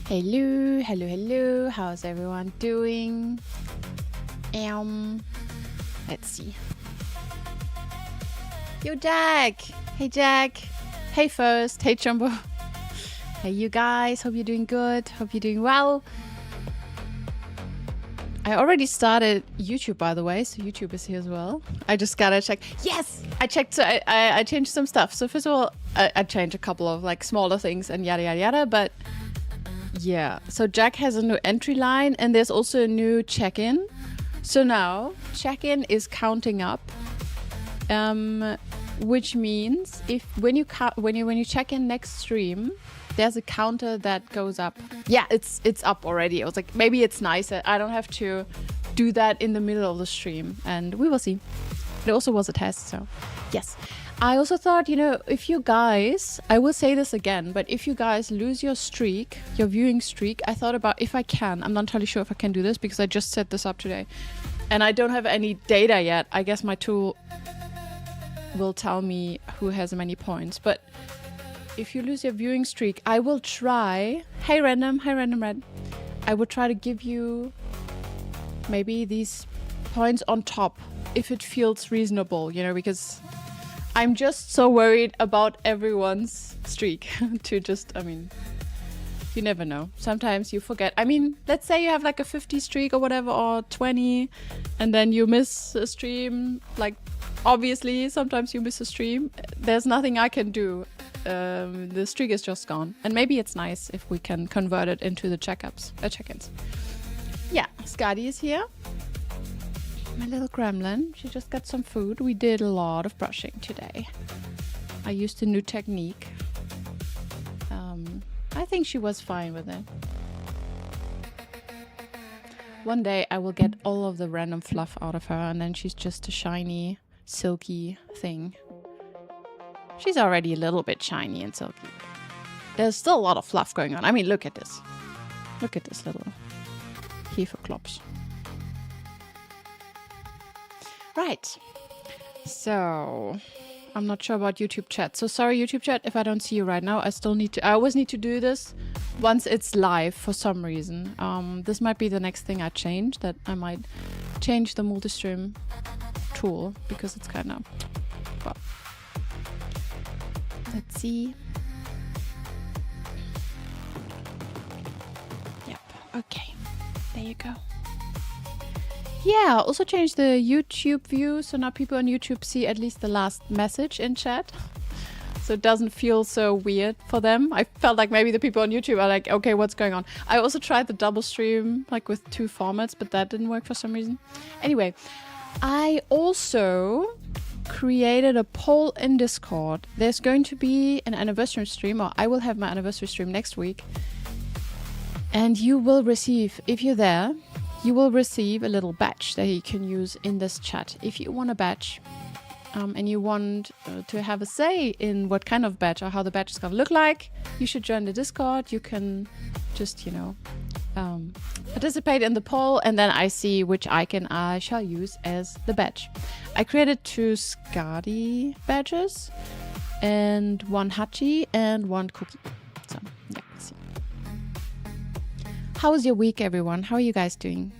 Hello, hello, hello. How's everyone doing? Let's see. Yo, Jack. Hey, Jack. Hey, First. Hey, Jumbo. Hey, you guys. Hope you're doing good. Hope you're doing well. I already started YouTube, by the way, so YouTube is here as well. I just gotta check. Yes, I checked. So I changed some stuff. So first of all, I changed a couple of like smaller things and yada yada yada. But yeah, so Jack has a new entry line, and there's also a new check-in. So now check-in is counting up, which means when you check in next stream, there's a counter that goes up. Yeah, it's up already. I was like, maybe it's nicer. I don't have to do that in the middle of the stream, and we will see. It also was a test, so yes. I also thought, if you guys, I will say this again, but if you guys lose your streak, your viewing streak, I thought about if I can. I'm not entirely sure if I can do this because I just set this up today, and I don't have any data yet. I guess my tool will tell me who has many points, but if you lose your viewing streak, I will try. Hey Random Red. I will try to give you maybe these points on top if it feels reasonable, because I'm just so worried about everyone's streak you never know. Sometimes you forget. Let's say you have like a 50 streak or whatever, or 20, and then you miss a stream. Like, obviously, sometimes you miss a stream. There's nothing I can do. The streak is just gone. And maybe it's nice if we can convert it into the check-ins. Yeah, Skadi is here. My little gremlin. She just got some food. We did a lot of brushing today. I used a new technique. I think she was fine with it. One day I will get all of the random fluff out of her, and then she's just a shiny, silky thing. She's already a little bit shiny and silky. There's still a lot of fluff going on. Look at this. Look at this little Hefeklops. Right. So, I'm not sure about YouTube chat. So sorry, YouTube chat, if I don't see you right now. I always need to do this once it's live for some reason. This might be the next thing I change, that I might change the multi-stream tool, because it's kind of, well, let's see. Yep. Okay. There you go. Yeah, also changed the YouTube view, so now people on YouTube see at least the last message in chat. So it doesn't feel so weird for them. I felt like maybe the people on YouTube are like, okay, what's going on? I also tried the double stream, like with 2 formats, but that didn't work for some reason. Anyway, I also created a poll in Discord. There's going to be an anniversary stream, or I will have my anniversary stream next week. And you will receive, if you're there, you will receive a little badge that you can use in this chat. If you want a badge and you want to have a say in what kind of badge or how the badge is going to look like, you should join the Discord. You can just, participate in the poll, and then I see which icon I shall use as the badge. I created 2 Skadi badges and 1 Hachi and 1 Cookie. So, yeah, let's see. How was your week, everyone? How are you guys doing?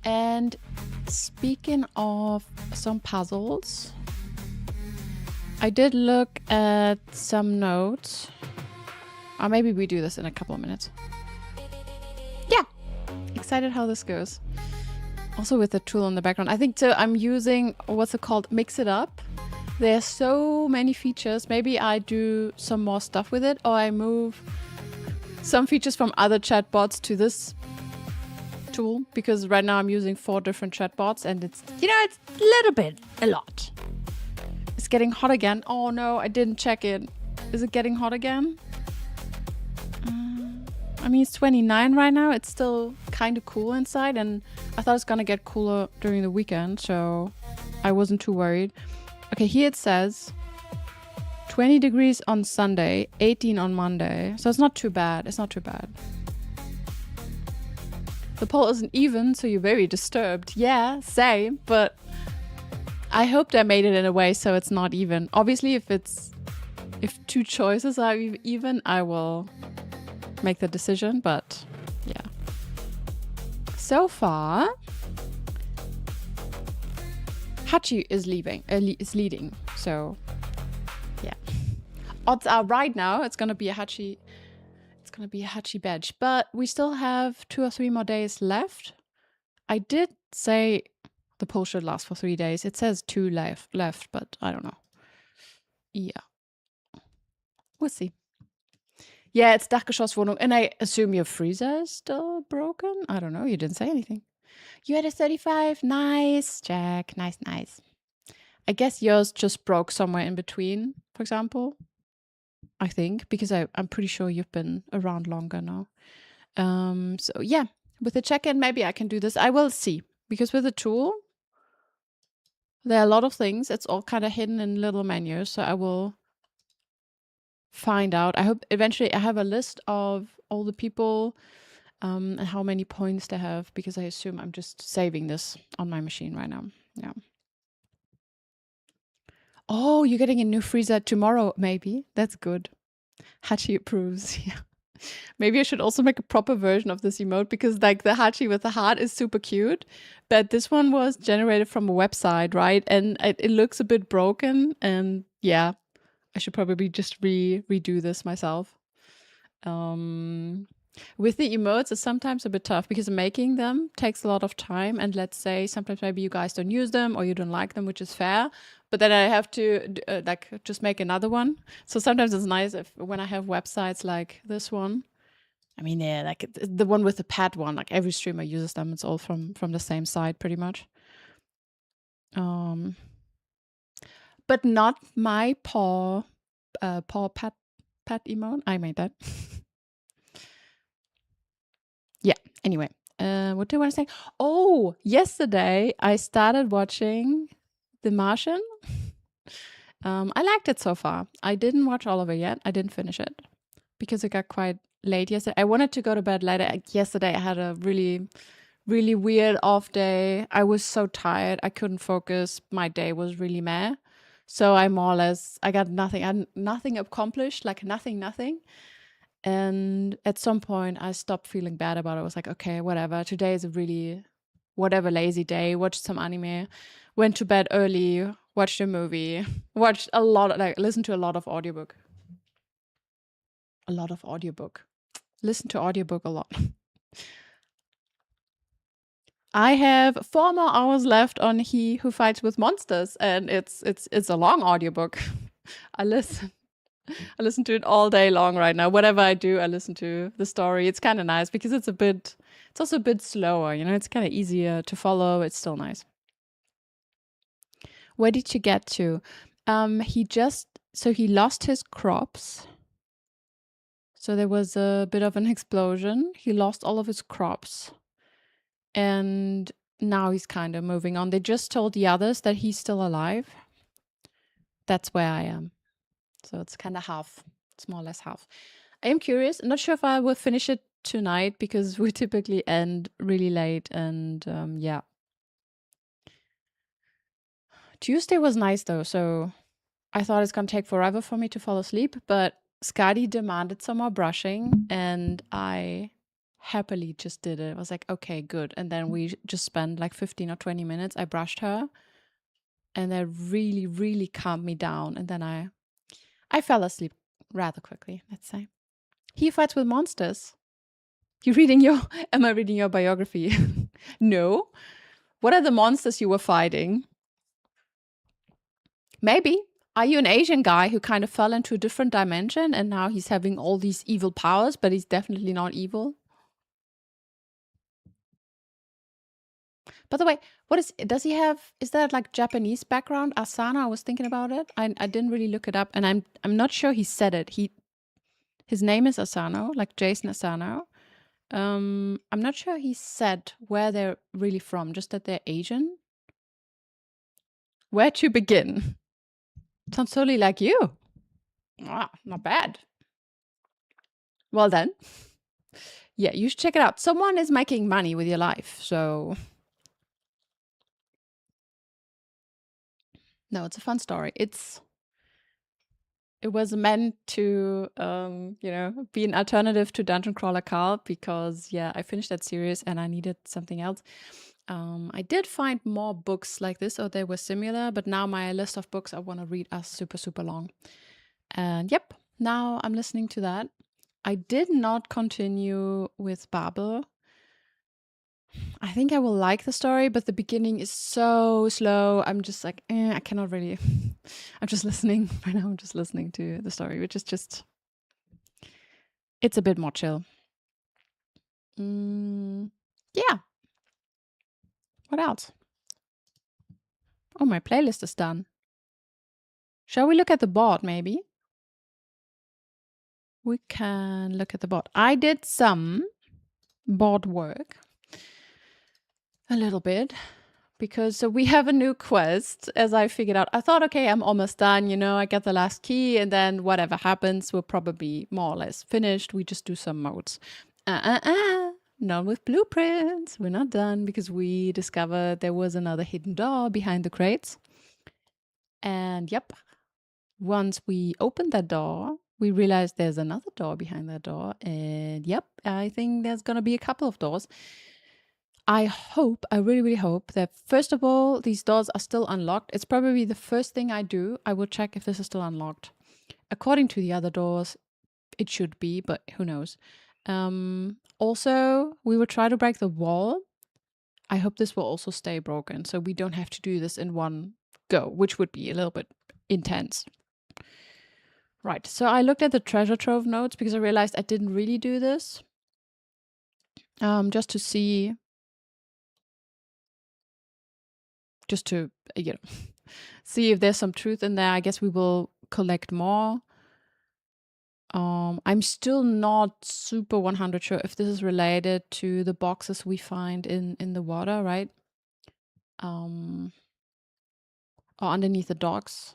And speaking of some puzzles, I did look at some notes. Or maybe we do this in a couple of minutes. Yeah, excited how this goes. Also with the tool in the background. I think so. I'm using, what's it called? Mix It Up. There's so many features. Maybe I do some more stuff with it, or I move some features from other chatbots to this tool, because right now I'm using 4 different chatbots, and it's, it's a lot. It's getting hot again. Oh no, I didn't check it. Is it getting hot again? It's 29 right now. It's still kind of cool inside, and I thought it's gonna get cooler during the weekend, so I wasn't too worried. Okay, here it says 20 degrees on Sunday, 18 on Monday. So it's not too bad. It's not too bad. The poll isn't even, so you're very disturbed. Yeah, same, but I hope they made it in a way so it's not even. Obviously, if two choices are even, I will make the decision, but yeah. So far, Hachi is leading. So yeah. Odds are right now it's gonna be a Hachi. It's gonna be a Hachi badge, but we still have 2 or 3 more days left. I did say the poll should last for 3 days. It says 2 left, but I don't know. Yeah. We'll see. Yeah, it's Dachgeschosswohnung, and I assume your freezer is still broken? I don't know. You didn't say anything. You had a 35. Nice, Jack. Nice. I guess yours just broke somewhere in between, for example. I think, because I'm pretty sure you've been around longer now. So yeah, with the check-in, maybe I can do this. I will see, because with the tool, there are a lot of things. It's all kind of hidden in little menus, so I will find out. I hope eventually I have a list of all the people and how many points they have, because I assume I'm just saving this on my machine right now. Yeah. Oh, you're getting a new freezer tomorrow, maybe. That's good. Hachi approves. Yeah. Maybe I should also make a proper version of this emote, because like the Hachi with the heart is super cute, but this one was generated from a website, right? And it looks a bit broken, and yeah, I should probably just redo this myself. With the emotes, it's sometimes a bit tough because making them takes a lot of time. And let's say sometimes maybe you guys don't use them or you don't like them, which is fair. But then I have to like just make another one. So sometimes it's nice when I have websites like this one. I mean, yeah, like the one with the pad one. Like every streamer uses them. It's all from the same site, pretty much. But not my paw pad emote. I made that. Yeah. Anyway, what do I want to say? Oh, yesterday I started watching The Martian. I liked it so far. I didn't watch all of it yet. I didn't finish it because it got quite late yesterday. I wanted to go to bed later. Yesterday I had a really, really weird off day. I was so tired. I couldn't focus. My day was really meh. So I got nothing. I had nothing accomplished, like nothing. And at some point, I stopped feeling bad about it. I was like, okay, whatever. Today is a really, whatever, lazy day. Watched some anime, went to bed early, watched a movie, watched a lot, listened to a lot of audiobook. Listen to audiobook a lot. I have 4 more hours left on He Who Fights with Monsters, and it's a long audiobook. I listen to it all day long right now. Whatever I do, I listen to the story. It's kind of nice because it's also a bit slower, you know, it's kind of easier to follow. It's still nice. Where did you get to? He lost his crops. So there was a bit of an explosion. He lost all of his crops. And now he's kind of moving on. They just told the others that he's still alive. That's where I am. So it's kind of half. It's more or less half. I am curious. I'm not sure if I will finish it tonight because we typically end really late. And yeah. Tuesday was nice though. So I thought it's going to take forever for me to fall asleep. But Skadi demanded some more brushing and I happily just did it. I was like, okay, good. And then we just spent like 15 or 20 minutes. I brushed her and that really, really calmed me down. And then I fell asleep rather quickly, let's say. He Fights with Monsters. Am I reading your biography? No. What are the monsters you were fighting? Maybe. Are you an Asian guy who kind of fell into a different dimension and now he's having all these evil powers, but he's definitely not evil? By the way, is that like Japanese background? Asano, I was thinking about it. I didn't really look it up and I'm not sure he said it. His name is Asano, like Jason Asano. I'm not sure he said where they're really from, just that they're Asian. Where to begin? Sounds totally like you. Ah, not bad. Well then. Yeah, you should check it out. Someone is making money with your life, so No, it's a fun story. It was meant to, be an alternative to Dungeon Crawler Carl because, yeah, I finished that series and I needed something else. I did find more books like this, or they were similar, but now my list of books I want to read are super, super long. And yep, now I'm listening to that. I did not continue with Babel. I think I will like the story, but the beginning is so slow. I'm just like, I cannot really. I'm just listening right now. I'm just listening to the story, which is just, it's a bit more chill. Yeah. What else? Oh, my playlist is done. Shall we look at the board, maybe? We can look at the board. I did some board work. A little bit. Because so we have a new quest, as I figured out. I thought, okay, I'm almost done. I get the last key, and then whatever happens, we're probably more or less finished. We just do some modes. Not with blueprints. We're not done because we discovered there was another hidden door behind the crates. And yep, once we opened that door, we realized there's another door behind that door. And yep, I think there's going to be a couple of doors. I really, really hope that, first of all, these doors are still unlocked. It's probably the first thing I do. I will check if this is still unlocked. According to the other doors, it should be, but who knows. Also, we will try to break the wall. I hope this will also stay broken, so we don't have to do this in one go, which would be a little bit intense. Right, so I looked at the treasure trove notes because I realized I didn't really do this. Just to see... Just to, see if there's some truth in there. I guess we will collect more. I'm still not super 100 sure if this is related to the boxes we find in the water, right? Or underneath the docks.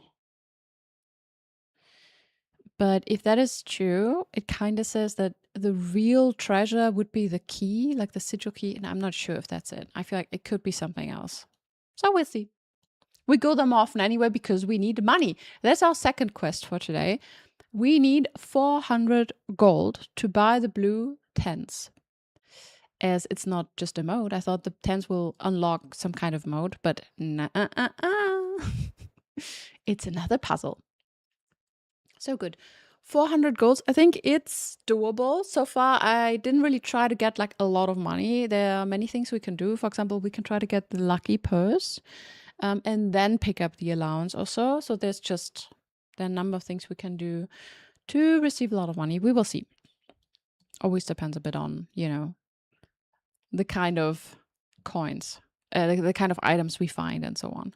But if that is true, it kind of says that the real treasure would be the key, like the sigil key, and I'm not sure if that's it. I feel like it could be something else. So we'll see. We go them often anyway because we need money. That's our second quest for today. We need 400 gold to buy the blue tents. As it's not just a mode. I thought the tents will unlock some kind of mode, but it's another puzzle. So good. 400 golds. I think it's doable. So far, I didn't really try to get like a lot of money. There are many things we can do. For example, we can try to get the lucky purse. And then pick up the allowance or so. So there are a number of things we can do to receive a lot of money. We will see. Always depends a bit on, the kind of coins, the kind of items we find and so on.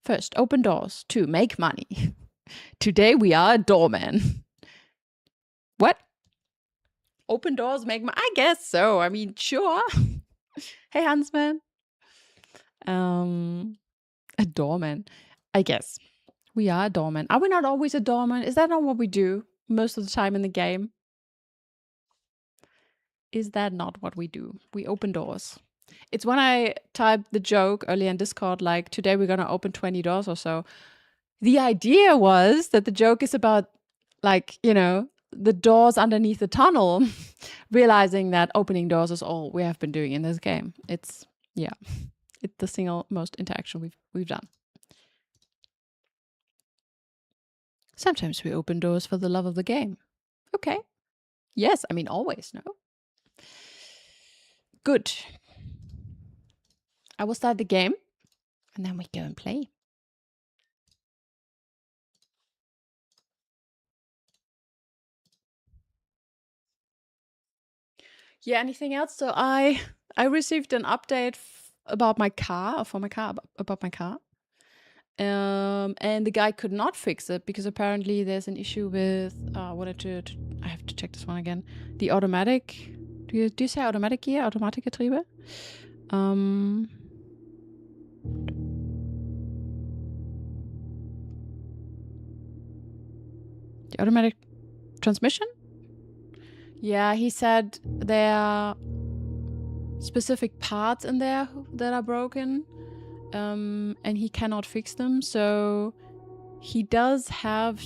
First, open doors. 2, make money. Today we are a doorman. What? Open doors make money? I guess so. I mean, sure. Hey, Huntsman. A doorman, I guess. We are a doorman. Are we not always a doorman? Is that not what we do most of the time in the game? Is that not what we do? We open doors. It's when I typed the joke earlier in Discord, like, today we're going to open 20 doors or so. The idea was that the joke is about, like, the doors underneath the tunnel, realizing that opening doors is all we have been doing in this game. It's the single most interaction we've done. Sometimes we open doors for the love of the game. Okay. Yes, I mean, always, no? Good. I will start the game, and then we go and play. Yeah, anything else? So I received an update about my car. And the guy could not fix it because apparently there's an issue with I have to check this one again. The automatic. Do you say automatic gear? Automatic Getriebe? The automatic transmission? Yeah, he said there are specific parts in there that are broken. and he cannot fix them. So he does have,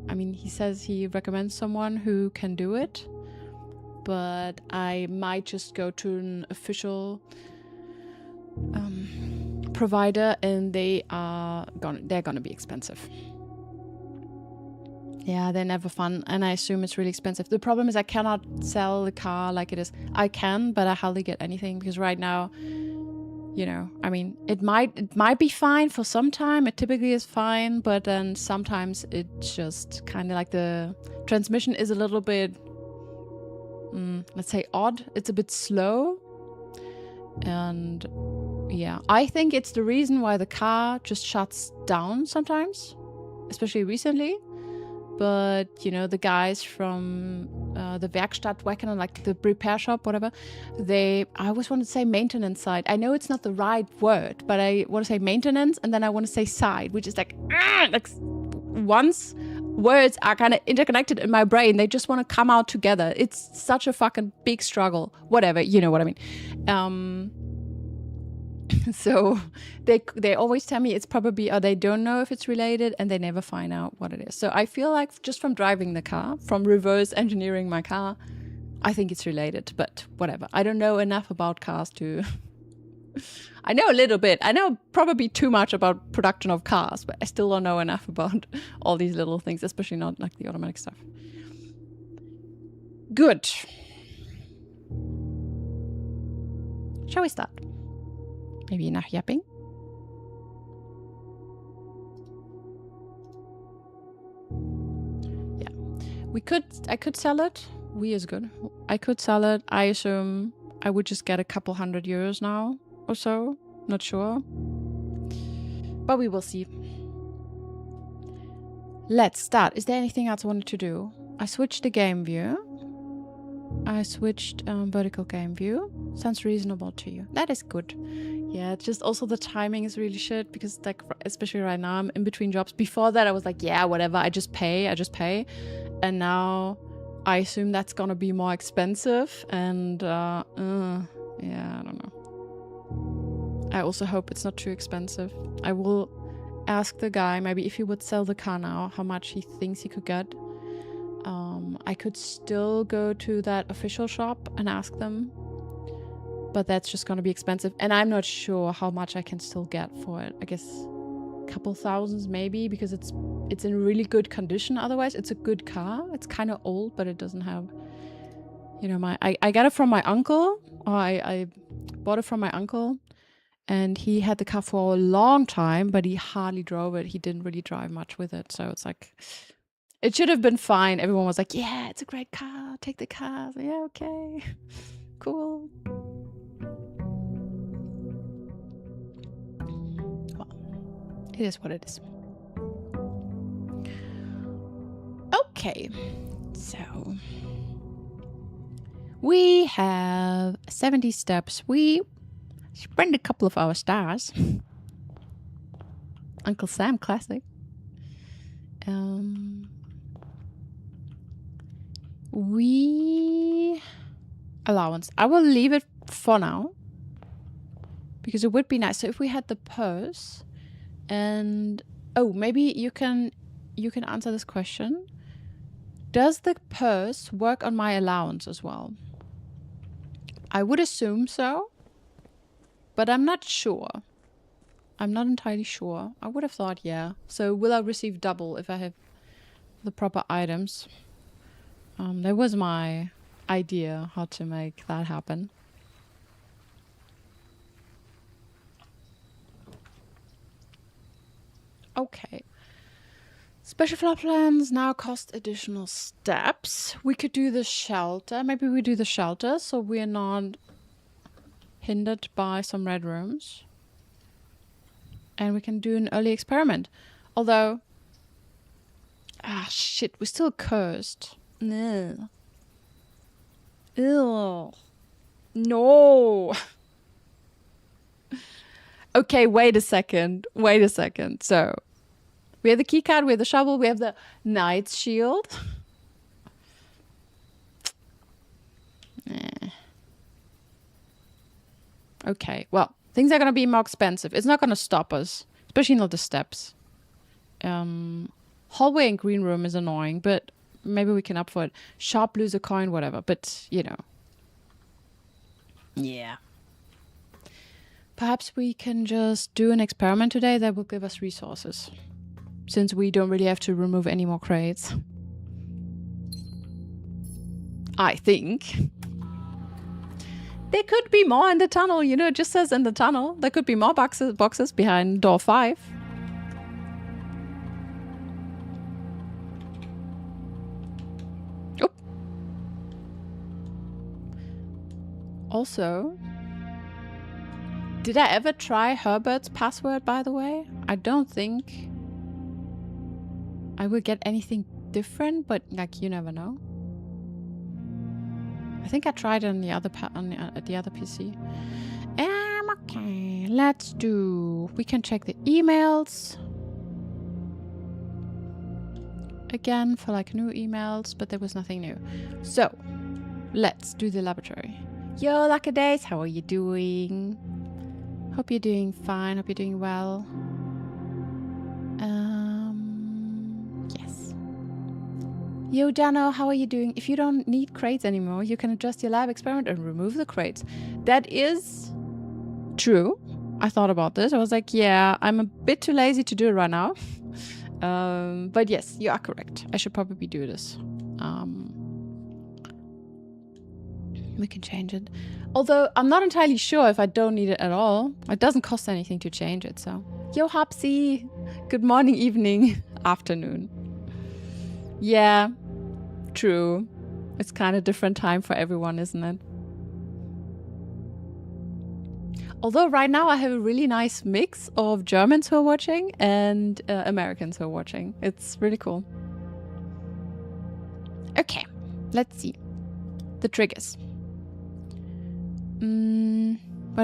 I mean, he says he recommends someone who can do it, but I might just go to an official provider, and they're gonna be expensive. Yeah, they're never fun, and I assume it's really expensive. The problem is I cannot sell the car like it is. I can, but I hardly get anything because right now, you know, I mean, it might be fine for some time. It typically is fine, but then sometimes it's just kind of like the transmission is a little bit, let's say, odd. It's a bit slow, and yeah, I think it's the reason why the car just shuts down sometimes, especially recently. But, you know, the guys from the Werkstattwagen, like the repair shop, whatever, I always want to say maintenance side. I know it's not the right word, but I want to say maintenance, and then I want to say side, which is like once words are kind of interconnected in my brain, they just want to come out together. It's such a fucking big struggle. Whatever, you know what I mean. So they always tell me it's probably, or they don't know if it's related, and they never find out what it is. So I feel like just from driving the car, from reverse engineering my car, I think it's related, but whatever. I don't know enough about cars to... I know a little bit. I know probably too much about production of cars, but I still don't know enough about all these little things, especially not like the automatic stuff. Good. Shall we start? Maybe enough yapping. Yeah. I could sell it. We is good. I could sell it. I assume I would just get a couple €100 now or so. Not sure. But we will see. Let's start. Is there anything else I wanted to do? I switched the game view. I switched vertical game view. Sounds reasonable to you. That is good. Yeah, it's just also the timing is really shit because, like, especially right now, I'm in between jobs. Before that, I was like, yeah, whatever, I just pay. And now I assume that's gonna be more expensive. And yeah, I don't know. I also hope it's not too expensive. I will ask the guy maybe if he would sell the car now, how much he thinks he could get. I could still go to that official shop and ask them, but that's just gonna be expensive, and I'm not sure how much I can still get for it. I guess a couple thousands maybe, because it's in really good condition. Otherwise, it's a good car. It's kind of old, but it doesn't have, you know, I got it from my uncle, or I bought it from my uncle, and he had the car for a long time, but he hardly drove it. He didn't really drive much with it, so it's like, it should have been fine. Everyone was like, yeah, it's a great car. Take the car. So, yeah, okay. Cool. Well, it is what it is. Okay. So, we have 70 steps. We spent a couple of our stars. Uncle Sam classic. Allowance. I will leave it for now because it would be nice. So if we had the purse, and maybe you can answer this question. Does the purse work on my allowance as well? I would assume so, but I'm not sure. I'm not entirely sure. I would have thought, yeah. So will I receive double if I have the proper items? That was my idea how to make that happen. Okay. Special floor plans now cost additional steps. We could do the shelter. Maybe we do the shelter so we're not hindered by some red rooms. And we can do an early experiment. Although... shit, we're still cursed. No. Ew. No. Okay, wait a second. So, we have the keycard, we have the shovel, we have the knight's shield. Okay, well, Things are gonna be more expensive. It's not gonna stop us, especially not the steps. Hallway and green room is annoying, but maybe we can up for it. Shop, lose a coin, whatever. But you know, yeah. Perhaps we can just do an experiment today that will give us resources, since we don't really have to remove any more crates. I think. There could be more in the tunnel, you know, it just says in the tunnel. There could be more boxes behind door 5. Oh. Also, did I ever try Herbert's password, by the way? I don't think I will get anything different, but like, you never know. I think I tried it on the other the other PC. Okay, let's do. We can check the emails again for like new emails, but there was nothing new. So let's do the laboratory. Yo, Lucky Days, how are you doing? Hope you're doing fine. Hope you're doing well. Yes. Yo, Dano, how are you doing? If you don't need crates anymore, you can adjust your lab experiment and remove the crates. That is true. I thought about this. I was like, yeah, I'm a bit too lazy to do it right now. But yes, you are correct. I should probably do this. We can change it. Although I'm not entirely sure if I don't need it at all. It doesn't cost anything to change it, so. Yo, Hopsy! Good morning, evening, afternoon. Yeah, true. It's kind of different time for everyone, isn't it? Although right now I have a really nice mix of Germans who are watching and Americans who are watching. It's really cool. Okay, let's see. The triggers. When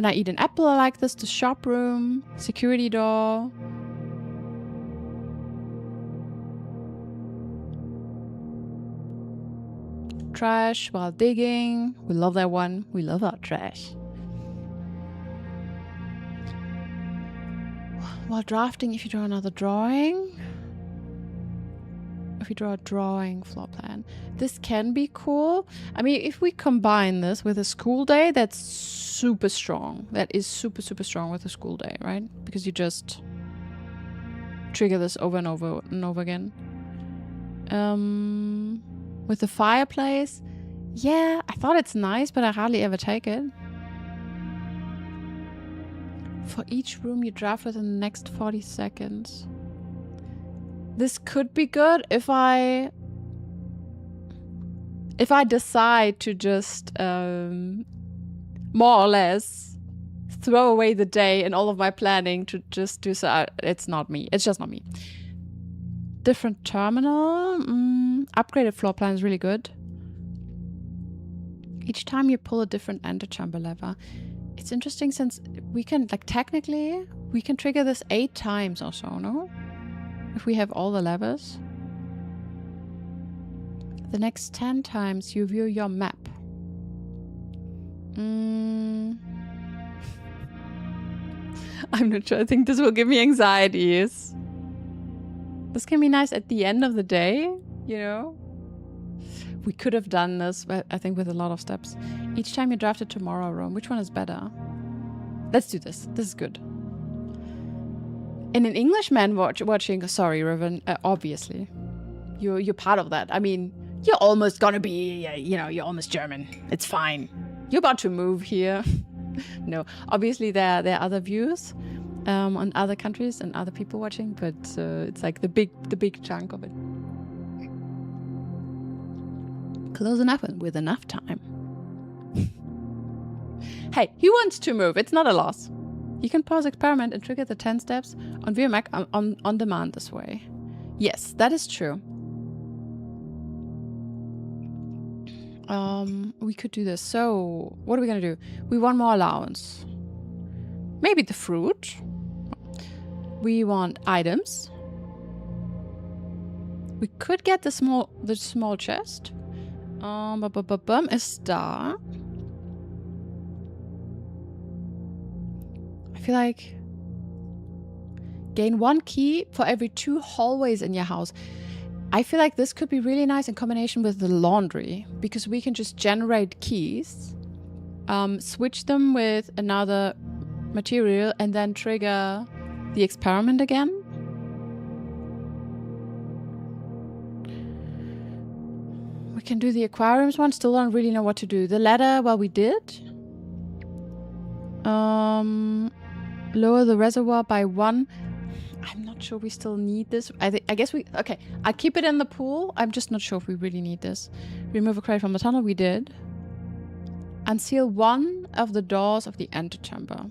I eat an apple, I like this. The shop room, security door. Trash while digging. We love that one. We love our trash. While drafting, if you draw another drawing. If you draw a drawing floor plan. This can be cool. I mean, if we combine this with a school day, that's super strong. That is super, super strong with a school day, right? Because you just trigger this over and over and over again. With the fireplace, yeah, I thought it's nice, but I hardly ever take it. For each room you draft within the next 40 seconds. This could be good if I decide to just more or less throw away the day and all of my planning to just do so. It's not me. It's just not me. Different terminal. Upgraded floor plan is really good. Each time you pull a different antechamber lever. It's interesting since we can, like, technically, we can trigger this 8 times or so, no? If we have all the levers. The next 10 times you view your map. I'm not sure. I think this will give me anxieties. This can be nice at the end of the day, you know? We could have done this, but I think with a lot of steps. Each time you draft a tomorrow room, which one is better? Let's do this. This is good. In an Englishman watching, sorry, Riven, obviously. You're part of that. I mean, you're almost gonna be, you know, you're almost German. It's fine. You're about to move here. No, obviously there are other views on other countries and other people watching, but it's like the big chunk of it. Close enough and with enough time. Hey, he wants to move. It's not a loss. You can pause experiment and trigger the 10 steps on VMAC on demand this way. Yes, that is true. We could do this. So, what are we gonna do? We want more allowance. Maybe the fruit. We want items. We could get the small chest. A star. feel like gain 1 key for every 2 hallways in your house. I feel like this could be really nice in combination with the laundry, because we can just generate keys, switch them with another material, and then trigger the experiment again. We can do the aquariums one. Still don't really know what to do. The ladder, well, we did. Lower the reservoir by 1. I'm not sure we still need this. I guess we... Okay, I'll keep it in the pool. I'm just not sure if we really need this. Remove a crate from the tunnel. We did. Unseal 1 of the doors of the antechamber.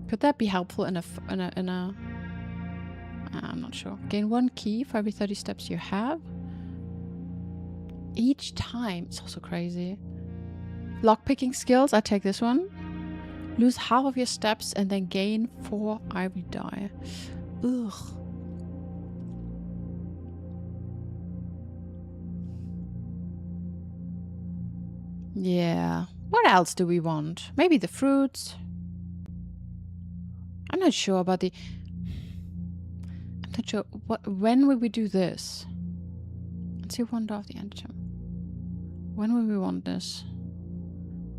Could that be helpful in a... I'm not sure. Gain 1 key for every 30 steps you have. Each time. It's also crazy. Lockpicking skills. I take this one. Lose half of your steps and then gain 4 ivory dye. Ugh. Yeah. What else do we want? Maybe the fruits. I'm not sure about the... I'm not sure. When will we do this? Let's see, one door of the antechamber. When will we want this?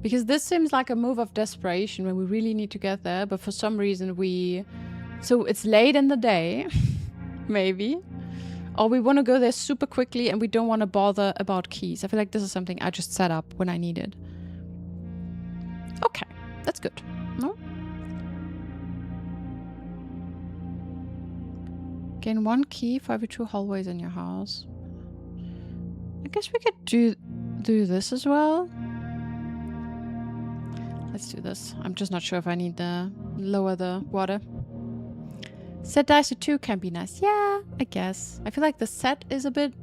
Because this seems like a move of desperation when we really need to get there, but for some reason we... So it's late in the day, maybe. Or we want to go there super quickly and we don't want to bother about keys. I feel like this is something I just set up when I needed. Okay, that's good. No? Gain 1 key for every 2 hallways in your house. I guess we could do this as well. Let's do this. I'm just not sure if I need to lower the water. Set dice to 2 can be nice. Yeah, I guess. I feel like the set is a bit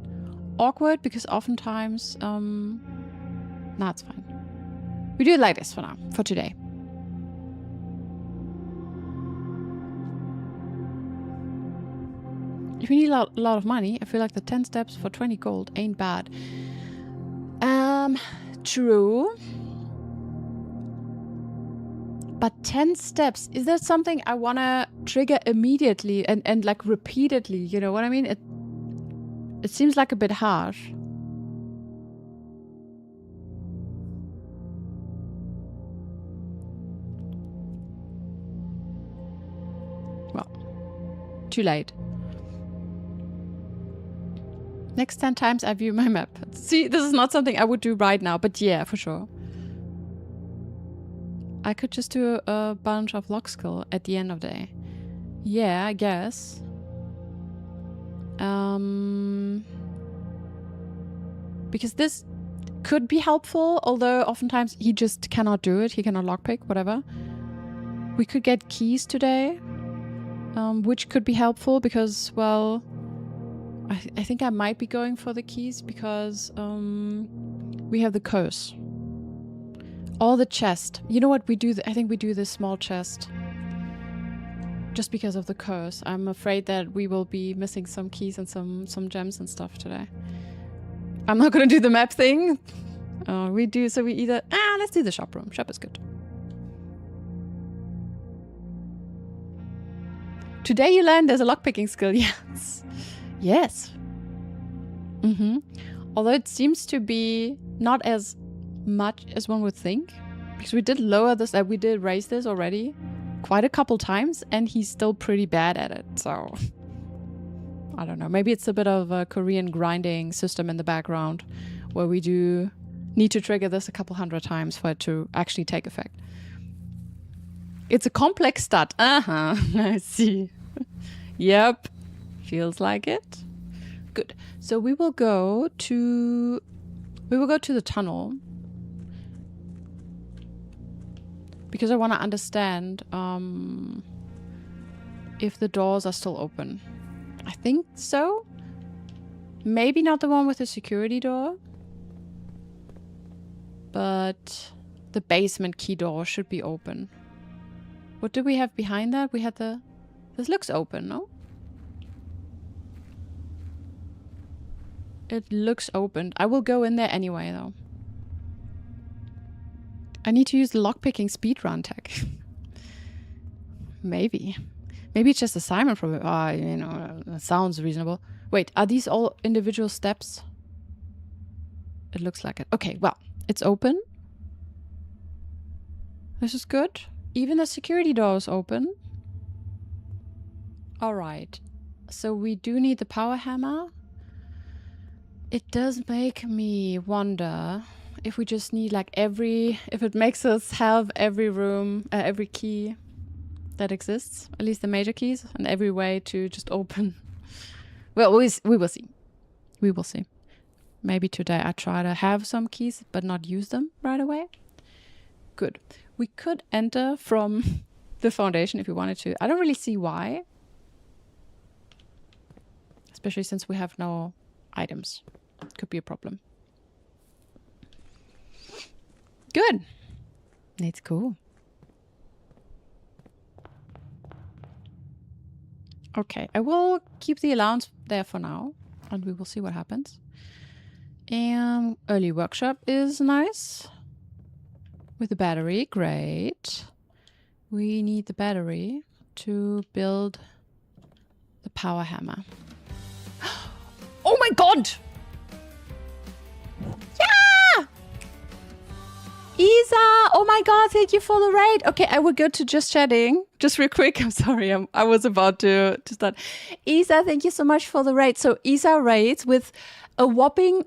awkward because oftentimes... Nah, it's fine. We do it like this for now, for today. If you need a lot of money, I feel like the 10 steps for 20 gold ain't bad. True. But 10 steps, is that something I want to trigger immediately and like repeatedly? You know what I mean? It seems like a bit harsh. Well, too late. Next 10 times I view my map. See, this is not something I would do right now, but yeah, for sure. I could just do a bunch of lock skill at the end of the day. Yeah, I guess. Because this could be helpful, although oftentimes he just cannot do it. He cannot lockpick, whatever. We could get keys today, which could be helpful because, well, I think I might be going for the keys because we have the curse. Or the chest. You know what we do? I think we do this small chest. Just because of the curse. I'm afraid that we will be missing some keys and some gems and stuff today. I'm not gonna do the map thing. We do, so we either... let's do the shop room. Shop is good. Today you learned there's a lockpicking skill. Yes. Yes. Although it seems to be not as much as one would think, because we did lower this, we did raise this already quite a couple times, and he's still pretty bad at it. So I don't know. Maybe it's a bit of a Korean grinding system in the background, where we do need to trigger this a couple 100 times for it to actually take effect. It's a complex stat. I see. Yep. Feels like it. Good. So we will go to the tunnel. Because I want to understand if the doors are still open. I think so. Maybe not the one with the security door. But the basement key door should be open. What do we have behind that? We had the... This looks open, no? It looks open. I will go in there anyway, though. I need to use the lockpicking speedrun tech. Maybe. Maybe it's just assignment from that sounds reasonable. Wait, are these all individual steps? It looks like it. Okay, well, it's open. This is good. Even the security door is open. All right. So we do need the power hammer. It does make me wonder if we just need like if it makes us have every room, every key that exists, at least the major keys, and every way to just open. Well, we will see. We will see. Maybe today I try to have some keys, but not use them right away. Good. We could enter from the foundation if we wanted to. I don't really see why. Especially since we have no items. Could be a problem. Good. It's cool. Okay, I will keep the allowance there for now, and we will see what happens. And early workshop is nice. With the battery, great. We need the battery to build the power hammer. Oh my god! Yeah! Isa! Oh my god, thank you for the raid. Okay, I will go to just chatting. Just real quick. I'm sorry, I was about to start. Isa, thank you so much for the raid. So Isa raids with a whopping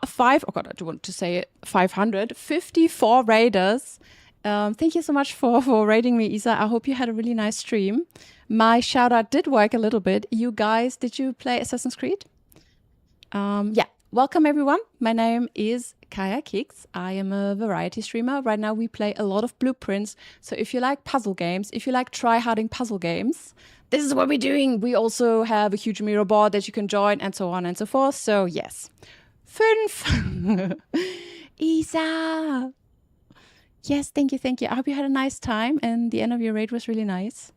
554 raiders. Thank you so much for raiding me, Isa. I hope you had a really nice stream. My shout out did work a little bit. You guys, did you play Assassin's Creed? Yeah, welcome everyone. My name is Kaya Kicks. I am a variety streamer. Right now we play a lot of Blueprints. So if you like puzzle games, if you like try-harding puzzle games, this is what we're doing. We also have a huge mirror board that you can join and so on and so forth. So yes. 5. Isa. Yes, thank you, thank you. I hope you had a nice time and the end of your raid was really nice.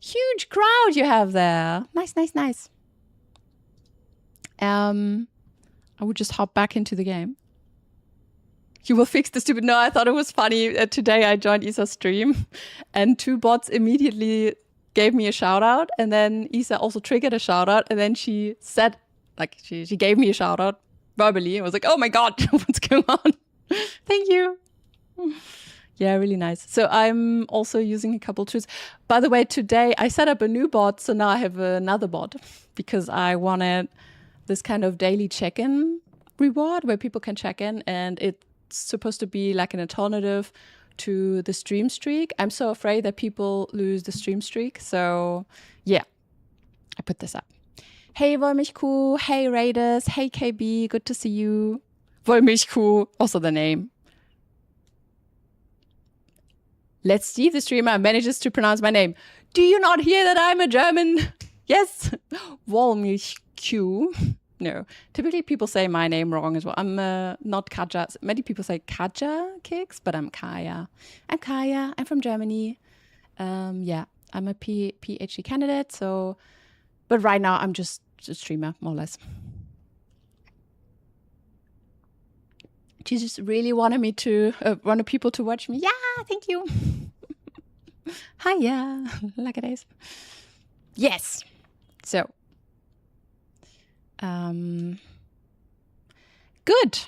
Huge crowd you have there. Nice, nice, nice. I would just hop back into the game. You will fix the stupid... No, I thought it was funny. Today I joined Isa's stream and 2 bots immediately gave me a shout out. And then Isa also triggered a shout out. And then she said, like, she gave me a shout out verbally. I was like, oh my God, what's going on? Thank you. Yeah, really nice. So I'm also using a couple tools. By the way, today I set up a new bot. So now I have another bot because I wanted this kind of daily check-in reward where people can check in, and it's supposed to be like an alternative to the stream streak. I'm so afraid that people lose the stream streak. So yeah, I put this up. Hey Wollmilchkuh, hey Raiders, hey KB, good to see you. Wollmilchkuh, also the name. Let's see if the streamer manages to pronounce my name. Do you not hear that I'm a German? Yes, Wollmilchkuh. No, typically people say my name wrong as well. I'm not Katja. Many people say Katja Kicks, but I'm Kaya. I'm Kaya. I'm from Germany. Yeah, I'm a PhD candidate. So, but right now I'm just a streamer, more or less. She just really wanted me to wanted people to watch me. Yeah, thank you. Hiya, like it is. Yes. So. Good.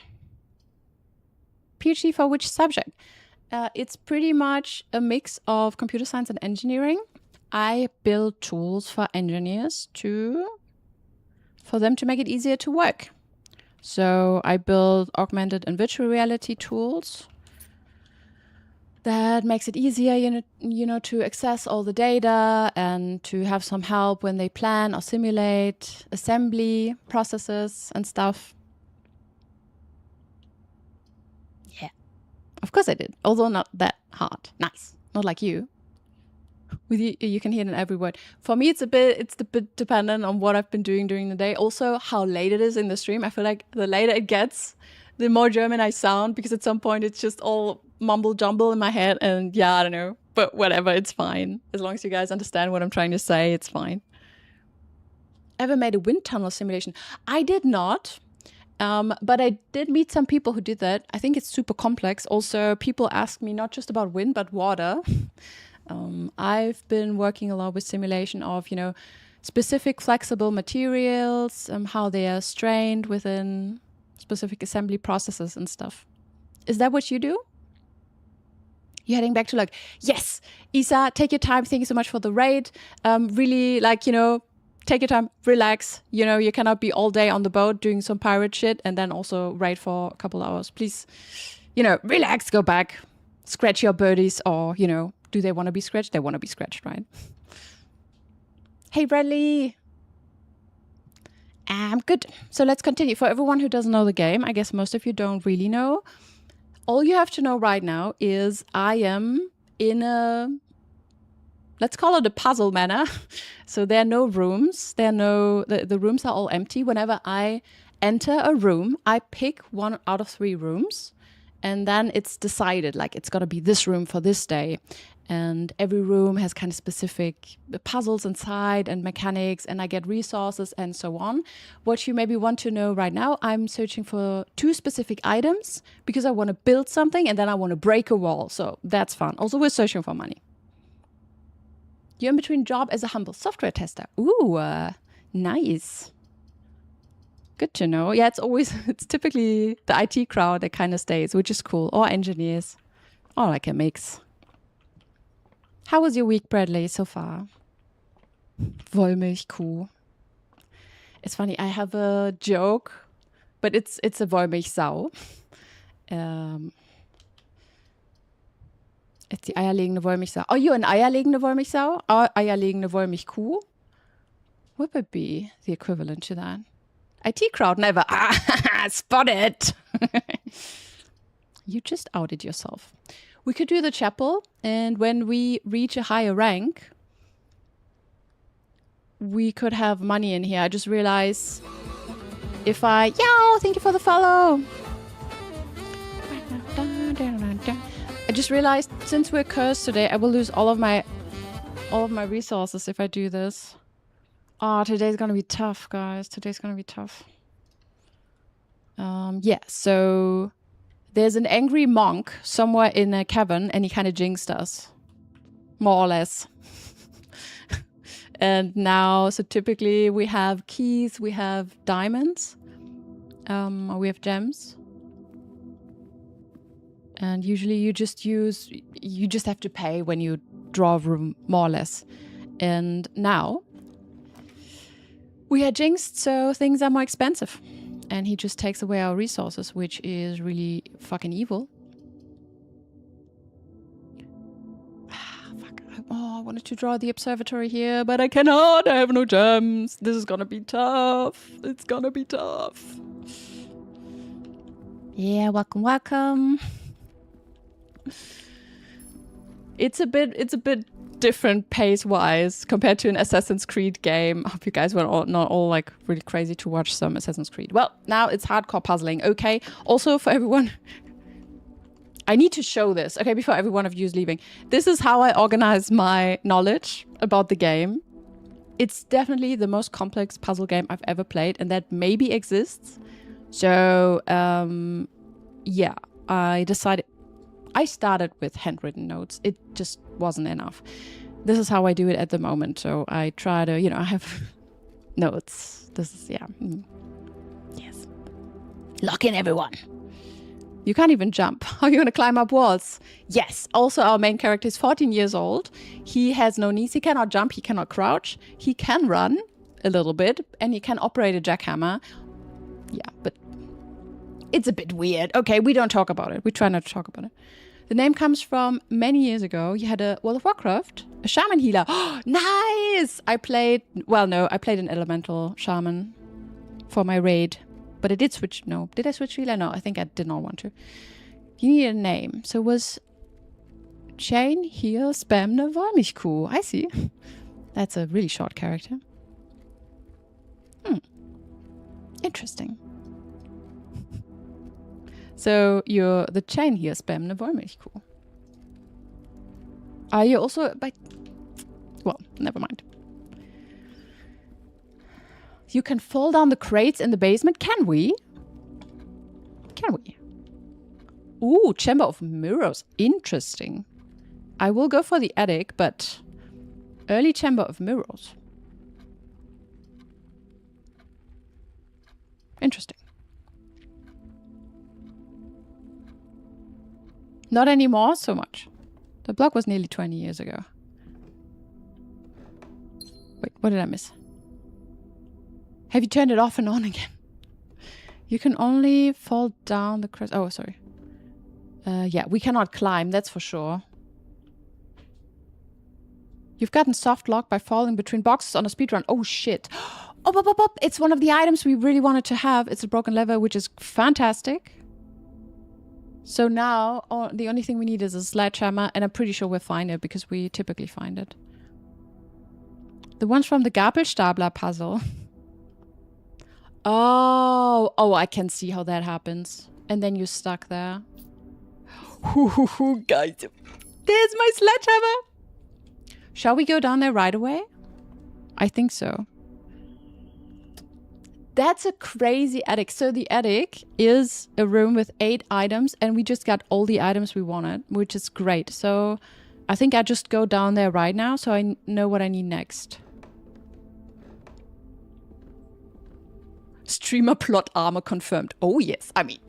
PhD for which subject? It's pretty much a mix of computer science and engineering. I build tools for engineers for them to make it easier to work. So I build augmented and virtual reality tools that makes it easier, you know, to access all the data and to have some help when they plan or simulate assembly processes and stuff. Yeah, of course I did, although not that hard. Nice, not like you. With you can hear it in every word. For me, it's a bit dependent on what I've been doing during the day. Also, how late it is in the stream. I feel like the later it gets, the more German I sound, because at some point it's just all mumble jumble in my head, and yeah, I don't know, but whatever, it's fine. As long as you guys understand what I'm trying to say, it's fine. Ever made a wind tunnel simulation? I did not, but I did meet some people who did that. I think it's super complex. Also, people ask me not just about wind, but water. I've been working a lot with simulation of, you know, specific flexible materials, how they are strained within specific assembly processes and stuff. Is that what you do? You're heading back to like, yes, Isa, take your time. Thank you so much for the raid. Really, like, you know, take your time, relax. You know, you cannot be all day on the boat doing some pirate shit and then also raid for a couple hours. Please, you know, relax, go back, scratch your birdies, or, you know, do they want to be scratched? They want to be scratched, right? Hey, Bradley. Good. So let's continue. For everyone who doesn't know the game, I guess most of you don't really know. All you have to know right now is I am in a, let's call it a puzzle manner. So there are no rooms. The rooms are all empty. Whenever I enter a room, I pick 1 out of 3 rooms. And then it's decided, like, it's got to be this room for this day. And every room has kind of specific puzzles inside and mechanics, and I get resources and so on. What you maybe want to know right now, I'm searching for 2 specific items because I want to build something and then I want to break a wall. So that's fun. Also, we're searching for money. You're in between job as a humble software tester. Ooh, nice. Good to know. Yeah, it's typically the IT crowd that kind of stays, which is cool. Or engineers. Or like a mix. How was your week, Bradley, so far? Wollmilchkuh. It's funny, I have a joke, but it's a Wollmilchsau. It's die eierlegende Wollmilchsau. Are you an eierlegende Wollmilchsau? Or eierlegende Wollmilchkuh? What would be the equivalent to that? IT crowd never. Ah, spotted. You just outed yourself. We could do the chapel, and when we reach a higher rank, we could have money in here. I just realized if I... Yo, thank you for the follow. I just realized since we're cursed today, I will lose all of my resources if I do this. Oh, today's gonna be tough, guys. Today's gonna be tough. Yeah, so... There's an angry monk somewhere in a cavern, and he kind of jinxed us. More or less. And now, so typically we have keys, we have diamonds, we have gems. And usually you just have to pay when you draw a room, more or less. And now, we are jinxed, so things are more expensive. And he just takes away our resources, which is really fucking evil. Fuck. I wanted to draw the observatory here, but I cannot. I have no gems. This is gonna be tough. It's gonna be tough. Yeah, welcome, welcome. It's a bit different pace-wise compared to an Assassin's Creed game. I hope you guys were not all like really crazy to watch some Assassin's Creed. Well, now it's hardcore puzzling. Okay. Also for everyone, I need to show this. Okay, before every one of you is leaving. This is how I organize my knowledge about the game. It's definitely the most complex puzzle game I've ever played, and that maybe exists. So, yeah, I started with handwritten notes. It just wasn't enough. This is how I do it at the moment. So I try to, I have notes. This is, yeah. Yes. Lock in, everyone. You can't even jump. How are you going to climb up walls? Yes. Also, our main character is 14 years old. He has no knees. He cannot jump. He cannot crouch. He can run a little bit. And he can operate a jackhammer. Yeah, but it's a bit weird. Okay, we don't talk about it. We try not to talk about it. The name comes from many years ago. You had a World of Warcraft, a shaman healer. Oh, nice! I played an elemental shaman for my raid. But I did switch, no. Did I switch healer? No, I think I did not want to. You need a name. So it was Chain Heal Spamne Wollmilchkuh. I see. That's a really short character. Interesting. So you're the Chain Heal Spamne Wollmilchkuh. Are you also well, never mind. You can fall down the crates in the basement. Can we? Can we? Ooh, Chamber of Mirrors. Interesting. I will go for the attic, but early chamber of mirrors. Interesting. Not anymore so much. The block was nearly 20 years ago. Wait, what did I miss? Have you turned it off and on again? You can only fall down the crest. Oh, sorry. Yeah, we cannot climb, that's for sure. You've gotten soft lock by falling between boxes on a speedrun. Oh, shit. Oh, it's one of the items we really wanted to have. It's a broken lever, which is fantastic. So now, the only thing we need is a sledgehammer, and I'm pretty sure we'll find it, because we typically find it. The ones from the Gabelstapler puzzle. Oh, I can see how that happens. And then you're stuck there. Guys, there's my sledgehammer! Shall we go down there right away? I think so. That's a crazy attic. So the attic is a room with 8 items, and we just got all the items we wanted, which is great. So I think I just go down there right now so I know what I need next. Streamer plot armor confirmed. Oh yes, I mean,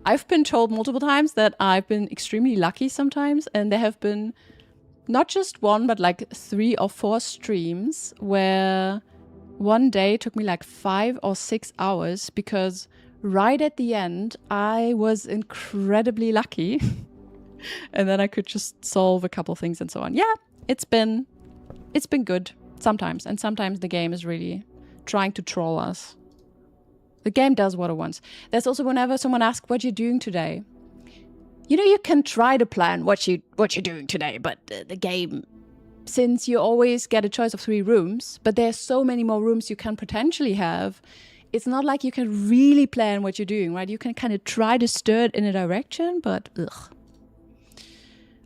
I've been told multiple times that I've been extremely lucky sometimes, and there have been not just one, but like 3 or 4 streams where one day took me like 5 or 6 hours because right at the end I was incredibly lucky and then I could just solve a couple things and so on. Yeah, it's been good sometimes, and sometimes the game is really trying to troll us. The game does what it wants. There's also whenever someone asks what you're doing today. You know, you can try to plan what you're doing today, but the game, since you always get a choice of 3 rooms, but there's so many more rooms you can potentially have, it's not like you can really plan what you're doing, right? You can kind of try to steer it in a direction, but ugh.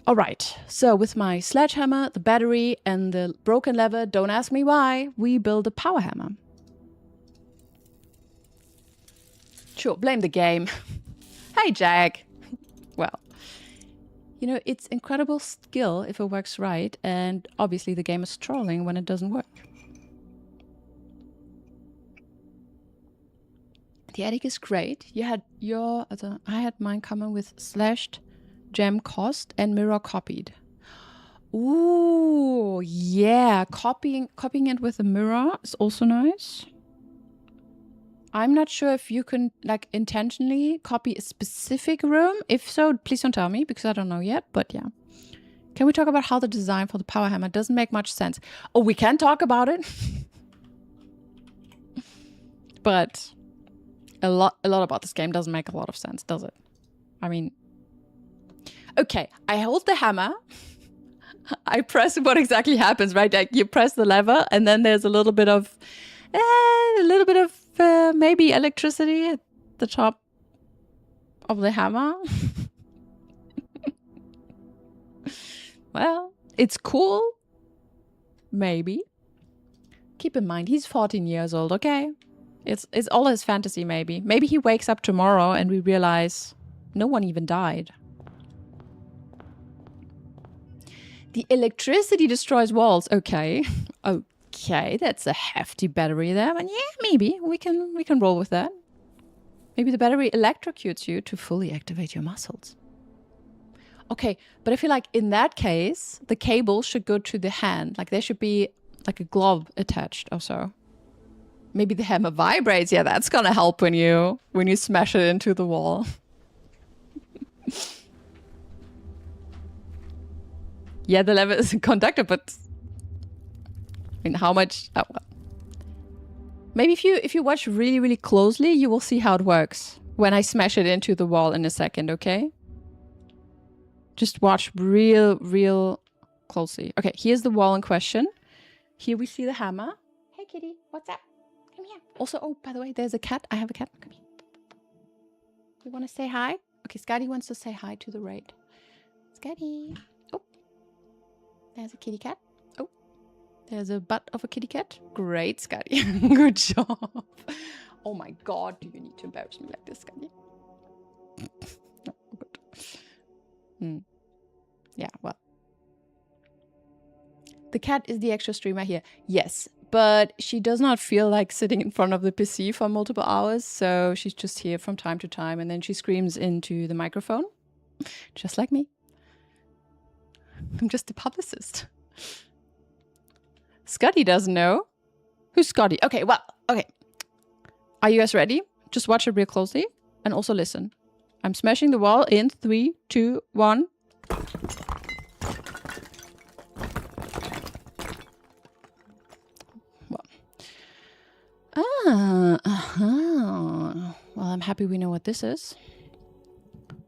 All right, so with my sledgehammer, the battery, and the broken lever, don't ask me why, we build a power hammer. Sure, blame the game. Hey, Jack. Well, you know, it's incredible skill if it works right, and obviously the game is trolling when it doesn't work. The attic is great. You had your, I had mine coming with slashed gem cost and mirror copied. Ooh, yeah, copying it with a mirror is also nice. I'm not sure if you can like intentionally copy a specific room. If so, please don't tell me because I don't know yet, but yeah. Can we talk about how the design for the power hammer doesn't make much sense? Oh, we can talk about it. But a lot about this game doesn't make a lot of sense, does it? I mean, okay, I hold the hammer. I press what exactly happens, right? Like you press the lever and then there's a little bit of maybe electricity at the top of the hammer. Well, it's cool. Maybe. Keep in mind, he's 14 years old, okay? It's all his fantasy, maybe. Maybe he wakes up tomorrow and we realize no one even died. The electricity destroys walls. Okay. Okay, that's a hefty battery there. And yeah, maybe we can roll with that. Maybe the battery electrocutes you to fully activate your muscles. Okay, but I feel like in that case, the cable should go to the hand. Like there should be like a glove attached or so. Maybe the hammer vibrates. Yeah, that's gonna help when you smash it into the wall. Yeah, the lever is a conductor, but I mean, how much? Oh, well. Maybe if you watch really, really closely, you will see how it works when I smash it into the wall in a second, okay? Just watch real closely. Okay, here's the wall in question. Here we see the hammer. Hey, kitty, what's up? Come here. Also, oh, by the way, there's a cat. I have a cat. Come here. You want to say hi? Okay, Scotty wants to say hi to the raid. Scotty. Oh, there's a kitty cat. Oh, there's a butt of a kitty cat. Great, Scotty. Good job. Oh my God, do you need to embarrass me like this, Scotty? No, good. Yeah, well, The cat is the extra streamer here. Yes, but she does not feel like sitting in front of the PC for multiple hours, so she's just here from time to time, and then she screams into the microphone, just like me. I'm just a publicist. Scotty doesn't know. Who's Scotty? Okay, well, okay. Are you guys ready? Just watch it real closely and also listen. I'm smashing the wall in 3, 2, 1. Well, well, I'm happy we know what this is.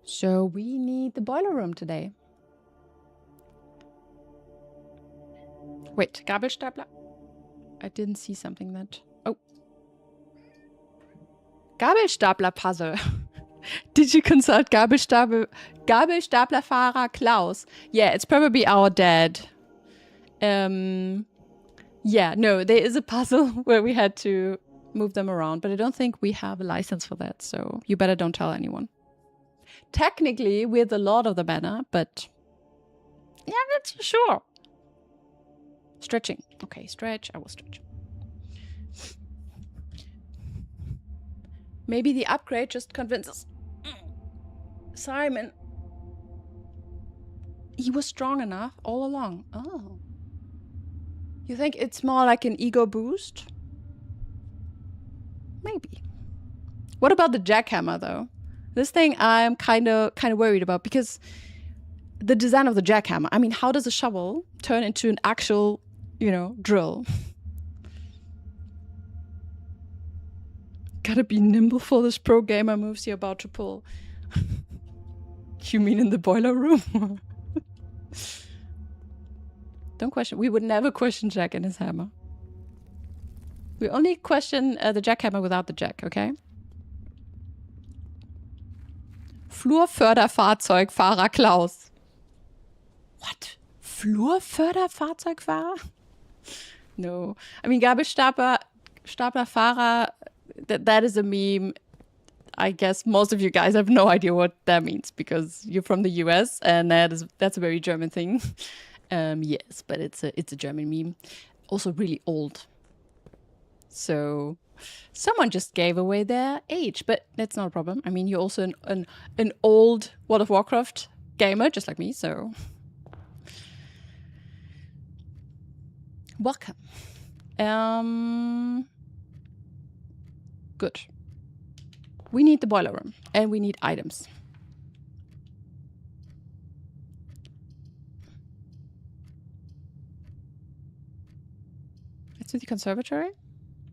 So we need the boiler room today. Wait, Gabelstapler? I didn't see something that... Oh. Gabelstapler puzzle. Did you consult Gabelstaplerfahrer Klaus? Yeah, it's probably our dad. Yeah, no, there is a puzzle where we had to move them around, but I don't think we have a license for that, so you better don't tell anyone. Technically, we're the lord of the manor, but yeah, that's for sure. Stretching. Okay, stretch. I will stretch. Maybe the upgrade just convinces Simon. He was strong enough all along. Oh. You think it's more like an ego boost? Maybe. What about the jackhammer, though? This thing I'm kind of worried about, because the design of the jackhammer. I mean, how does a shovel turn into an actual, you know, drill? Gotta be nimble for this pro gamer moves you're about to pull. You mean in the boiler room? Don't question. We would never question Jack and his hammer. We only question the jackhammer without the jack, okay? Flurförderfahrzeugfahrer Klaus. What? Flurförderfahrzeugfahrer? No. I mean, Gabelstaplerfahrer, that is a meme. I guess most of you guys have no idea what that means because you're from the US and that's a very German thing. Yes, but it's a German meme. Also really old. So someone just gave away their age, but that's not a problem. I mean, you're also an old World of Warcraft gamer, just like me, so... Welcome. Good. We need the boiler room, and we need items. Let's do the conservatory.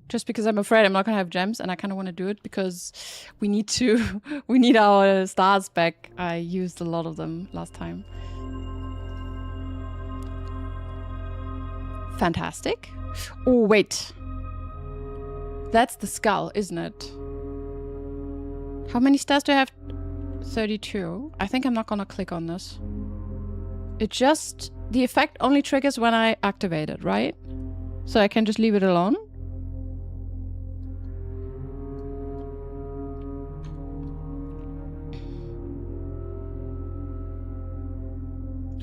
Just because I'm afraid I'm not gonna have gems, and I kind of want to do it because we need to. We need our stars back. I used a lot of them last time. Fantastic. Oh wait, that's the skull, isn't it? How many stars do I have? 32. I think I'm not gonna click on this. It just the effect only triggers when I activate it, right? So I can just leave it alone.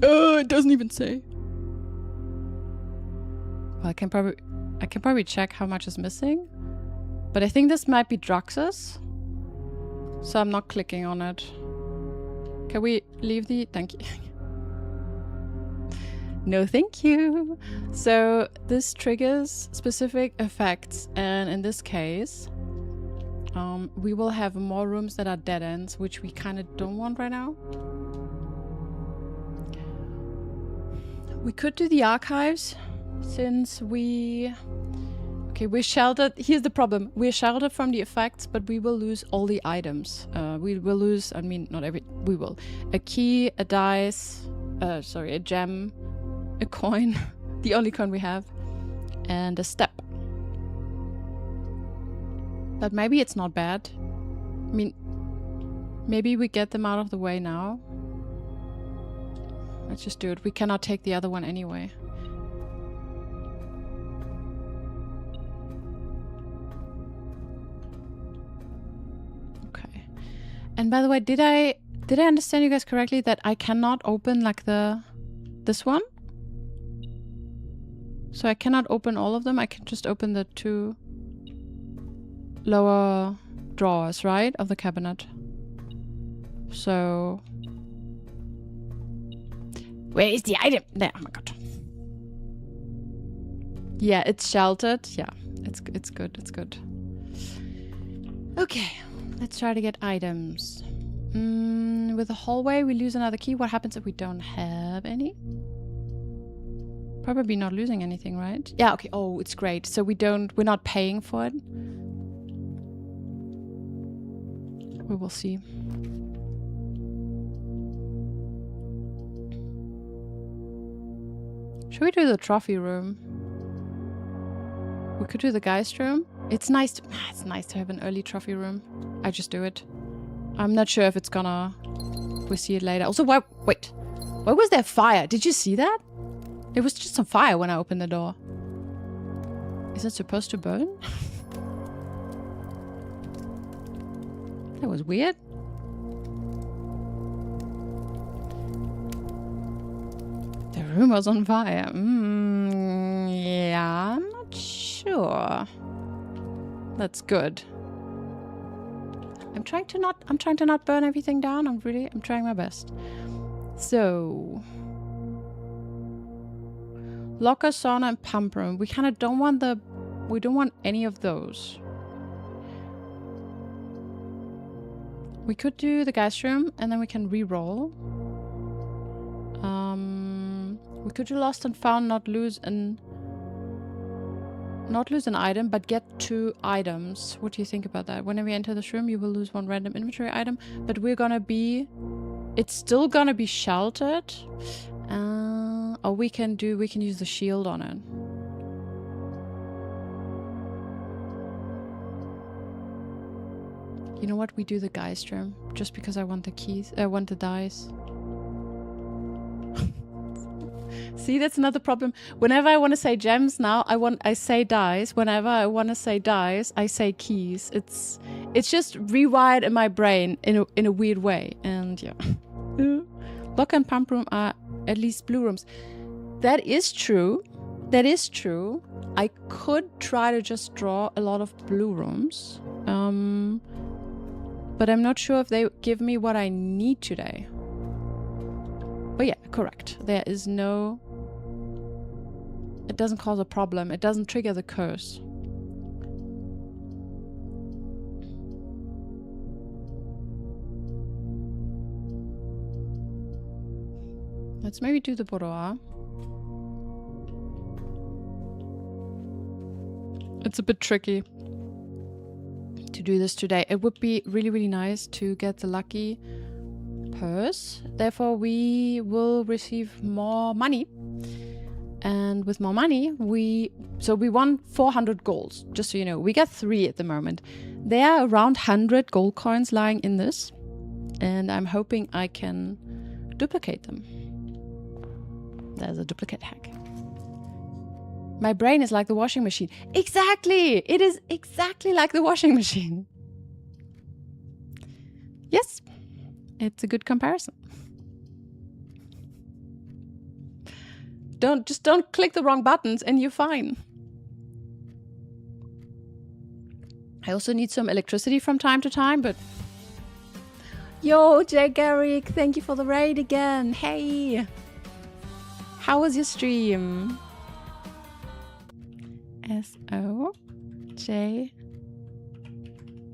It doesn't even say. Well, I can probably check how much is missing. But I think this might be Druxus. So I'm not clicking on it. Can we leave the... Thank you. No, thank you. So this triggers specific effects. And in this case, we will have more rooms that are dead ends, which we kind of don't want right now. We could do the archives since we... Okay, we're sheltered. Here's the problem. We're sheltered from the effects, but we will lose all the items. We will lose, I mean, not every... We will. A key, a dice, sorry, a gem, a coin, the only coin we have, and a step. But maybe it's not bad. I mean, maybe we get them out of the way now. Let's just do it. We cannot take the other one anyway. Okay. And by the way, did I understand you guys correctly that I cannot open like this one? So I cannot open all of them. I can just open the 2 lower drawers, right? Of the cabinet. So... Where is the item? There, oh my god. Yeah, it's sheltered. Yeah, it's good, it's good. Okay, let's try to get items. With the hallway, we lose another key. What happens if we don't have any? Probably not losing anything, right? Yeah, okay. Oh, it's great. So we're not paying for it. We will see. Should we do the trophy room? We could do the Geist room. It's nice to have an early trophy room. I just do it. I'm not sure if it's gonna... We'll see it later. Also, wait. Why was there fire? Did you see that? There was just some fire when I opened the door. Is it supposed to burn? That was weird. The room was on fire. Yeah, I'm not sure. That's good. I'm trying to not burn everything down. I'm trying my best. So, locker, sauna, and pump room. We kind of don't want we don't want any of those. We could do the Geist room, and then we can re-roll. We could do lost and found, not lose an item, but get 2 items. What do you think about that? Whenever you enter this room, you will lose 1 random inventory item, but it's still gonna be sheltered. Or we can use the shield on it. You know what? We do the Geist room just because I want the keys. I want the dice. See, that's another problem. Whenever I want to say gems now, I say dice. Whenever I want to say dice, I say keys. It's just rewired in my brain in a weird way. And yeah. Locker and pump room are at least blue rooms. That is true. That is true. I could try to just draw a lot of blue rooms. But I'm not sure if they give me what I need today. But yeah, correct. There is no... It doesn't cause a problem. It doesn't trigger the curse. Let's maybe do the boudoir. It's a bit tricky to do this today. It would be really, really nice to get the lucky purse. Therefore, we will receive more money. And with more money, we won 400 golds, just so you know. We got 3 at the moment. There are around 100 gold coins lying in this. And I'm hoping I can duplicate them. There's a duplicate hack. My brain is like the washing machine. Exactly! It is exactly like the washing machine. Yes, it's a good comparison. Don't click the wrong buttons and you're fine. I also need some electricity from time to time, but... Yo, Jay Garrick, thank you for the raid again. Hey! How was your stream? S-O-J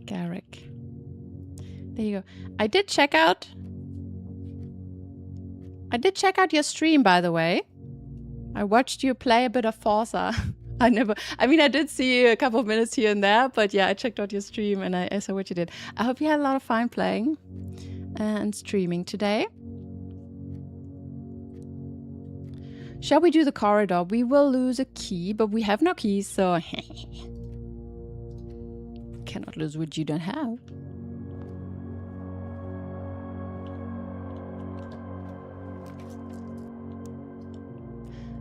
Garrick. There you go. I did check out your stream, by the way. I watched you play a bit of Forza. I did see you a couple of minutes here and there, but yeah, I checked out your stream and I saw what you did. I hope you had a lot of fun playing and streaming today. Shall we do the corridor? We will lose a key, but we have no keys, so... Cannot lose what you don't have.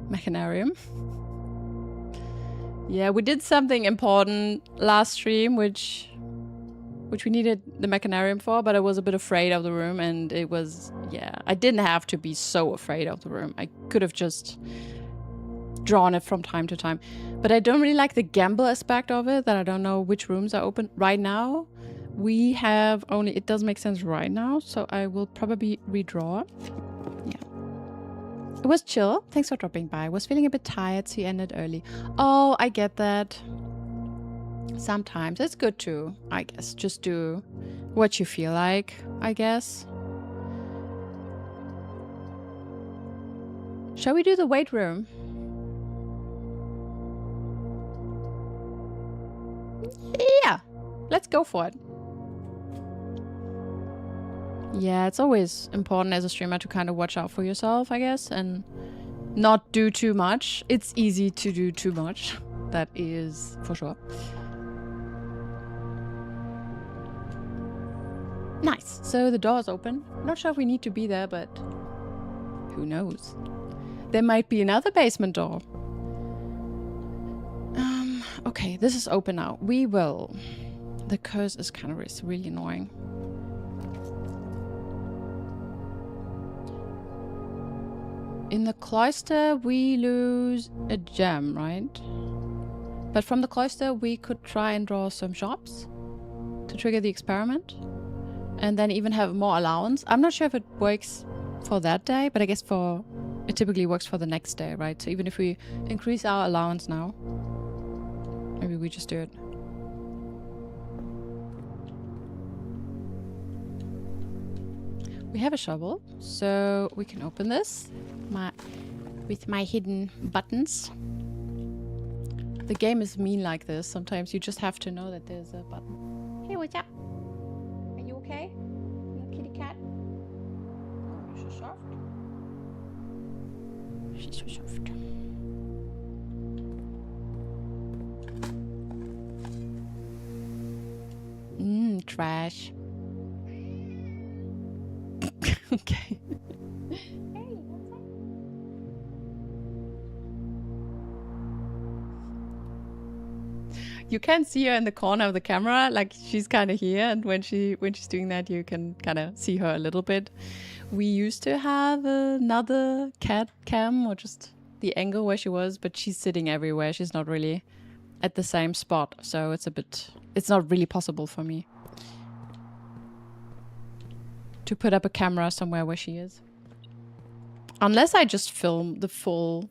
Mechanarium. Yeah, we did something important last stream, which we needed the Mechanarium for, but I was a bit afraid of the room, and it was, yeah, I didn't have to be so afraid of the room. I could have just drawn it from time to time. But I don't really like the gamble aspect of it, that I don't know which rooms are open. Right now, we have only... It doesn't make sense right now, so I will probably redraw. Yeah. It was chill. Thanks for dropping by. I was feeling a bit tired, so you ended early. Oh, I get that. Sometimes it's good to, I guess, just do what you feel like, I guess. Shall we do the weight room? Yeah, let's go for it. Yeah, it's always important as a streamer to kind of watch out for yourself, I guess, and not do too much. It's easy to do too much. That is for sure. Nice. So the door is open. Not sure if we need to be there, but who knows? There might be another basement door. Okay, this is open now. We will. The curse is kind of really annoying. In the cloister, we lose a gem, right? But from the cloister, we could try and draw some shops to trigger the experiment. And then even have more allowance. I'm not sure if it works for that day, but I guess it typically works for the next day, right? So even if we increase our allowance now, maybe we just do it. We have a shovel, so we can open this with my hidden buttons. The game is mean like this. Sometimes you just have to know that there's a button. Hey, what's up? Are you okay? Little kitty cat? Oh, you're so soft. She's so soft. Trash. Okay. Hey, what's up? You can see her in the corner of the camera, like she's kind of here, and when she's doing that, you can kind of see her a little bit. We used to have another cat cam, or just the angle where she was, but she's sitting everywhere. She's not really at the same spot, so it's not really possible for me to put up a camera somewhere where she is. Unless I just film the full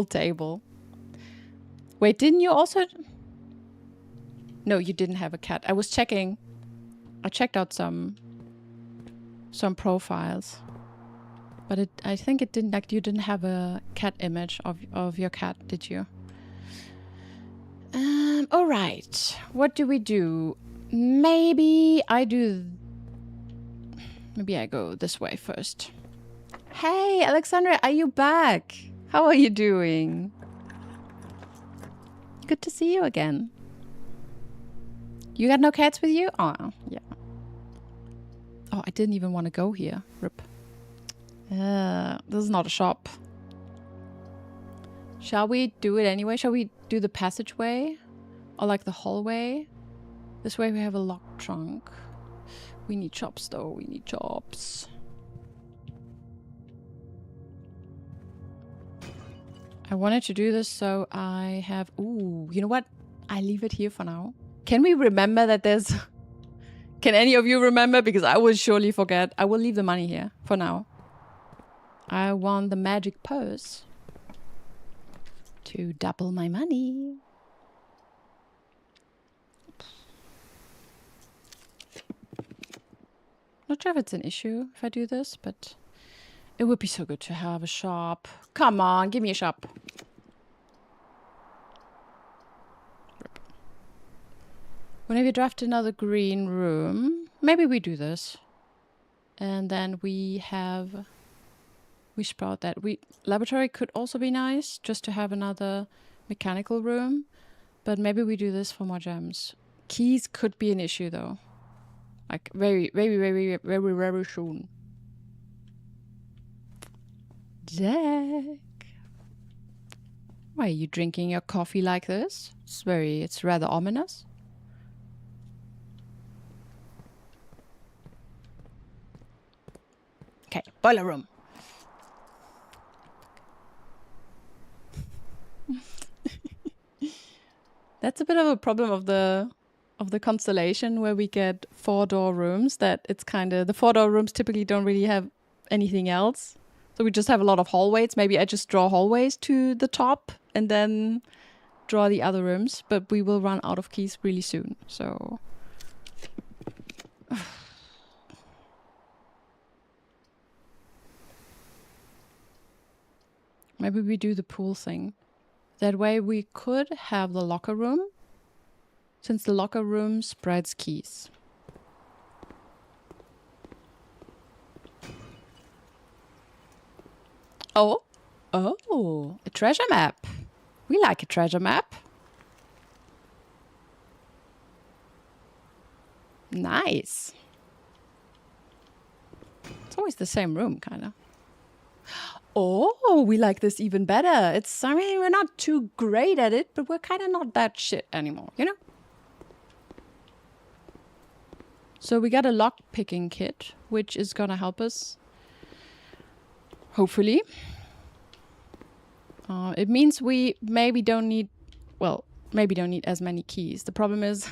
table. Wait, didn't you also... No, you didn't have a cat. I was checking. I checked out some profiles. But I think it didn't, like, you didn't have a cat image of your cat, did you? All right. What do we do? Maybe I go this way first. Hey, Alexandra, are you back? How are you doing? Good to see you again. You got no cats with you? Oh, yeah. Oh, I didn't even want to go here. Rip. This is not a shop. Shall we do it anyway? Shall we do the passageway? Or like the hallway? This way we have a locked trunk. We need chops though. We need chops. I wanted to do this so I have... Ooh, you know what? I leave it here for now. Can we remember that there's... Can any of you remember? Because I will surely forget. I will leave the money here for now. I want the magic purse to double my money. Not sure if it's an issue if I do this, but it would be so good to have a shop. Come on, give me a shop. Whenever you draft another green room, maybe we do this. And then we sprout that. Laboratory could also be nice, just to have another mechanical room. But maybe we do this for more gems. Keys could be an issue though. Like very, very, very, very, very soon. Jack. Why are you drinking your coffee like this? It's rather ominous. Okay, boiler room. That's a bit of a problem of the constellation where we get 4-door rooms, that it's kind of, the 4-door rooms typically don't really have anything else. So we just have a lot of hallways. Maybe I just draw hallways to the top and then draw the other rooms, but we will run out of keys really soon. So maybe we do the pool thing. That way we could have the locker room, since the locker room spreads keys. Oh, a treasure map. We like a treasure map. Nice. It's always the same room, kind of. Oh, we like this even better. It's, I mean, we're not too great at it, but we're kind of not that shit anymore, you know? So we got a lock picking kit, which is gonna help us. Hopefully. It means we maybe don't need, well, maybe don't need as many keys. The problem is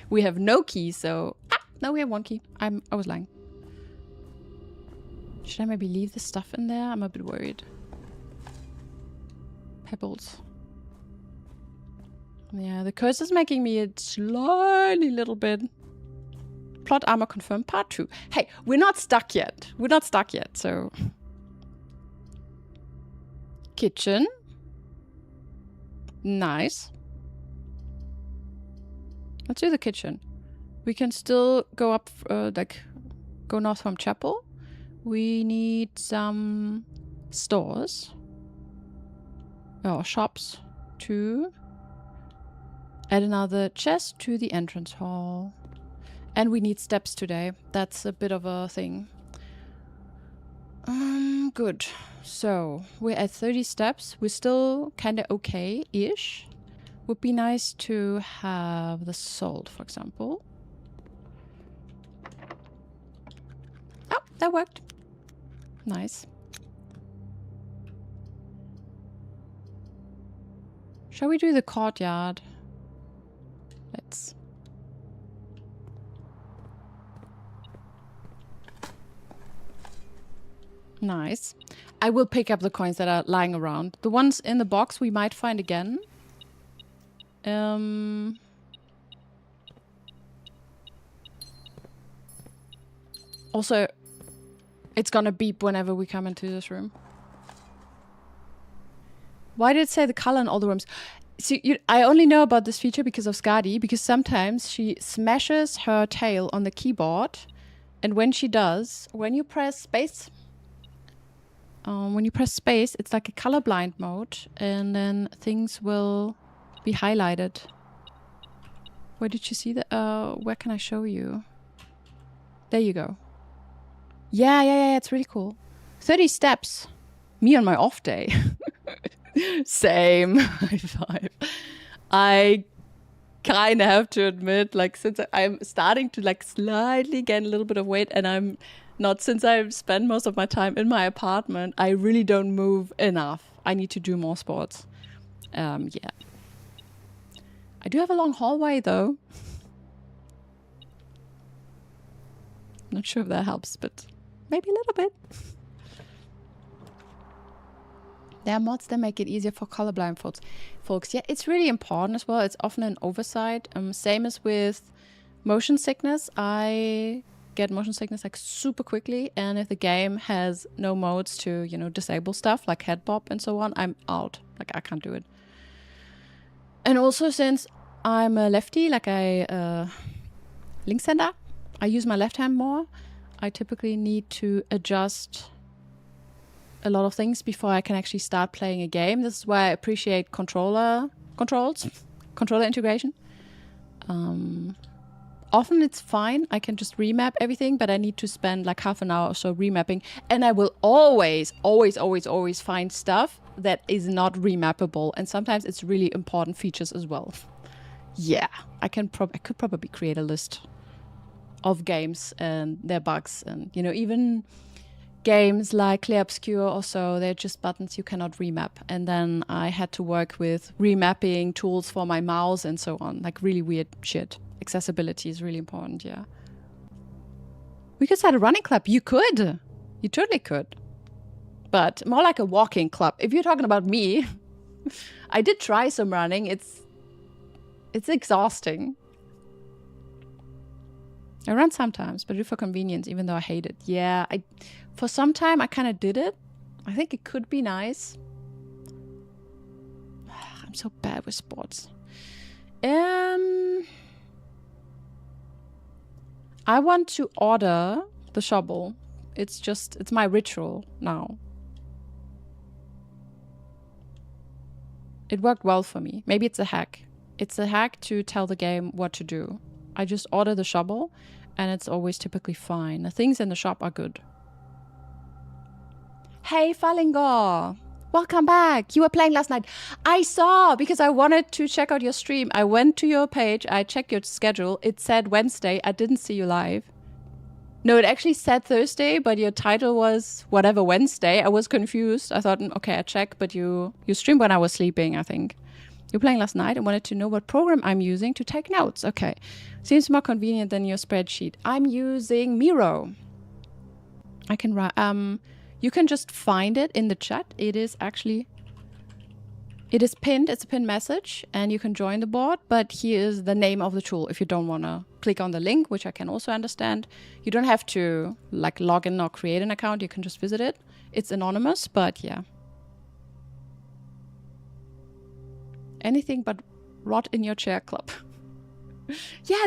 we have no keys, so... no, we have 1 key. I was lying. Should I maybe leave the stuff in there? I'm a bit worried. Pebbles. Yeah, the curse is making me a slightly little bit... Plot armor confirmed, part 2. Hey, we're not stuck yet. We're not stuck yet, so... Kitchen. Nice. Let's do the kitchen. We can still go up, go north from Chapel. We need some stores. Oh, shops. 2. Add another chest to the entrance hall. And we need steps today. That's a bit of a thing. Good. So, we're at 30 steps. We're still kind of okay-ish. Would be nice to have the salt, for example. Oh, that worked. Nice. Shall we do the courtyard? Let's... Nice. I will pick up the coins that are lying around. The ones in the box we might find again. Also, it's gonna beep whenever we come into this room. Why did it say the color in all the rooms? See, I only know about this feature because of Skadi, because sometimes she smashes her tail on the keyboard, and when she does, when you press space, it's like a colorblind mode, and then things will be highlighted. Where did you see that? Where can I show you? There you go. Yeah, it's really cool. 30 steps. Me on my off day. Same. High five. I kind of have to admit, like, since I'm starting to like slightly gain a little bit of weight, and I'm not, since I've spent most of my time in my apartment, I really don't move enough. I need to do more sports. Yeah. I do have a long hallway though. Not sure if that helps, but maybe a little bit. There are mods that make it easier for colorblind folks. Yeah, it's really important as well. It's often an oversight. Same as with motion sickness. I get motion sickness like super quickly, and if the game has no modes to, you know, disable stuff like head bop and so on, I'm out. Like, I can't do it. And also, since I'm a lefty, like linkshander, I use my left hand more. I typically need to adjust a lot of things before I can actually start playing a game. This is why I appreciate controller integration. Often it's fine. I can just remap everything, but I need to spend like half an hour or so remapping. And I will always find stuff that is not remappable. And sometimes it's really important features as well. Yeah, I could probably create a list of games and their bugs, and, you know, even games like Clear Obscure or so, they're just buttons you cannot remap. And then I had to work with remapping tools for my mouse and so on. Like really weird shit. Accessibility is really important, yeah. We could start a running club. You could. You totally could. But more like a walking club. If you're talking about me, I did try some running. It's exhausting. I run sometimes, but do for convenience, even though I hate it. Yeah, for some time I kind of did it. I think it could be nice. I'm so bad with sports. I want to order the shovel. It's my ritual now. It worked well for me. Maybe it's a hack. It's a hack to tell the game what to do. I just order the shovel and it's always typically fine. The things in the shop are good. Hey, Falingor! Welcome back! You were playing last night. I saw, because I wanted to check out your stream. I went to your page, I checked your schedule. It said Wednesday. I didn't see you live. No, it actually said Thursday, but your title was whatever Wednesday. I was confused. I thought, okay, I check, but you streamed when I was sleeping, I think. You were playing last night and wanted to know what program I'm using to take notes. Okay. Seems more convenient than your spreadsheet. I'm using Miro. I can write, you can just find it in the chat. It is pinned. It's a pinned message and you can join the board, but here is the name of the tool if you don't want to click on the link, which I can also understand. You don't have to like log in or create an account. You can just visit it. It's anonymous, but yeah. Anything but rot in your chair club. Yeah,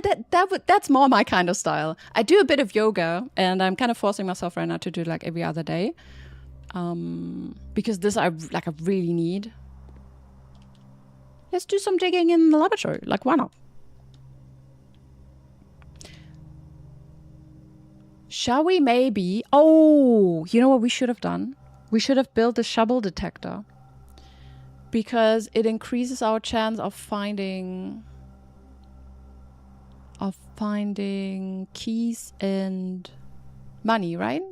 that's more my kind of style. I do a bit of yoga and I'm kind of forcing myself right now to do it like every other day. Because this I really need. Let's do some digging in the laboratory. Like, why not? Shall we maybe... Oh, you know what we should have done? We should have built a shovel detector. Because it increases our chance of finding keys and money, right?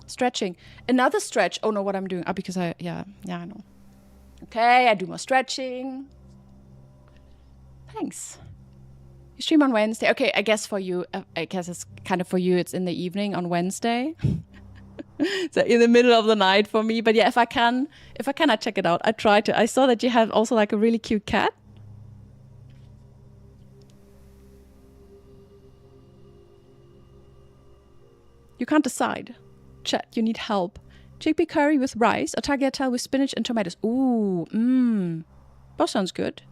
Stretching. Another stretch. Oh no, what I'm doing. Because I know. Okay, I do more stretching. Thanks. You stream on Wednesday. Okay, I guess for you, I guess it's kind of for you, it's in the evening on Wednesday. So in the middle of the night for me. But yeah, if I can, I check it out. I try to. I saw that you have also like a really cute cat. You can't decide. Chat, you need help. Chickpea curry with rice or tagliatelle with spinach and tomatoes. Ooh, both sounds good.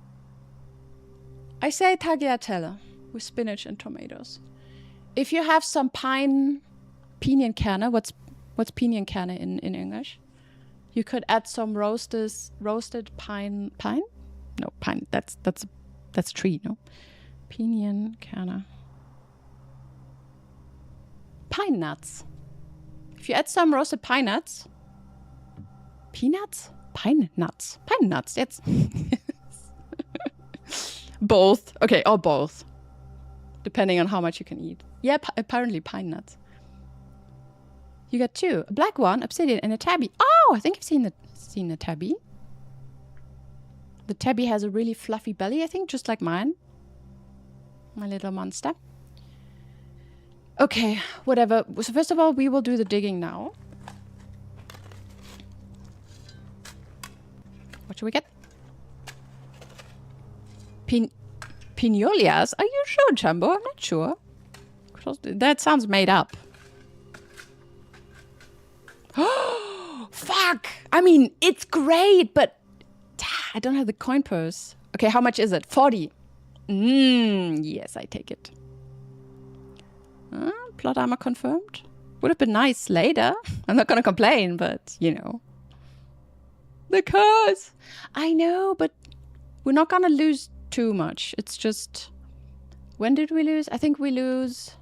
I say tagliatelle with spinach and tomatoes. If you have some Pinienkerne, what's Pinienkerne in English? You could add some roasted pine. No, pine. That's tree. No, Pinienkerne. Pine nuts. If you add some roasted pine nuts. Peanuts? Pine nuts. Pine nuts. That's both. Okay, or both. Depending on how much you can eat. Yeah, apparently pine nuts. You got two. A black one, obsidian, and a tabby. Oh, I think I've seen the tabby. The tabby has a really fluffy belly, I think, just like mine. My little monster. Okay, whatever. So first of all, we will do the digging now. What should we get? Pignolias? Are you sure, Jumbo? I'm not sure. That sounds made up. Oh, fuck! I mean, it's great, but I don't have the coin purse. Okay, how much is it? 40. Yes, I take it. Plot armor confirmed. Would have been nice later. I'm not gonna complain, but you know. The curse! I know, but we're not gonna lose too much. It's just... When did we lose? I think we lose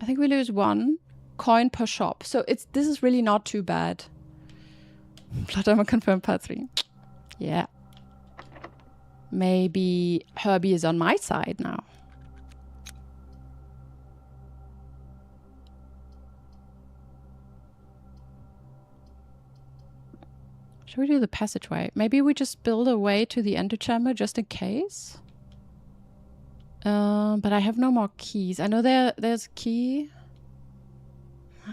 1 coin per shop. So this is really not too bad. Plot armor confirmed part 3. Yeah. Maybe Herbie is on my side now. Should we do the passageway? Maybe we just build a way to the antechamber just in case. But I have no more keys. I know there's a key.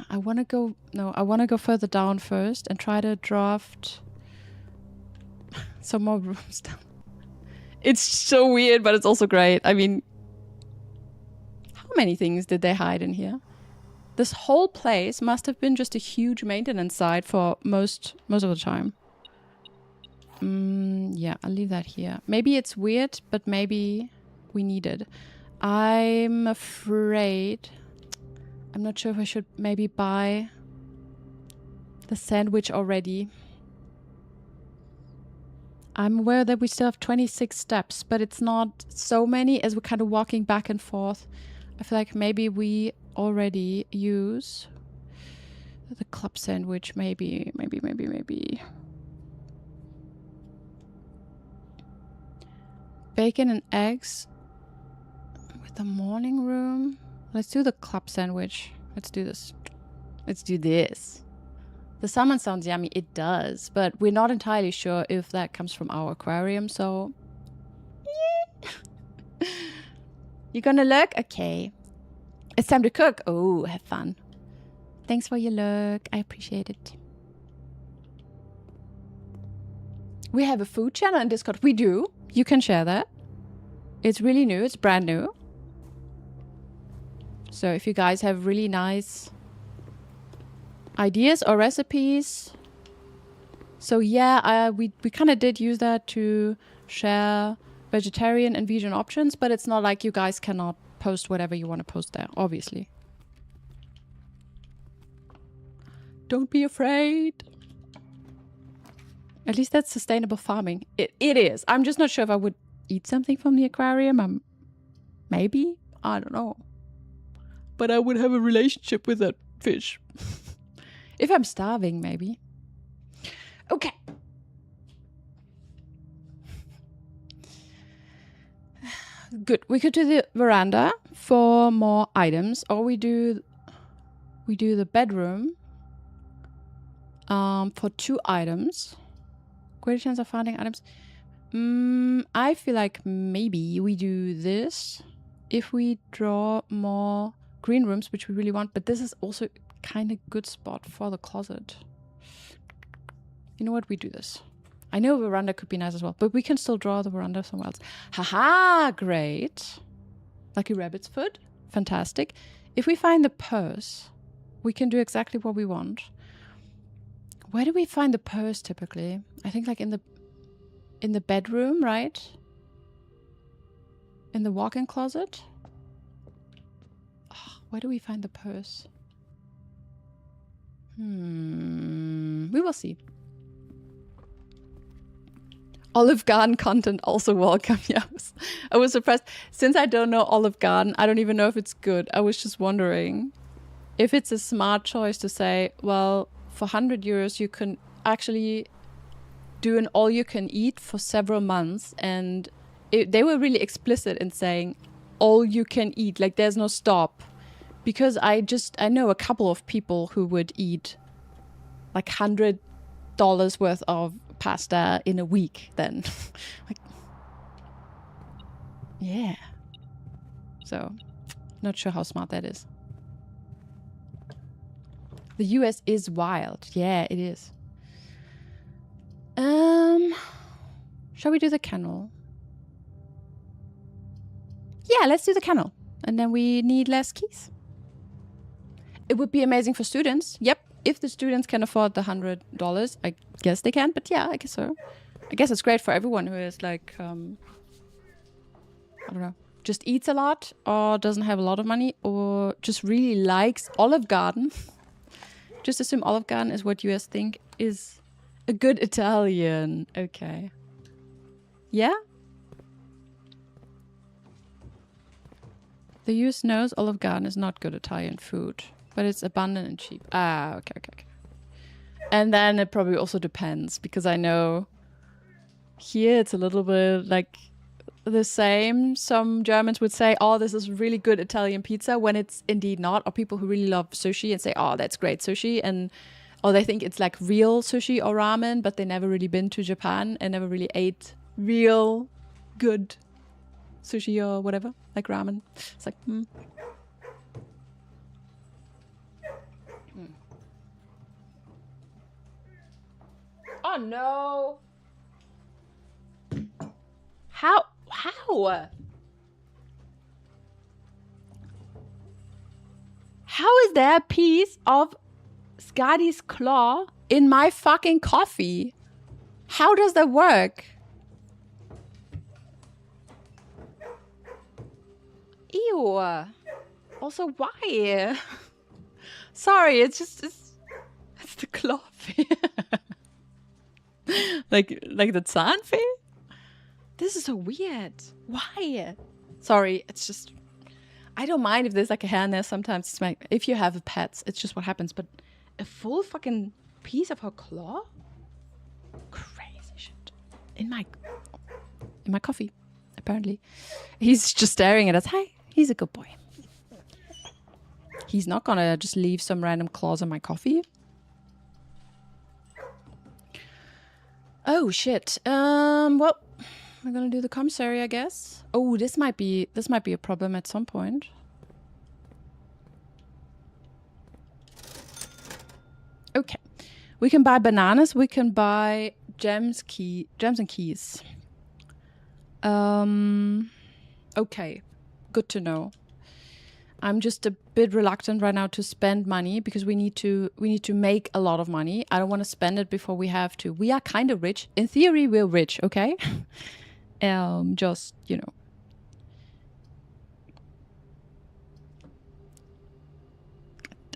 I want to go... No, I want to go further down first and try to draft some more rooms down. It's so weird, but it's also great. I mean, how many things did they hide in here? This whole place must have been just a huge maintenance site for most of the time. Yeah, I'll leave that here. Maybe it's weird, but maybe we need it. I'm afraid... I'm not sure if I should maybe buy the sandwich already. I'm aware that we still have 26 steps, but it's not so many as we're kind of walking back and forth. I feel like maybe we already use the club sandwich. Maybe. Bacon and eggs with the morning room. Let's do the club sandwich. Let's do this. Let's do this. The salmon sounds yummy. It does, but we're not entirely sure if that comes from our aquarium, so... You gonna look? Okay. It's time to cook. Oh, have fun. Thanks for your look. I appreciate it. We have a food channel in Discord. We do. You can share that. It's really new. It's brand new. So if you guys have really nice ideas or recipes. So yeah, we kind of did use that to share vegetarian and vegan options, but it's not like you guys cannot post whatever you want to post there, obviously. Don't be afraid. At least that's sustainable farming. It is. I'm just not sure if I would eat something from the aquarium. Maybe. I don't know. But I would have a relationship with that fish. If I'm starving, maybe. Okay. Good. We could do the veranda for more items, or we do the bedroom for 2 items. Greater chance of finding items. I feel like maybe we do this if we draw more green rooms, which we really want, but this is also kind of good spot for the closet. You know what? We do this. I know veranda could be nice as well, but we can still draw the veranda somewhere else. Haha, great. Lucky rabbit's foot. Fantastic. If we find the purse, we can do exactly what we want. Where do we find the purse typically? I think like in the bedroom, right? In the walk-in closet? Oh, where do we find the purse? We will see. Olive Garden content also welcome. Yeah, I was surprised. Since I don't know Olive Garden, I don't even know if it's good. I was just wondering if it's a smart choice to say, well, for 100 euros, you can actually do an all-you-can-eat for several months. And they were really explicit in saying all-you-can-eat, like there's no stop. Because I know a couple of people who would eat like $100 worth of pasta in a week then. Like, yeah. So, not sure how smart that is. The US is wild. Yeah, it is. Shall we do the kennel? Yeah, let's do the kennel. And then we need less keys. It would be amazing for students. Yep. If the students can afford the $100, I guess they can. But yeah, I guess so. I guess it's great for everyone who is like, I don't know, just eats a lot or doesn't have a lot of money or just really likes Olive Garden. Just assume Olive Garden is what you guys think is a good Italian. Okay. Yeah? The US knows Olive Garden is not good Italian food. But it's abundant and cheap. Ah, okay. And then it probably also depends, because I know here it's a little bit like the same. Some Germans would say, oh, this is really good Italian pizza, when it's indeed not. Or people who really love sushi and say, oh, that's great sushi. And or they think it's like real sushi or ramen, but they never really been to Japan and never really ate real good sushi or whatever, like ramen. It's like, Oh no! How? How is there a piece of Skadi's claw in my fucking coffee? How does that work? Ew. Also, why? Sorry, it's the claw. like the Zahnfee? This is so weird. Why? Sorry, it's just... I don't mind if there's like a hair in there sometimes. It's like, if you have pets, it's just what happens. But a full fucking piece of her claw? Crazy shit. In my coffee, apparently. He's just staring at us. Hi, he's a good boy. He's not gonna just leave some random claws in my coffee. Oh shit. Well, we're gonna do the commissary, I guess. Oh, this might be a problem at some point. Okay. We can buy bananas, we can buy gems and keys. Okay. Good to know. I'm just a bit reluctant right now to spend money because we need to make a lot of money. I don't want to spend it before we have to. We are kind of rich. In theory, we're rich, okay? Just, you know.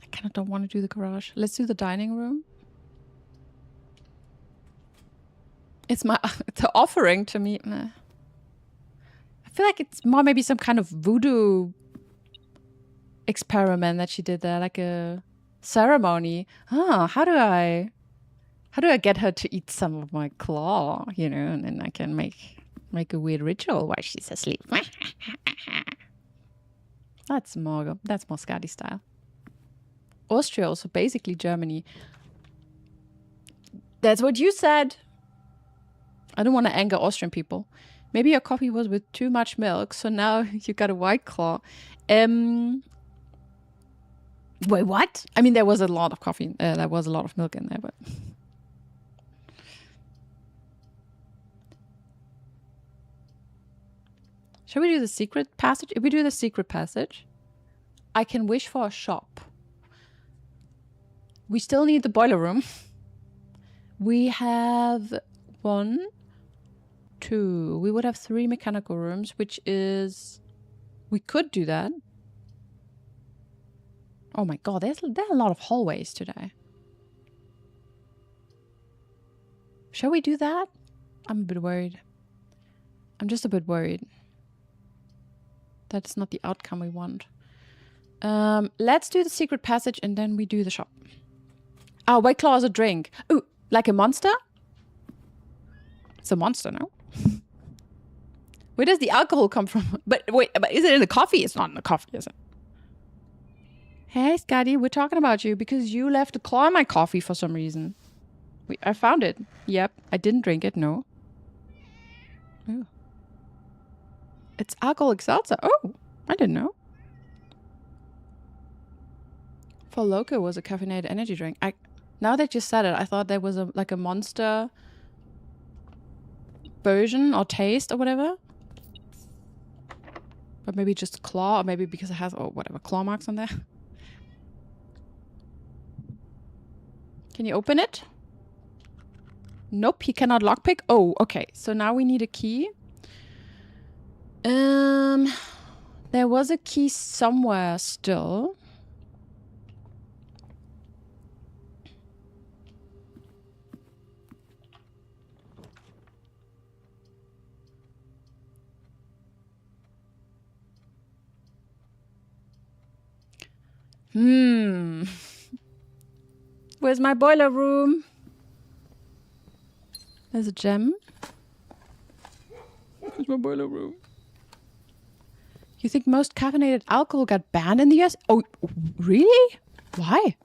I kind of don't want to do the garage. Let's do the dining room. It's the offering to me. I feel like it's more maybe some kind of voodoo experiment that she did there, like a ceremony. How do I get her to eat some of my claw, you know, and then I can make a weird ritual while she's asleep. That's more Skadi style. Austria, also basically Germany. That's what you said. I don't want to anger Austrian people. Maybe your coffee was with too much milk, so now you got a White Claw. Wait, what? I mean, there was a lot of coffee. There was a lot of milk in there, but... Shall we do the secret passage? If we do the secret passage, I can wish for a shop. We still need the boiler room. We have 1, 2. We would have 3 mechanical rooms, which is... We could do that. Oh my god, there are a lot of hallways today. Shall we do that? I'm a bit worried. I'm just a bit worried. That's not the outcome we want. Let's do the secret passage and then we do the shop. Oh, White Claw is a drink. Ooh, like a monster? It's a monster, no? Where does the alcohol come from? But wait, but is it in the coffee? It's not in the coffee, is it? Hey, Skadi, we're talking about you because you left a claw in my coffee for some reason. I found it. Yep, I didn't drink it, no. Ooh. It's alcoholic seltzer. Oh, I didn't know. For Loco was a caffeinated energy drink. Now that you said it, I thought there was like a monster version or taste or whatever. But maybe just claw, or maybe because it has, whatever, claw marks on there. Can you open it? Nope, he cannot lockpick. Oh, okay. So now we need a key. There was a key somewhere still. Where's my boiler room? There's a gem. Where's my boiler room? You think most caffeinated alcohol got banned in the US? Oh, really? Why?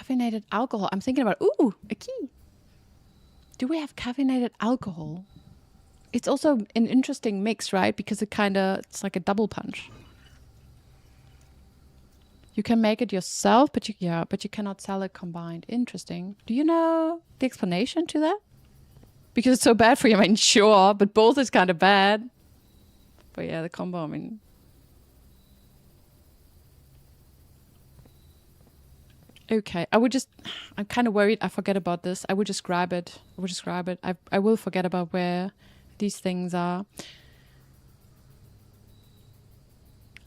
caffeinated alcohol. I'm thinking about, ooh, a key. Do we have caffeinated alcohol? It's also an interesting mix, right? Because it's like a double punch. You can make it yourself, but you cannot sell it combined. Interesting. Do you know the explanation to that? Because it's so bad for you. I mean, sure, but both is kind of bad. But yeah, the combo, I mean. Okay, I'm kind of worried I forget about this. I would just grab it. I will forget about where these things are.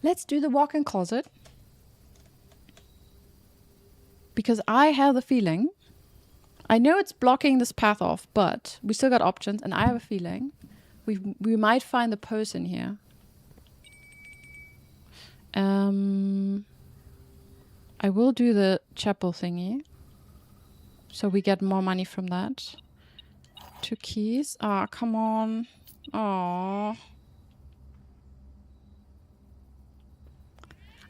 Let's do the walk-in closet. Because I have the feeling, I know it's blocking this path off, but we still got options, and I have a feeling we might find the person here. I will do the chapel thingy, so we get more money from that. 2 keys. Ah, come on. Oh.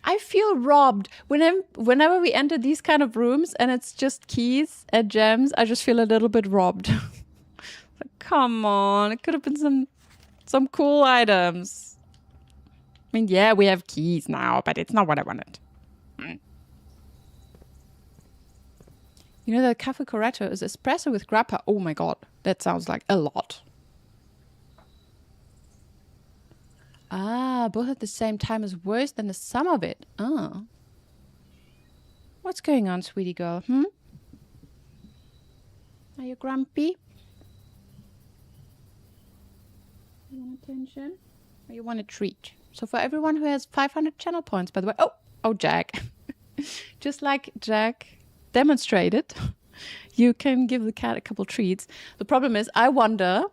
I feel robbed whenever we enter these kind of rooms and it's just keys and gems. I just feel a little bit robbed. Like, come on, it could have been some cool items. I mean, yeah, we have keys now, but it's not what I wanted. You know, the cafe corretto is espresso with grappa. Oh my god, that sounds like a lot. Ah, both at the same time is worse than the sum of it. Oh. What's going on, sweetie girl? Are you grumpy? You want attention? Or you want a treat? So for everyone who has 500 channel points, by the way. Oh, Jack. Just like Jack demonstrated, you can give the cat a couple treats. The problem is, I wonder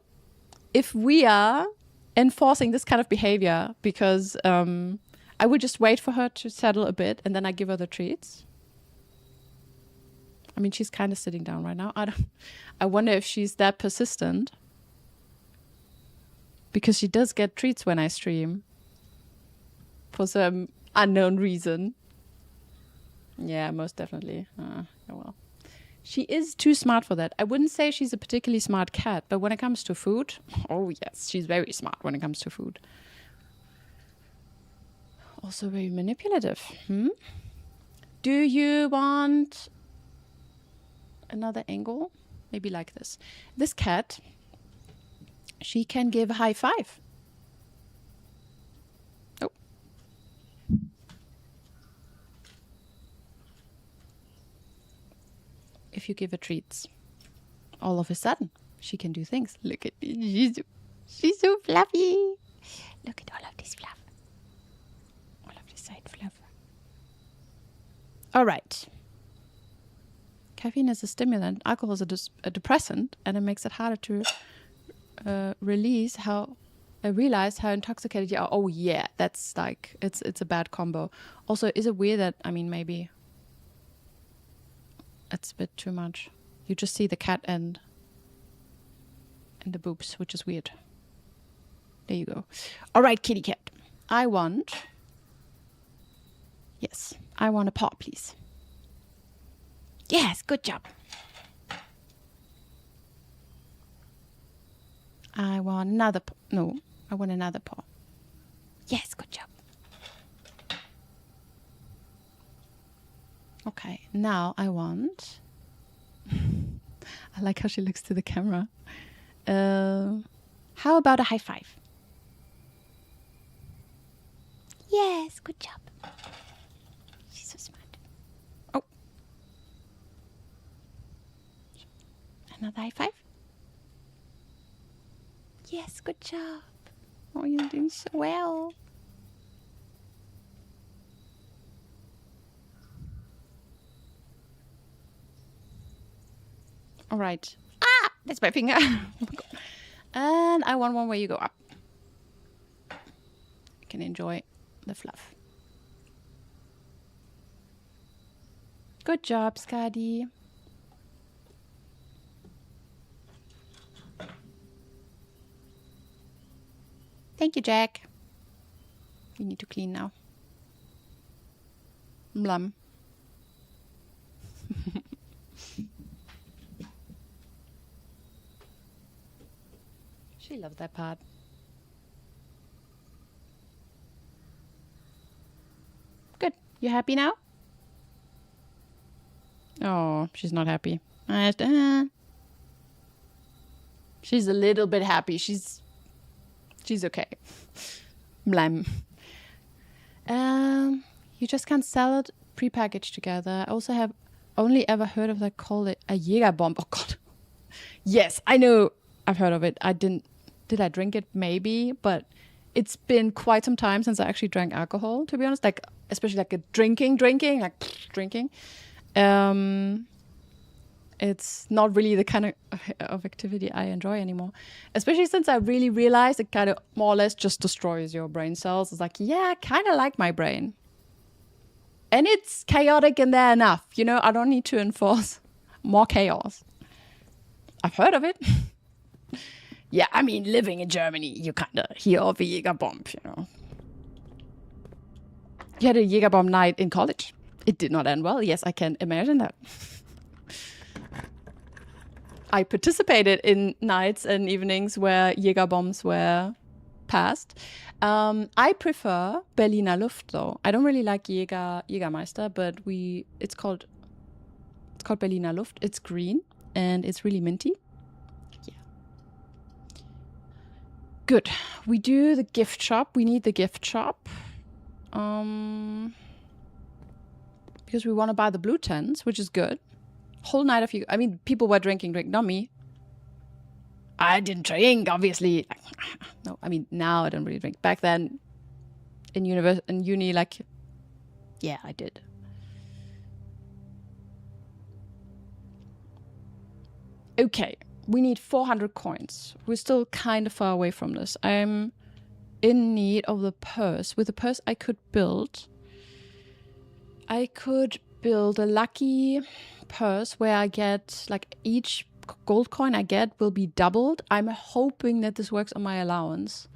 if we are enforcing this kind of behavior, because I would just wait for her to settle a bit and then I give her the treats. I mean, she's kind of sitting down right now. I wonder if she's that persistent, because she does get treats when I stream for some unknown reason. Yeah, most definitely. Oh well. She is too smart for that. I wouldn't say she's a particularly smart cat, but when it comes to food, oh yes, she's very smart when it comes to food. Also very manipulative. Do you want another angle? Maybe like this. This cat, she can give a high five. Oh. If you give her treats, all of a sudden she can do things. Look at me, she's so fluffy. Look at all of this fluff, all of this side fluff. All right, caffeine is a stimulant, alcohol is a depressant, and it makes it harder to realize how intoxicated you are. Oh yeah, that's like it's a bad combo. Also, is it weird that, I mean, maybe it's a bit too much. You just see the cat and the boobs, which is weird. There you go. All right, kitty cat. I want a paw, please. Yes, good job. I want another paw. No, I want another paw. Yes, good job. Okay, now I want... I like how she looks to the camera. How about a high five? Yes, good job. She's so smart. Oh. Another high five? Yes, good job. Oh, you're doing so well. All right. Ah, that's my finger. And I want one where you go up. You can enjoy the fluff. Good job, Skadi. Thank you, Jack. You need to clean now. Blum. She loves that part. Good. You happy now? Oh, she's not happy. She's a little bit happy. She's okay. Blam. You just can't sell it prepackaged together. I also have only ever heard of that. Call it a Jägerbomb. Oh God. Yes, I know. I've heard of it. I didn't. Did I drink it? Maybe, but it's been quite some time since I actually drank alcohol. To be honest, like especially like a drinking, like drinking. It's not really the kind of activity I enjoy anymore. Especially since I really realized it kind of more or less just destroys your brain cells. It's like, yeah, I kind of like my brain. And it's chaotic in there enough. You know, I don't need to enforce more chaos. I've heard of it. Yeah, I mean, living in Germany, you kind of hear of a Jägerbomb, you know. You had a Jägerbomb night in college. It did not end well. Yes, I can imagine that. I participated in nights and evenings where Jägerbombs were passed. I prefer Berliner Luft though. I don't really like Jägermeister, but it's called Berliner Luft. It's green and it's really minty. Yeah. Good. We do the gift shop. We need the gift shop. Because we want to buy the blue tents, which is good. Whole night of you. I mean, people were drinking, not me. I didn't drink, obviously. No, I mean, now I don't really drink. Back then, in uni, like, yeah, I did. Okay, we need 400 coins. We're still kind of far away from this. I'm in need of the purse. With the purse, I could build a lucky purse where I get, like, each gold coin I get will be doubled. I'm hoping that this works on my allowance.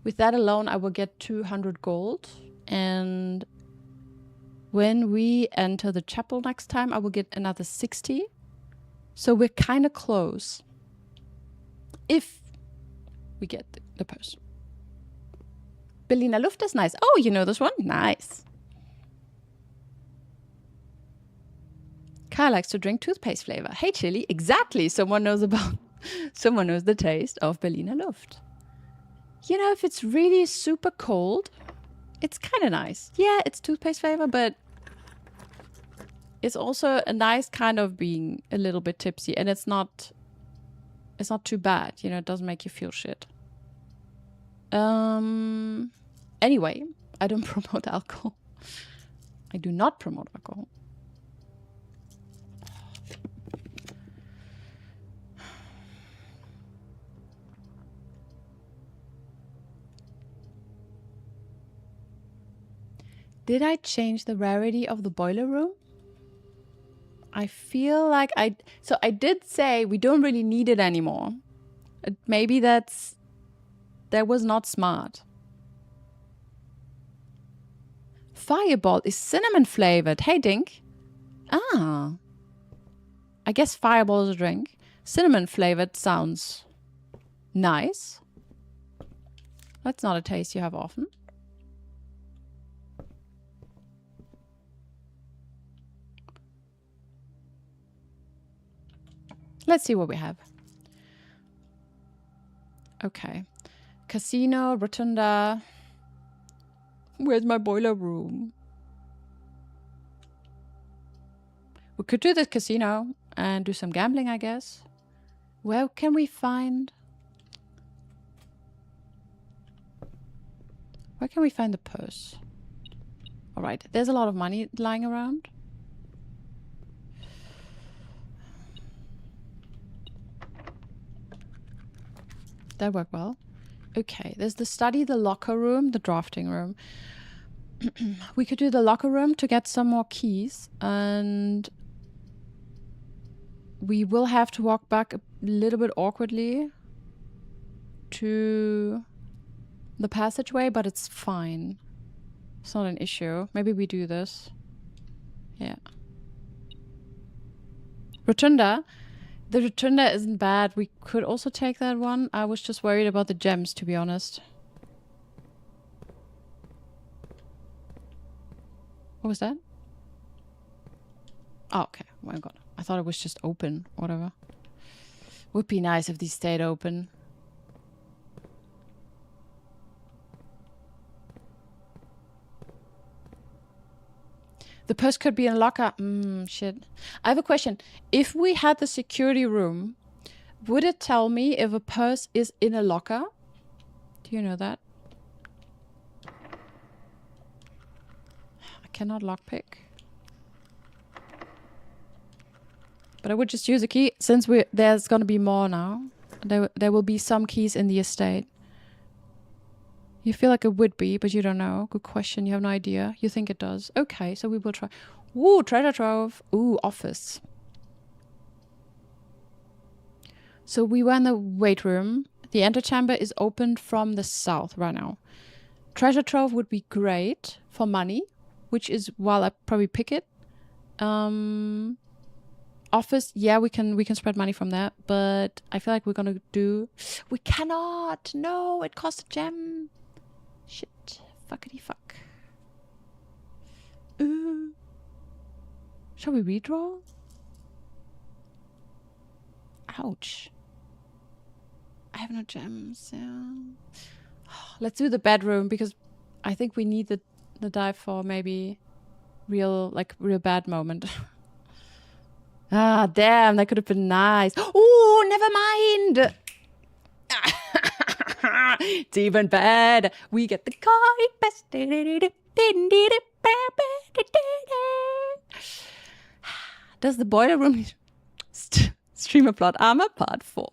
With that alone, I will get 200 gold. And when we enter the chapel next time, I will get another 60. So we're kind of close. If we get the purse. Berliner Luft is nice. Oh, you know this one? Nice. Kyle likes to drink toothpaste flavor. Hey, Chili. Exactly. Someone knows the taste of Berliner Luft. You know, if it's really super cold, it's kind of nice. Yeah, it's toothpaste flavor, but it's also a nice kind of being a little bit tipsy. And it's not too bad. You know, it doesn't make you feel shit. Anyway, I don't promote alcohol. I do not promote alcohol. Did I change the rarity of the boiler room? I feel like so I did say we don't really need it anymore. Maybe that was not smart. Fireball is cinnamon flavored. Hey, Dink. Ah. I guess Fireball is a drink. Cinnamon flavored sounds nice. That's not a taste you have often. Let's see what we have. Okay. Casino, Rotunda. Where's my boiler room? We could do the casino and do some gambling, I guess. Where can we find... Where can we find the purse? Alright, there's a lot of money lying around. That worked well. Okay, there's the study, the locker room, the drafting room. We could do the locker room to get some more keys, and we will have to walk back a little bit awkwardly to the passageway, but it's fine. It's not an issue. Maybe we do this. Yeah. Rotunda. The return there isn't bad. We could also take that one. I was just worried about the gems, to be honest. What was that? Oh, okay. Oh my god. I thought it was just open. Whatever. Would be nice if these stayed open. The purse could be in a locker. Shit. I have a question. If we had the security room, would it tell me if a purse is in a locker? Do you know that? I cannot lockpick. But I would just use a key since there's gonna be more now. There will be some keys in the estate. You feel like it would be, but you don't know. Good question. You have no idea. You think it does. Okay, so we will try. Ooh, treasure trove. Ooh, office. So we were in the weight room. The antechamber is opened from the south right now. Treasure trove would be great for money, which is, well, I probably pick it. Office, yeah, we can spread money from that, but I feel like we're gonna do... We cannot! No, it costs a gem. Shit. Fuckity fuck. Shall we redraw? Ouch. I have no gems, yeah. Let's do the bedroom, because I think we need the dive for maybe real bad moment. Ah, damn, that could have been nice. Oh, never mind. It's even bad. We get the card best. Does the boiler room streamer plot armor part 4?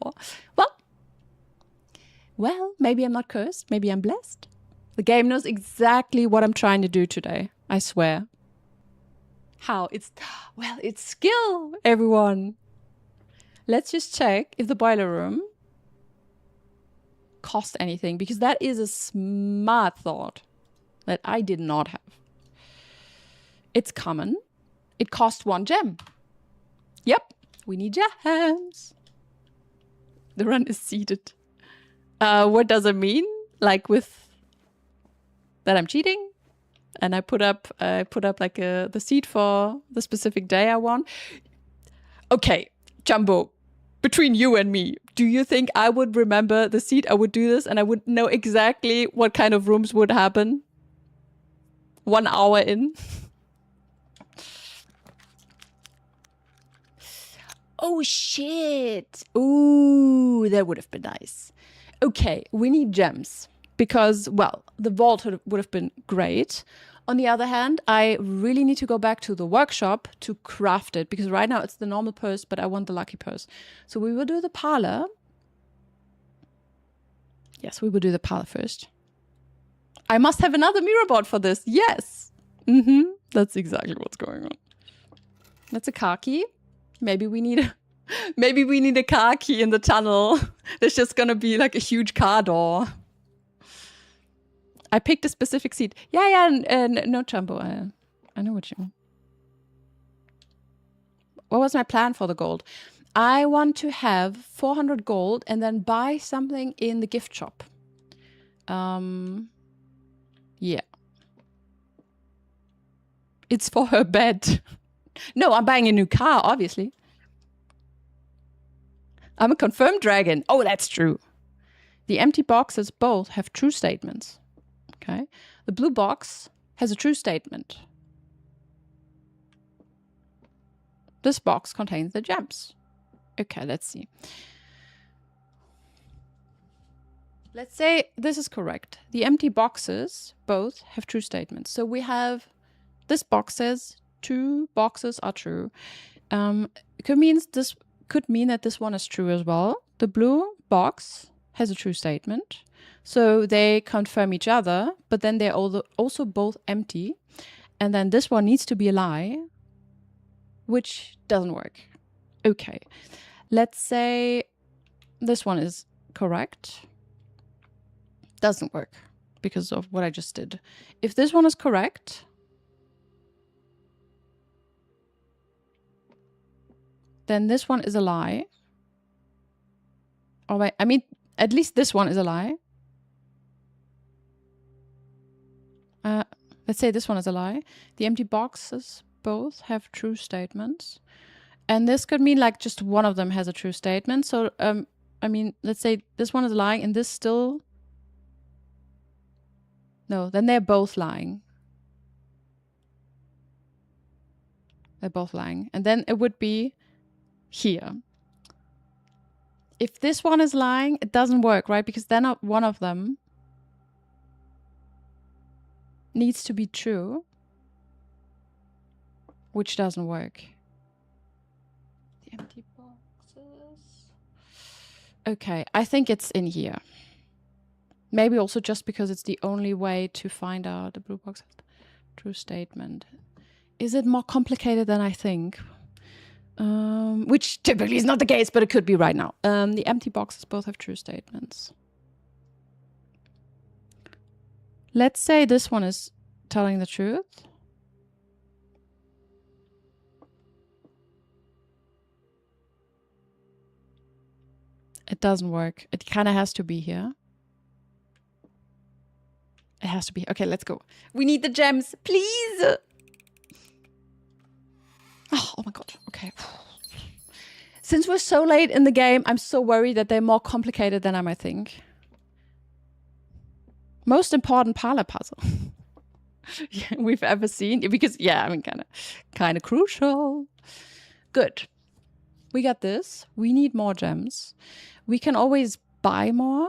Well, maybe I'm not cursed. Maybe I'm blessed. The game knows exactly what I'm trying to do today. I swear. How? It's skill, everyone. Let's just check if the boiler room cost anything, because that is a smart thought that I did not have. It's common. It costs 1 gem. Yep, we need gems. The run is seeded. What does it mean? Like with that I'm cheating? And I put up like the seed for the specific day I want. Okay, Jumbo, between you and me, do you think I would remember the seed? I would do this and I would know exactly what kind of rooms would happen 1 hour in? Oh shit. Ooh, that would have been nice. Okay, we need gems. Because, well, the vault would have been great. On the other hand, I really need to go back to the workshop to craft it. Because right now it's the normal purse, but I want the lucky purse. So we will do the parlor. Yes, we will do the parlor first. I must have another mirror board for this. Yes. That's exactly what's going on. That's a car key. Maybe we need a car key in the tunnel. There's just gonna be like a huge car door. I picked a specific seat. Yeah, no, Jumbo. I know what you mean. What was my plan for the gold? I want to have 400 gold and then buy something in the gift shop. Yeah. It's for her bed. No, I'm buying a new car, obviously. I'm a confirmed dragon. Oh, that's true. The empty boxes both have true statements. Okay. The blue box has a true statement. This box contains the gems. Okay, let's see. Let's say this is correct. The empty boxes both have true statements. So we have this box says 2 boxes are true. It could mean that this one is true as well. The blue box has a true statement. So they confirm each other, but then they're also both empty. And then this one needs to be a lie, which doesn't work. Okay. Let's say this one is correct. Doesn't work because of what I just did. If this one is correct, then this one is a lie Oh wait, I mean, at least this one is a lie. Let's say this one is a lie. The empty boxes both have true statements. And this could mean like just one of them has a true statement. So, I mean, let's say this one is lying and this still... No, then they're both lying. They're both lying. And then it would be here. If this one is lying, it doesn't work, right? Because then one of them needs to be true, which doesn't work. The empty boxes. Okay, I think it's in here. Maybe also just because it's the only way to find out the blue box has the true statement. Is it more complicated than I think? Which typically is not the case, but it could be right now. The empty boxes both have true statements. Let's say this one is telling the truth. It doesn't work. It kind of has to be here. It has to be. Okay, let's go. We need the gems, please. Oh my god. Okay. Since we're so late in the game, I'm so worried that they're more complicated than I might think. Most important parlor puzzle we've ever seen. Because, yeah, I mean, kind of crucial. Good. We got this. We need more gems. We can always buy more.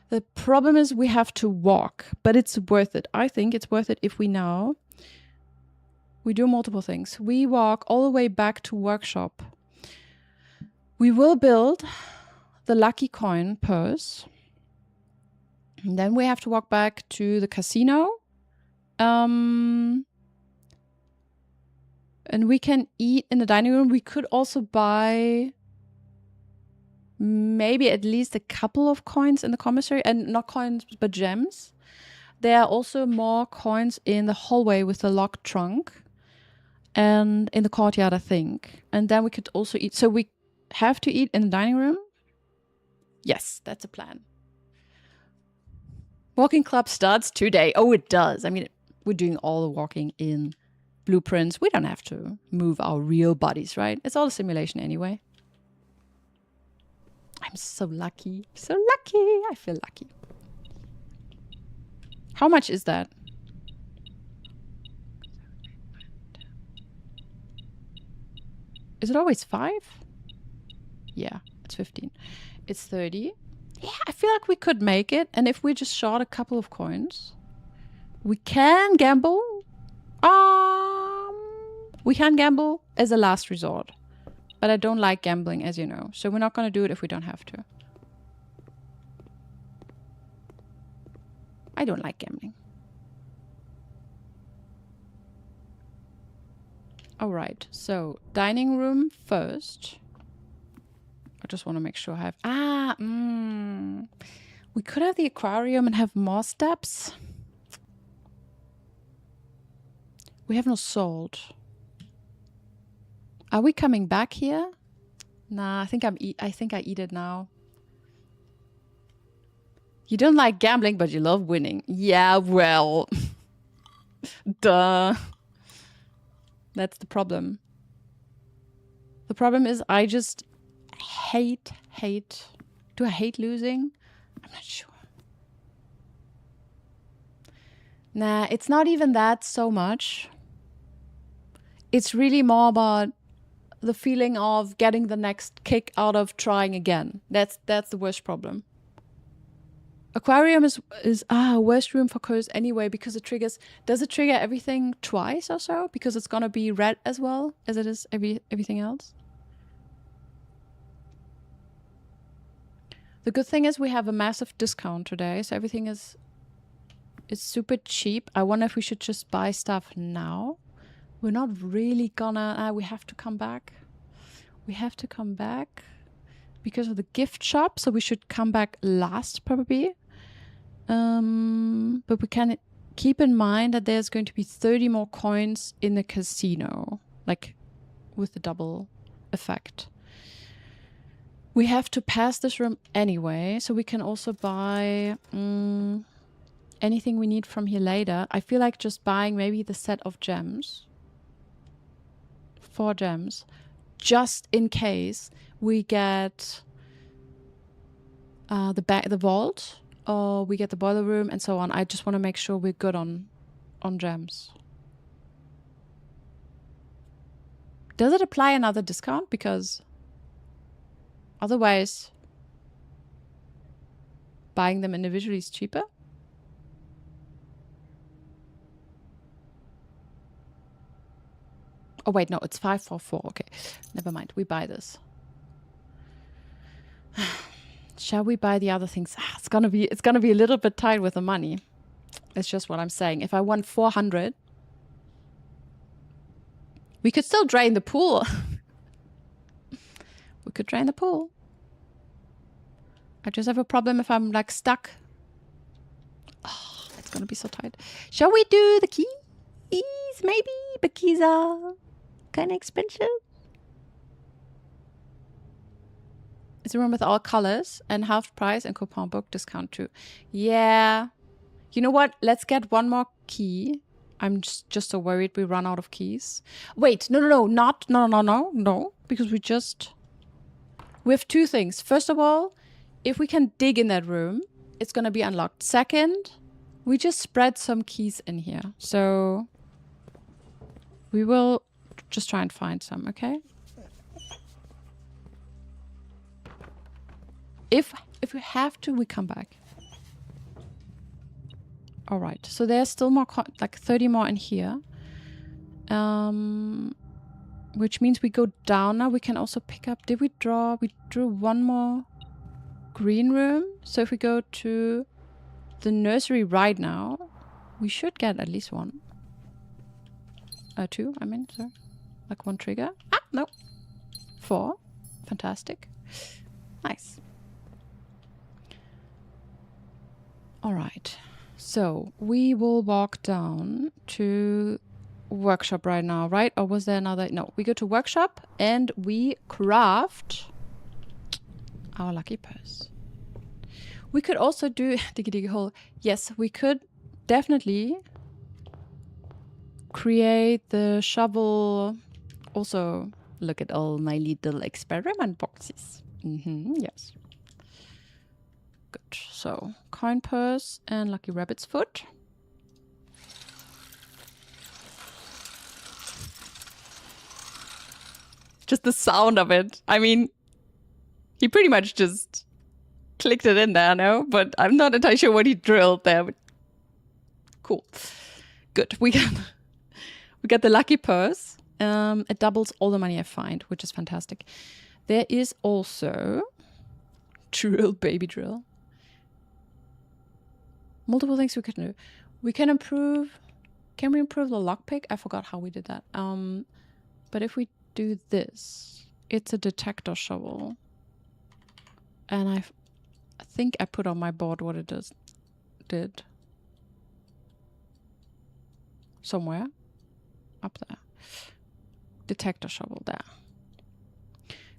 The problem is we have to walk, but it's worth it. I think it's worth it if we now... We do multiple things. We walk all the way back to workshop. We will build the lucky coin purse. And then we have to walk back to the casino. And we can eat in the dining room. We could also buy maybe at least a couple of coins in the commissary. And not coins, but gems. There are also more coins in the hallway with the locked trunk. And in the courtyard, I think. And then we could also eat. So we have to eat in the dining room. Yes, that's a plan. Walking club starts today. Oh, it does. I mean, we're doing all the walking in Blueprints. We don't have to move our real bodies, right? It's all a simulation anyway. I'm so lucky. So lucky. I feel lucky. How much is that? Is it always 5? Yeah, it's 15. It's 30. Yeah, I feel like we could make it. And if we just short a couple of coins, we can gamble. We can gamble as a last resort. But I don't like gambling, as you know. So we're not going to do it if we don't have to. I don't like gambling. All right, so dining room first. I just want to make sure I have... We could have the aquarium and have more steps. We have no salt. Are we coming back here? Nah, I think I eat it now. You don't like gambling, but you love winning. Yeah, well. Duh. That's the problem. The problem is I just hate. Do I hate losing? I'm not sure. Nah, it's not even that so much. It's really more about the feeling of getting the next kick out of trying again. That's the worst problem. Aquarium is worst room for curse anyway because it triggers... Does it trigger everything twice or so? Because it's gonna be red as well as it is everything else? The good thing is we have a massive discount today, so everything is super cheap. I wonder if we should just buy stuff now. We're not really gonna... we have to come back. We have to come back because of the gift shop, so we should come back last probably. But we can keep in mind that there's going to be 30 more coins in the casino, like with the double effect. We have to pass this room anyway, so we can also buy anything we need from here later. I feel like just buying maybe the set of gems. 4 gems. Just in case we get the vault, or we get the boiler room and so on. I just want to make sure we're good on gems. Does it apply another discount? Because otherwise buying them individually is cheaper. Oh wait, no, it's 544. Okay, never mind. We buy this. Shall we buy the other things? It's gonna be a little bit tight with the money. It's just what I'm saying. If I want 400, we could still drain the pool. We could drain the pool. I just have a problem if I'm like stuck. Oh, it's gonna be so tight. Shall we do the keys? Maybe, but keys are kind of expensive. It's a room with all colors and half price and coupon book discount too. Yeah. You know what? Let's get one more key. I'm just so worried we run out of keys. Wait, no. Because we have 2 things. First of all, if we can dig in that room, it's gonna be unlocked. Second, we just spread some keys in here. So we will just try and find some, okay? If we have to, we come back. All right. So there's still more, like 30 more in here. Which means we go down now. We can also pick up. Did we draw? We drew one more green room. So if we go to the nursery right now, we should get at least 1. 2, I mean, sorry. Like 1 trigger. Ah, no. 4. Fantastic. Nice. All right. So we will walk down to workshop right now, right? Or was there another? No, we go to workshop and we craft our lucky purse. We could also do diggy diggy hole. Yes, we could definitely create the shovel. Also, look at all my little experiment boxes. Yes. Good. So, coin purse and lucky rabbit's foot. Just the sound of it. I mean, he pretty much just clicked it in there, no? But I'm not entirely sure what he drilled there. But cool. Good. We got the lucky purse. It doubles all the money I find, which is fantastic. There is also drill, baby drill. Multiple things we can do. We can improve. Can we improve the lockpick? I forgot how we did that. But if we do this, it's a detector shovel. And I think I put on my board what it did. Somewhere. Up there. Detector shovel there.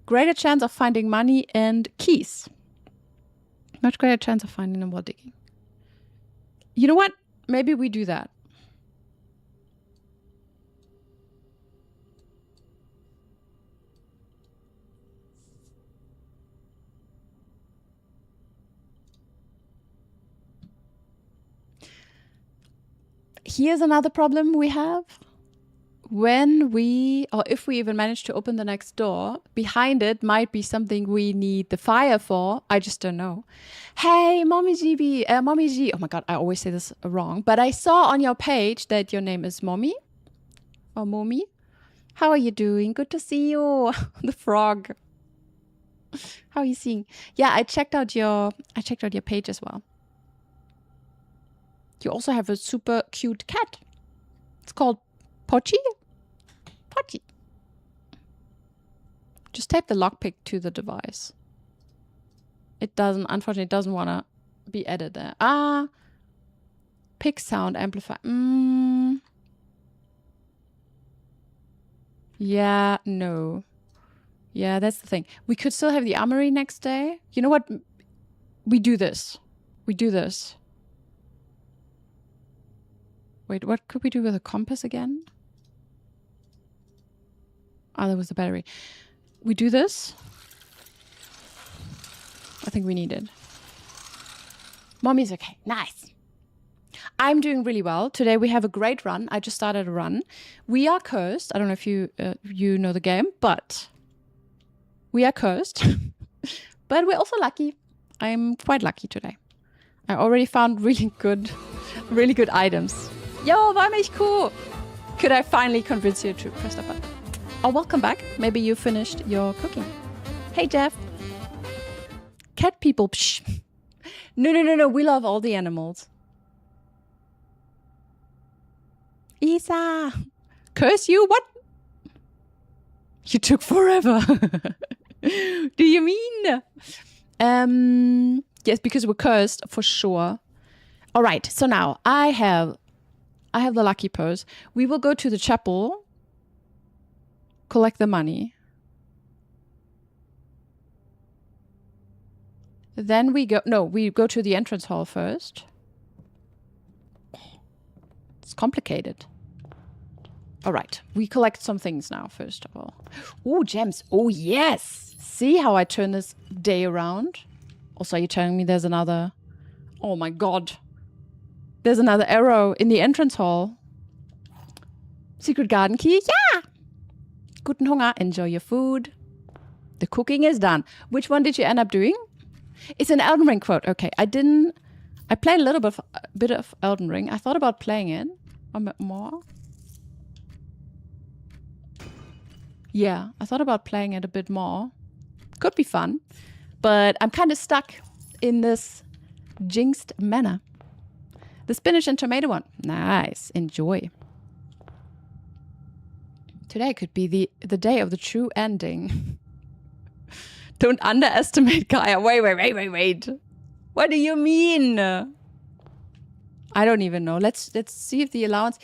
Greater chance of finding money and keys. Much greater chance of finding them while digging. You know what? Maybe we do that. Here's another problem we have. When we, or if we even manage to open the next door, behind it might be something we need the fire for. I just don't know. Hey, Mommy GB, Mommy G. Oh my God, I always say this wrong. But I saw on your page that your name is Mommy or Mommy. How are you doing? Good to see you. The frog. How are you seeing? Yeah, I checked out your page as well. You also have a super cute cat. It's called Pochi. Pochi. Just tape the lockpick to the device. It doesn't, unfortunately, it doesn't want to be added there. Ah, pick sound amplifier. Yeah, no. Yeah, that's the thing. We could still have the armory next day. You know what? We do this. We do this. Wait, what could we do with a compass again? Oh, that was the battery. We do this. I think we need it. Mommy's okay. Nice. I'm doing really well. Today we have a great run. I just started a run. We are cursed. I don't know if you you know the game, but we are cursed. But we're also lucky. I'm quite lucky today. I already found really good items. Yo, war mich cool. Could I finally convince you to press that button? Oh, welcome back. Maybe you finished your cooking. Hey, Jeff. Cat people. Psh. No. We love all the animals. Isa. Curse you? What? You took forever. Do you mean? Yes, because we're cursed for sure. All right. So now I have the lucky purse. We will go to the chapel, collect the money. Then we go to the entrance hall first. It's complicated. All right, we collect some things now, first of all. Oh, gems. Oh, yes. See how I turn this day around? Also, are you telling me there's another... Oh, my God. There's another arrow in the entrance hall. Secret garden key. Yeah. Guten Hunger. Enjoy your food. The cooking is done. Which one did you end up doing? It's an Elden Ring quote. Okay, I played a little bit of Elden Ring. I thought about playing it a bit more. Yeah, I thought about playing it a bit more. Could be fun. But I'm kind of stuck in this jinxed manner. The spinach and tomato one. Nice. Enjoy. Today could be the day of the true ending. Don't underestimate Gaia. Wait. What do you mean? I don't even know. Let's see if the allowance...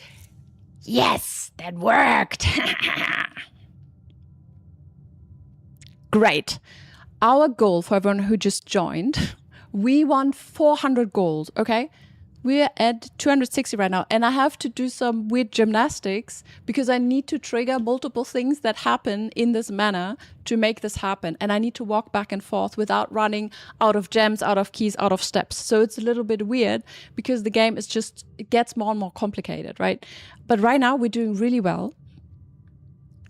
Yes, that worked. Great. Our goal for everyone who just joined, we want 400 gold, okay? We're at 260 right now, and I have to do some weird gymnastics because I need to trigger multiple things that happen in this manner to make this happen. And I need to walk back and forth without running out of gems, out of keys, out of steps. So it's a little bit weird because the game is just, it gets more and more complicated, right? But right now we're doing really well.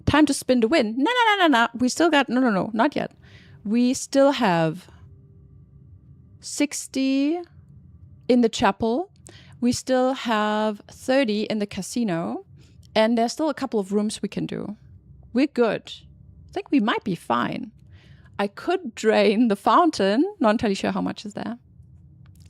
Time to spin the win. No. We still got, no, not yet. We still have 60 in the chapel. We still have 30 in the casino. And there's still a couple of rooms we can do. We're good. I think we might be fine. I could drain the fountain. Not entirely sure how much is there.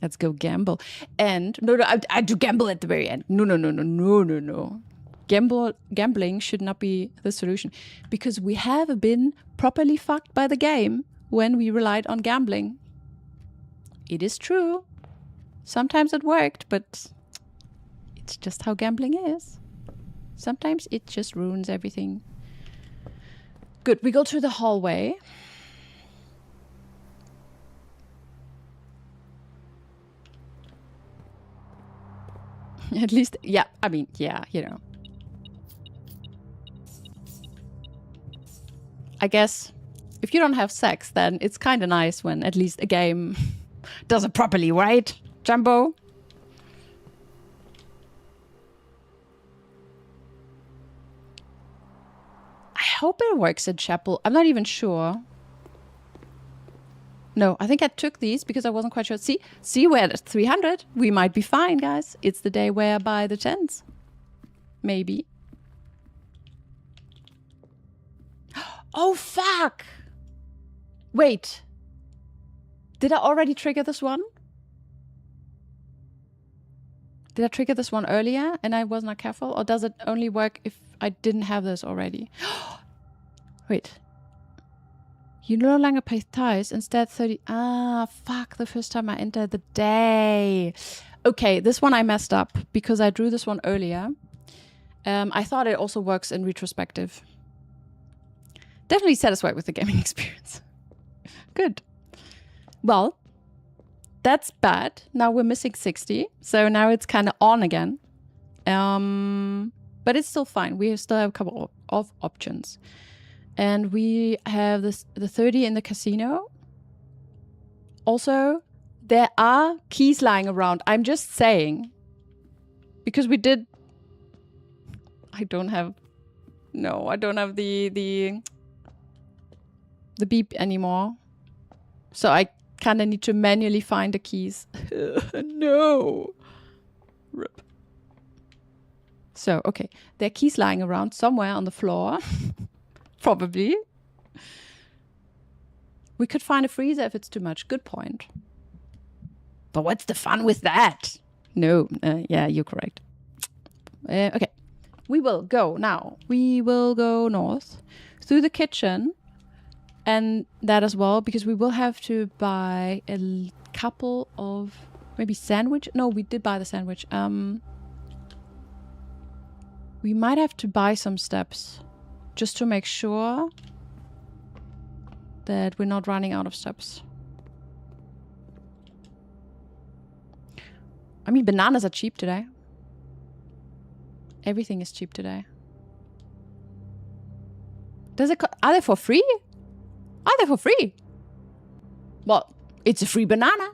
Let's go gamble. And no, I do gamble at the very end. No. Gambling should not be the solution because we have been properly fucked by the game when we relied on gambling. It is true. Sometimes it worked, but it's just how gambling is. Sometimes it just ruins everything. Good, we go to the hallway. At least, yeah, I mean, yeah, you know. I guess if you don't have sex, then it's kind of nice when at least a game does it properly, right, Jumbo? I hope it works at Chapel. I'm not even sure. No, I think I took these because I wasn't quite sure. See, we're at 300. We might be fine, guys. It's the day where I buy the tents. Maybe. Oh, fuck! Wait. Did I already trigger this one? Did I trigger this one earlier and I was not careful? Or does it only work if I didn't have this already? Wait. You no longer pay tithes, instead 30... Ah, fuck, the first time I entered the day. Okay, this one I messed up because I drew this one earlier. I thought it also works in retrospective. Definitely satisfied with the gaming experience. Good. Well, that's bad. Now we're missing 60. So now it's kind of on again. But it's still fine. We still have a couple of options. And we have the 30 in the casino. Also, there are keys lying around. I'm just saying. Because we did... I don't have the beep anymore. So I kind of need to manually find the keys. No. Rip. So, okay. There are keys lying around somewhere on the floor. Probably. We could find a freezer if it's too much. Good point. But what's the fun with that? No. Yeah, you're correct. Okay. We will go now. We will go north through the kitchen and that as well, because we will have to buy a couple of maybe sandwich. No, we did buy the sandwich. We might have to buy some steps just to make sure that we're not running out of steps. I mean, bananas are cheap today. Everything is cheap today. Are they for free? Are they for free? Well, it's a free banana.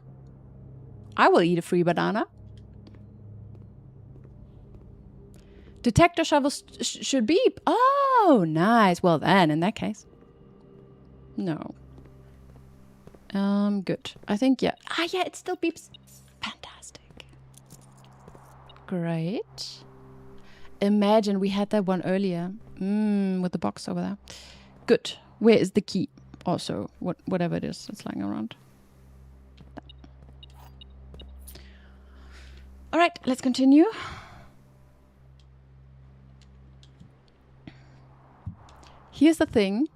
I will eat a free banana. Detector shovels should beep. Oh, nice. Well then, in that case. No. Good. I think, yeah. Ah, yeah, it still beeps. Fantastic. Great. Imagine we had that one earlier. With the box over there. Good. Where is the key? Also, whatever it is that's lying around. All right, let's continue. Here's the thing.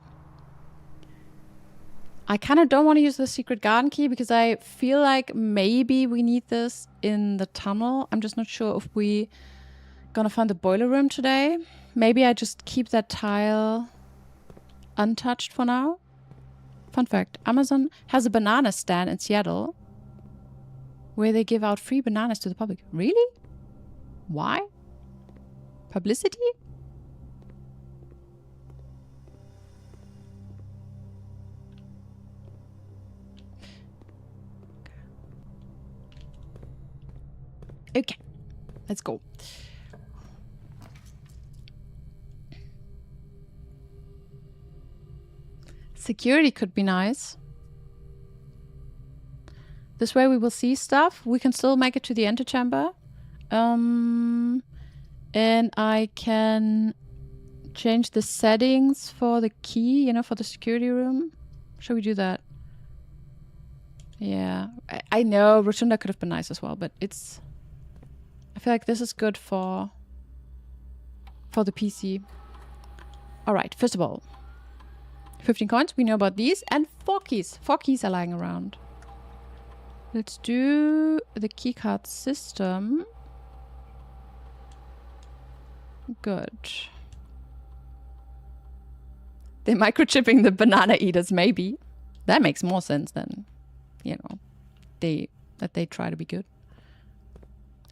I kind of don't want to use the secret garden key because I feel like maybe we need this in the tunnel. I'm just not sure if we gonna find the boiler room today. Maybe I just keep that tile untouched for now. Fun fact, Amazon has a banana stand in Seattle where they give out free bananas to the public. Really? Why? Publicity? Okay, let's go. Security could be nice. This way we will see stuff. We can still make it to the antechamber. And I can change the settings for the key, you know, for the security room. Shall we do that? Yeah, I know Rotunda could have been nice as well, but it's... I feel like this is good for the PC. All right, first of all, 15 coins, we know about these, and 4 keys. 4 keys are lying around. Let's do the keycard system. Good. They're microchipping the banana eaters, maybe. That makes more sense than, you know, that they try to be good.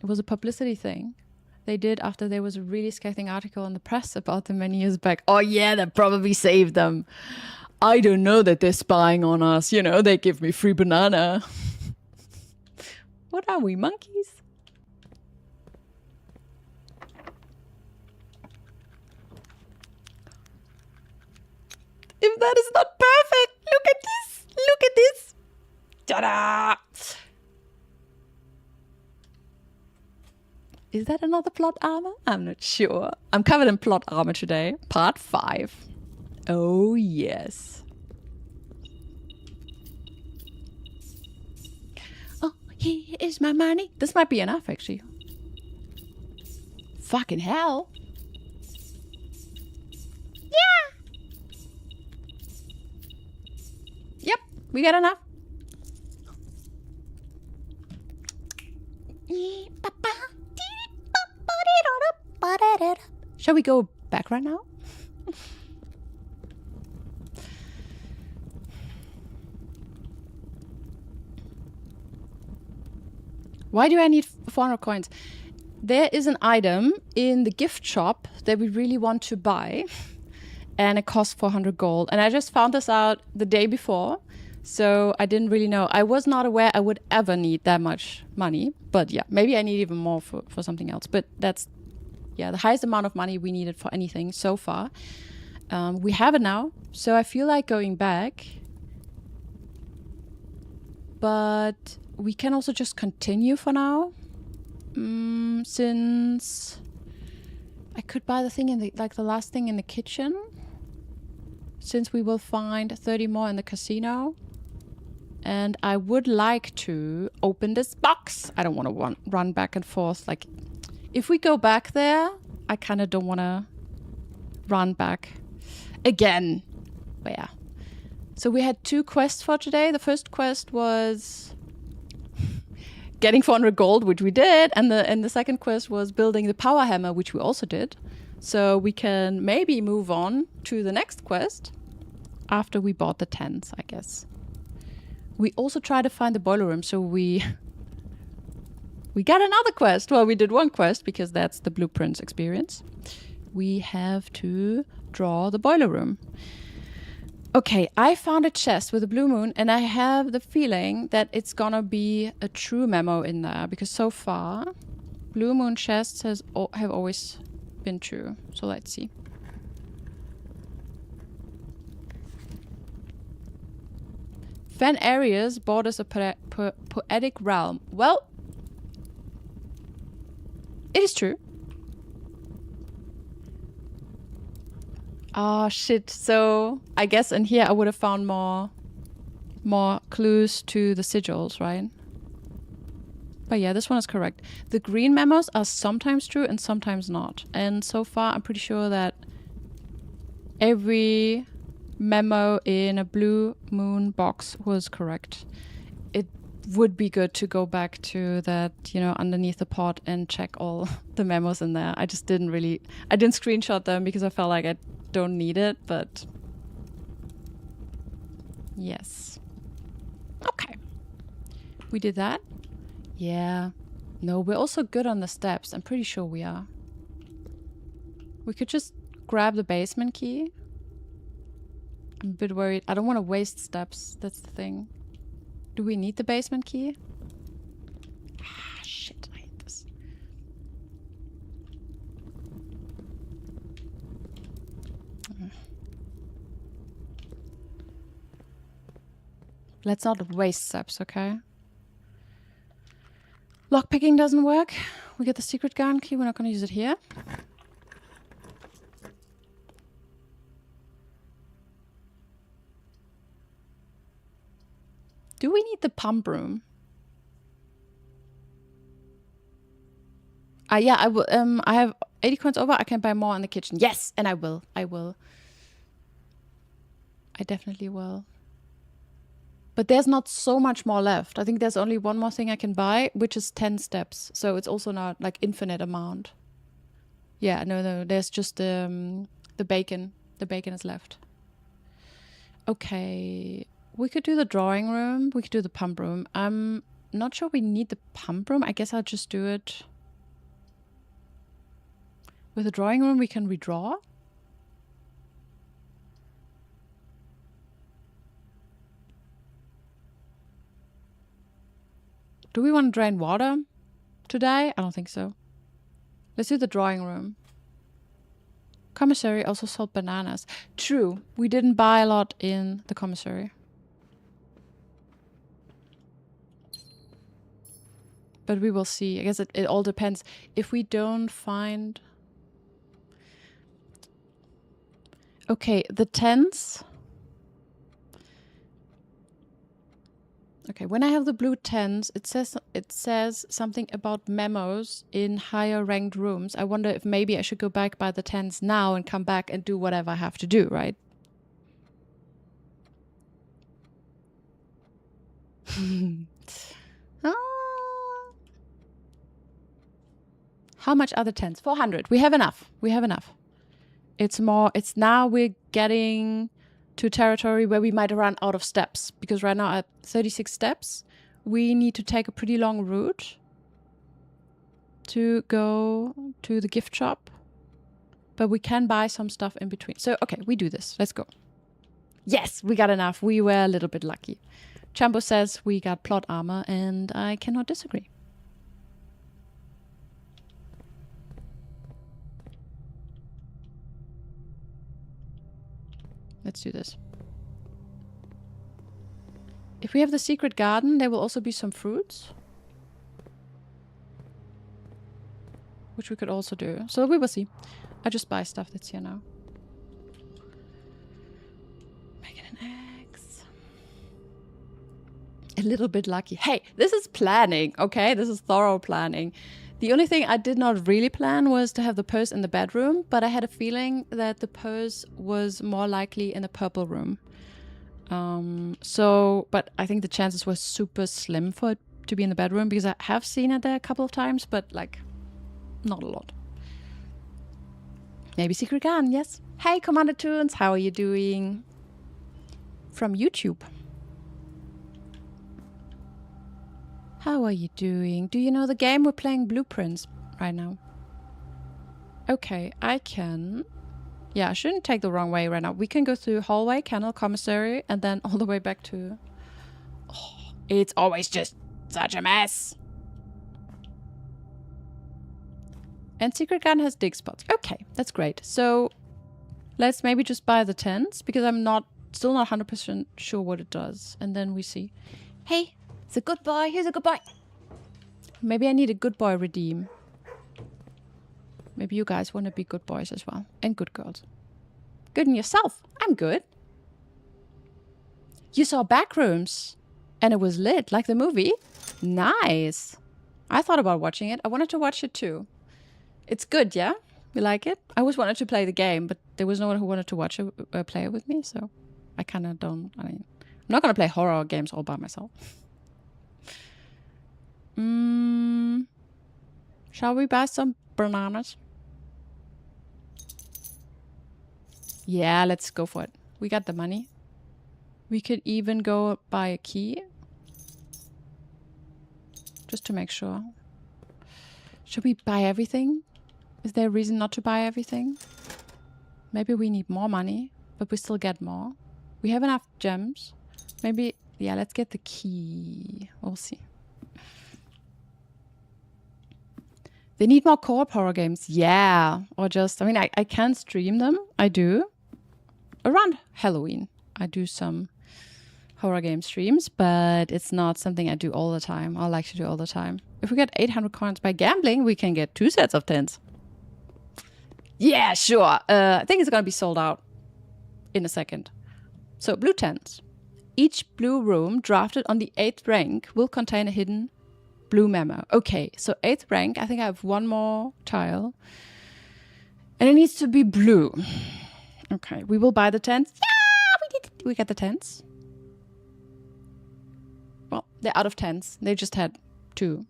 It was a publicity thing they did after there was a really scathing article in the press about them many years back. Oh yeah, that probably saved them. I don't know that they're spying on us. You know, they give me free banana. What are we, monkeys? If that is not perfect, look at this. Look at this. Ta-da! Is that another plot armor? I'm not sure. I'm covered in plot armor today. Part 5. Oh, yes. Oh, here is my money. This might be enough, actually. Fucking hell. Yeah. Yep, we got enough. Shall we go back right now? Why do I need 400 coins? There is an item in the gift shop that we really want to buy, and it costs 400 gold. And I just found this out the day before, so I didn't really know. I was not aware I would ever need that much money, but yeah, maybe I need even more for something else. But that's, yeah, the highest amount of money we needed for anything so far. We have it now, so I feel like going back. But we can also just continue for now. Since I could buy the thing in the, like the last thing in the kitchen. Since we will find 30 more in the casino. And I would like to open this box. I don't want to run back and forth. Like, if we go back there, I kind of don't want to run back again. But yeah. So we had 2 quests for today. The first quest was getting 400 gold, which we did. And the second quest was building the power hammer, which we also did. So we can maybe move on to the next quest after we bought the tents, I guess. We also tried to find the boiler room, so we got another quest. Well, we did 1 quest because that's the blueprints experience. We have to draw the boiler room. Okay, I found a chest with a blue moon, and I have the feeling that it's gonna be a true memo in there, because so far, blue moon chests have always been true. So let's see. Fen areas borders a poetic realm. Well, it is true. Oh shit, so I guess in here I would have found more clues to the sigils, right? But yeah, this one is correct. The green memos are sometimes true and sometimes not. And so far I'm pretty sure that every memo in a blue moon box was correct. It would be good to go back to that, you know, underneath the pot and check all the memos in there. I didn't screenshot them because I felt like I don't need it, but yes. Okay. We did that. Yeah. No, we're also good on the steps. I'm pretty sure we are. We could just grab the basement key. I'm a bit worried. I don't want to waste steps. That's the thing. Do we need the basement key? Ah, shit. I hate this. Let's not waste steps, okay? Lockpicking doesn't work. We get the secret gun key. We're not going to use it here. Do we need the pump room? Yeah, I will. I have 80 coins over. I can buy more in the kitchen. Yes, and I will. I definitely will. But there's not so much more left. I think there's only 1 more thing I can buy, which is 10 steps. So it's also not like infinite amount. Yeah, no. There's just the bacon. The bacon is left. Okay. We could do the drawing room. We could do the pump room. I'm not sure we need the pump room. I guess I'll just do it. With the drawing room, we can redraw. Do we want to drain water today? I don't think so. Let's do the drawing room. Commissary also sold bananas. True, we didn't buy a lot in the commissary. But we will see. I guess it all depends. If we don't find... Okay, the tents. Okay, when I have the blue tents, it says something about memos in higher ranked rooms. I wonder if maybe I should go back by the tents now and come back and do whatever I have to do, right? How much are the tents? 400. We have enough. We have enough. It's now we're getting to territory where we might run out of steps, because right now at 36 steps, we need to take a pretty long route. to go to the gift shop. But we can buy some stuff in between. So, okay, we do this. Let's go. Yes, we got enough. We were a little bit lucky. Chambo says we got plot armor, and I cannot disagree. Let's do this. If we have the secret garden, there will also be some fruits. Which we could also do. So we will see. I just buy stuff that's here now. Make it an X. A little bit lucky. Hey, this is planning, okay? This is thorough planning. The only thing I did not really plan was to have the purse in the bedroom, but I had a feeling that the purse was more likely in the purple room. But I think the chances were super slim for it to be in the bedroom because I have seen it there a couple of times, but like, not a lot. Maybe Secret Garden, yes. Hey, Commander Toons, how are you doing? From YouTube. How are you doing? Do you know the game? We're playing Blueprints right now. Okay, I can... Yeah, I shouldn't take the wrong way right now. We can go through hallway, kennel, commissary, and then all the way back to... Oh, it's always just such a mess. And Secret Garden has dig spots. Okay, that's great. So let's maybe just buy the tents because I'm still not 100% sure what it does. And then we see. Hey, it's a good boy. Here's a good boy. Maybe I need a good boy redeem. Maybe you guys want to be good boys as well. And good girls. Good in yourself. I'm good. You saw Backrooms. And it was lit, like the movie. Nice. I thought about watching it. I wanted to watch it too. It's good, yeah? You like it? I always wanted to play the game, but there was no one who wanted to watch it, play it with me, so I kind of don't... I'm not going to play horror games all by myself. Shall we buy some bananas? Yeah, let's go for it. We got the money. We could even go buy a key. Just to make sure. Should we buy everything? Is there a reason not to buy everything? Maybe we need more money, but we still get more. We have enough gems. Maybe, yeah, let's get the key. We'll see. They need more co-op horror games. Yeah. Or just, I mean, I can stream them. I do. Around Halloween, I do some horror game streams, but it's not something I do all the time. I like to do all the time. If we get 800 coins by gambling, we can get 2 sets of tents. Yeah, sure. I think it's going to be sold out in a second. So, blue tents. Each blue room drafted on the 8th rank will contain a hidden blue memo. Okay, so 8th rank. I think I have one more tile. And it needs to be blue. Okay, we will buy the tents. Yeah, we get the tents. Well, they're out of tents. They just had 2.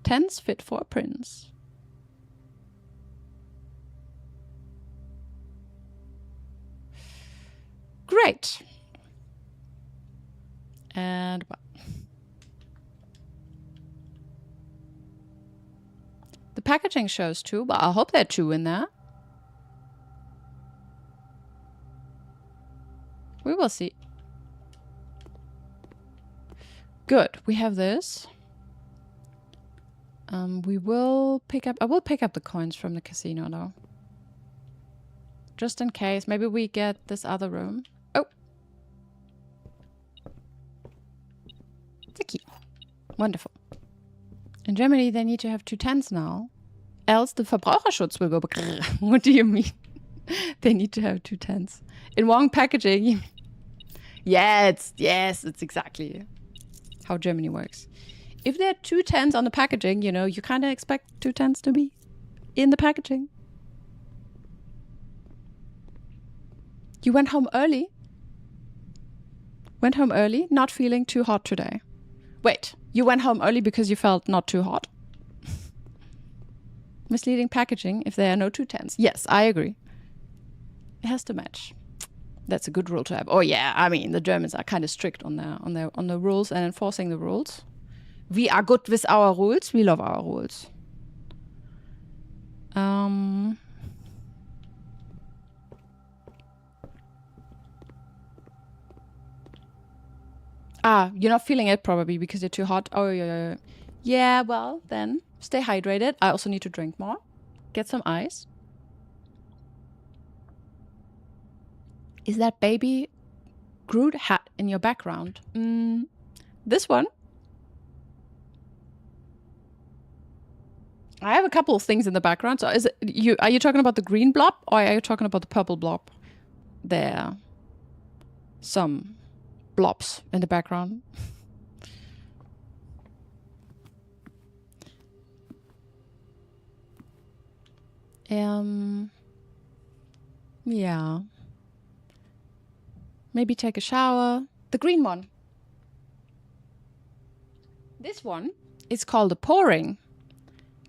Tents fit for a prince. Great. And what? The packaging shows 2, but I hope there are 2 in there. We will see. Good. We have this. We will pick up... I will pick up the coins from the casino, though. Just in case. Maybe we get this other room. Oh! It's a key. Wonderful. In Germany, they need to have 2 tents now. Else the Verbraucherschutz will go... What do you mean? They need to have 2 tents. In one packaging. Yes, it's exactly how Germany works. If there are 2 tents on the packaging, you know, you kind of expect 2 tents to be in the packaging. You went home early? Went home early, not feeling too hot today. Wait, you went home early because you felt not too hot? Misleading packaging if there are no 2 tents. Yes, I agree. It has to match. That's a good rule to have. Oh yeah, I mean, the Germans are kind of strict on the rules and enforcing the rules. We are good with our rules. We love our rules. You're not feeling it probably because you're too hot. Oh, yeah. Yeah, well, then stay hydrated. I also need to drink more. Get some ice. Is that baby Groot hat in your background? This one. I have a couple of things in the background. So is it you? Are you talking about the green blob or are you talking about the purple blob? There, some blobs in the background. Yeah. Maybe take a shower. The green one. This one is called the Pouring.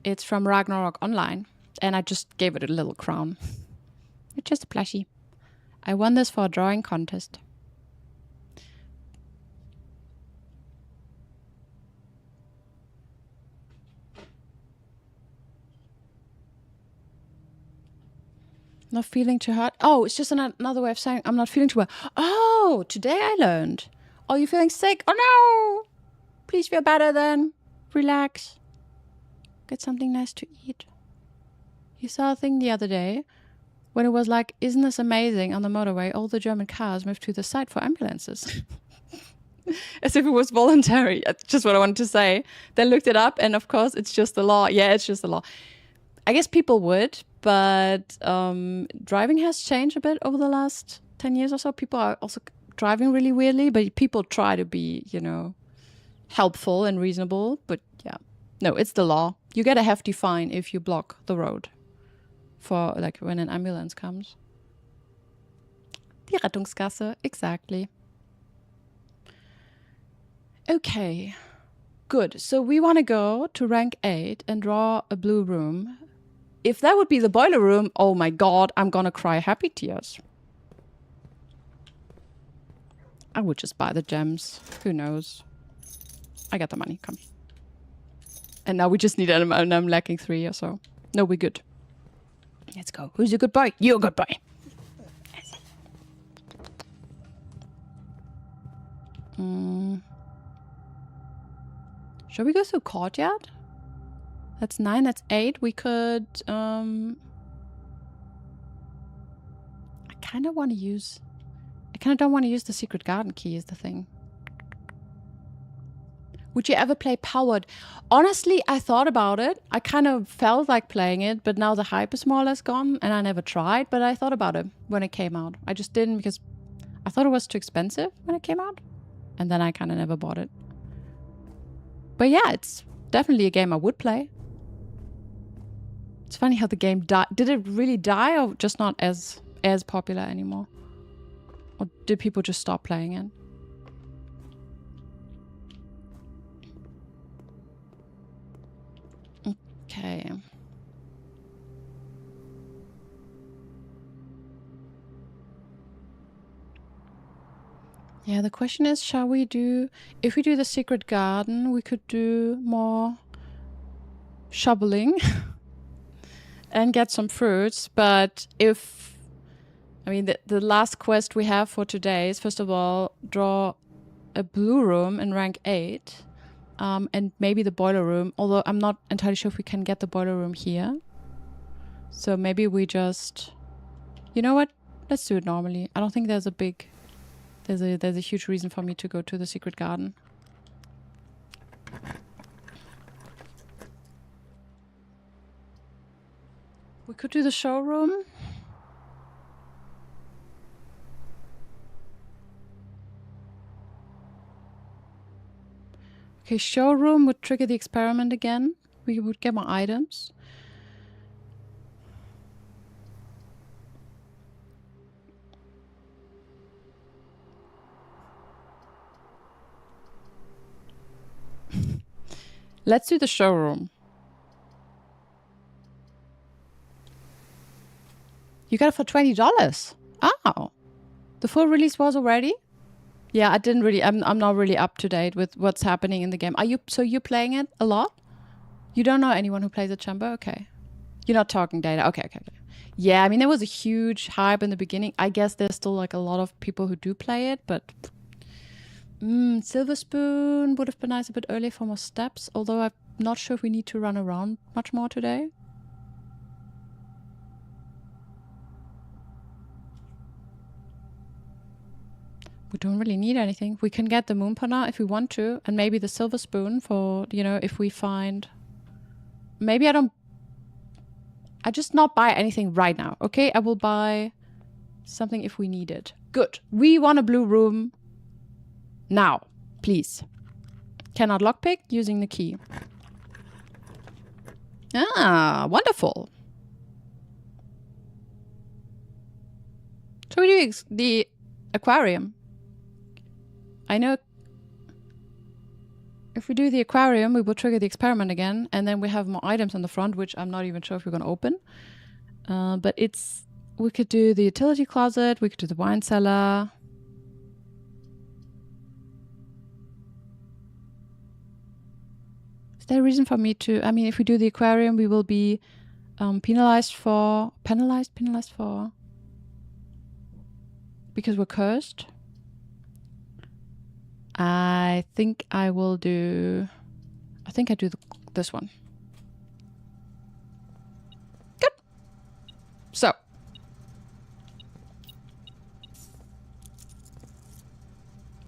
It's from Ragnarok Online. And I just gave it a little crown. It's just a plushie. I won this for a drawing contest. Not feeling too hot. Oh, it's just another way of saying I'm not feeling too well. Oh, today I learned. Are you feeling sick? Oh no! Please feel better then. Relax. Get something nice to eat. You saw a thing the other day when it was like, isn't this amazing? On the motorway, all the German cars moved to the side for ambulances. As if it was voluntary. That's just what I wanted to say. Then looked it up and of course it's just the law. Yeah, it's just the law. I guess people would, but driving has changed a bit over the last 10 years or so. People are also driving really weirdly, but people try to be, helpful and reasonable. But yeah, no, it's the law. You get a hefty fine if you block the road for like when an ambulance comes. Die Rettungskasse, exactly. Okay, good. So we want to go to rank 8 and draw a blue room. If that would be the boiler room, oh my god, I'm gonna cry happy tears. I would just buy the gems. Who knows? I got the money, come. And now we just need and I'm lacking 3 or so. No, we're good. Let's go. Who's a good boy? You're a good boy. Yes. Shall we go through courtyard? That's 9, that's 8. We could, I kind of want to use, I kind of don't want to use the secret garden key is the thing. Would you ever play Powered? Honestly, I thought about it. I kind of felt like playing it, but now the hype is more or less gone and I never tried, but I thought about it when it came out. I just didn't because I thought it was too expensive when it came out and then I kind of never bought it. But yeah, it's definitely a game I would play. It's funny how the game died. Did it really die or just not as popular anymore? Or did people just stop playing it? Okay. Yeah, the question is, shall we do... If we do the secret garden, we could do more shoveling and get some fruits. But if... I mean, the last quest we have for today is, first of all, draw a blue room in rank 8. And maybe the boiler room, although I'm not entirely sure if we can get the boiler room here. So maybe we just... You know what? Let's do it normally. I don't think there's a big... There's a huge reason for me to go to the secret garden. We could do the showroom. Okay, showroom would trigger the experiment again. We would get more items. Let's do the showroom. You got it for $20. Oh, the full release was already? Yeah, I didn't really. I'm not really up to date with what's happening in the game. Are you? So you're playing it a lot? You don't know anyone who plays a Chamber? Okay. You're not talking data. Okay. Yeah, I mean, there was a huge hype in the beginning. I guess there's still like a lot of people who do play it, but Silver Spoon would have been nice a bit earlier for more steps, although I'm not sure if we need to run around much more today. We don't really need anything. We can get the Moonpana if we want to, and maybe the Silver Spoon for, you know, if we find... Maybe I just not buy anything right now, okay? I will buy something if we need it. Good. We want a blue room now, please. Cannot lockpick using the key. Ah, wonderful. So we do the aquarium. I know if we do the aquarium, we will trigger the experiment again, and then we have more items on the front, which I'm not even sure if we're going to open. But we could do the utility closet, we could do the wine cellar. Is there a reason for me to... I mean, if we do the aquarium, we will be penalized for... Penalized for... Because we're cursed. I think I will do... I think I do this one. Good. So.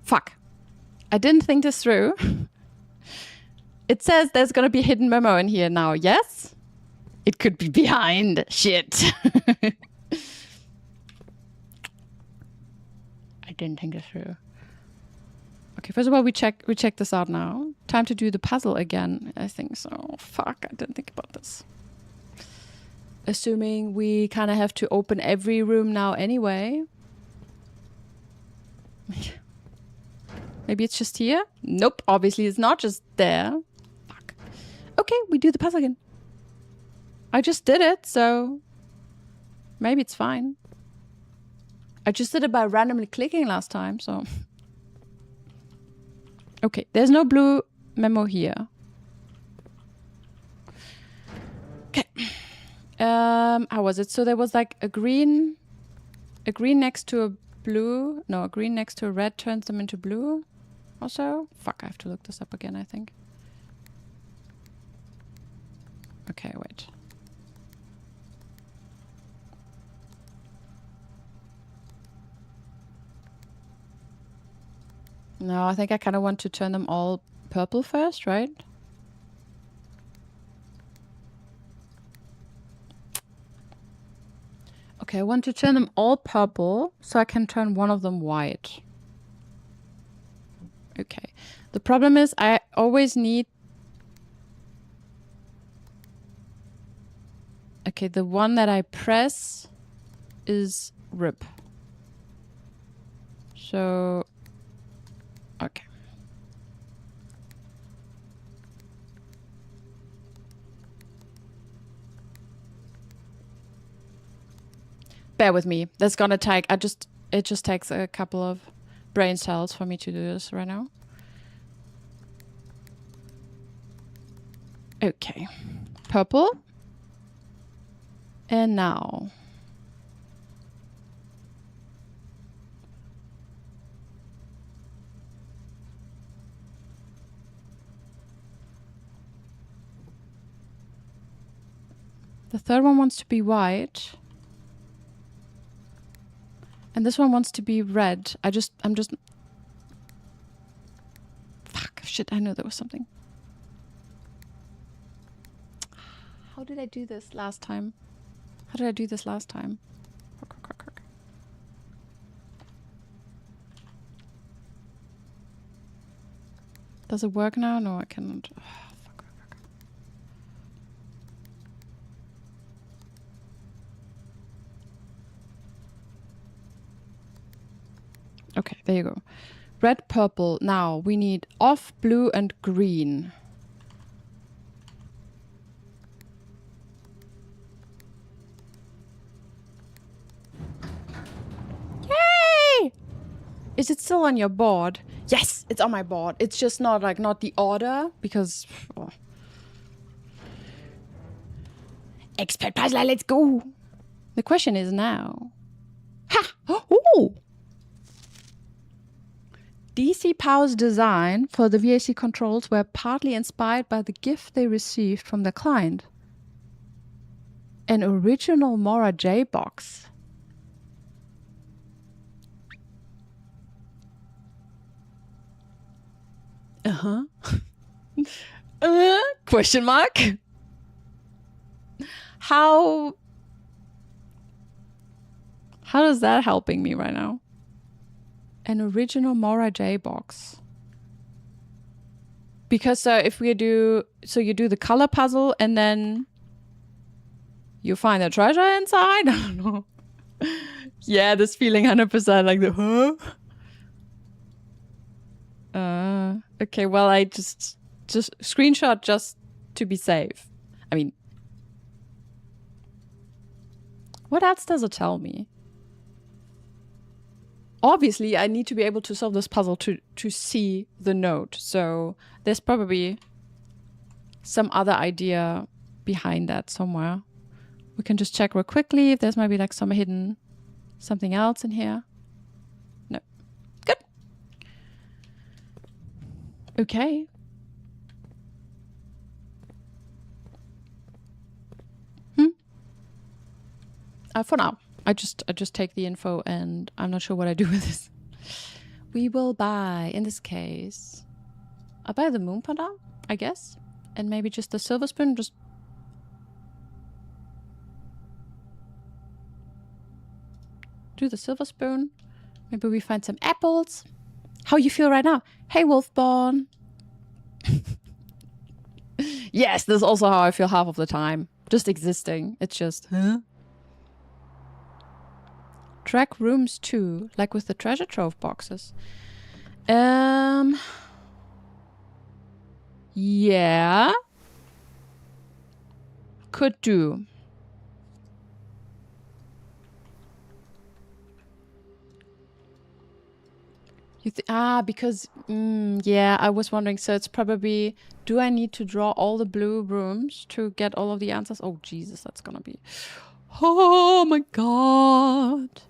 Fuck. I didn't think this through. It says there's gonna be a hidden memo in here now, yes? It could be behind. Shit. I didn't think this through. Okay, first of all, we check this out now. Time to do the puzzle again, I think so. Fuck, I didn't think about this. Assuming we kind of have to open every room now anyway. Maybe it's just here? Nope, obviously it's not just there. Fuck. Okay, we do the puzzle again. I just did it, so maybe it's fine. I just did it by randomly clicking last time, so... Okay, there's no blue memo here. Okay. How was it? So there was like a green next to a blue. No, a green next to a red turns them into blue. Also, fuck, I have to look this up again, I think. Okay, wait. No, I think I kind of want to turn them all purple first, right? Okay, I want to turn them all purple so I can turn one of them white. Okay. The problem is I always need... Okay, the one that I press is RIP. So... Okay. Bear with me. That's gonna take... It just takes a couple of brain cells for me to do this right now. Okay. Purple. And now... The third one wants to be white. And this one wants to be red. I'm just... Fuck, shit, I know there was something. How did I do this last time? How did I do this last time? Does it work now? No, I cannot. Okay, there you go. Red, purple. Now we need off, blue, and green. Yay! Is it still on your board? Yes, it's on my board. It's just not not the order because... Oh. Expert puzzler, let's go. The question is now. Ha! Ooh! DC Power's design for the VAC controls were partly inspired by the gift they received from their client. An original Mora J box. Question mark? How is that helping me right now? An original Mora J box. Because if we do, so you do the color puzzle and then you find the treasure inside? I don't know. Yeah, this feeling 100% like the, okay, well, I just screenshot just to be safe. I mean, what else does it tell me? Obviously, I need to be able to solve this puzzle to see the note. So there's probably some other idea behind that somewhere. We can just check real quickly if there's maybe like some hidden something else in here. No. Good. Okay. For now. I just take the info and I'm not sure what I do with this. We will buy, in this case, I'll buy the moon panda, I guess. And maybe just the silver spoon, just... do the silver spoon. Maybe we find some apples. How you feel right now? Hey, Wolfborn. Yes, this is also how I feel half of the time. Just existing. It's just, huh? Track rooms too, like with the treasure trove boxes. Yeah. Could do. Because, yeah, I was wondering, so it's probably, do I need to draw all the blue rooms to get all of the answers? Oh, Jesus, that's gonna be, oh my God.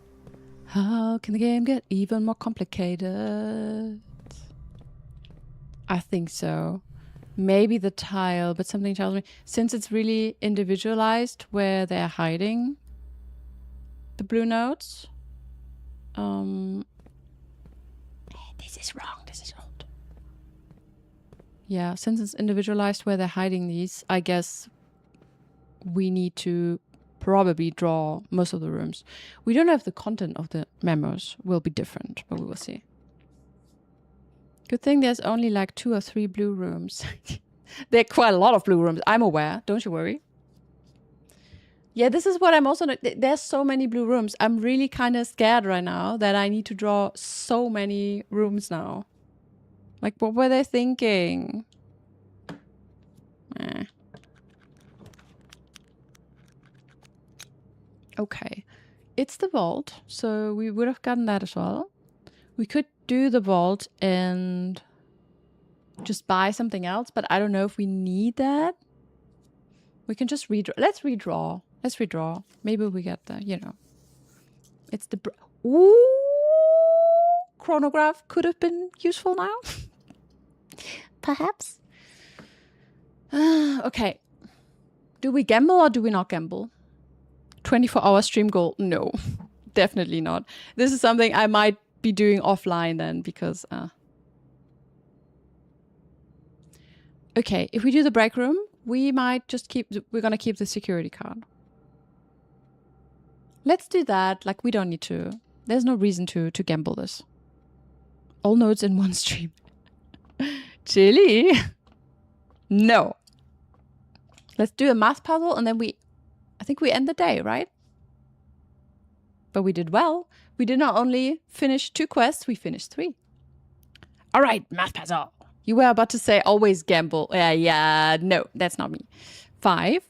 How can the game get even more complicated? I think so. Maybe the tile, but something tells me, since it's really individualized where they're hiding the blue notes, this is wrong, this is old. Yeah, since it's individualized where they're hiding these, I guess we need to probably draw most of the rooms. We don't have the content of the memos, will be different, but we will see. Good thing there's only like 2 or 3 blue rooms. There are quite a lot of blue rooms, I'm aware, don't you worry. Yeah, this is what I'm also... There's so many blue rooms. I'm really kind of scared right now that I need to draw so many rooms now. Like, what were they thinking? Okay. It's the vault, so we would have gotten that as well. We could do the vault and just buy something else, but I don't know if we need that. We can just redraw. Let's redraw. Let's redraw. Maybe we get the, you know. It's the... Ooh! Chronograph could have been useful now. Perhaps. Okay. Do we gamble or do we not gamble? 24-hour stream goal? No. Definitely not. This is something I might be doing offline then because... Okay, if we do the break room, we might just keep... We're gonna keep the security card. Let's do that. Like, we don't need to... There's no reason to gamble this. All notes in one stream. Chili? No. Let's do a math puzzle and then I think we end the day, right? But we did well. We did not only finish 2 quests, we finished 3. All right, math puzzle. You were about to say always gamble. Yeah, no, that's not me. 5.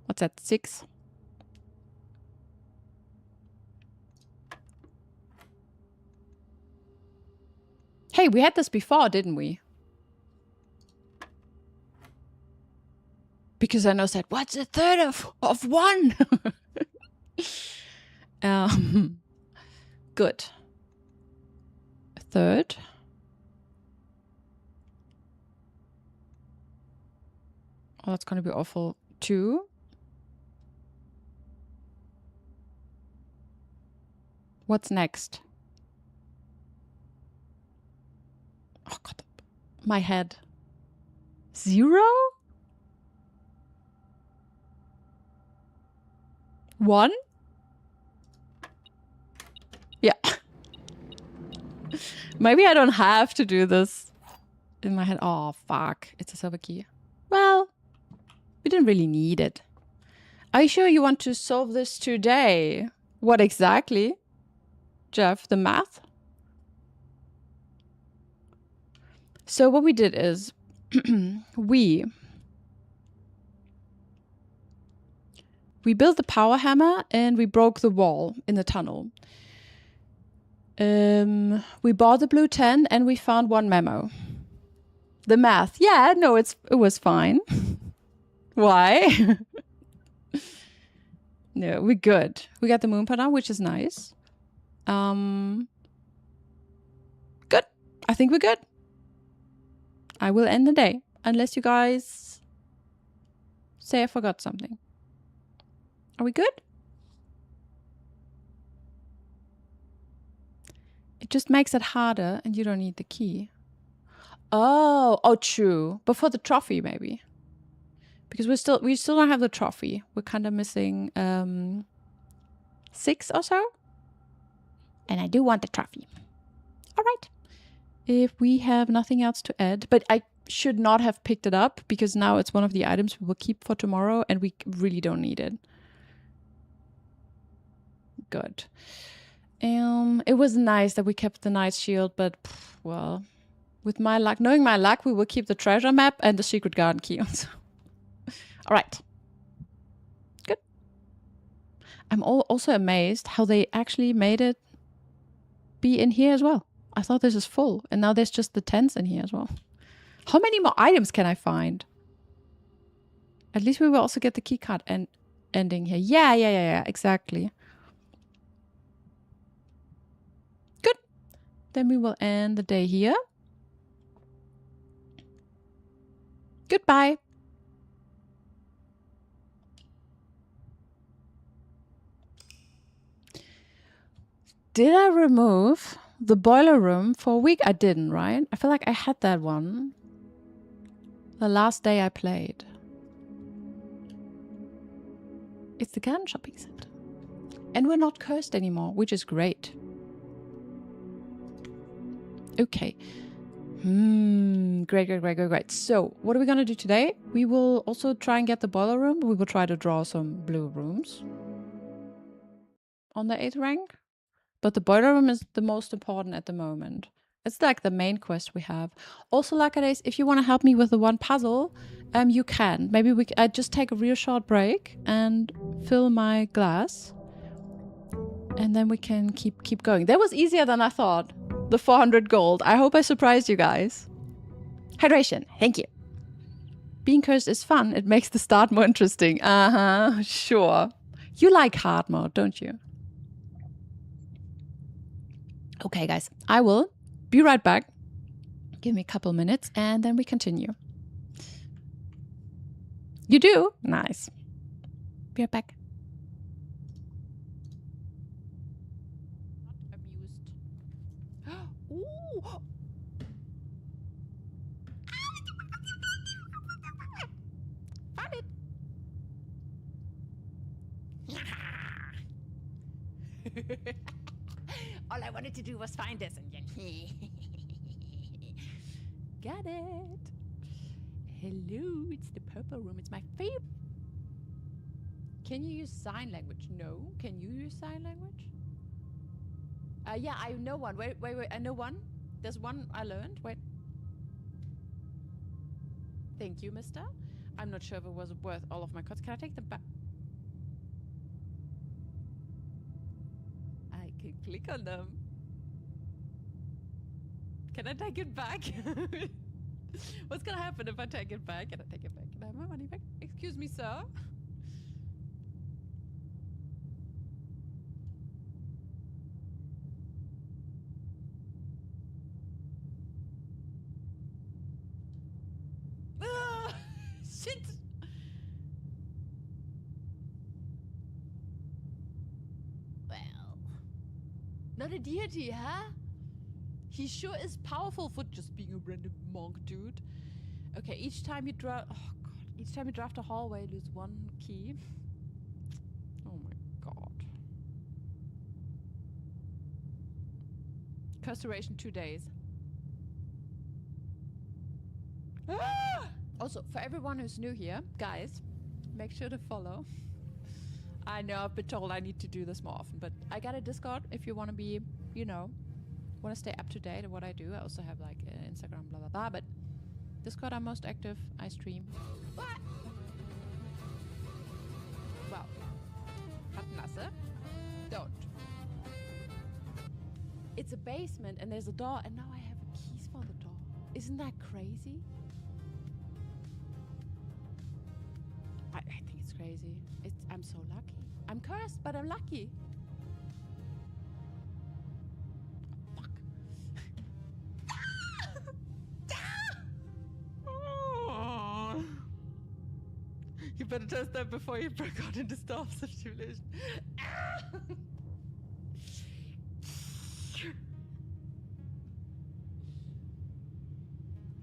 What's that? 6. Hey, we had this before, didn't we? Because I know said, what's a third of one? Good. A third. Oh, that's going to be awful. 2. What's next? Oh, God. My head. 0? 1? Yeah. Maybe I don't have to do this in my head. Oh, fuck. It's a silver key. Well, we didn't really need it. Are you sure you want to solve this today? What exactly? Jeff, the math? So what we did is we built the power hammer and we broke the wall in the tunnel. We bought the blue 10 and we found 1 memo. The math. Yeah, no, it was fine. Why? No, we're good. We got the moon panel, which is nice. Good. I think we're good. I will end the day. Unless you guys say I forgot something. Are we good? It just makes it harder and you don't need the key. Oh, true. But for the trophy, maybe. Because we still don't have the trophy. We're kind of missing 6 or so. And I do want the trophy. All right. If we have nothing else to add, but I should not have picked it up because now it's one of the items we will keep for tomorrow and we really don't need it. Good. It was nice that we kept the night shield, but well, with my luck, knowing my luck, we will keep the treasure map and the secret garden key also. All right. Good. I'm also amazed how they actually made it be in here as well. I thought this is full, and now there's just the 10s in here as well. How many more items can I find? At least we will also get the key card and ending here. Yeah, exactly. Good. Then we will end the day here. Goodbye. Did I remove the boiler room for a week? I didn't, right? I feel like I had that one the last day I played. It's the Garden Shopping Center. And we're not cursed anymore, which is great. Okay. Great. So, what are we going to do today? We will also try and get the boiler room. We will try to draw some blue rooms on the 8th rank. But the boiler room is the most important at the moment. It's like the main quest we have. Also, Lakades, if you want to help me with the one puzzle, you can. Maybe I just take a real short break and fill my glass. And then we can keep going. That was easier than I thought. The 400 gold. I hope I surprised you guys. Hydration. Thank you. Being cursed is fun. It makes the start more interesting. Sure. You like hard mode, don't you? Okay, guys, I will be right back. Give me a couple minutes and then we continue. You do? Nice. Be right back. Not amused. Ooh. Found it. All I wanted to do was find this and got it. Hello, it's the purple room. It's my favorite. Can you use sign language? No. Can you use sign language? Yeah, I know one. Wait. I know one. There's one I learned. Wait. Thank you, mister. I'm not sure if it was worth all of my coins. Can I take them back? I can click on them. Can I take it back? What's gonna happen if I take it back? Can I take it back? Can I have my money back? Excuse me, sir. Shit! Well, not a deity, huh? He sure is powerful for just being a random monk, dude. Okay, each time you draft... Oh, God. Each time you draft a hallway, lose one key. Oh, my God. Curse duration 2 days. Ah! Also, for everyone who's new here, guys, make sure to follow. I know I've been told I need to do this more often, but I got a Discord if you want to be, you know, want to stay up to date on what I do. I also have like Instagram, blah, blah, blah, but Discord I'm most active. I stream. What? Wow. Nasse. Don't. It's a basement and there's a door and now I have keys for the door. Isn't that crazy? I think it's crazy. I'm so lucky. I'm cursed, but I'm lucky. Oh, fuck. Oh. You better test that before you break out into Star Simulation. I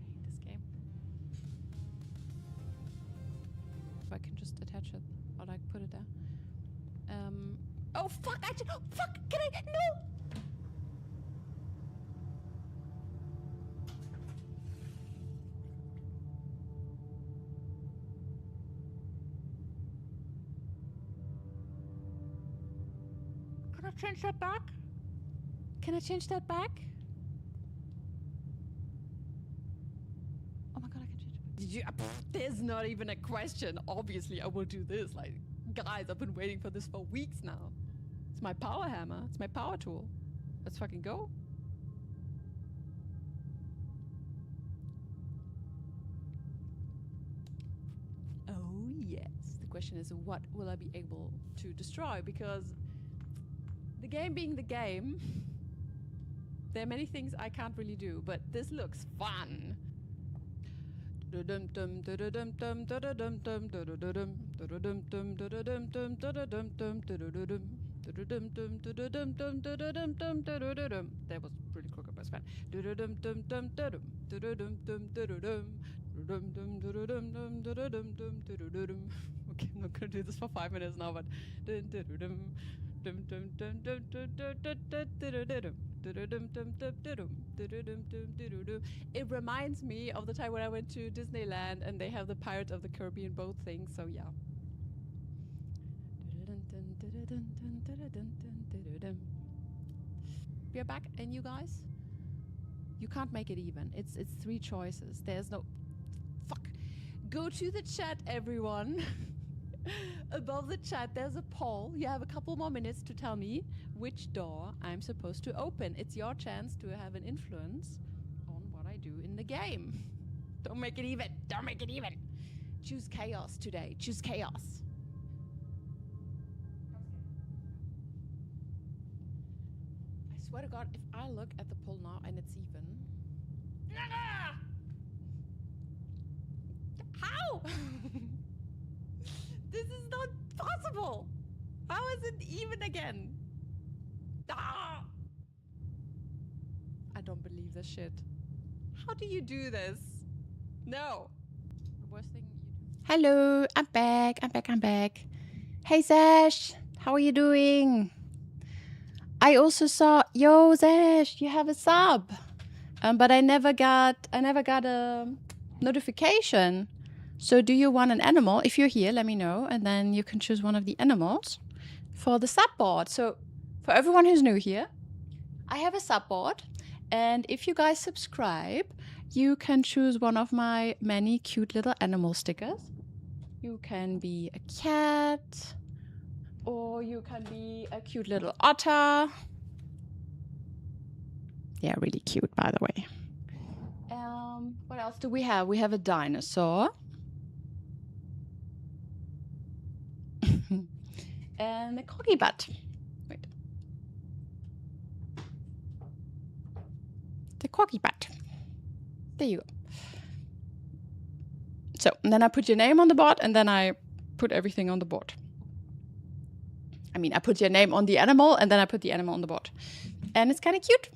hate this game. If I can just attach it or like put it there. Oh fuck! Oh fuck! Can I? No! Can I change that back? Can I change that back? Oh my god, I can change it back. Did you? There's not even a question. Obviously, I will do this. Like, guys, I've been waiting for this for weeks now. It's my power hammer. It's my power tool. Let's fucking go. Oh, yes. The question is, what will I be able to destroy? Because the game being the game, there are many things I can't really do, but this looks fun. That was really crooked, but it's fine. Okay, I'm not gonna do this for 5 minutes now, but it reminds me of the time when I went to Disneyland and they have the Pirates of the Caribbean boat thing, so yeah. We are back, and you guys? You can't make it even. It's 3 choices. There's no... Fuck. Go to the chat, everyone. Above the chat, there's a poll. You have a couple more minutes to tell me which door I'm supposed to open. It's your chance to have an influence on what I do in the game. Don't make it even. Don't make it even. Choose chaos today. Choose chaos. I swear to God, if I look at the poll now and it's even... How? This is not possible. How is it even again? Ah! I don't believe this shit. How do you do this? No. The worst thing you do. Hello, I'm back. I'm back. Hey, Zash. How are you doing? I also saw, yo, Zash, you have a sub. But I never got a notification. So do you want an animal? If you're here, let me know. And then you can choose one of the animals for the subboard. So for everyone who's new here, I have a subboard. And if you guys subscribe, you can choose one of my many cute little animal stickers. You can be a cat, or you can be a cute little otter. Yeah, really cute, by the way. What else do we have? We have a dinosaur. And a corgi butt. Wait. The corgi butt. There you go. So, and then I put your name on the board, and then I put everything on the board. I mean, I put your name on the animal, and then I put the animal on the board. And it's kind of cute.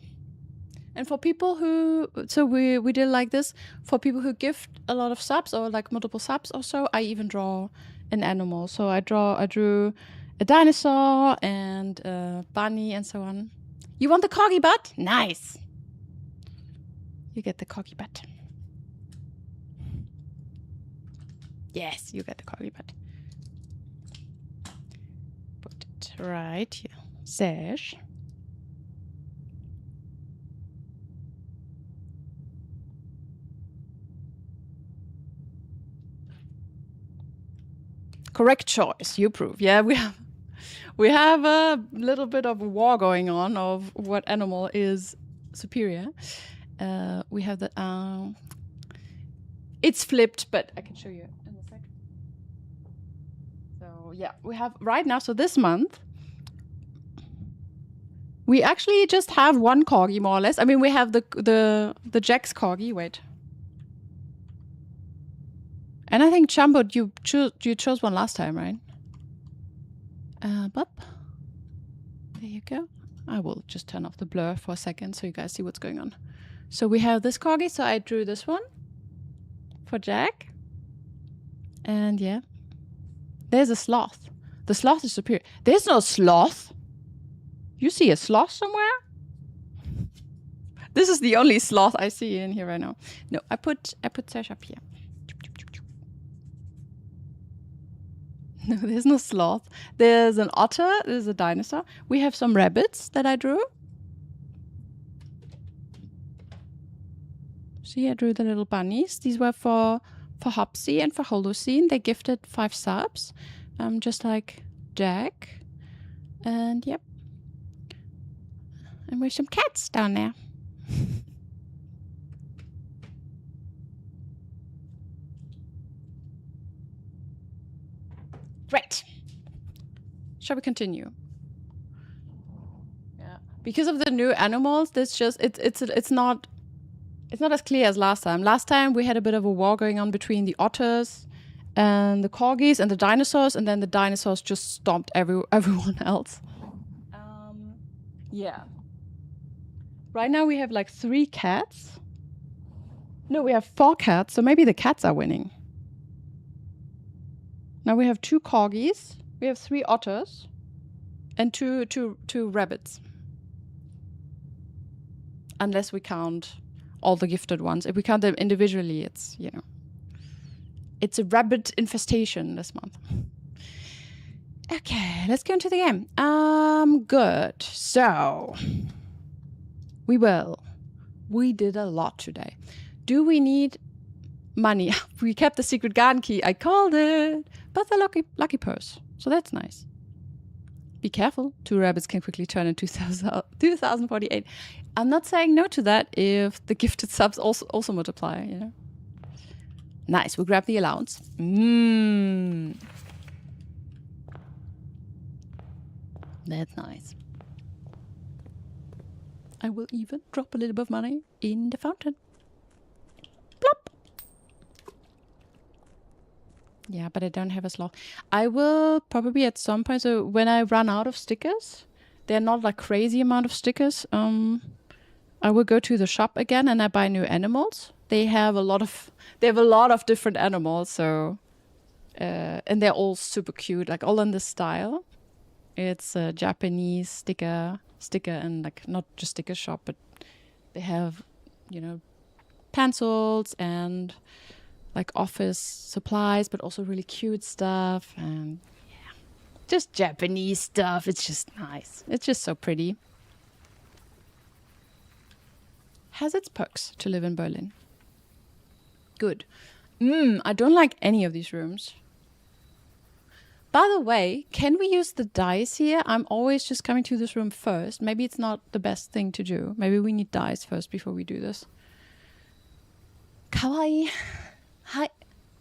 And for people who, so we did like this, for people who gift a lot of subs or like multiple subs or so, I even draw an animal. So I drew a dinosaur and a bunny and so on. You want the corgi butt? Nice. You get the corgi butt. Yes, you get the corgi butt. Put it right here. Sash. Correct choice. You approve. Yeah, we have a little bit of a war going on of what animal is superior. We have the it's flipped, but I can show you in a sec. So yeah, we have right now. So this month, we actually just have one corgi more or less. I mean, we have the Jack's corgi. Wait. And I think Jumbo, you chose one last time, right? Bop. There you go. I will just turn off the blur for a second so you guys see what's going on. So we have this corgi. So I drew this one for Jack. And yeah, there's a sloth. The sloth is superior. There's no sloth. You see a sloth somewhere? This is the only sloth I see in here right now. No, I put Sash up here. No, there's no sloth. There's an otter. There's a dinosaur. We have some rabbits that I drew. See, I drew the little bunnies. These were for Hopsy and for Holocene. They gifted 5 subs, just like Jack. And yep. And there's some cats down there. Great. Shall we continue? Yeah. Because of the new animals, this just it's not as clear as last time. Last time we had a bit of a war going on between the otters and the corgis and the dinosaurs, and then the dinosaurs just stomped everyone else. Yeah. Right now we have like 3 cats. No, we have 4 cats, so maybe the cats are winning. Now we have 2 corgis, we have 3 otters, and two rabbits. Unless we count all the gifted ones. If we count them individually, it's, you know, it's a rabbit infestation this month. Okay, let's go into the game. Good. So, we did a lot today. Do we need money? We kept the secret garden key. I called it. But the lucky purse. So that's nice. Be careful. 2 rabbits can quickly turn into 2048. I'm not saying no to that if the gifted subs also multiply, you know. Nice. We grab the allowance. That's nice. I will even drop a little bit of money in the fountain. Plop. Yeah, but I don't have a sloth. I will probably at some point, so when I run out of stickers, they're not like crazy amount of stickers. I will go to the shop again and I buy new animals. They have a lot of different animals, so and they're all super cute, like all in this style. It's a Japanese sticker and like not just sticker shop, but they have, you know, pencils and like office supplies, but also really cute stuff and yeah, just Japanese stuff. It's just nice. It's just so pretty. Has its perks to live in Berlin. Good. I don't like any of these rooms. By the way, can we use the dice here? I'm always just coming to this room first. Maybe it's not the best thing to do. Maybe we need dice first before we do this. Kawaii. Hi.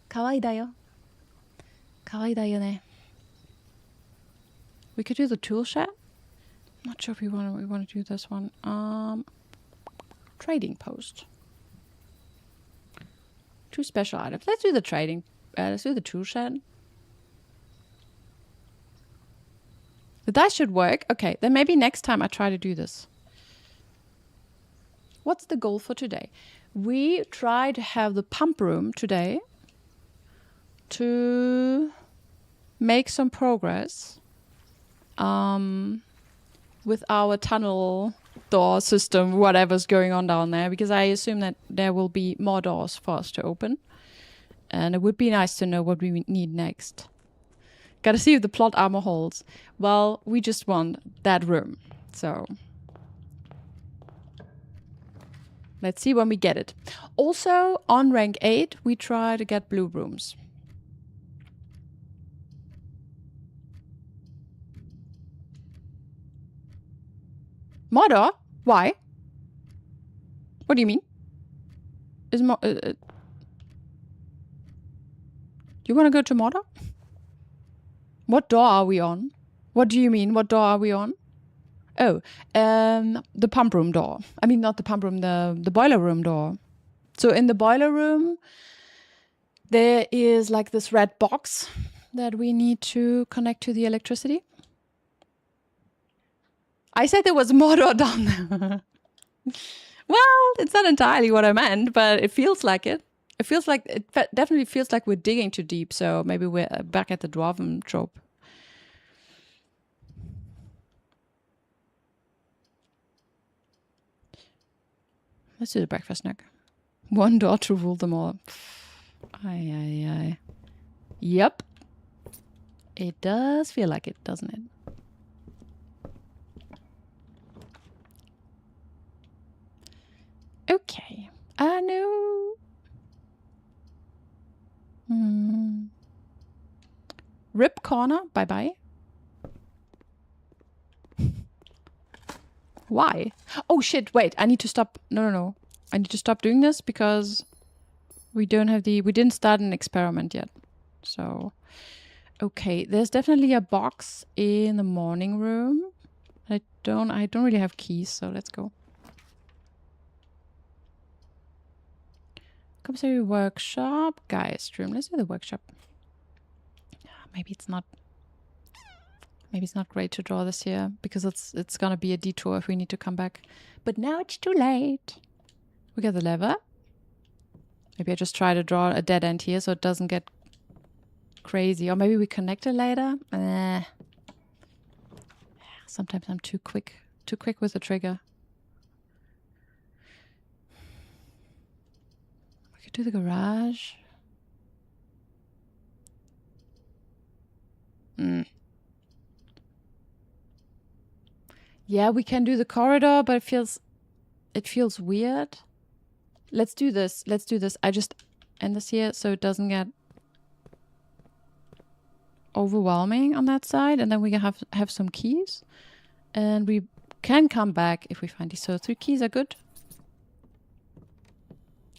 Kawaii da yo. Kawaii da yo ne. We could do the tool shed. Not sure if we want to do this one. Trading post. 2 special items. Let's do the trading. Let's do the tool shed. The dice should work. Okay, then maybe next time I try to do this. What's the goal for today? We try to have the pump room today to make some progress with our tunnel door system, whatever's going on down there, because I assume that there will be more doors for us to open. And it would be nice to know what we need next. Gotta see if the plot armor holds. Well, we just want that room, so let's see when we get it. Also, on rank 8, we try to get blue rooms. Mordor? Why? What do you mean? Is you want to go to Mordor? What door are we on? What do you mean? What door are we on? Oh, the pump room door. I mean, not the pump room, the boiler room door. So in the boiler room, there is like this red box that we need to connect to the electricity. I said there was more door down there. Well, it's not entirely what I meant, but it feels like it. It feels like, it definitely feels like we're digging too deep, so maybe we're back at the Dwarven trope. Let's do the breakfast snack. 1 door to rule them all. Aye, aye, aye. Yep. It does feel like it, doesn't it? Okay. No. Rip corner. Bye-bye. Why? Oh, shit. Wait. I need to stop. No. I need to stop doing this because we don't have we didn't start an experiment yet. So, okay. There's definitely a box in the morning room. I don't really have keys, so let's go. Commissary workshop. Guys, room. Let's do the workshop. Maybe it's not great to draw this here because it's gonna be a detour if we need to come back. But now it's too late. We got the lever. Maybe I just try to draw a dead end here so it doesn't get crazy. Or maybe we connect it later. Sometimes I'm too quick with the trigger. We could do the garage. Yeah, we can do the corridor, but it feels weird. Let's do this. I just end this here so it doesn't get overwhelming on that side, and then we can have some keys, and we can come back if we find these. So 3 keys are good.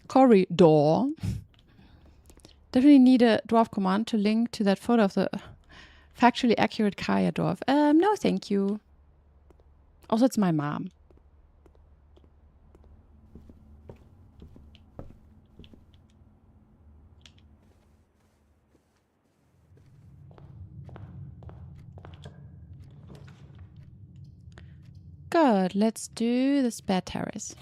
Corridor. Definitely need a dwarf command to link to that photo of the factually accurate Kaya dwarf. No, thank you. Also, it's my mom. Good. Let's do the spare terrace.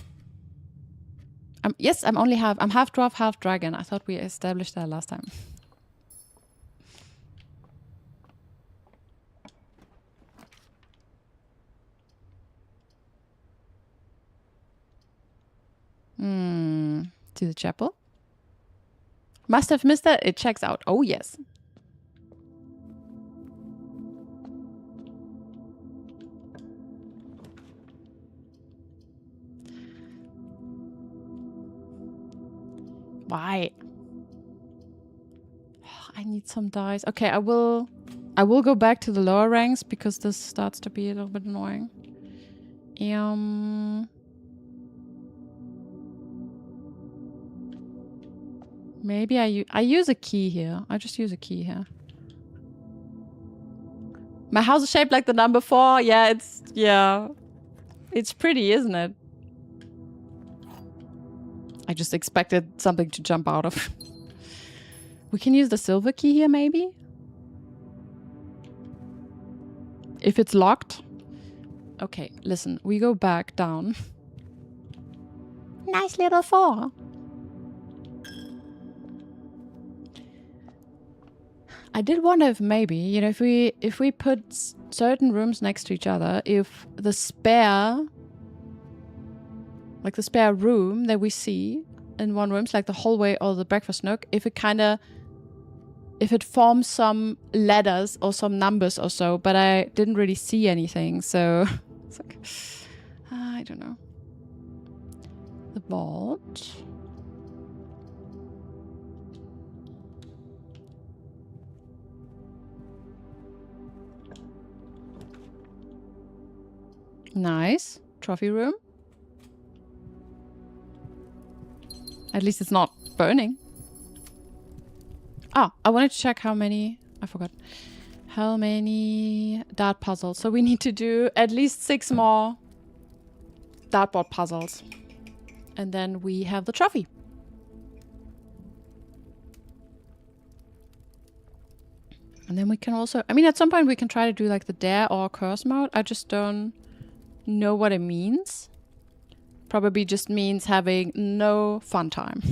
Yes, I'm half dwarf, half dragon. I thought we established that last time. To the chapel. Must have missed that. It checks out. Oh, yes. Why? I need some dice. Okay, I will go back to the lower ranks because this starts to be a little bit annoying. Maybe I use a key here. I just use a key here. My house is shaped like the number 4. Yeah, it's pretty, isn't it? I just expected something to jump out of. We can use the silver key here, maybe? If it's locked. Okay, listen. We go back down. Nice little 4. I did wonder if maybe, you know, if we put certain rooms next to each other, if the spare, like the spare room that we see in one room, like the hallway or the breakfast nook, if it forms some letters or some numbers or so, but I didn't really see anything, so it's like, I don't know. The vault. Nice. Trophy room. At least it's not burning. Ah, I wanted to check how many... I forgot. How many dart puzzles. So we need to do at least 6 more dartboard puzzles. And then we have the trophy. And then we can also... I mean, at some point we can try to do like the dare or curse mode. I just don't know what it means. Probably just means having no fun time.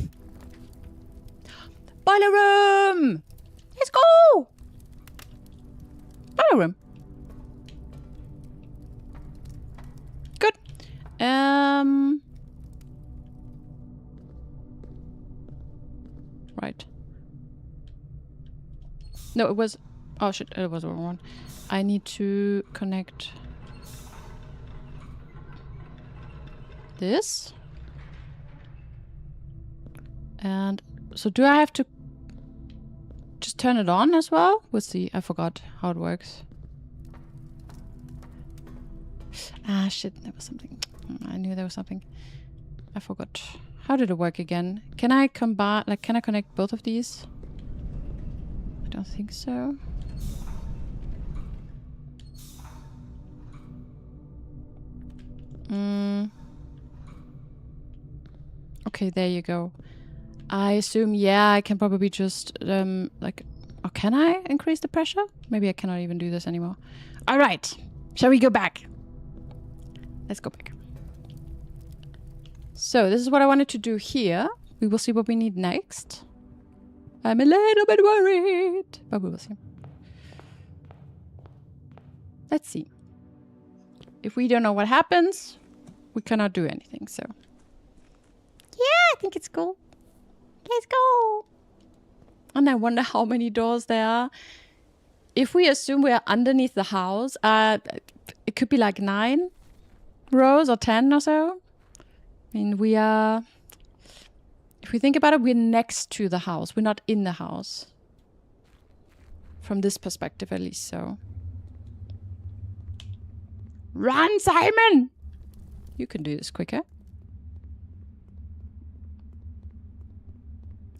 Boiler room! Let's go! Boiler room. Good. Right. No, it was... Oh shit, it was the wrong one. I need to connect... this. And so do I have to just turn it on as well? Let's see. I forgot how it works. Ah, shit. There was something. I knew there was something. I forgot. How did it work again? Can I combine, like, can I connect both of these? I don't think so. Okay, there you go. I assume, yeah, I can probably just, like... Oh, can I increase the pressure? Maybe I cannot even do this anymore. All right. Shall we go back? Let's go back. So, this is what I wanted to do here. We will see what we need next. I'm a little bit worried, but we will see. Let's see. If we don't know what happens, we cannot do anything, so... Yeah, I think it's cool. Let's go. And I wonder how many doors there are. If we assume we are underneath the house, it could be like 9 rows or 10 or so. I mean, we are... If we think about it, we're next to the house. We're not in the house. From this perspective, at least, so... Run, Simon! You can do this quicker.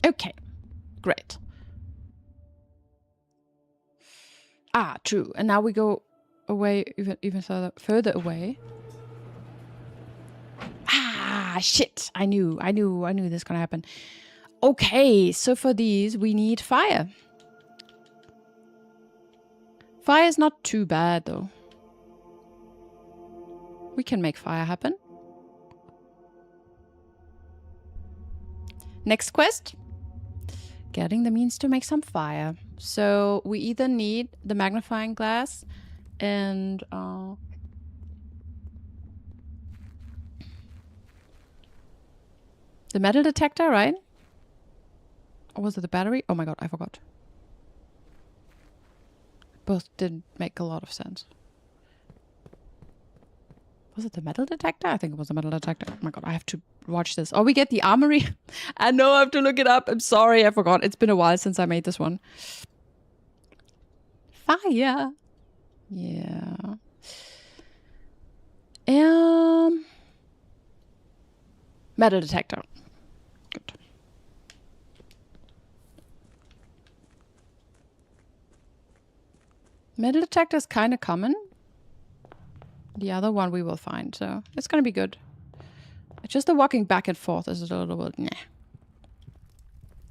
Okay, great. Ah, true. And now we go away, even further away. Ah, shit! I knew this was gonna happen. Okay, so for these we need fire. Fire is not too bad though. We can make fire happen. Next quest. Getting the means to make some fire. So we either need the magnifying glass and the metal detector, right? Or was it the battery? Oh my god, I forgot. Both didn't make a lot of sense. Was it the metal detector? I think it was the metal detector. Oh my god, I have to watch this. Oh, we get the armory. I know I have to look it up. I'm sorry, I forgot. It's been a while since I made this one. Fire. Yeah. Metal detector. Good. Metal detector is kind of common. The other one we will find, so it's gonna be good. It's just the walking back and forth is a little bit, nah.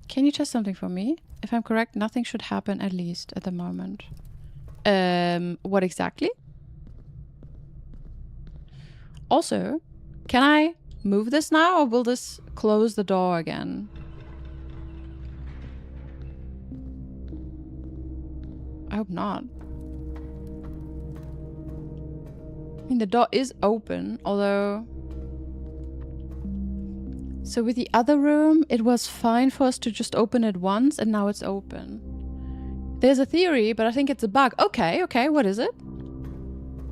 Can you test something for me? If I'm correct, nothing should happen, at least at the moment. What exactly? Also, can I move this now, or will this close the door again? I hope not. I mean, the door is open, although... So with the other room, it was fine for us to just open it once, and now it's open. There's a theory, but I think it's a bug. Okay, okay, what is it?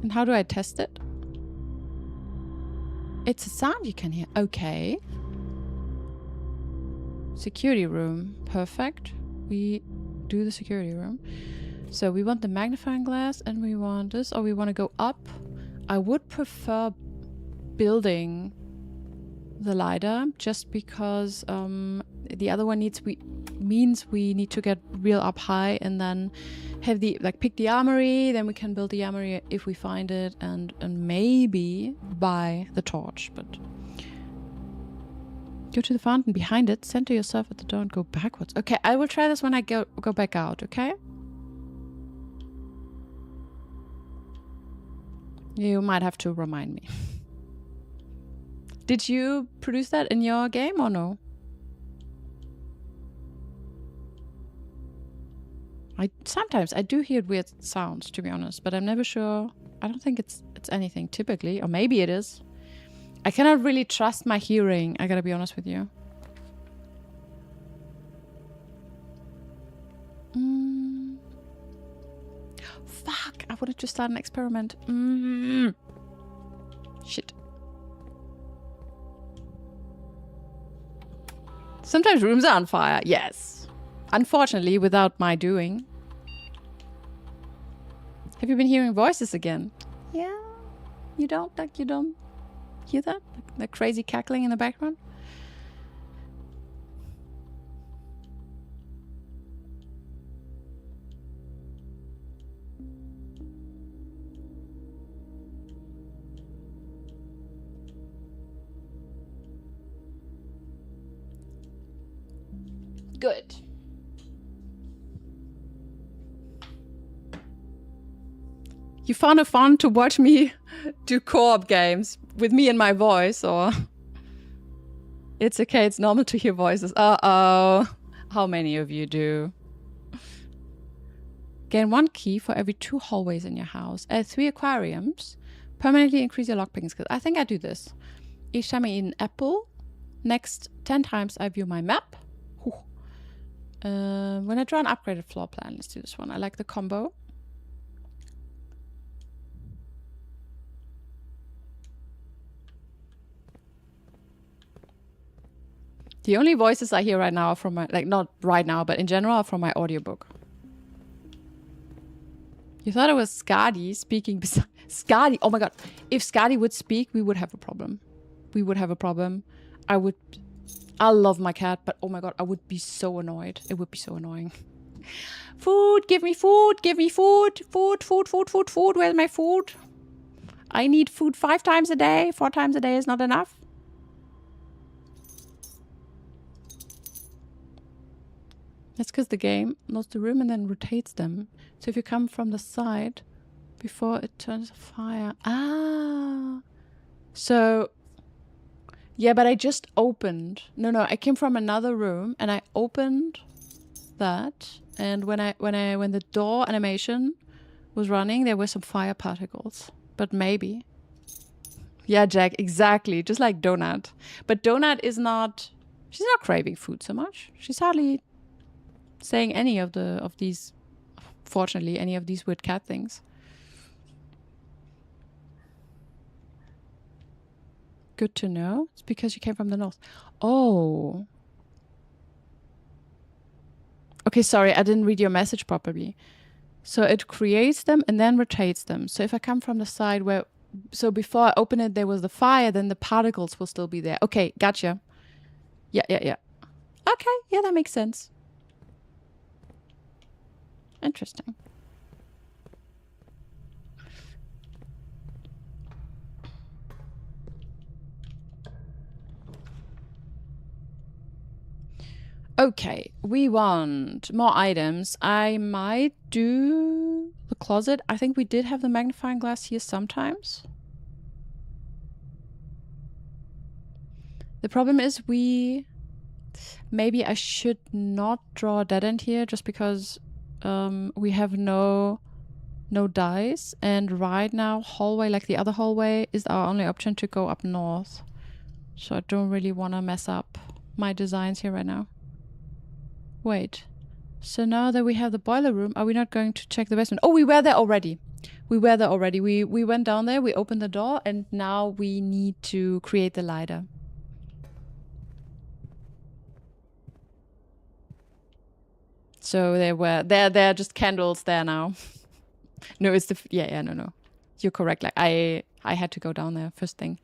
And how do I test it? It's a sound you can hear. Okay. Security room. Perfect. We do the security room. So we want the magnifying glass, and we want this, or we want to go up. I would prefer building the lidar, just because the other one means we need to get real up high and then have the pick the armory, then we can build the armory if we find it, and maybe buy the torch. But go to the fountain behind it, center yourself at the door and go backwards. Okay, I will try this when I go back out, okay? You might have to remind me. Did you produce that in your game or no? Sometimes I do hear weird sounds, to be honest, but I'm never sure. I don't think it's anything typically, or maybe it is. I cannot really trust my hearing, I gotta be honest with you. Fuck, I wanted to start an experiment. Shit. Sometimes rooms are on fire, yes. Unfortunately, without my doing. Have you been hearing voices again? Yeah. You don't hear that? Like the crazy cackling in the background? Good. You found it fun to watch me do co-op games with me and my voice, or... It's okay, it's normal to hear voices. Uh-oh. How many of you do? Gain 1 key for every 2 hallways in your house. Add 3 aquariums. Permanently increase your lockpicking skills. I think I do this. Each time I eat an apple, next 10 times I view my map. When I draw an upgraded floor plan, let's do this one. I like the combo. The only voices I hear right now are from my, not right now, but in general, are from my audiobook. You thought it was Skadi speaking beside... Skadi! Oh my god. If Skadi would speak, we would have a problem. We would have a problem. I love my cat, but oh my god, I would be so annoyed. It would be so annoying. Food! Give me food! Give me food! Food, food, food, food, food. Where's my food? I need food 5 times a day. 4 times a day is not enough. That's because the game knows the room and then rotates them. So if you come from the side before it turns fire. Ah. So... Yeah, but I just opened. No, I came from another room and I opened that. And when the door animation was running, there were some fire particles. But maybe. Yeah, Jack, exactly. Just like Donut. But Donut is not... She's not craving food so much. She's hardly saying any of these... Fortunately, any of these weird cat things. Good to know. It's because you came from the north. Oh. Okay, sorry. I didn't read your message properly. So it creates them and then rotates them. So if I come from the side where... So before I open it, there was the fire, then the particles will still be there. Okay, gotcha. Yeah. Okay, yeah, that makes sense. Interesting. Okay, we want more items. I might do the closet. I think we did have the magnifying glass here sometimes. The problem is maybe I should not draw a dead end here just because we have no dice, and right now hallway, like the other hallway, is our only option to go up north. So I don't really want to mess up my designs here right now. Wait. So now that we have the boiler room, are we not going to check the basement? Oh, we were there already. We went down there, we opened the door, and now we need to create the lighter. So there are just candles there now. No, it's the no. You're correct. Like I had to go down there first thing.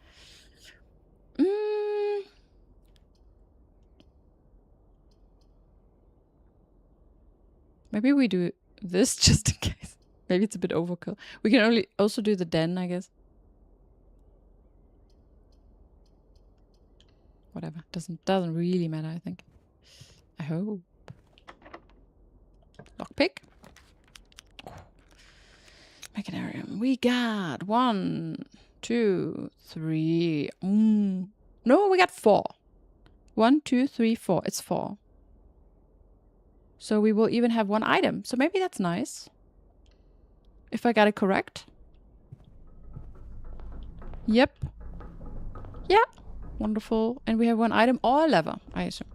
Maybe we do this just in case. Maybe it's a bit overkill. We can also do the den, I guess. Whatever. Doesn't really matter, I think. I hope. Lockpick. Mechanarium. We got 1, 2, 3. No, we got 4. 1, 2, 3, 4. It's 4. So we will even have 1 item. So maybe that's nice. If I got it correct. Yep. Yeah. Wonderful. And we have 1 item or a lever, I assume.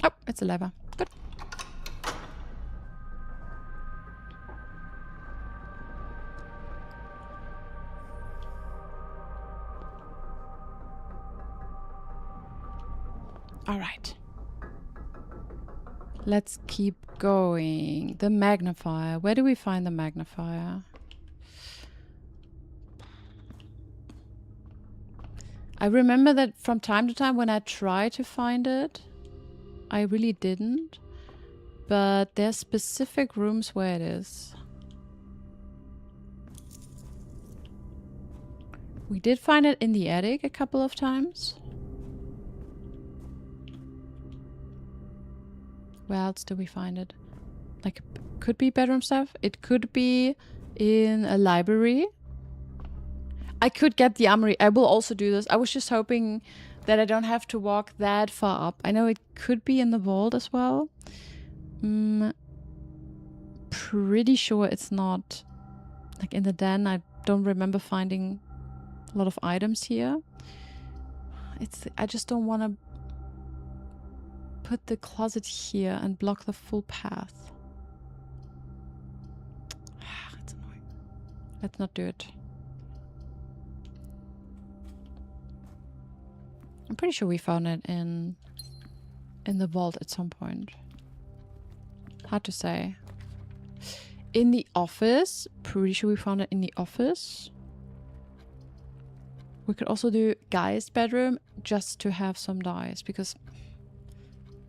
Oh, it's a lever. Good. All right. Let's keep going. The magnifier. Where do we find the magnifier? I remember that from time to time when I try to find it, I really didn't. But there's specific rooms where it is. We did find it in the attic a couple of times. Where else do we find it? Like, could be bedroom stuff. It could be in a library. I could get the armory. I will also do this. I was just hoping that I don't have to walk that far up. I know it could be in the vault as well. Pretty sure it's not. Like in the den, I don't remember finding a lot of items here. I just don't want to put the closet here and block the full path. It's annoying. Let's not do it. I'm pretty sure we found it in the vault at some point. Hard to say. In the office. Pretty sure we found it in the office. We could also do guy's bedroom just to have some dice, because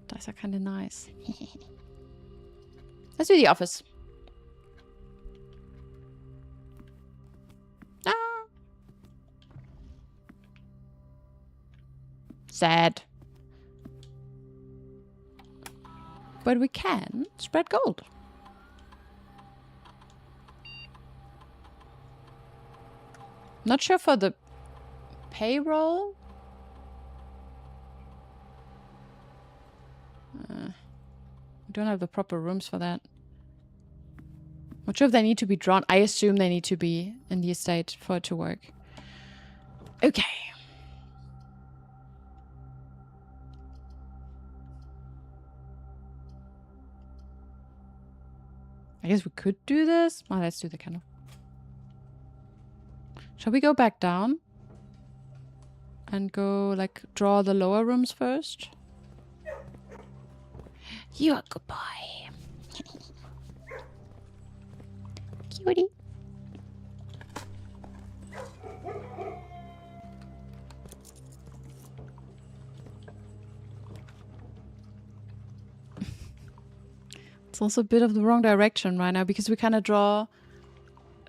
dice are kind of nice. Let's do the office. Ah. Sad. But we can spread gold. Not sure for the payroll. We don't have the proper rooms for that. Not sure if they need to be drawn. I assume they need to be in the estate for it to work. Okay. I guess we could do this. Well, let's do the candle. Shall we go back down? And go, like, draw the lower rooms first? You're a good boy. Cutie. It's also a bit of the wrong direction right now because we kind of draw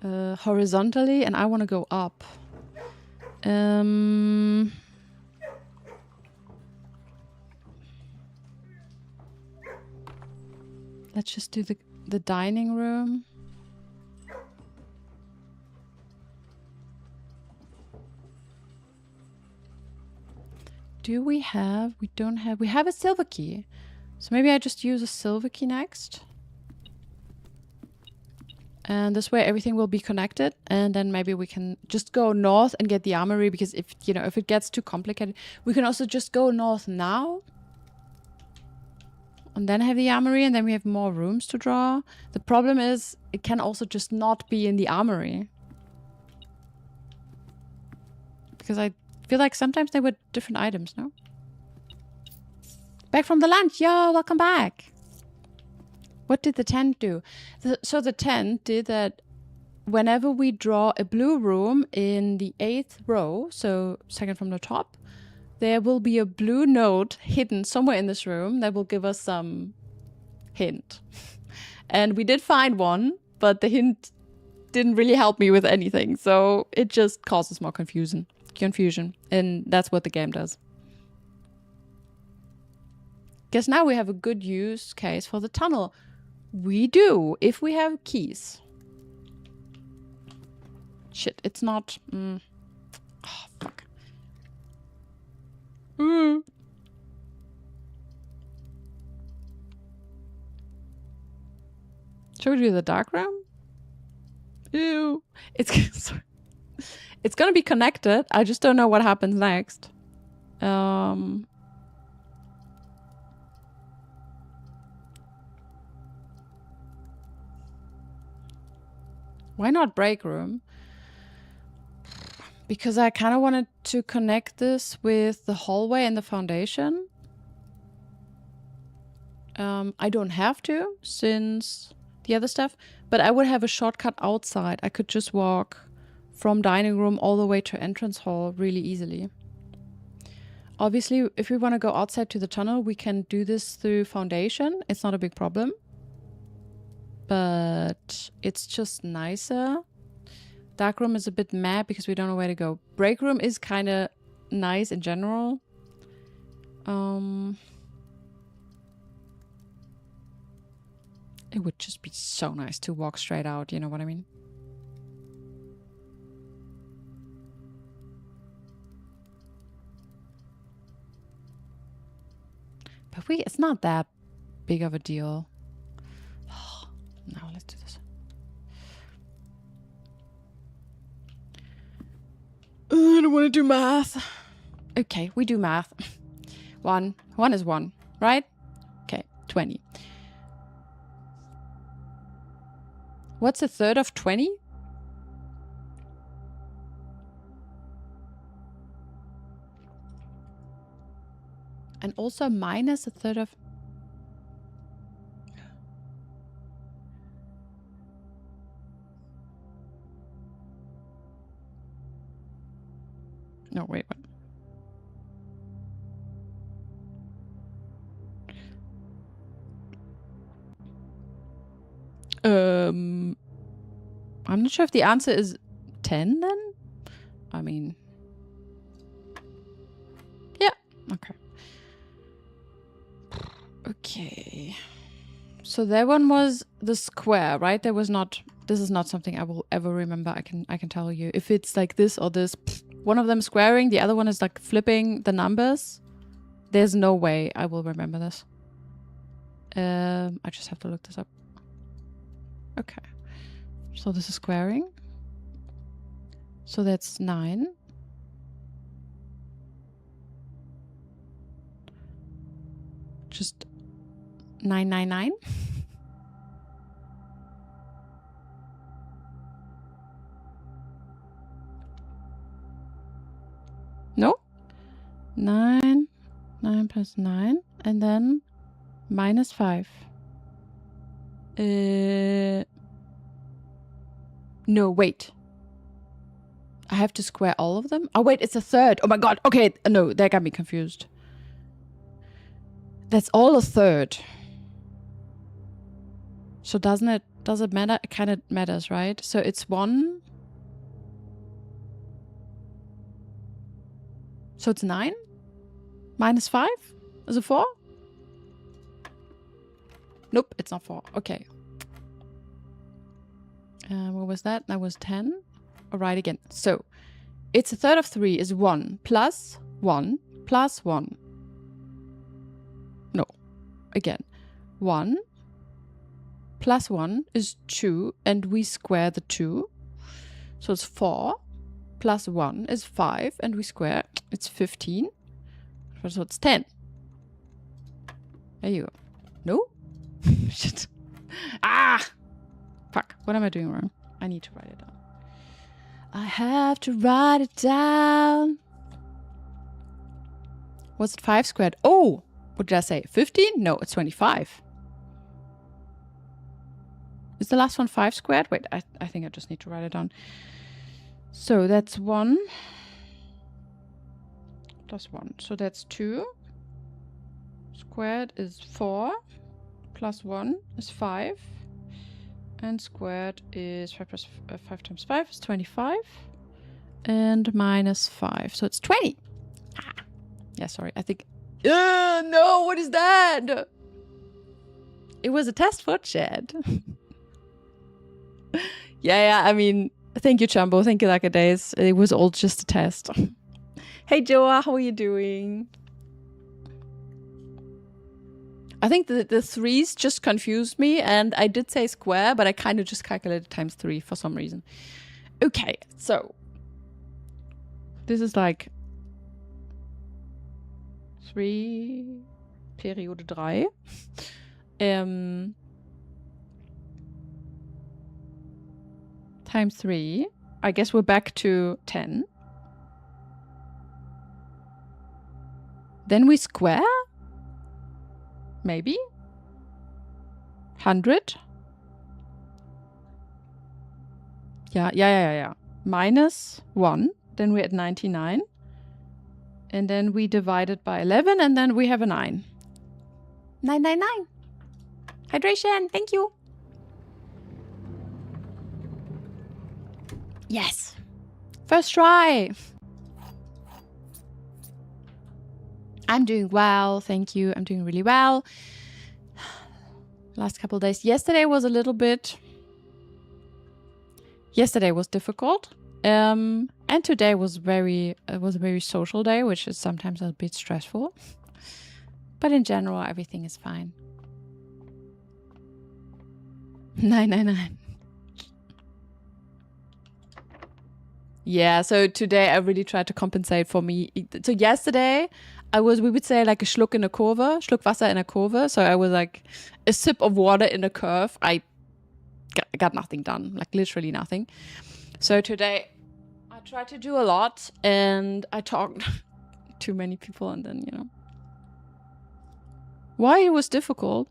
horizontally and I want to go up. Let's just do the dining room. Do we have? We don't have. We have a silver key. So maybe I just use a silver key next. And this way everything will be connected. And then maybe we can just go north and get the armory. Because if, you know, if it gets too complicated, we can also just go north now. And then have the armory. And then we have more rooms to draw. The problem is it can also just not be in the armory. Because I feel like sometimes they were different items, no? Back from the lunch. Yo, welcome back. What did the tent do? So the tent did that whenever we draw a blue room in the 8th row, so second from the top, there will be a blue note hidden somewhere in this room that will give us some hint. And we did find one, but the hint didn't really help me with anything. So it just causes more confusion. And that's what the game does. Guess now we have a good use case for the tunnel. We do, if we have keys. Shit, it's not... Oh, fuck. Should we do the dark room? Ew. It's gonna be connected. I just don't know what happens next. Why not break room? Because I kind of wanted to connect this with the hallway and the foundation. I don't have to, since the other stuff, but I would have a shortcut outside. I could just walk from dining room all the way to entrance hall really easily. Obviously, if we want to go outside to the tunnel, we can do this through foundation. It's not a big problem. But it's just nicer. Dark room is a bit mad because we don't know where to go. Break room is kind of nice in general. It would just be so nice to walk straight out, you know what I mean? But it's not that big of a deal. Now let's do this. I don't want to do math. Okay, we do math. One is 1, right? Okay, 20. What's a third of 20? And also minus a third of... No, wait. I'm not sure if the answer is 10 then? I mean... Yeah, okay. Okay. So that one was the square, right? There was not... This is not something I will ever remember, I can tell you. If it's like this or this... One of them squaring, the other one is like flipping the numbers. There's no way I will remember this. I just have to look this up. Okay. So this is squaring. So that's 9. Just 999. No? 9 plus 9 and then minus 5. No, wait. I have to square all of them? Oh, wait, it's a third. Oh my god. Okay, no, that got me confused. That's all a third. So does it matter? It kind of matters, right? So it's 1. So it's 9? Minus 5? Is it 4? Nope, it's not 4. Okay. What was that? That was 10. All right, again. So it's a third of 3 is 1 plus 1 plus 1. No. Again. 1 plus 1 is 2, and we square the 2. So it's 4 plus 1 is 5, and we square. It's 15. So it's 10. There you go. No? Shit. Ah! Fuck. What am I doing wrong? I need to write it down. I have to write it down. Was it 5 squared? Oh! What did I say? 15? No, it's 25. Is the last one 5 squared? Wait, I think I just need to write it down. So that's 1 plus 1. So that's 2. Squared is 4. Plus 1 is 5. And squared is 5 plus 5 times 5 is 25. And minus 5. So it's 20. Ah. Yeah, sorry. I think... no, what is that? It was a test for Chad. yeah, I mean, thank you, Jumbo. Thank you, Lucky Days. It was all just a test. Hey, Joa, how are you doing? I think the 3s just confused me, and I did say square, but I kind of just calculated times 3 for some reason. Okay, so this is like 3 Periode 3. Times 3. I guess we're back to 10. Then we square? Maybe? 100? Yeah. Minus 1. Then we're at 99. And then we divide it by 11, and then we have a 9. 999. Hydration, thank you. Yes. First try. I'm doing well, thank you. I'm doing really well. Last couple of days. Yesterday was a little bit... Yesterday was difficult. And today was a very social day, which is sometimes a bit stressful. But in general, everything is fine. 999. Yeah, so today I really tried to compensate for me. So yesterday we would say like a Schluck in a Kurve, Schluck Wasser in a Kurve. So I was like a sip of water in a curve. I got nothing done, like literally nothing. So today I tried to do a lot, and I talked to many people, and then, you know. Why it was difficult?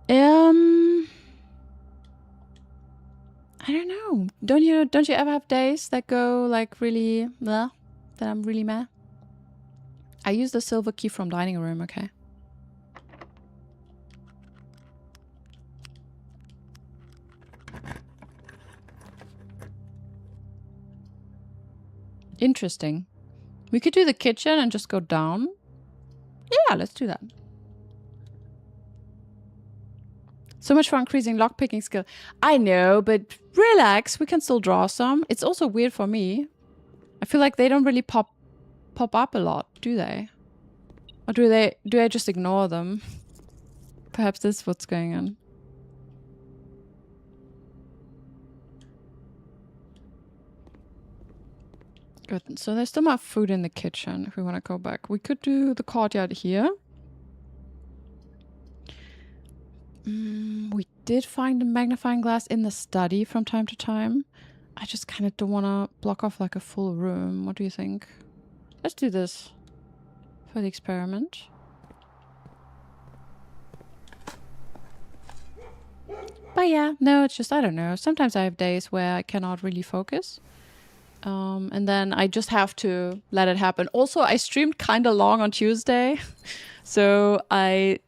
I don't know. Don't you ever have days that go like really meh? That I'm really meh? I use the silver key from dining room, okay? Interesting. We could do the kitchen and just go down. Yeah, let's do that. So much for increasing lockpicking skill. I know, but relax. We can still draw some. It's also weird for me. I feel like they don't really pop up a lot, do they? Or do I just ignore them? Perhaps this is what's going on. Good. So there's still more food in the kitchen if we want to go back. We could do the courtyard here. We did find a magnifying glass in the study from time to time. I just kind of don't want to block off like a full room. What do you think? Let's do this for the experiment. But yeah, no, it's just, I don't know. Sometimes I have days where I cannot really focus. And then I just have to let it happen. Also, I streamed kind of long on Tuesday. So I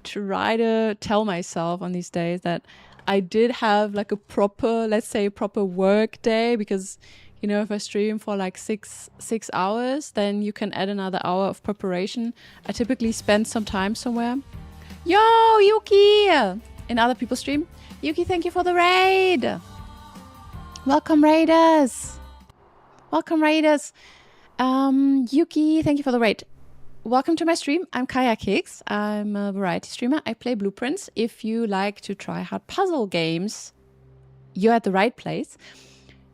try to tell myself on these days that I did have like a proper, let's say proper work day, because, you know, if I stream for like six hours, then you can add another hour of preparation. I typically spend some time somewhere. Yo, Yuki! In other people's stream. Yuki, thank you for the raid. Welcome, raiders. Welcome, raiders. Yuki, thank you for the raid. Welcome to my stream. I'm Kaya Kicks. I'm a variety streamer. I play Blueprints. If you like to try hard puzzle games, you're at the right place.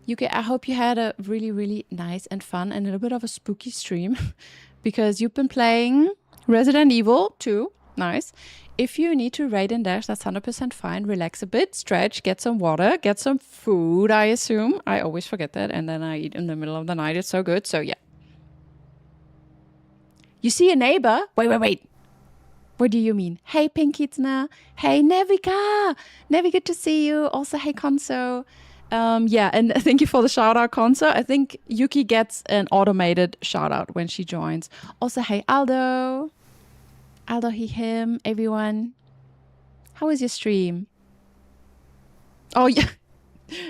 Yuki, I hope you had a really, really nice and fun and a little bit of a spooky stream because you've been playing Resident Evil 2. Nice. If you need to raid and dash, that's 100% fine. Relax a bit, stretch, get some water, get some food, I assume. I always forget that, and then I eat in the middle of the night. It's so good. So, yeah. You see a neighbor? Wait. What do you mean? Hey, Pinkitna. Hey, Nevika. Nevi, good to see you. Also, hey, Konso. Yeah, and thank you for the shout out, Konso. I think Yuki gets an automated shout out when she joins. Also, hey, Aldo. Aldo, he, him, everyone. How was your stream? Oh, yeah.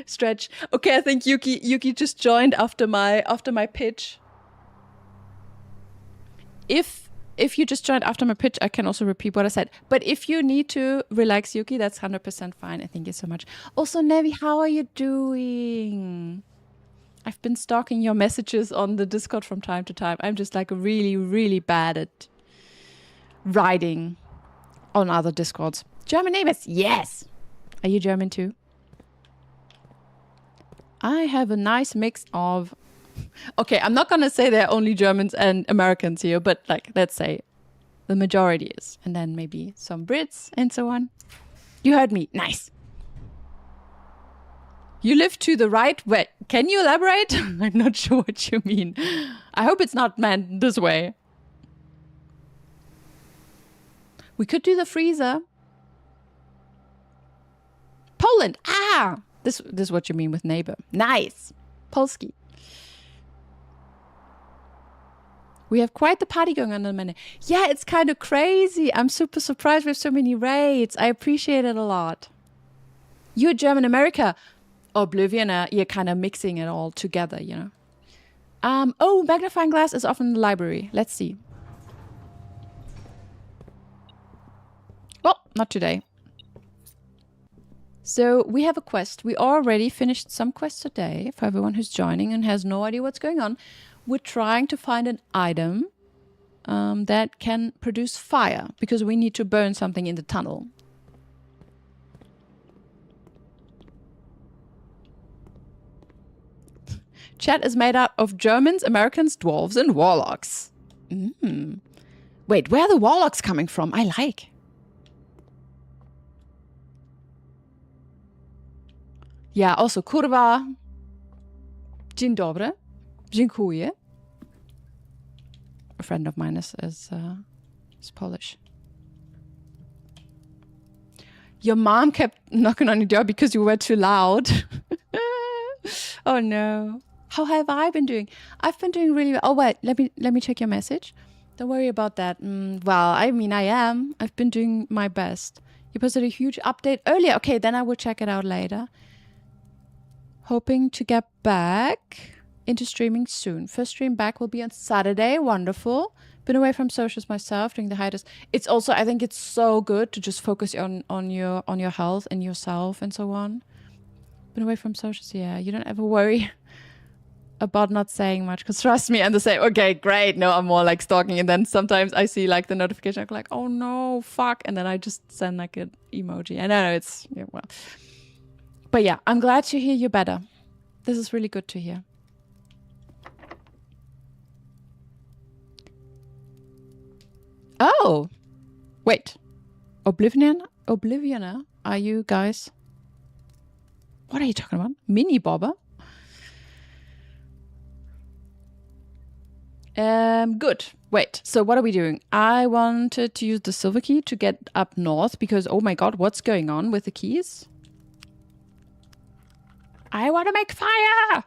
Stretch. Okay, I think Yuki just joined after my pitch. If you just joined after my pitch, I can also repeat what I said. But if you need to relax, Yuki, that's 100% fine. I thank you so much. Also, Nevi, how are you doing? I've been stalking your messages on the Discord from time to time. I'm just like really, really bad at writing on other Discords. German neighbors, yes. Are you German too? I have a nice mix of... Okay, I'm not going to say there are only Germans and Americans here, but like, let's say the majority is. And then maybe some Brits and so on. You heard me. Nice. You live to the right way. Can you elaborate? I'm not sure what you mean. I hope it's not meant this way. We could do the freezer. Poland. Ah, this is what you mean with neighbor. Nice. Polski. We have quite the party going on in a minute. Yeah, it's kind of crazy. I'm super surprised we have so many raids. I appreciate it a lot. You're German America. Oblivion, you're kind of mixing it all together, you know. Oh, magnifying glass is often in the library. Let's see. Well, not today. So we have a quest. We already finished some quests today for everyone who's joining and has no idea what's going on. We're trying to find an item that can produce fire because we need to burn something in the tunnel. Chat is made out of Germans, Americans, dwarves, and warlocks. Wait, where are the warlocks coming from? I like. Yeah, also kurwa. Dzień dobry. Dziękuję. A friend of mine is Polish. Your mom kept knocking on your door because you were too loud. Oh no. How have I been doing? I've been doing really well. Oh wait, let me check your message. Don't worry about that. Well, I mean, I am. I've been doing my best. You posted a huge update earlier. Okay, then I will check it out later. Hoping to get back into streaming soon. First stream back will be on Saturday. Wonderful. Been away from socials myself during the hiatus. It's also, I think it's so good to just focus on your health and yourself and so on. Been away from socials, yeah. You don't ever worry about not saying much, because trust me, I'm the same. Okay, great. No, I'm more like stalking, and then sometimes I see like the notification, I'm like, oh no, fuck, and then I just send like an emoji. I know it's, yeah, well, but yeah, I'm glad to hear you better. This is really good to hear. Oh, wait, Oblivioner, are you guys? What are you talking about? Mini Bobber? Good. Wait, so what are we doing? I wanted to use the silver key to get up north because, oh my god, what's going on with the keys? I want to make fire!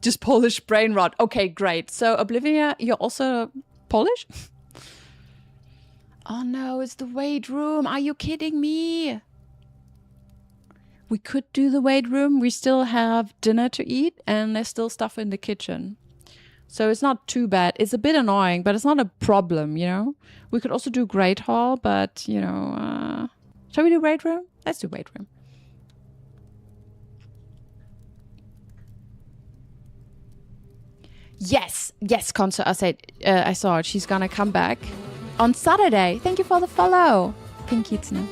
Just Polish brain rot. Okay, great. So, Oblivia, you're also Polish? Oh no, it's the weight room. Are you kidding me? We could do the weight room. We still have dinner to eat and there's still stuff in the kitchen. So it's not too bad. It's a bit annoying, but it's not a problem, you know? We could also do Great Hall, but, you know... shall we do Weight Room? Let's do Weight Room. Yes, yes, Concert. I saw it. She's gonna come back on Saturday. Thank you for the follow, Pink Kitsune.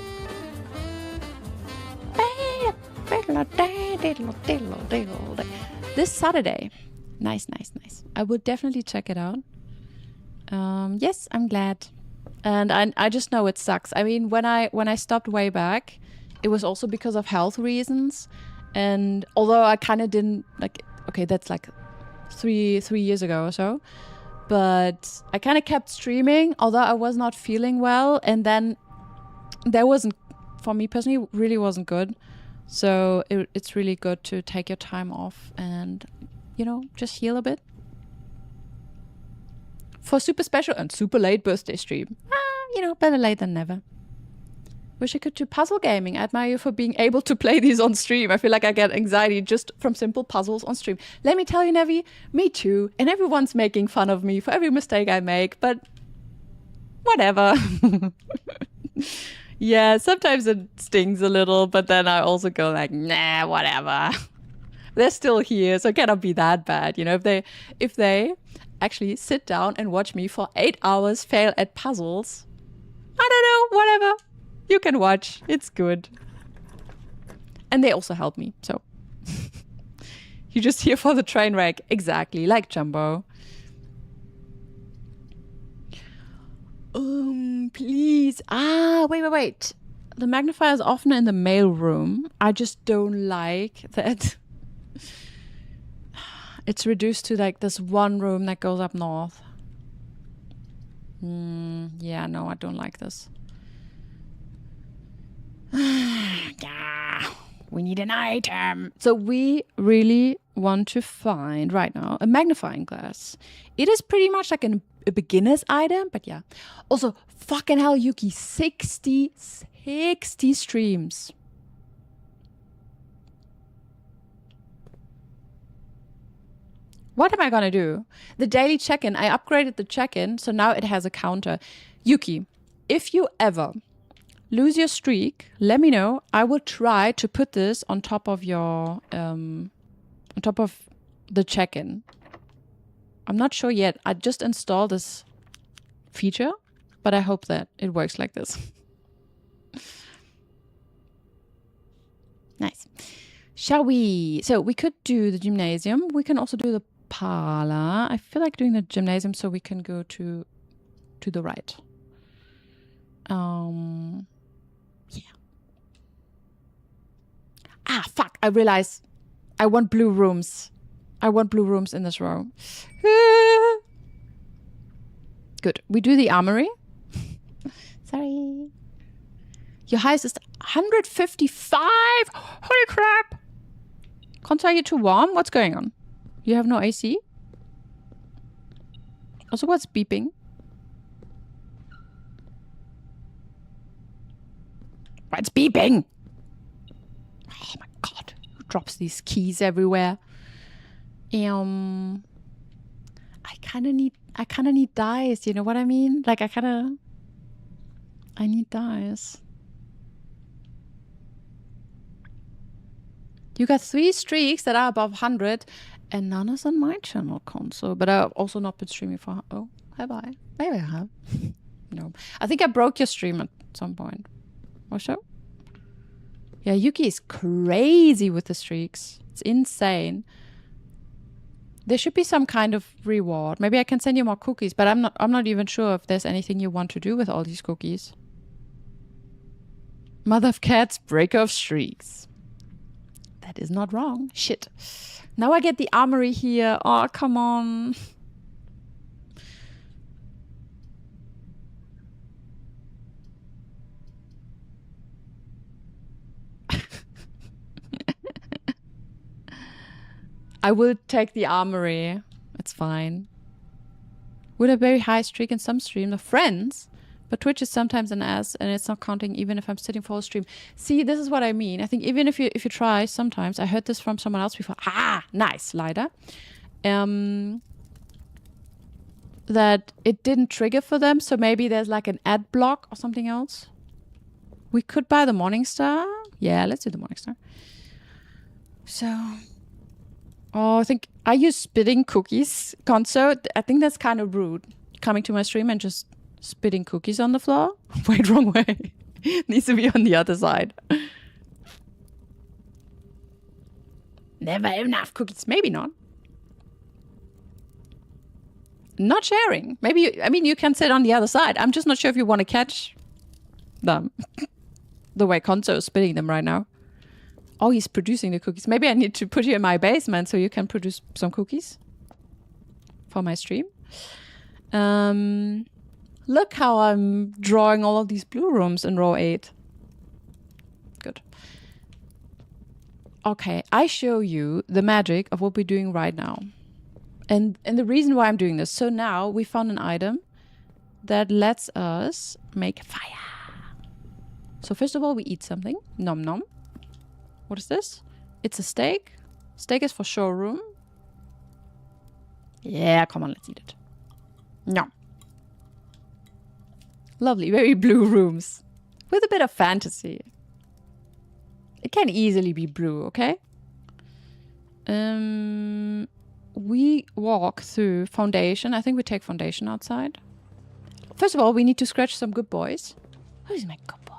This Saturday. Nice. I will definitely check it out. Yes, I'm glad. And I just know it sucks. I mean, when I stopped way back, it was also because of health reasons. And although I kind of didn't like, okay, that's like three years ago or so, but I kind of kept streaming, although I was not feeling well. And then that wasn't, for me personally, really wasn't good. So it's really good to take your time off and, you know, just heal a bit. For super special and super late birthday stream. You know, better late than never. Wish I could do puzzle gaming. I admire you for being able to play these on stream. I feel like I get anxiety just from simple puzzles on stream. Let me tell you, Nevi, me too. And everyone's making fun of me for every mistake I make, but whatever. Yeah, sometimes it stings a little, but then I also go like, nah, whatever. They're still here, so it cannot be that bad. You know, if they actually sit down and watch me for 8 hours fail at puzzles, I don't know, whatever. You can watch. It's good. And they also help me, so. You're just here for the train wreck. Exactly, like Jumbo. Please. Wait. The magnifier is often in the mail room. I just don't like that. It's reduced to like this one room that goes up north. Yeah, no, I don't like this. Yeah, we need an item. So we really want to find right now a magnifying glass. It is pretty much like a beginner's item, but yeah. Also, fucking hell, Yuki, 60 streams. What am I gonna do? The daily check-in, I upgraded the check-in, so now it has a counter. Yuki, if you ever lose your streak, let me know. I will try to put this on top of your, on top of the check-in. I'm not sure yet. I just installed this feature, but I hope that it works like this. Nice. Shall we? So we could do the gymnasium. We can also do the parlor. I feel like doing the gymnasium so we can go to the right. Yeah. Fuck. I realize I want blue rooms. I want blue rooms in this row. Good. We do the armory. Sorry. Your highest is 155. Holy crap. Can't I get too warm? What's going on? You have no AC? Also, what's beeping? What's beeping? Oh my god. Who drops these keys everywhere? I kind of need dice, you know what I mean? Like I need dice. You got 3 streaks that are above 100 and none is on my channel console, but I've also not been streaming for, oh, have I? Maybe I have. No. I think I broke your stream at some point. Or so? Yeah, Yuki is crazy with the streaks. It's insane. There should be some kind of reward. Maybe I can send you more cookies, but I'm not even sure if there's anything you want to do with all these cookies. Mother of cats, breaker of streaks. That is not wrong. Shit. Now I get the armory here. Oh, come on. I will take the armory. It's fine. With a very high streak in some stream of friends, but Twitch is sometimes an ass and it's not counting even if I'm sitting for a stream. See, this is what I mean. I think even if you try sometimes, I heard this from someone else before. Ah, nice, Lida. that it didn't trigger for them. So maybe there's like an ad block or something else. We could buy the Morningstar. Yeah, let's do the Morningstar. So, I think I use spitting cookies, Conso. I think that's kind of rude. Coming to my stream and just spitting cookies on the floor. Wait, wrong way. Needs to be on the other side. Never enough cookies. Maybe not. Not sharing. Maybe, you can sit on the other side. I'm just not sure if you want to catch them. The way Conso is spitting them right now. Oh, he's producing the cookies. Maybe I need to put you in my basement so you can produce some cookies for my stream. Look how I'm drawing all of these blue rooms in row 8. Good. Okay, I show you the magic of what we're doing right now. And the reason why I'm doing this. So now we found an item that lets us make fire. So first of all, we eat something. Nom nom. What is this? It's a steak. Steak is for showroom. Yeah, come on, let's eat it. No. Lovely, very blue rooms. With a bit of fantasy. It can easily be blue, okay? We walk through foundation. I think we take foundation outside. First of all, we need to scratch some good boys. Who's my good boy?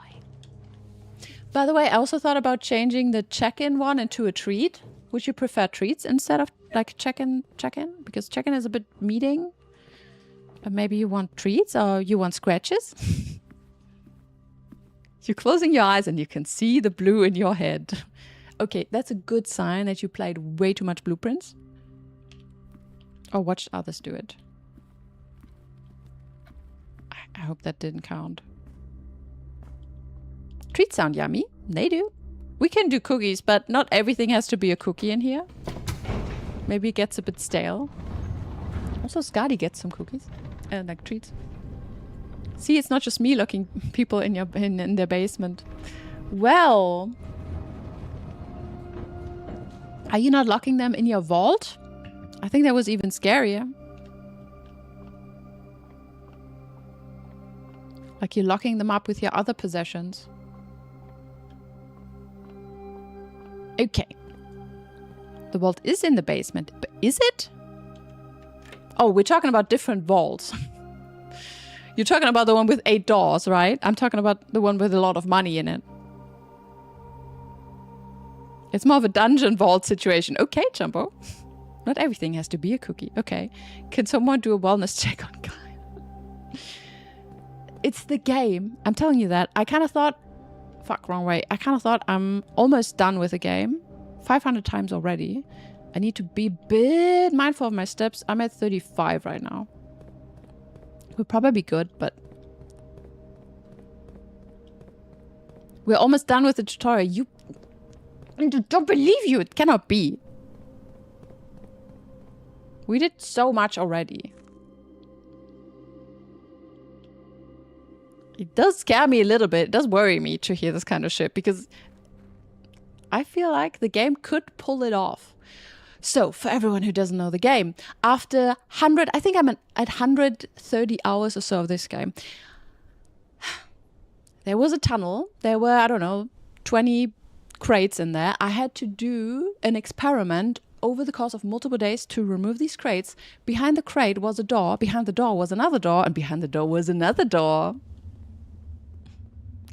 By the way, I also thought about changing the check-in one into a treat. Would you prefer treats instead of like check-in? Because check-in is a bit meeting. But maybe you want treats or you want scratches? You're closing your eyes and you can see the blue in your head. Okay, that's a good sign that you played way too much Blueprints. Or watched others do it. I hope that didn't count. Treats sound yummy. They do. We can do cookies, but not everything has to be a cookie in here. Maybe it gets a bit stale. Also, Skadi gets some cookies. Like treats. See, it's not just me locking people in their basement. Well, are you not locking them in your vault? I think that was even scarier. Like you're locking them up with your other possessions. Okay. The vault is in the basement, but is it? Oh, we're talking about different vaults. You're talking about the one with 8 doors, right? I'm talking about the one with a lot of money in it. It's more of a dungeon vault situation. Okay, Jumbo. Not everything has to be a cookie. Okay. Can someone do a wellness check on Kyle? It's the game. I'm telling you that. I kind of thought... Fuck, wrong way. I kind of thought I'm almost done with the game. 500 times already. I need to be a bit mindful of my steps. I'm at 35 right now. Would probably be good, but... We're almost done with the tutorial. You... I don't believe you. It cannot be. We did so much already. It does scare me a little bit. It does worry me to hear this kind of shit because I feel like the game could pull it off. So, for everyone who doesn't know the game, after 100... I think I'm at 130 hours or so of this game. There was a tunnel. There were, I don't know, 20 crates in there. I had to do an experiment over the course of multiple days to remove these crates. Behind the crate was a door. Behind the door was another door. And behind the door was another door.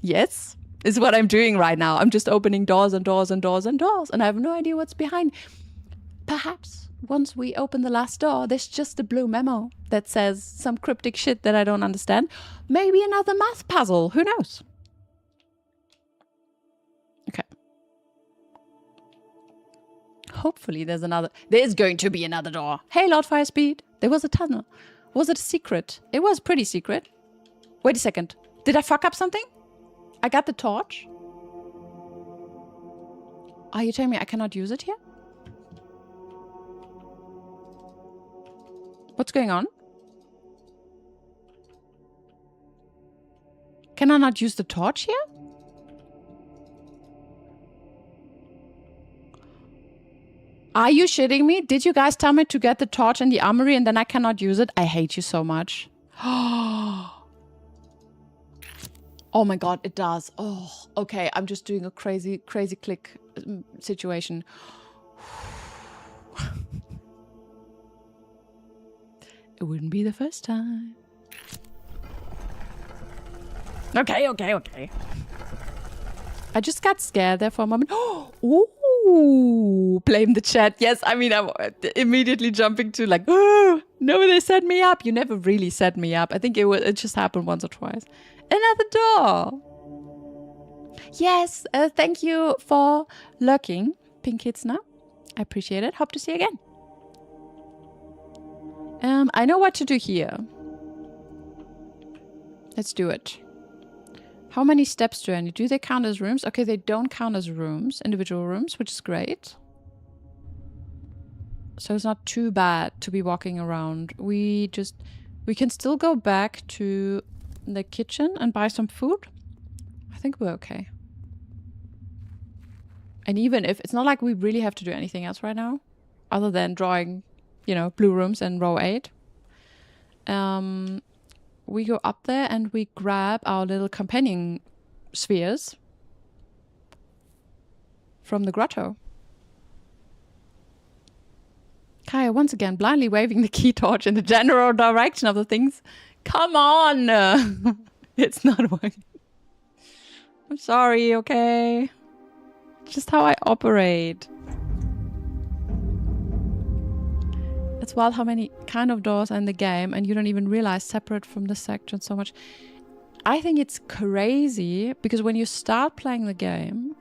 Yes, is what I'm doing right now. I'm just opening doors and doors and doors and doors. And I have no idea what's behind. Perhaps once we open the last door, there's just a blue memo that says some cryptic shit that I don't understand. Maybe another math puzzle. Who knows? Okay. Hopefully there's another... There's going to be another door. Hey, Lord Firespeed. There was a tunnel. Was it a secret? It was pretty secret. Wait a second. Did I fuck up something? I got the torch. Are you telling me I cannot use it here? What's going on? Can I not use the torch here? Are you shitting me? Did you guys tell me to get the torch in the armory and then I cannot use it? I hate you so much. Oh my god, it does. Oh, okay. I'm just doing a crazy click situation. It wouldn't be the first time. Okay. I just got scared there for a moment. Ooh, blame the chat. Yes, I mean, I'm immediately jumping to like, oh, no, they set me up. You never really set me up. I think it just happened once or twice. Another door. Yes, thank you for lurking, Pink Kids now. I appreciate it. Hope to see you again. I know what to do here. Let's do it. How many steps do I need? Do they count as rooms? Okay, they don't count as rooms, individual rooms, which is great. So it's not too bad to be walking around. We can still go back to the kitchen and buy some food. I think we're okay. And even if it's not like we really have to do anything else right now, other than drawing, you know, blue rooms in row 8. We go up there and we grab our little companion spheres from the grotto. Kaya once again blindly waving the key torch in the general direction of the things. Come on! It's not working. I'm sorry, okay? Just how I operate. It's wild how many kind of doors are in the game and you don't even realize separate from the section so much. I think it's crazy because when you start playing the game,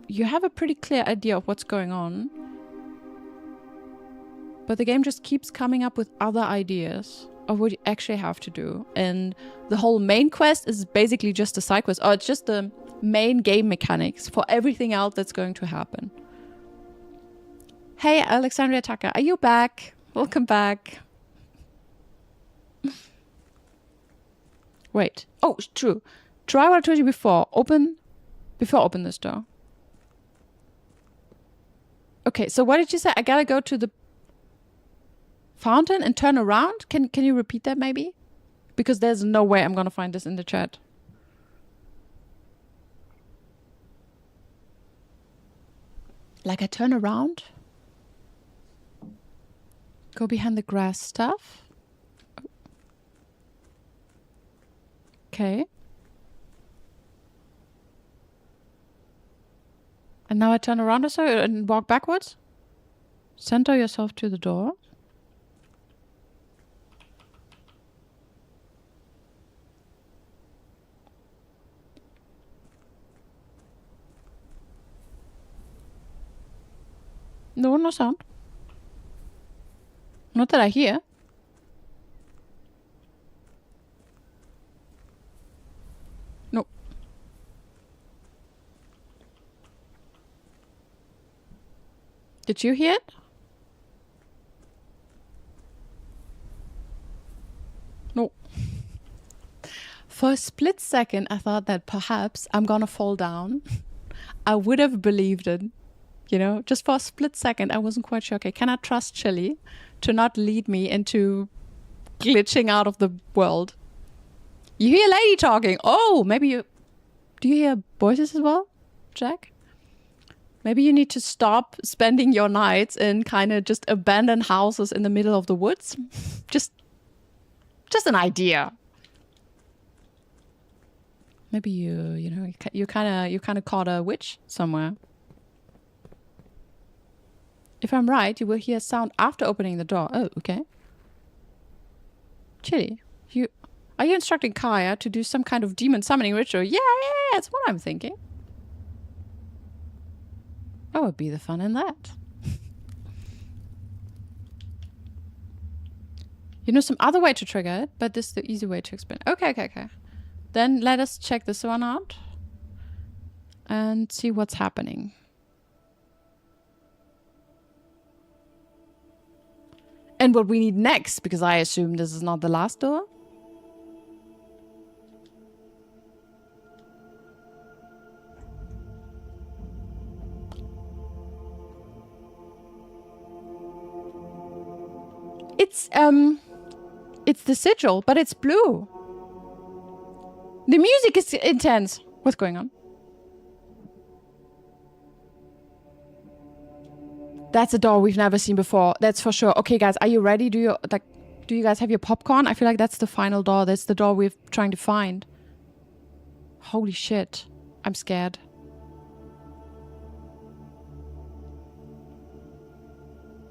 you have a pretty clear idea of what's going on. But the game just keeps coming up with other ideas of what you actually have to do. And the whole main quest is basically just a side quest. Or it's just the main game mechanics for everything else that's going to happen. Hey, Alexandria Tucker, are you back? Welcome back. Wait. Oh, true. Try what I told you before. Open this door. Okay, so what did you say? I gotta go to the fountain and turn around? Can you repeat that maybe? Because there's no way I'm gonna find this in the chat. Like I turn around? Go behind the grass stuff. Okay. And now I turn around or so and walk backwards. Center yourself to the door. No sound. Not that I hear. No. Did you hear it? No. For a split second, I thought that perhaps I'm gonna fall down. I would have believed it. You know, just for a split second, I wasn't quite sure. Okay, can I trust Chili to not lead me into glitching out of the world? You hear a lady talking. Oh, maybe you... Do you hear voices as well, Jack? Maybe you need to stop spending your nights in kind of just abandoned houses in the middle of the woods. Just an idea. Maybe you kind of caught a witch somewhere. If I'm right, you will hear sound after opening the door. Oh, okay. Chili, are you instructing Kaya to do some kind of demon summoning ritual? Yeah, that's what I'm thinking. What would be the fun in that? You know some other way to trigger it, but this is the easy way to explain. Okay. Then let us check this one out and see what's happening. And what we need next, because I assume this is not the last door. It's the sigil, but it's blue. The music is intense. What's going on? That's a door we've never seen before. That's for sure. Okay, guys, are you ready? Do you guys have your popcorn? I feel like that's the final door. That's the door we're trying to find. Holy shit. I'm scared.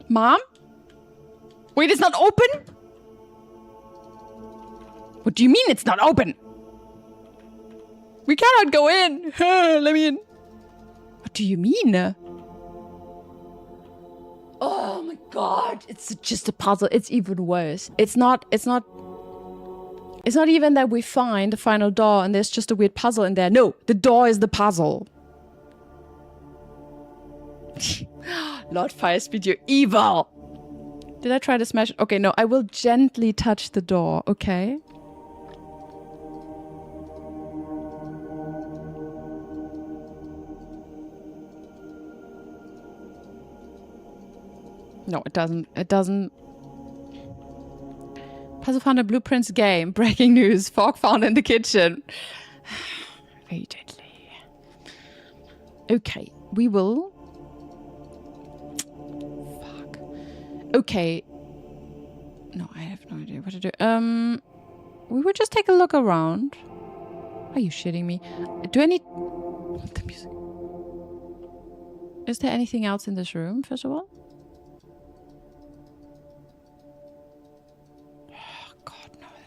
Mom? Wait, it's not open? What do you mean it's not open? We cannot go in. Let me in. What do you mean? Oh my god, it's just a puzzle. It's even worse. It's not even that we find the final door and there's just a weird puzzle in there. No, the door is the puzzle. Lord Firespeed, you're evil. Did I try to smash it? Okay, no, I will gently touch the door, okay? No, it doesn't. It doesn't. Puzzle Finder Blueprints game. Breaking news. Fork found in the kitchen. Very deadly. Okay, we will. Fuck. Okay. No, I have no idea what to do. We would just take a look around. Are you shitting me? Do I need the music? Is there anything else in this room, first of all?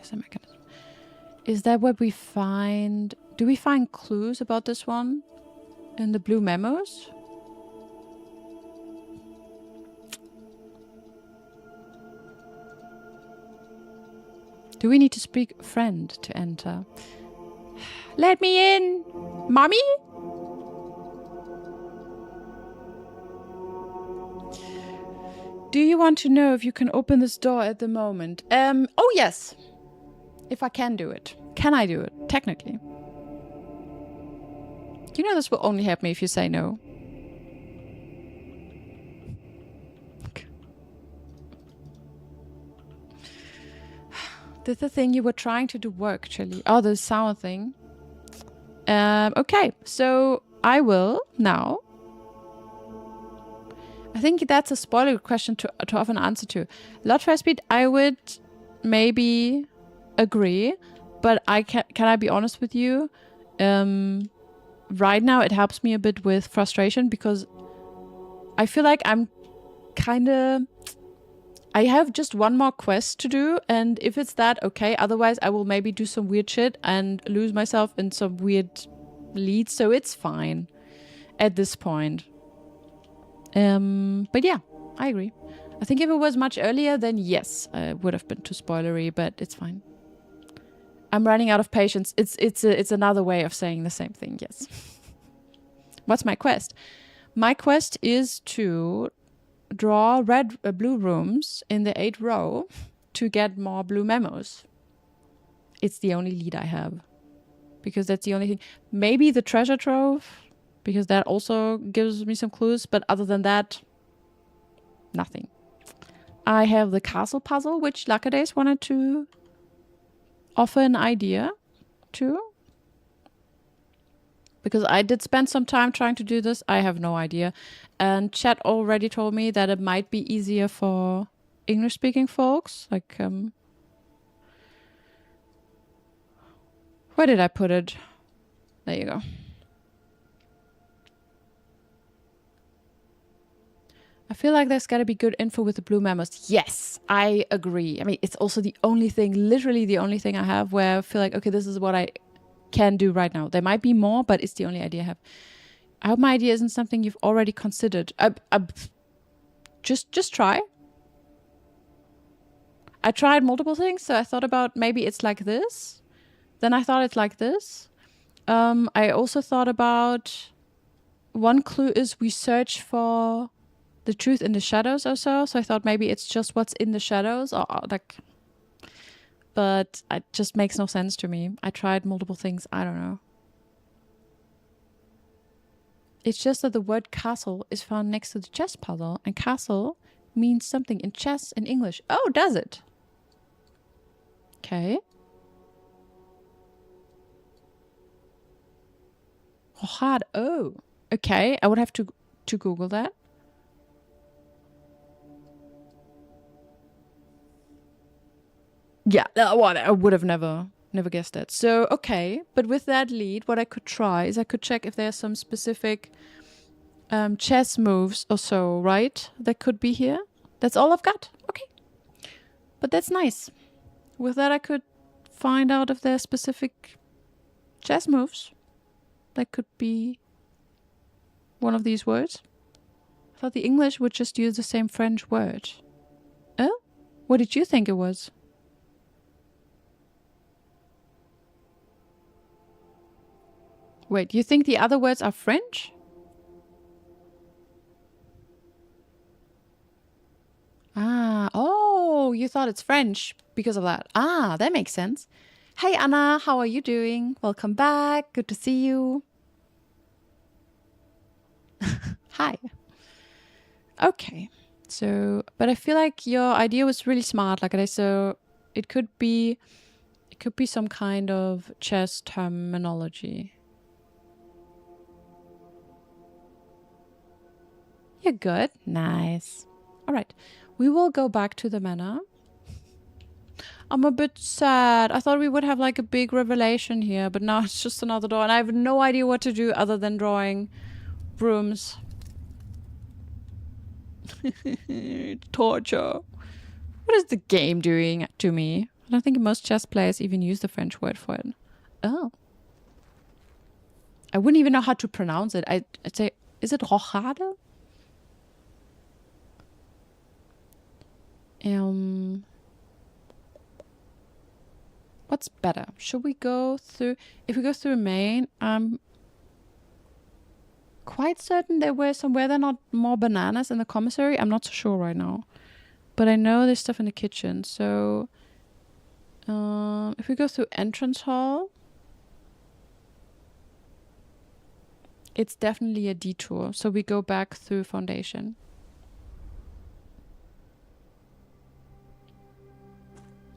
A mechanism. Is that what we find? Do we find clues about this one in the blue memos? Do we need to speak friend to enter? Let me in, mommy. Do you want to know if you can open this door at the moment? Oh yes. If I can do it. Can I do it? Technically. You know this will only help me if you say no. Did the thing you were trying to do work, Chili? Oh, the sound thing. Okay, so I will now. I think that's a spoiler question to have an answer to. Lord Firespeed, I would maybe agree, but can I be honest with you? Right now it helps me a bit with frustration because I feel like I'm kind of... I have just one more quest to do, and if it's that, okay. Otherwise, I will maybe do some weird shit and lose myself in some weird leads, so it's fine at this point. But yeah, I agree. I think if it was much earlier, then yes, it would have been too spoilery, but it's fine. I'm running out of patience. It's another way of saying the same thing, yes. What's my quest? My quest is to draw blue rooms in the 8th row to get more blue memos. It's the only lead I have. Because that's the only thing. Maybe the treasure trove, because that also gives me some clues. But other than that, nothing. I have the castle puzzle, which Lacadays wanted to offer an idea to. Because I did spend some time trying to do this. I have no idea. And chat already told me that it might be easier for English-speaking folks. Like, where did I put it? There you go. I feel like there's got to be good info with the blue memos. Yes, I agree. I mean, it's also the only thing, literally the only thing I have where I feel like, okay, this is what I can do right now. There might be more, but it's the only idea I have. I hope my idea isn't something you've already considered. Just try. I tried multiple things, so I thought about maybe it's like this. Then I thought it's like this. I also thought about one clue is we search for the truth in the shadows or so. So I thought maybe it's just what's in the shadows or like, but it just makes no sense to me. I tried multiple things. I don't know. It's just that the word castle is found next to the chess puzzle, and castle means something in chess in English. Oh, does it? Okay. Hard. Oh, okay. I would have to Google that. Yeah, what I would have never guessed that. So okay, but with that lead, what I could try is I could check if there's some specific chess moves or so, right? That could be here. That's all I've got. Okay, but that's nice. With that, I could find out if there's specific chess moves that could be one of these words. I thought the English would just use the same French word. Oh, what did you think it was? Wait, you think the other words are French? Ah, oh, you thought it's French because of that. Ah, that makes sense. Hey, Anna, how are you doing? Welcome back. Good to see you. Hi. Okay. So, but I feel like your idea was really smart. Like, so it could be some kind of chess terminology. You're good. Nice. All right. We will go back to the manor. I'm a bit sad. I thought we would have like a big revelation here, but now it's just another door and I have no idea what to do other than drawing rooms. Torture. What is the game doing to me? I don't think most chess players even use the French word for it. Oh. I wouldn't even know how to pronounce it. I'd say, is it rochade? What's better? Should we go through... If we go through main, I'm quite certain there were somewhere there not more bananas in the commissary. I'm not so sure right now. But I know there's stuff in the kitchen. So if we go through entrance hall, it's definitely a detour. So we go back through foundation.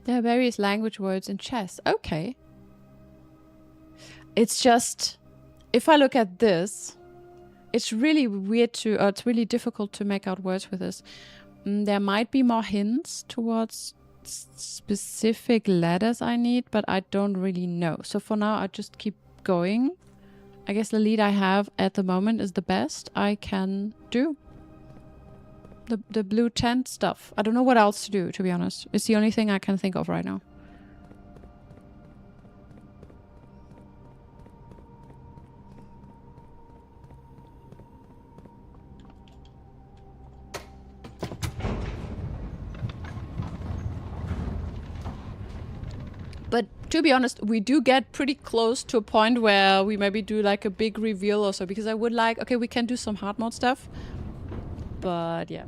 There are various language words in chess. Okay. It's just, if I look at this, it's really weird to, or it's really difficult to make out words with this. There might be more hints towards specific letters I need, but I don't really know. So for now, I just keep going. I guess the lead I have at the moment is the best I can do. The blue tent stuff. I don't know what else to do, to be honest. It's the only thing I can think of right now. But to be honest, we do get pretty close to a point where we maybe do like a big reveal or so, because I would like, okay, we can do some hard mode stuff. But yeah.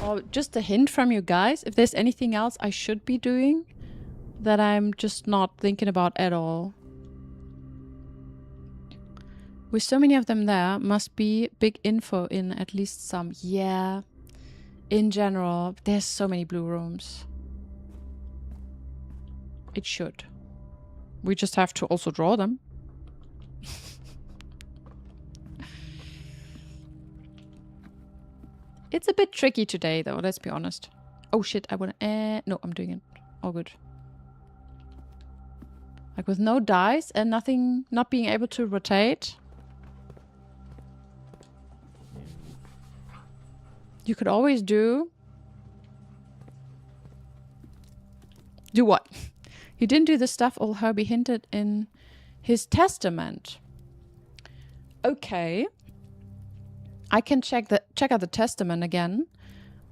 Or just a hint from you guys, if there's anything else I should be doing that I'm just not thinking about at all. With so many of them there, must be big info in at least some. Yeah. In general, there's so many blue rooms. It should. We just have to also draw them. It's a bit tricky today, though, let's be honest. Oh shit, I wanna... no, I'm doing it. All good. Like with no dice and nothing... Not being able to rotate. You could always do... Do what? He didn't do the stuff old Herbie hinted in his testament. Okay. I can check out the testament again.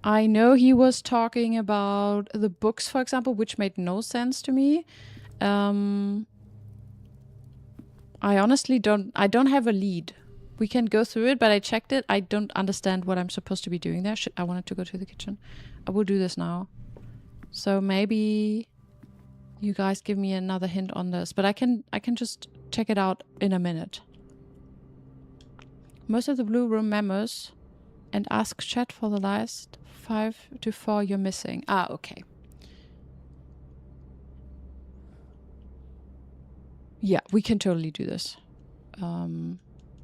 I know he was talking about the books, for example, which made no sense to me. I honestly don't have a lead. We can go through it, but I checked it. I don't understand what I'm supposed to be doing there. Shit, I wanted to go to the kitchen. I will do this now. So maybe you guys give me another hint on this, but I can just check it out in a minute. Most of the blue room memos and ask chat for the last 5 to 4 you're missing. Ah, okay. Yeah, we can totally do this.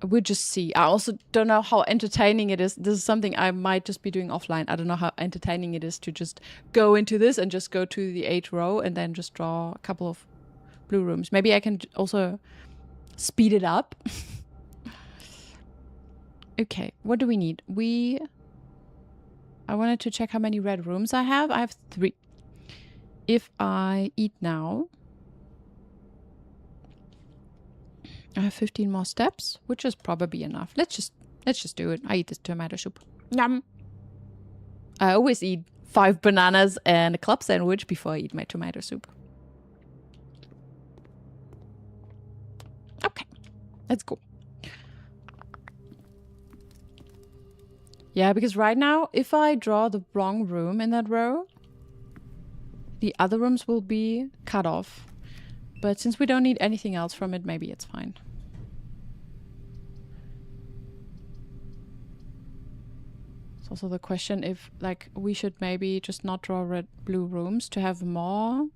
We'll just see. I also don't know how entertaining it is. This is something I might just be doing offline. I don't know how entertaining it is to just go into this and just go to the 8th row and then just draw a couple of blue rooms. Maybe I can also speed it up. Okay, what do we need? I wanted to check how many red rooms I have. I have 3. If I eat now, I have 15 more steps, which is probably enough. Let's just do it. I eat this tomato soup. Yum. I always eat 5 bananas and a club sandwich before I eat my tomato soup. Okay, let's go. Yeah, because right now, if I draw the wrong room in that row, the other rooms will be cut off. But since we don't need anything else from it, maybe it's fine. It's also the question if, like, we should maybe just not draw red-blue rooms to have more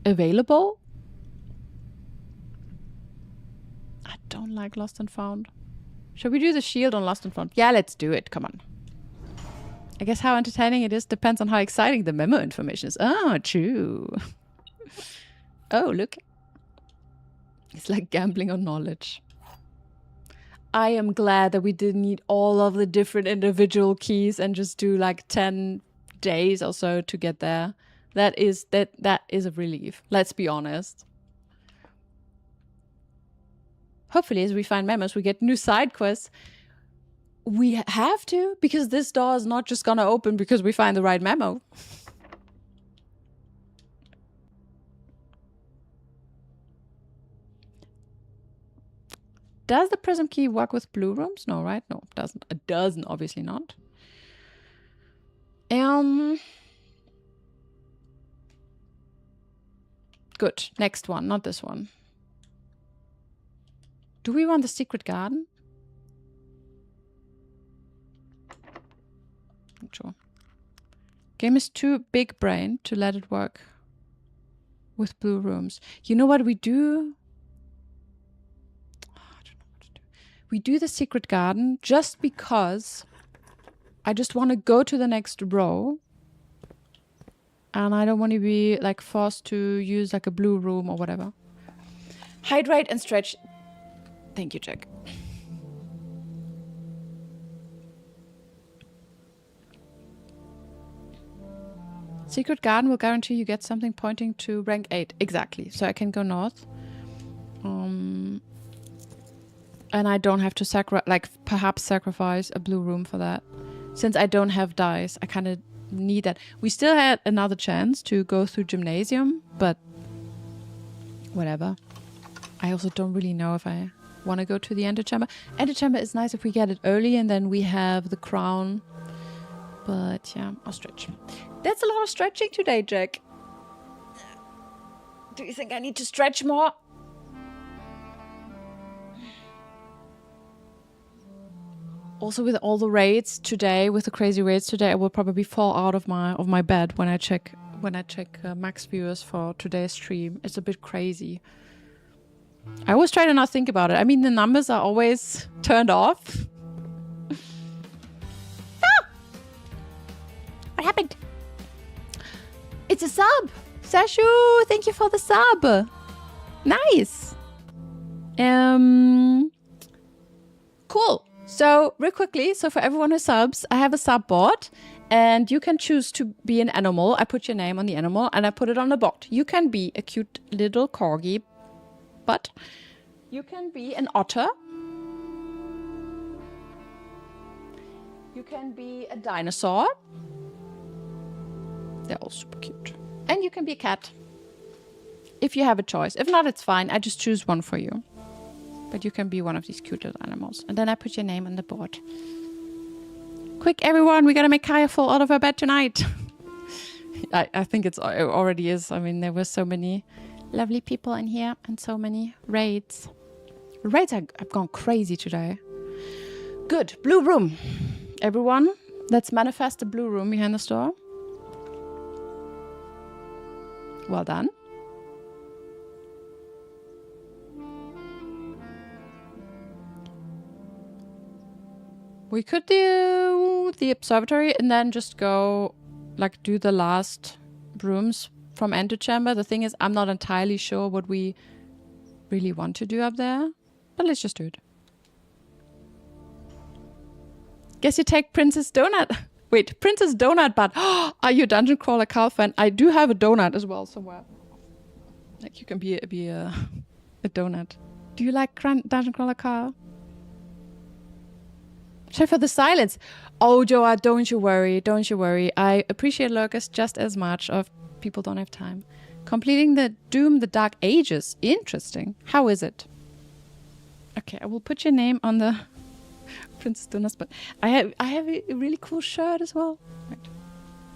available. I don't like Lost and Found. Should we do the shield on Lost and Found? Yeah, let's do it. Come on. I guess how entertaining it is depends on how exciting the memo information is. Oh, true. Oh, look. It's like gambling on knowledge. I am glad that we didn't need all of the different individual keys and just do like 10 days or so to get there. That is a relief. Let's be honest. Hopefully, as we find memos, we get new side quests. We have to, because this door is not just gonna open because we find the right memo. Does the prism key work with blue rooms? No, right? No, it doesn't. It doesn't, obviously not. Good. Next one, not this one. Do we want the secret garden? Not sure. Game is too big brain to let it work with blue rooms. You know what we do? Oh, I don't know what to do. We do the secret garden just because I just want to go to the next row. And I don't want to be like forced to use like a blue room or whatever. Hydrate and stretch. Thank you, Jack. Secret garden will guarantee you get something pointing to rank 8. Exactly. So I can go north. And I don't have to perhaps sacrifice a blue room for that. Since I don't have dice, I kind of need that. We still had another chance to go through gymnasium, but whatever. I also don't really know if I want to go to the antechamber. Antechamber is nice if we get it early and then we have the crown. But yeah, I'll stretch. That's a lot of stretching today, Jack. Do you think I need to stretch more? Also, with all the raids today, with the crazy raids today, I will probably fall out of my bed when I check max viewers for today's stream. It's a bit crazy. I always try to not think about it. I mean, the numbers are always turned off. Ah! What happened? It's a sub! Sashu, thank you for the sub. Nice. Cool. So, real quickly, so for everyone who subs, I have a sub bot. And you can choose to be an animal. I put your name on the animal and I put it on the bot. You can be a cute little corgi, but you can be an otter. You can be a dinosaur. They're all super cute. And you can be a cat. If you have a choice. If not, it's fine. I just choose one for you. But you can be one of these cute little animals. And then I put your name on the board. Quick, everyone, we gotta make Kaya fall out of her bed tonight. I think it already is. I mean, there were so many lovely people in here and so many raids. Raids have gone crazy today. Good. Blue room. Everyone, let's manifest the blue room behind the store. Well done. We could do the observatory and then just go, like, do the last rooms from antechamber. The thing is, I'm not entirely sure what we really want to do up there, but let's just do it. Guess you take Princess Donut. Wait, Princess Donut, but are you a Dungeon Crawler Carl fan? I do have a donut as well somewhere. Like, you can be a donut. Do you like Dungeon Crawler Carl? Sorry for the silence. Oh, Joa, don't you worry. Don't you worry. I appreciate lurkers just as much. Of people don't have time. Completing the Doom the Dark Ages. Interesting. How is it? Okay, I will put your name on the Princess Donut. But I have a really cool shirt as well. Right.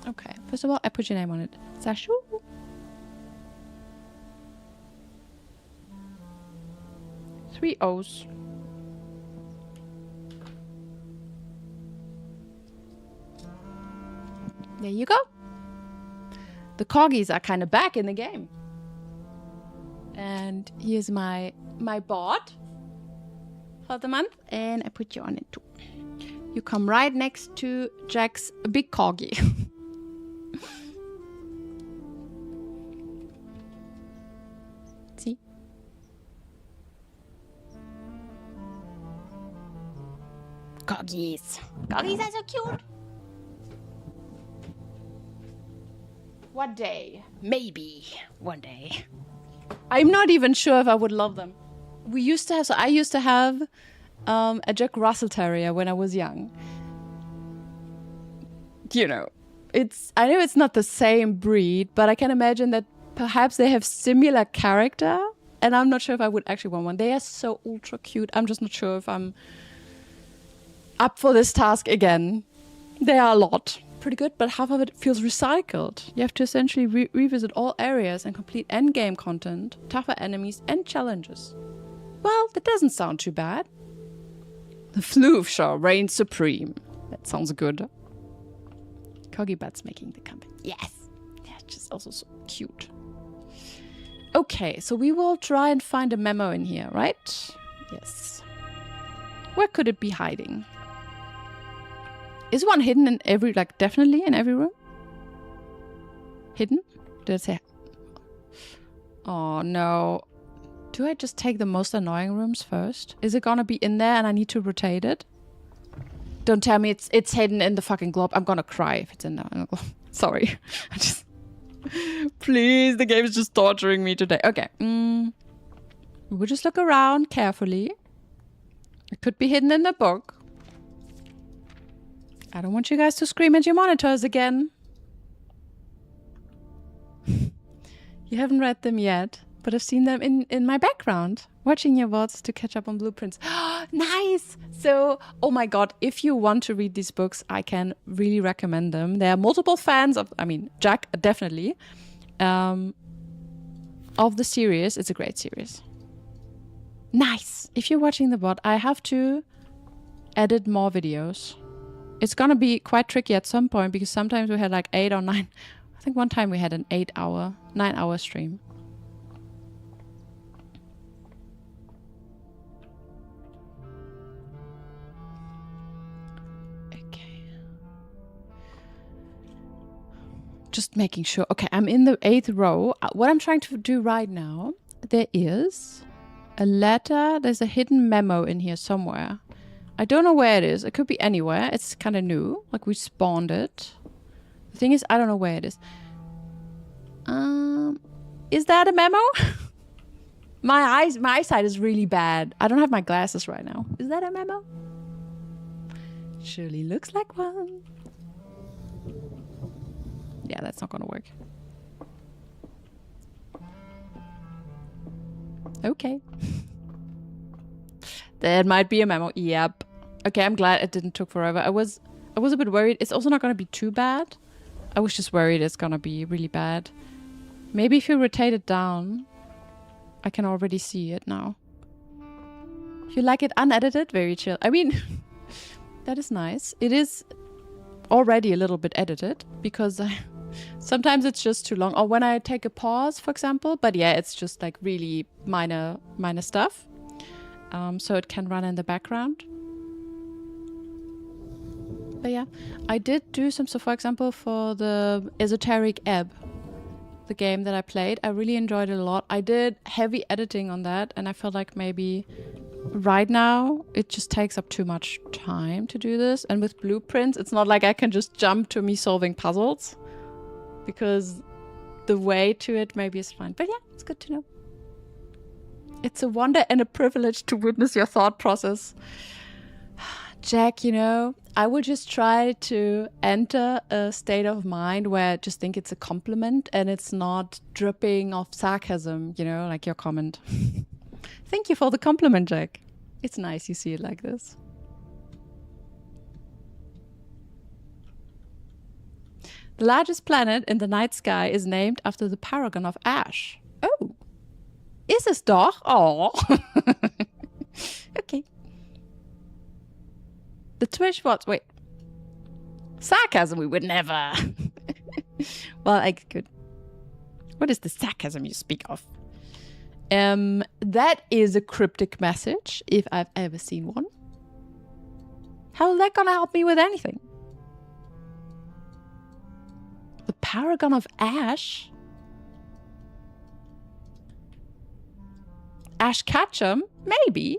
Okay. First of all, I put your name on it. Sashu. Three O's. There you go. The corgis are kind of back in the game. And here's my bot for the month. And I put you on it too. You come right next to Jack's big corgi. See? Corgis. Corgis are so cute. One day. Maybe. One day. I'm not even sure if I would love them. I used to have a Jack Russell Terrier when I was young. You know, I know it's not the same breed, but I can imagine that perhaps they have similar character, and I'm not sure if I would actually want one. They are so ultra cute. I'm just not sure if I'm up for this task again. They are a lot. Pretty good, but half of it feels recycled. You have to essentially revisit all areas and complete endgame content, tougher enemies, and challenges. Well, that doesn't sound too bad. The Floof Show reigns supreme. That sounds good. Corgi Butts making the company. Yes! Yeah, just also so cute. Okay, so we will try and find a memo in here, right? Yes. Where could it be hiding? Is one hidden in every, like, definitely in every room? Hidden? Did it say? Oh, no. Do I just take the most annoying rooms first? Is it gonna be in there and I need to rotate it? Don't tell me it's hidden in the fucking globe. I'm gonna cry if it's in the globe. Sorry. Please, the game is just torturing me today. Okay. We'll just look around carefully. It could be hidden in the book. I don't want you guys to scream at your monitors again. You haven't read them yet, but I've seen them in my background, watching your VODs to catch up on blueprints. Nice! So, oh my god, if you want to read these books, I can really recommend them. There are multiple fans of, Jack, definitely, of the series. It's a great series. Nice! If you're watching the VOD, I have to edit more videos. It's gonna be quite tricky at some point because sometimes we had like 8 or 9. I think one time we had an 9-hour stream. Okay. Just making sure. Okay, I'm in the 8th row. What I'm trying to do right now, there is a letter. There's a hidden memo in here somewhere. I don't know where it is. It could be anywhere. It's kind of new. Like we spawned it. The thing is, I don't know where it is. Is that a memo? My eyesight is really bad. I don't have my glasses right now. Is that a memo? Surely looks like one. Yeah, that's not gonna work. Okay. That might be a memo. Yep. Okay, I'm glad it didn't took forever. I was a bit worried. It's also not gonna be too bad. I was just worried it's gonna be really bad. Maybe if you rotate it down, I can already see it now. If you like it unedited, very chill. I mean, That is nice. It is already a little bit edited because sometimes it's just too long. Or when I take a pause, for example. But yeah, it's just like really minor stuff. So it can run in the background. But yeah, I did do some. So for example, for the Esoteric Ebb, the game that I played, I really enjoyed it a lot. I did heavy editing on that, and I felt like maybe right now it just takes up too much time to do this. And with Blueprints, it's not like I can just jump to me solving puzzles, because the way to it maybe is fine. But yeah, it's good to know. It's a wonder and a privilege to witness your thought process. Jack, you know, I will just try to enter a state of mind where I just think it's a compliment and it's not dripping of sarcasm, you know, like your comment. Thank you for the compliment, Jack. It's nice you see it like this. The largest planet in the night sky is named after the paragon of ash. Oh. Is es doch? Oh. Okay. The Twitch bots. Wait. Sarcasm, we would never. Well, I could. What is the sarcasm you speak of? That is a cryptic message, if I've ever seen one. How is that gonna help me with anything? The paragon of ash? Ash Ketchum? Maybe.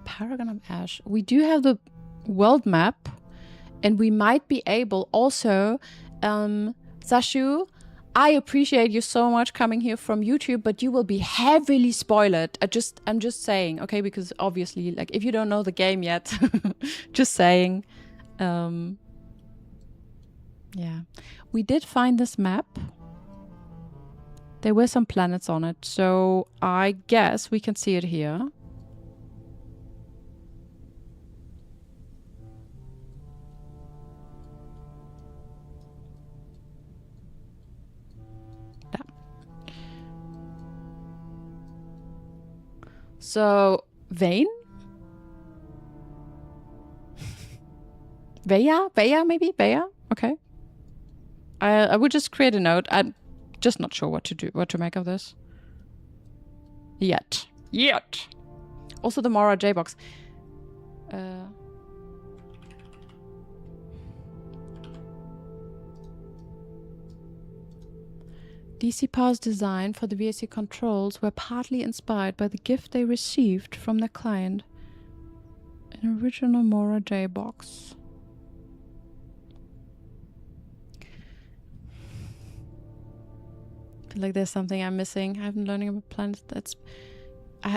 Paragon of Ash. We do have the world map, and we might be able also, Sashu, I appreciate you so much coming here from YouTube, but you will be heavily spoiled. I'm just saying, okay, because obviously, like, if you don't know the game yet, just saying. Yeah, we did find this map. There were some planets on it, so I guess we can see it here. So, Vane? Veya, maybe? Veya? Okay. I would just create a note. I'm just not sure what to make of this. Yet. Also the Mora J-Box. DC Power's design for the VSC controls were partly inspired by the gift they received from their client. An original Mora J-Box. I feel like there's something I'm missing. I haven't been learning about planets.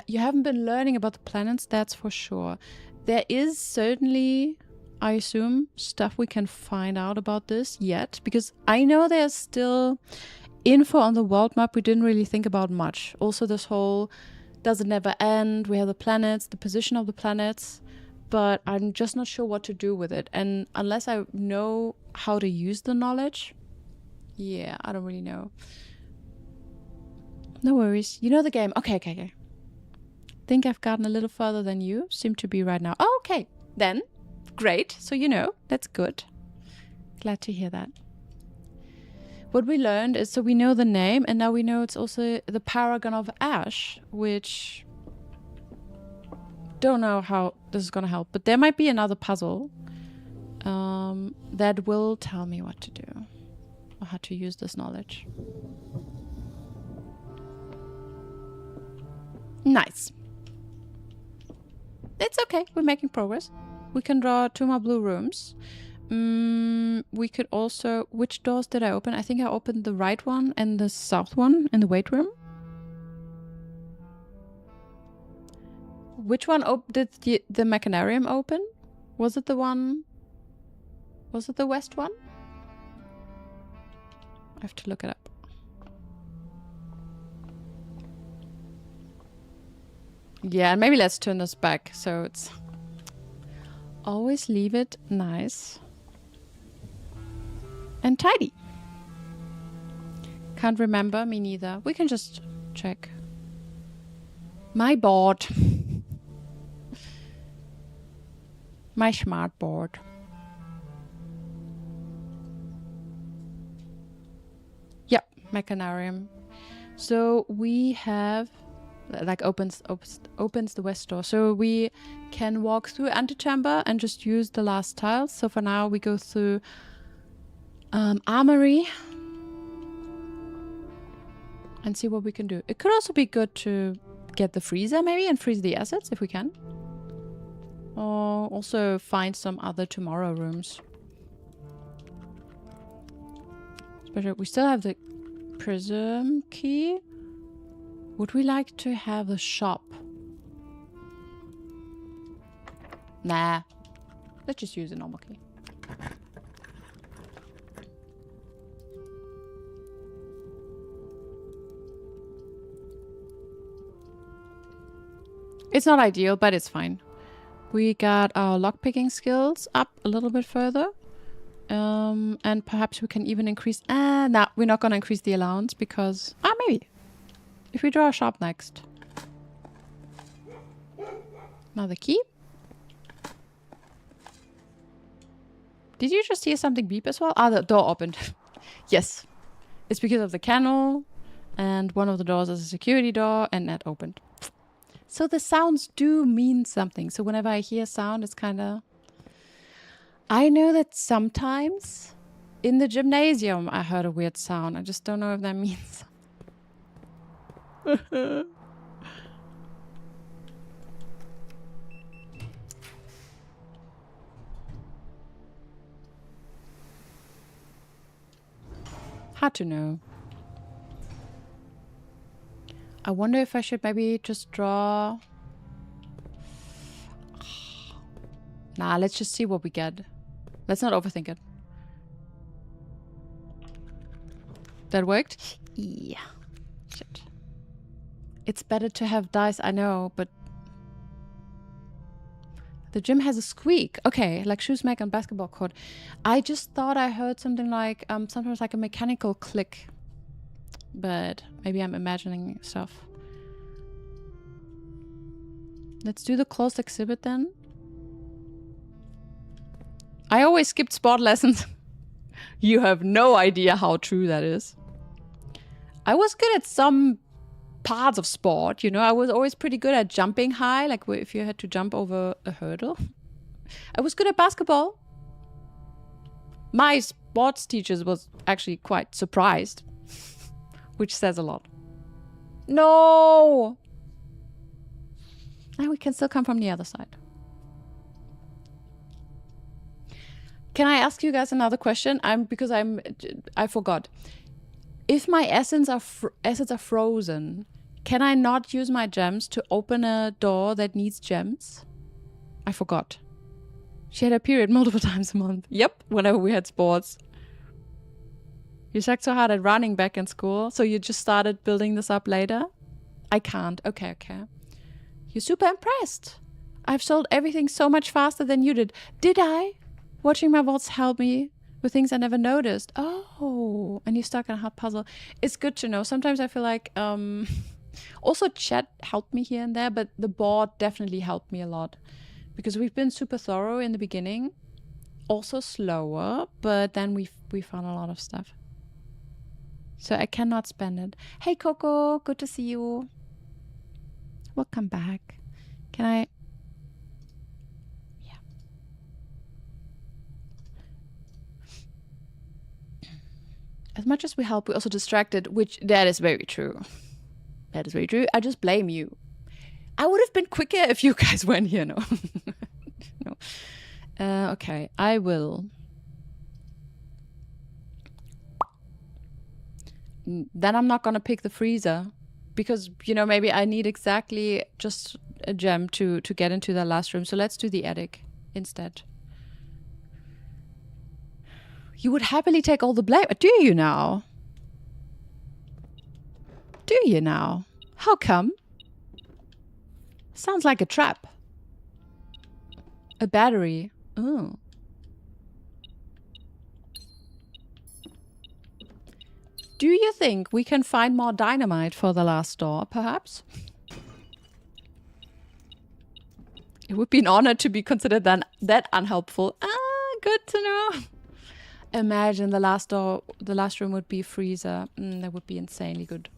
You haven't been learning about the planets, that's for sure. There is certainly, I assume, stuff we can find out about this yet, because I know there's still info on the world map we didn't really think about much. Also this whole, does it never end? We have the planets, the position of the planets, but I'm just not sure what to do with it. And unless I know how to use the knowledge, yeah, I don't really know. No worries. You know the game. Okay. Think I've gotten a little further than you seem to be right now. Oh, okay. Then, great. So you know, that's good. Glad to hear that. What we learned is, so we know the name, and now we know it's also the Paragon of Ash, which don't know how this is gonna help, but there might be another puzzle that will tell me what to do or how to use this knowledge. Nice. It's okay, we're making progress. We can draw 2 more blue rooms. We could also... Which doors did I open? I think I opened the right one and the south one in the weight room. Which one did the Mechanarium open? Was it the one... Was it the west one? I have to look it up. Yeah, and maybe let's turn this back so it's... Always leave it nice and tidy. Can't remember, me neither. We can just check. My board. My smart board. Yep, Mechanarium. So we have, like, opens the west door. So we can walk through antechamber and just use the last tiles. So for now we go through armory and see what we can do. It could also be good to get the freezer maybe and freeze the assets if we can. Or also find some other tomorrow rooms. Especially, we still have the prism key. Would we like to have a shop? Nah. Let's just use a normal key. It's not ideal, but it's fine. We got our lockpicking skills up a little bit further. And perhaps we can even increase... no, we're not going to increase the allowance because... maybe. If we draw a shop next. Another key. Did you just hear something beep as well? The door opened. Yes. It's because of the kennel. And one of the doors is a security door. And that opened. So the sounds do mean something. So whenever I hear sound, it's kind of... I know that sometimes in the gymnasium I heard a weird sound. I just don't know if that means something. Hard to know. I wonder if I should maybe just draw... Nah, let's just see what we get. Let's not overthink it. That worked? Yeah. Shit. It's better to have dice, I know, but... The gym has a squeak. Okay, like shoes make on basketball court. I just thought I heard something like, sometimes like a mechanical click. But maybe I'm imagining stuff. Let's do the closed exhibit then. I always skipped sport lessons. You have no idea how true that is. I was good at some parts of sport, you know. I was always pretty good at jumping high, like if you had to jump over a hurdle. I was good at basketball. My sports teachers was actually quite surprised, which says a lot. No! Now we can still come from the other side. Can I ask you guys another question? I forgot. If my assets are frozen, can I not use my gems to open a door that needs gems? I forgot. She had a period multiple times a month. Yep, whenever we had sports. You sucked so hard at running back in school, so you just started building this up later? I can't. Okay. You're super impressed. I've sold everything so much faster than you did. Did I? Watching my vaults helped me with things I never noticed. Oh, and you're stuck in a hard puzzle. It's good to know. Sometimes I feel like... also, chat helped me here and there, but the board definitely helped me a lot. Because we've been super thorough in the beginning. Also slower, but then we found a lot of stuff. So I cannot spend it. Hey, Coco. Good to see you. Welcome back. Can I... As much as we help, we also distracted, which that is very true. That is very true. I just blame you. I would have been quicker if you guys weren't here, no. No. Okay, I will. Then I'm not gonna pick the freezer. Because, you know, maybe I need exactly just a gem to get into the last room. So let's do the attic instead. You would happily take all the blame. Do you now? Do you now? How come? Sounds like a trap. A battery. Oh. Do you think we can find more dynamite for the last door, perhaps? It would be an honor to be considered that unhelpful. Ah, good to know. Imagine the last door, the last room would be a freezer. That would be insanely good.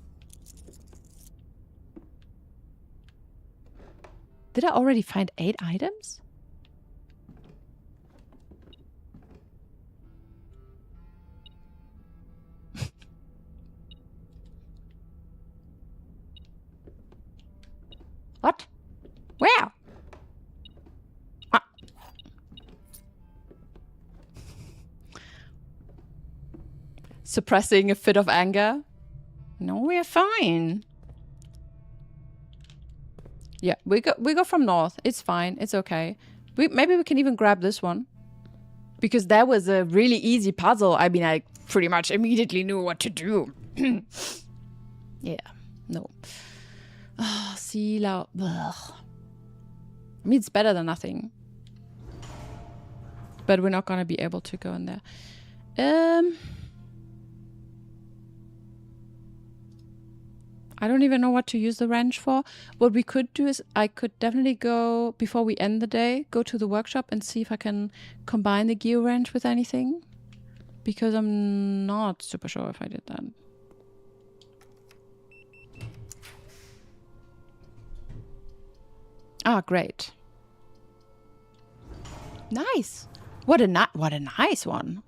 Did I already find 8 items? What? Where? Suppressing a fit of anger? No, we're fine. Yeah, we go from north. It's fine. It's okay. Maybe we can even grab this one. Because that was a really easy puzzle. I mean, I pretty much immediately knew what to do. Yeah. No. Oh, sea loud. I mean, it's better than nothing. But we're not gonna be able to go in there. I don't even know what to use the wrench for. What we could do is I could definitely go, before we end the day, go to the workshop and see if I can combine the gear wrench with anything. Because I'm not super sure if I did that. Ah, great. Nice. What a nice one.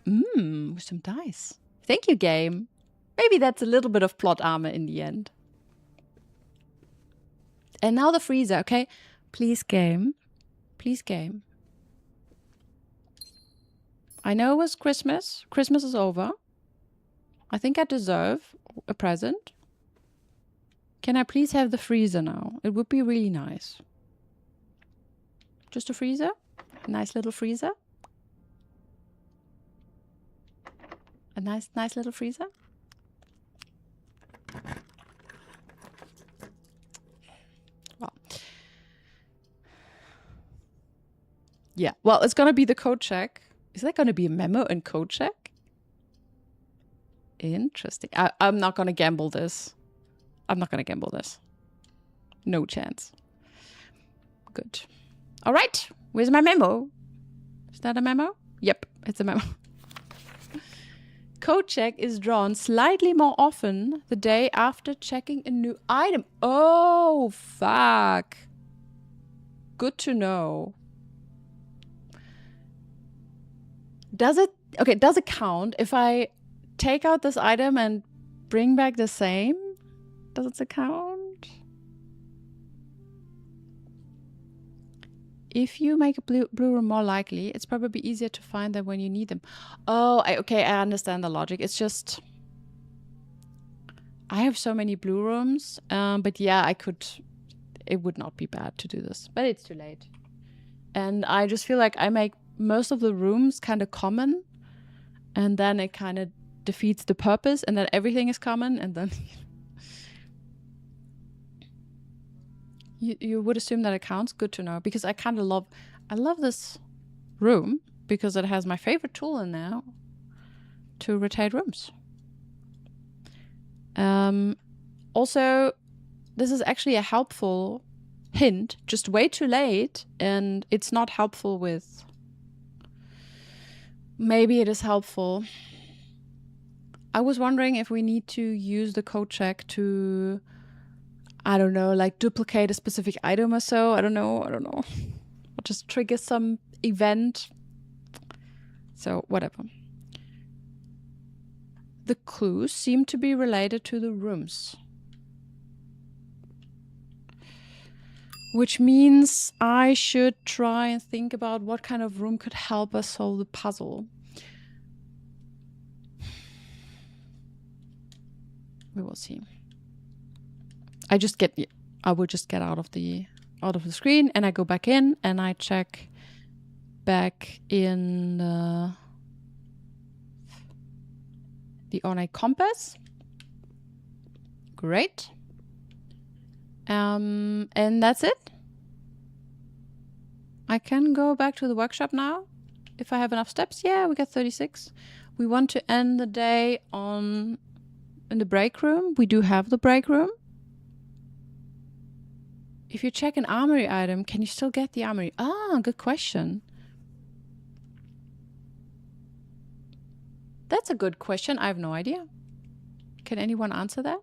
With some dice. Thank you, game. Maybe that's a little bit of plot armor in the end. And now the freezer, okay? Please, game. Please, game. I know it was Christmas. Christmas is over. I think I deserve a present. Can I please have the freezer now? It would be really nice. Just a freezer? A nice little freezer? A nice little freezer? Well. Yeah, well, it's gonna be the code check. Is that gonna be a memo and code check? Interesting. I'm not gonna gamble this. I'm not gonna gamble this. No chance. Good. All right. Where's my memo? Is that a memo? Yep, it's a memo. Code check is drawn slightly more often the day after checking a new item. Oh, fuck. Good to know. Does it count if I take out this item and bring back the same? Does it count? If you make a blue room more likely, it's probably easier to find them when you need them. Oh, okay, I understand the logic. It's just... I have so many blue rooms, but yeah, it would not be bad to do this. But it's too late. And I just feel like I make most of the rooms kind of common, and then it kind of defeats the purpose, and then everything is common, and then... You would assume that it counts. Good to know, because I kind of love this room because it has my favorite tool in there to rotate rooms. Also, this is actually a helpful hint, just way too late, and it's not helpful with... Maybe it is helpful. I was wondering if we need to use the code check to... I don't know, like duplicate a specific item or so. I don't know. Or just trigger some event. So, whatever. The clues seem to be related to the rooms. Which means I should try and think about what kind of room could help us solve the puzzle. We will see. I would just get out of the screen, and I go back in and I check back in the Ornate Compass. Great. And that's it. I can go back to the workshop now if I have enough steps. Yeah, we got 36. We want to end the day in the break room. We do have the break room. If you check an armory item, can you still get the armory? Ah, good question. That's a good question. I have no idea. Can anyone answer that?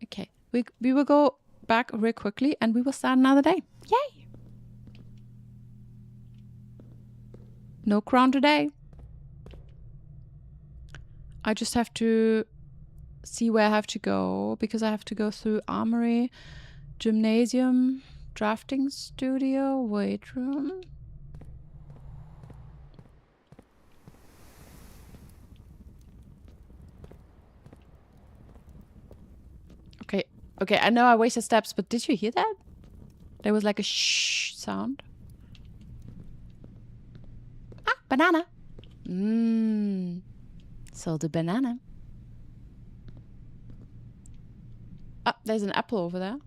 Okay. We will go back real quickly and we will start another day. Yay! No crown today. I just have to see where I have to go because I have to go through armory, gymnasium, drafting studio, weight room. Okay, okay, I know I wasted steps, but did you hear that? There was like a shh sound. Ah, banana. So the banana. Ah, there's an apple over there.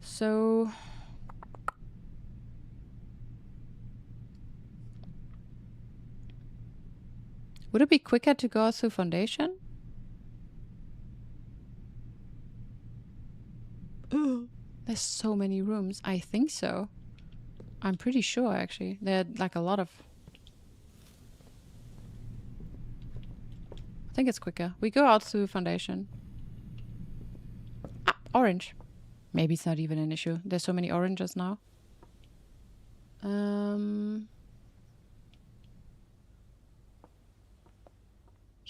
So... would it be quicker to go through foundation? There's so many rooms. I think so. I'm pretty sure, actually. There are like a lot of... I think it's quicker. We go out through foundation. Ah, orange. Maybe it's not even an issue. There's so many oranges now. You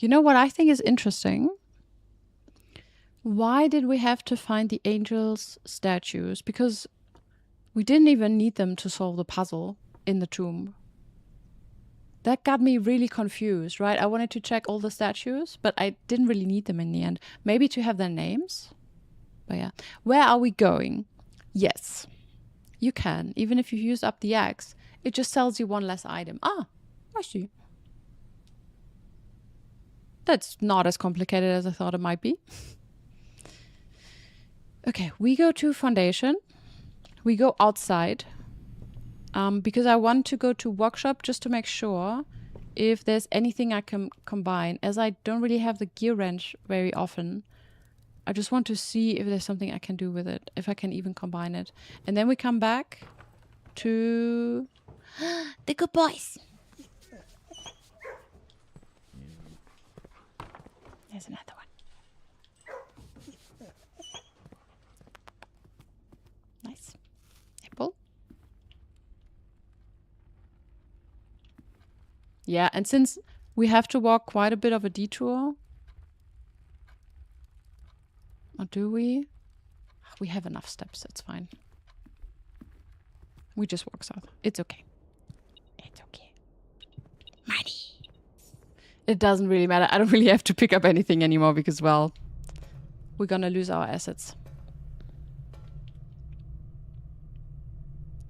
know what I think is interesting? Why did we have to find the angels' statues? Because we didn't even need them to solve the puzzle in the tomb. That got me really confused, right? I wanted to check all the statues, but I didn't really need them in the end. Maybe to have their names? But yeah. Where are we going? Yes, you can. Even if you've used up the axe, it just sells you one less item. Ah, I see. That's not as complicated as I thought it might be. Okay, we go to foundation. We go outside. Because I want to go to workshop just to make sure if there's anything I can combine. As I don't really have the gear wrench very often, I just want to see if there's something I can do with it, if I can even combine it. And then we come back to the good boys. There's another one. Nice. Apple. Yeah, and since we have to walk quite a bit of a detour, or do we? We have enough steps, it's fine. We just walk south. It's okay. It's okay. Money. It doesn't really matter. I don't really have to pick up anything anymore because, well, we're gonna lose our assets.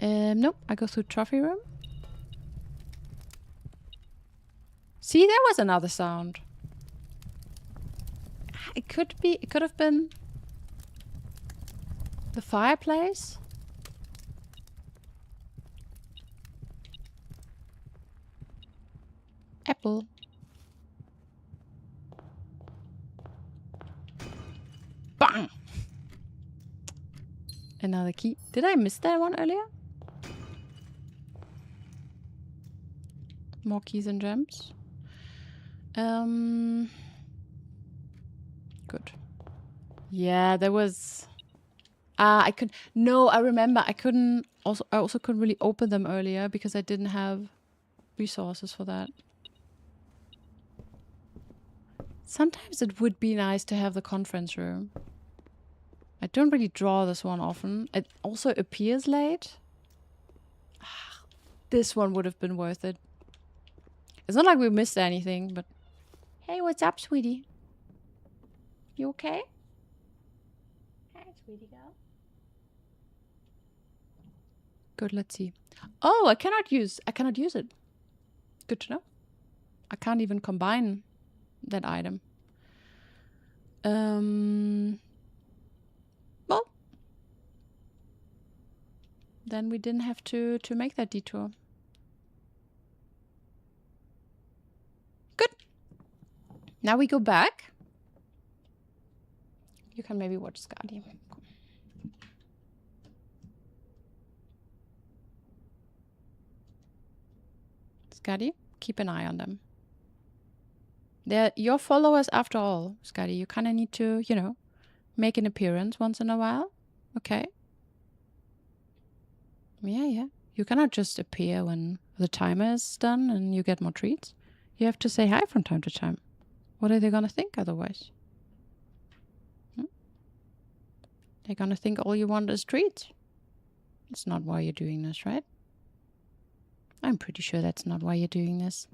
Nope, I go through trophy room. See, there was another sound. It could have been the fireplace. Apple. Bang! Another key. Did I miss that one earlier? More keys and gems. Good. Yeah, there was... I could... No, I remember. I also couldn't really open them earlier because I didn't have resources for that. Sometimes it would be nice to have the conference room. I don't really draw this one often. It also appears late. This one would have been worth it. It's not like we missed anything, but... Hey, what's up, sweetie? You okay? Hi, sweetie girl. Good, let's see. Oh, I cannot use it. Good to know. I can't even combine that item. Well, then we didn't have to make that detour. Now we go back. You can maybe watch Skadi. Skadi, keep an eye on them. They're your followers after all, Skadi. You kind of need to, you know, make an appearance once in a while. Okay. Yeah. You cannot just appear when the timer is done and you get more treats. You have to say hi from time to time. What are they going to think otherwise? They're going to think all you want is treats. That's not why you're doing this, right? I'm pretty sure that's not why you're doing this.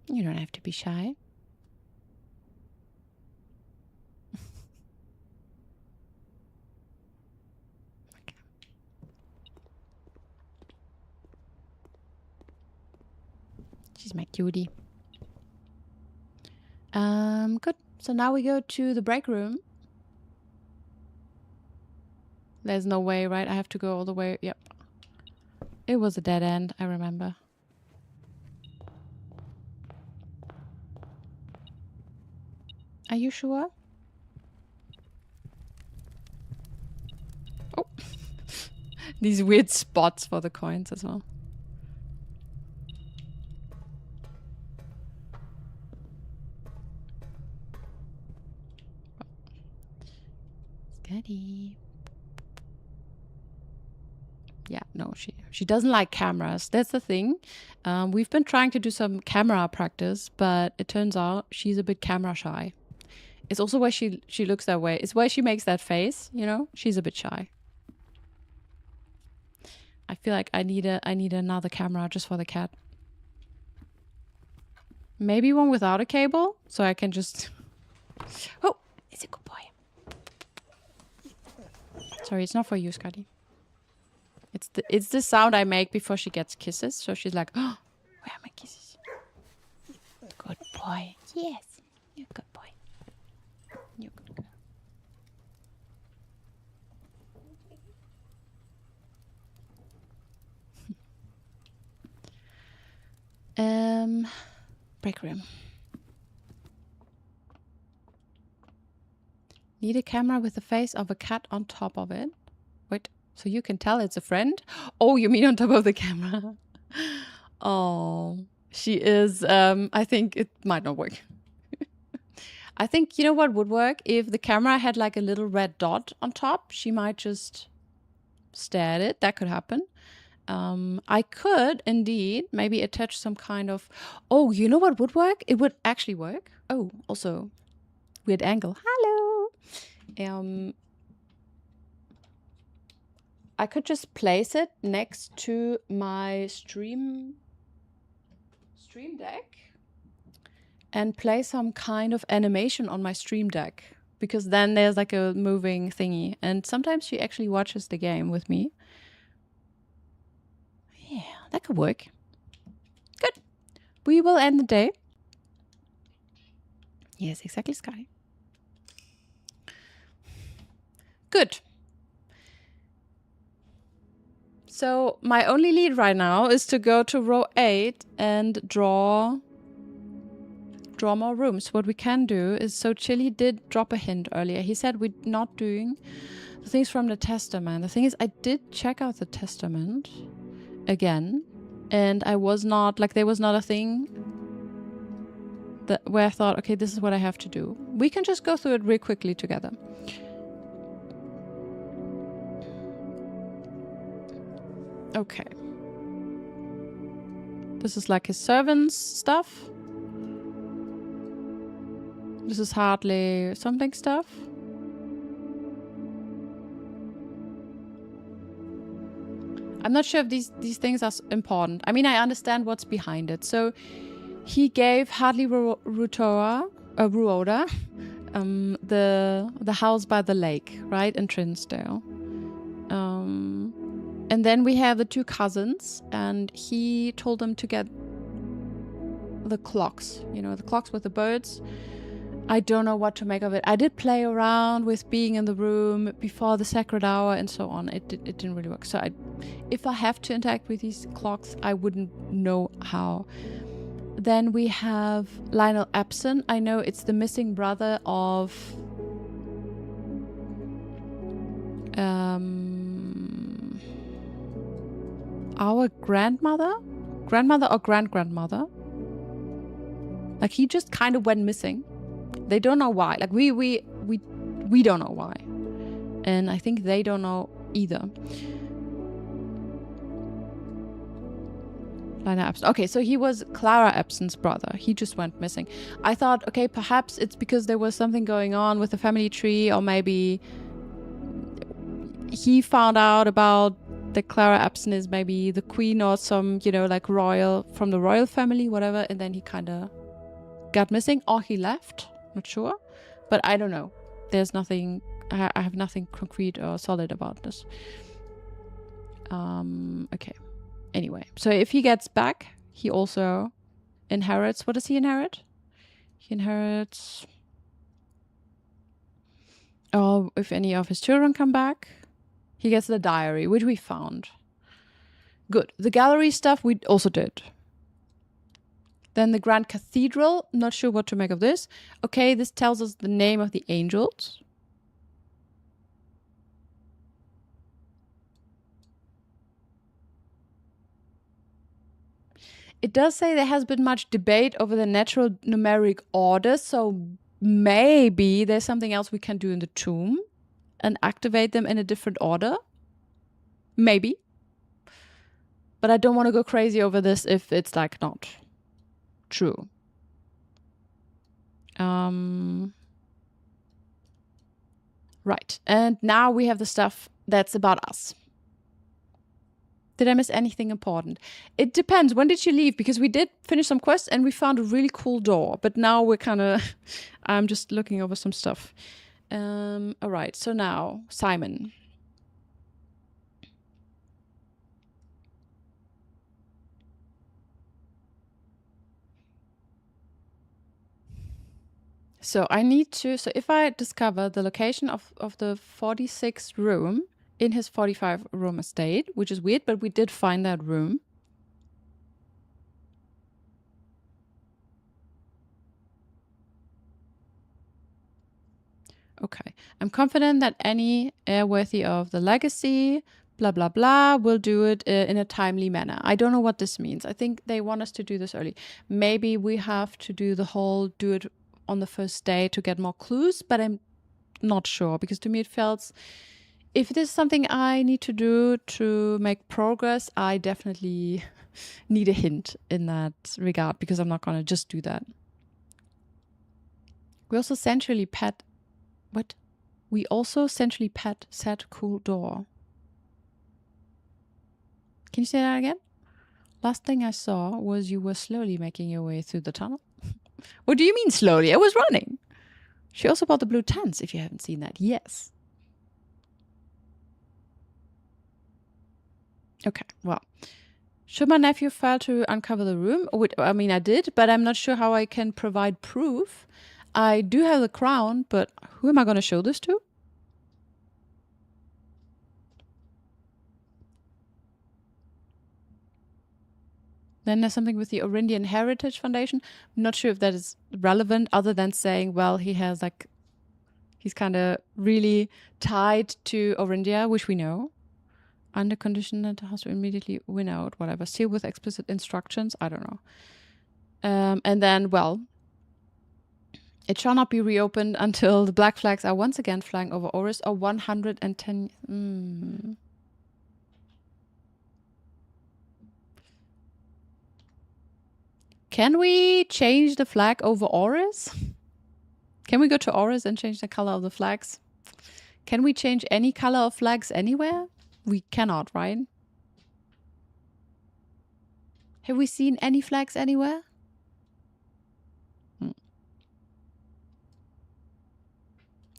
You don't have to be shy. Okay. She's my cutie. Good. So now we go to the break room. There's no way, right? I have to go all the way. Yep. It was a dead end, I remember. Are you sure? Oh. These weird spots for the coins as well. Steady. Yeah, no, she doesn't like cameras. That's the thing. We've been trying to do some camera practice, but it turns out she's a bit camera shy. It's also why she looks that way. It's why she makes that face, you know? She's a bit shy. I feel like I need another camera just for the cat. Maybe one without a cable, so I can just... Oh, it's a good boy. Sorry, it's not for you, Skadi. It's the sound I make before she gets kisses. So she's like, oh, where are my kisses? Good boy. Yes, you're a good boy. You're a good girl. Break room. Need a camera with the face of a cat on top of it. Wait, so you can tell it's a friend? Oh, you mean on top of the camera? Oh, she is, I think it might not work. I think, you know what would work? If the camera had like a little red dot on top, she might just stare at it. That could happen. I could indeed maybe attach some kind of... Oh, you know what would work? It would actually work. Oh, also weird angle. Hello. I could just place it next to my stream deck and play some kind of animation on my stream deck, because then there's like a moving thingy, and sometimes she actually watches the game with me. Yeah, that could work. Good. We will end the day. Yes, exactly, Sky. Good. So my only lead right now is to go to row 8 and draw more rooms. What we can do is, so Chili did drop a hint earlier. He said we're not doing the things from the Testament. The thing is, I did check out the Testament again, and I was not, like, there was not a thing that where I thought, okay, this is what I have to do. We can just go through it real quickly together. Okay. This is like his servants' stuff. This is hardly something stuff. I'm not sure if these things are important. I mean, I understand what's behind it. So he gave Hardly Ruoda the house by the lake, right, in Trinsdale. And then we have the two cousins, and he told them to get the clocks, you know, the clocks with the birds. I don't know what to make of it. I did play around with being in the room before the sacred hour and so on. It didn't really work. So if I have to interact with these clocks, I wouldn't know how. Then we have Lionel Epson. I know it's the missing brother of our grandmother or grandmother. Like, he just kind of went missing. They don't know why. Like, we don't know why, and I think they don't know either. Lionel Epson. Okay, so he was Clara Epson's brother. He just went missing. I thought, okay, perhaps it's because there was something going on with the family tree, or maybe he found out about that Clara Epson is maybe the queen or some, you know, like royal, from the royal family, whatever, and then he kind of got missing, or he left. Not sure, but I don't know. There's nothing. I have nothing concrete or solid about this. Okay. Anyway, so if he gets back, he also inherits. What does he inherit? He inherits. Oh, if any of his children come back, he gets the diary, which we found. Good. The gallery stuff we also did. Then the Grand Cathedral. Not sure what to make of this. Okay, this tells us the name of the angels. It does say there has been much debate over the natural numeric order, so maybe there's something else we can do in the tomb and activate them in a different order. Maybe. But I don't want to go crazy over this if it's like not true. Right. And now we have the stuff that's about us. Did I miss anything important? It depends. When did you leave? Because we did finish some quests and we found a really cool door. But now we're kind of... I'm just looking over some stuff. All right. So now, Simon. So I need to... So if I discover the location of the 46th room... in his 45 room estate, which is weird, but we did find that room. Okay. I'm confident that any heir worthy of the legacy, blah, blah, blah, will do it in a timely manner. I don't know what this means. I think they want us to do this early. Maybe we have to do the whole do it on the first day to get more clues, but I'm not sure, because to me it felt... If this is something I need to do to make progress, I definitely need a hint in that regard, because I'm not going to just do that. We also centrally pet... What? We also centrally pet set cool door. Can you say that again? Last thing I saw was you were slowly making your way through the tunnel. What do you mean slowly? I was running. She also bought the blue tents, if you haven't seen that. Yes. Okay, well, should my nephew fail to uncover the room? I mean, I did, but I'm not sure how I can provide proof. I do have the crown, but who am I going to show this to? Then there's something with the Orindian Heritage Foundation. I'm not sure if that is relevant, other than saying, well, he has like, he's kind of really tied to Orindia, which we know. Under condition that the house will immediately win out, whatever. Sealed with explicit instructions. I don't know. And then, well, it shall not be reopened until the black flags are once again flying over Oris, or 110... Can we change the flag over Oris? Can we go to Oris and change the color of the flags? Can we change any color of flags anywhere? We cannot, right? Have we seen any flags anywhere?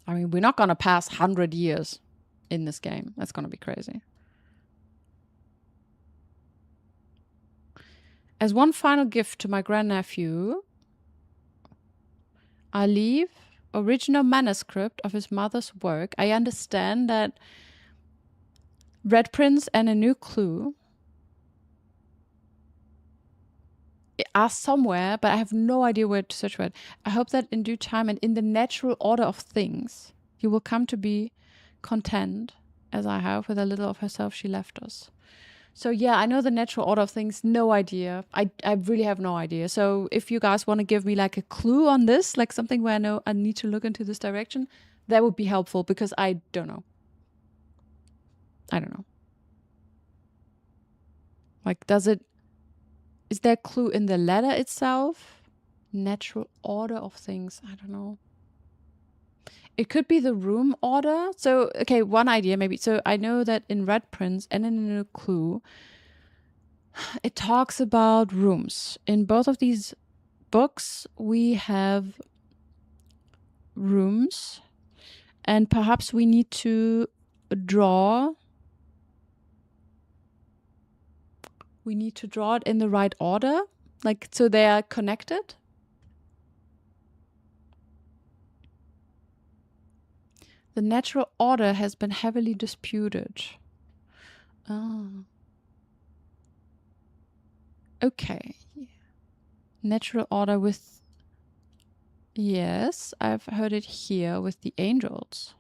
I mean, we're not going to pass 100 years in this game. That's going to be crazy. As one final gift to my grandnephew, I leave original manuscript of his mother's work. I understand that red prints and a new clue. are somewhere, but I have no idea where to search for it. I hope that in due time and in the natural order of things, you will come to be content, as I have with a little of herself she left us. So yeah, I know the natural order of things. No idea. I really have no idea. So if you guys want to give me like a clue on this, like something where I know I need to look into this direction, that would be helpful because I don't know. I don't know. Like, is there a clue in the letter itself? Natural order of things. I don't know. It could be the room order. So, okay, one idea maybe. So I know that in Red Prince and in a clue, it talks about rooms. In both of these books, we have rooms, and perhaps we need to draw. We need to draw it in the right order, like so they are connected. The natural order has been heavily disputed. Oh. Okay. Natural order with... Yes, I've heard it here with the angels.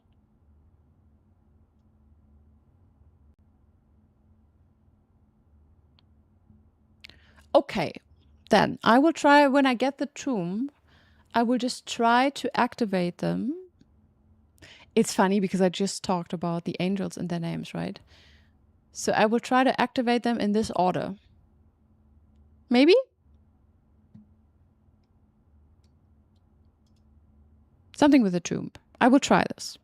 Okay, then I will try, when I get the tomb, I will just try to activate them. It's funny because I just talked about the angels and their names, right? So I will try to activate them in this order. Maybe? Something with a tomb. I will try this.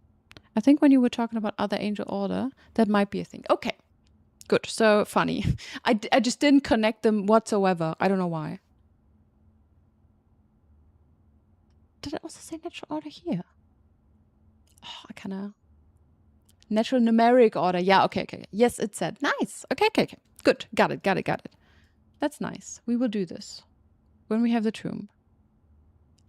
I think when you were talking about other angel order, that might be a thing. Okay, good. So funny. I just didn't connect them whatsoever. I don't know why. Did I also say natural order here? Oh, I kind of... Natural numeric order. Yeah, okay. Yes, it said. Nice. Okay. Good. Got it. That's nice. We will do this when we have the tomb.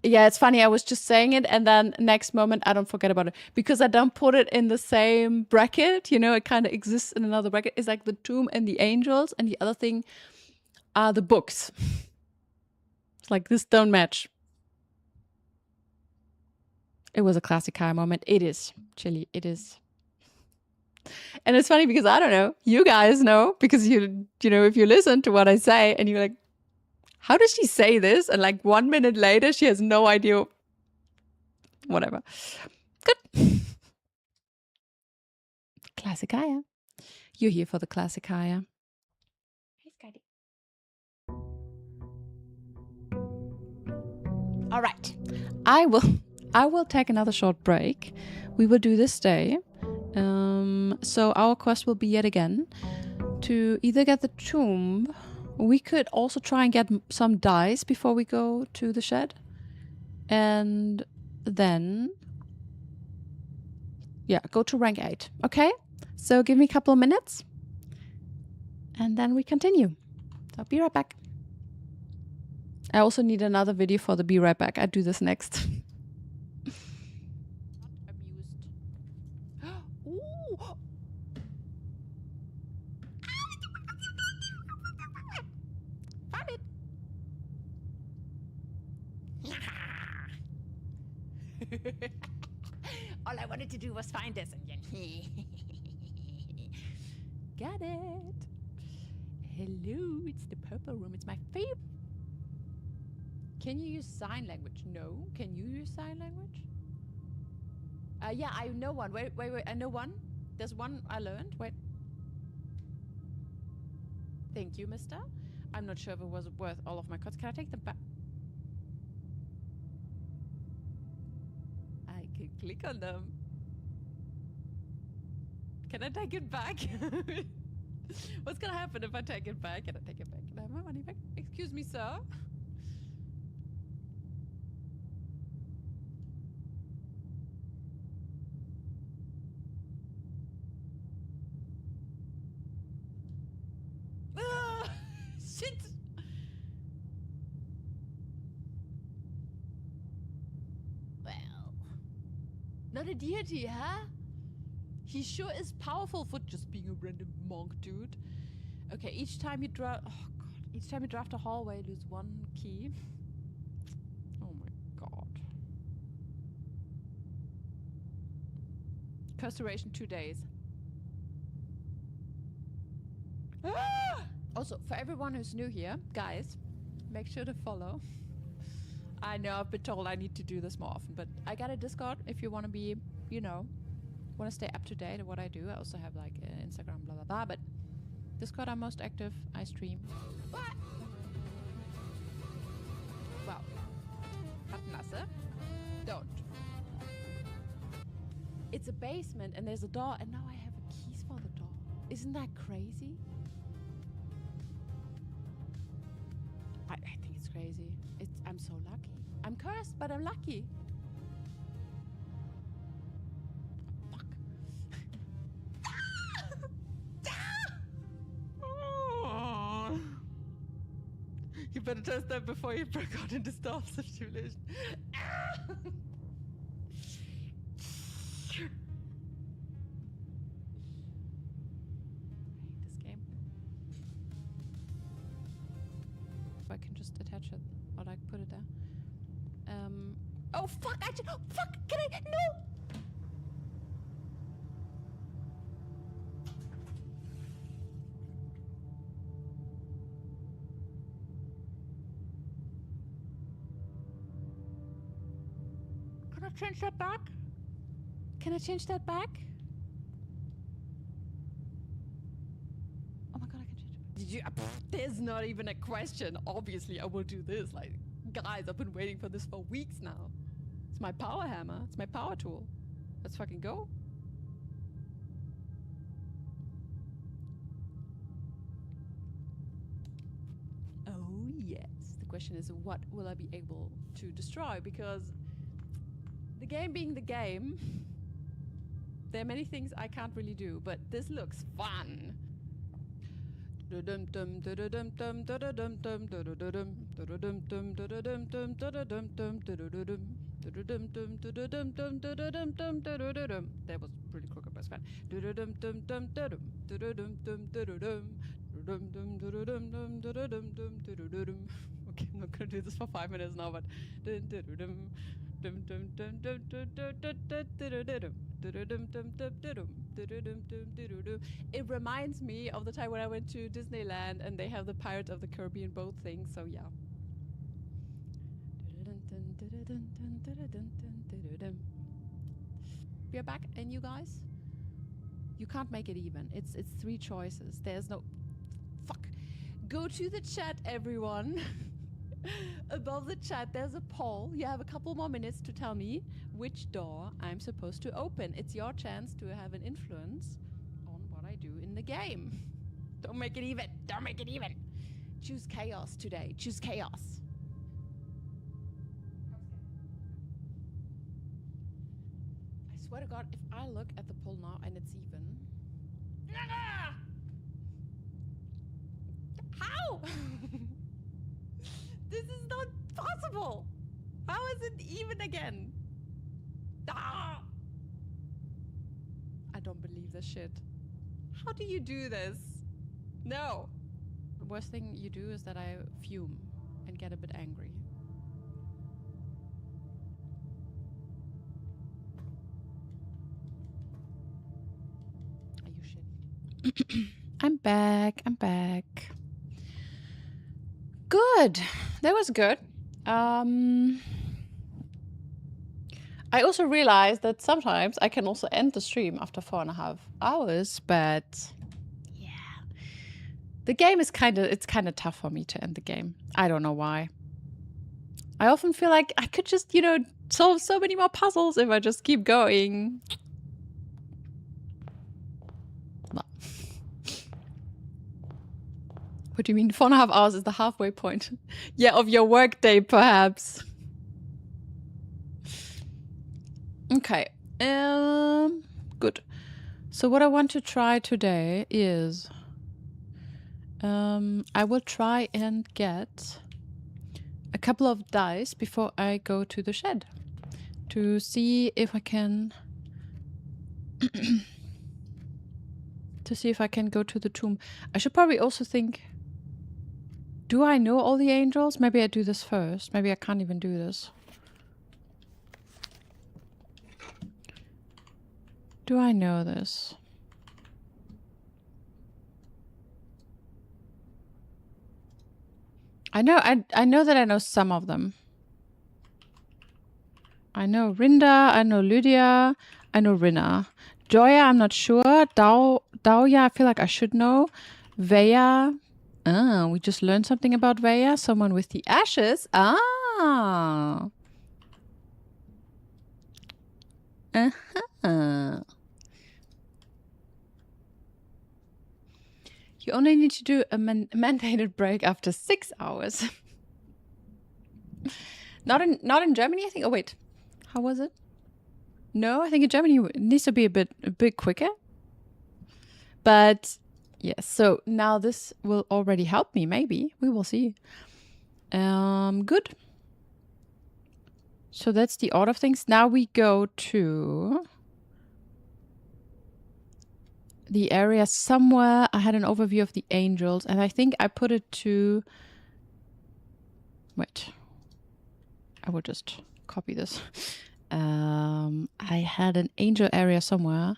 Yeah, it's funny. I was just saying it, and then next moment I don't forget about it because I don't put it in the same bracket. You know, it kind of exists in another bracket. It's like the tomb and the angels, and the other thing are the books. It's like this don't match. It was a classic Kaya moment. It is, Chili. It is. And it's funny because I don't know. You guys know because you know, if you listen to what I say and you're like, how does she say this? And like 1 minute later, she has no idea. Whatever. Good. Classic Kaya. You're here for the classic Kaya. Hey, Skydee. All right. I will take another short break. We will do this day. So our quest will be yet again to either get the tomb. We could also try and get some dice before we go to the shed. And then, yeah, go to rank 8. Okay? So give me a couple of minutes. And then we continue. So be right back. I also need another video for the be right back. I do this next. All I wanted to do was find this and got it. Hello, it's the purple room. It's my favorite. Can you use sign language? No. Can you use sign language? Yeah, I know one. Wait. I know one. There's one I learned. Wait. Thank you, mister. I'm not sure if it was worth all of my cards. Can I take them back? I can click on them. Can I take it back? What's gonna happen if I take it back? Can I take it back? Can I have my money back? Excuse me, sir. Shit! Well, not a deity, huh? He sure is powerful for just being a random monk, dude. Okay, each time you draw... Oh, God. Each time you draft a hallway, lose 1 key. Oh my god. Curse duration 2 days. Also, for everyone who's new here, guys, make sure to follow. I know I've been told I need to do this more often, but I got a Discord if you want to be, you know, want to stay up to date on what I do. I also have like Instagram, blah blah blah, but Discord I'm most active. I stream. What? Wow. Abnasse. Don't. It's a basement and there's a door, and now I have a keys for the door. Isn't that crazy? I think it's crazy. I'm so lucky. I'm cursed, but I'm lucky. Fuck. Oh. You better test that before you break out into stealth simulation. I hate this game. I can just attach it or like put it there. Oh fuck! Oh fuck! Can I? No! Can I change that back? Can I change that back? Oh my god, I can change it back. Did you? There's not even a question. Obviously, I will do this. Like, guys, I've been waiting for this for weeks now. It's my power hammer. It's my power tool. Let's fucking go. Oh yes. The question is, what will I be able to destroy? Because the game being the game, there are many things I can't really do, but this looks fun. That was really crooked, but it's fine. Okay, I'm not gonna do this for 5 minutes now, but it reminds me of the time when I went to Disneyland and they have the Pirates of the Caribbean boat thing, so yeah. We're back, and you guys? You can't make it even. It's 3 choices. There's no... Fuck. Go to the chat, everyone. Above the chat, there's a poll. You have a couple more minutes to tell me which door I'm supposed to open. It's your chance to have an influence on what I do in the game. Don't make it even. Don't make it even. Choose chaos today. Choose chaos. I swear to God, if I look at the poll now and it's even... How? This is not possible. How is it even again? Ah! I don't believe this shit. How do you do this? No. The worst thing you do is that I fume and get a bit angry. Are you shit? I'm back. I'm back. Good. That was good. I also realized that sometimes I can also end the stream after 4.5 hours, but yeah. The game is kind of tough for me to end the game. I don't know why. I often feel like I could just, you know, solve so many more puzzles if I just keep going. No. What do you mean? 4.5 hours is the halfway point? Yeah, of your workday, perhaps. Okay. Good. So what I want to try today is I will try and get a couple of dice before I go to the shed to see if I can to see if I can go to the tomb. I should probably also think Do I know all the angels? Maybe I do this first. Maybe I can't even do this. Do I know this? I know that I know some of them. I know Rinda, I know Lydia, I know Rinna. Joya, I'm not sure. Dauya, I feel like I should know. Veya. We just learned something about Veya. Someone with the ashes. Ah. You only need to do a mandated break after 6 hours. Not in Germany, I think. Oh wait, how was it? No, I think in Germany it needs to be a bit quicker. But yes, so now this will already help me. Maybe we will see. Good. So that's the order of things. Now we go to the area somewhere. I had an overview of the angels, and I think I put it to. Wait. I will just copy this. I had an angel area somewhere,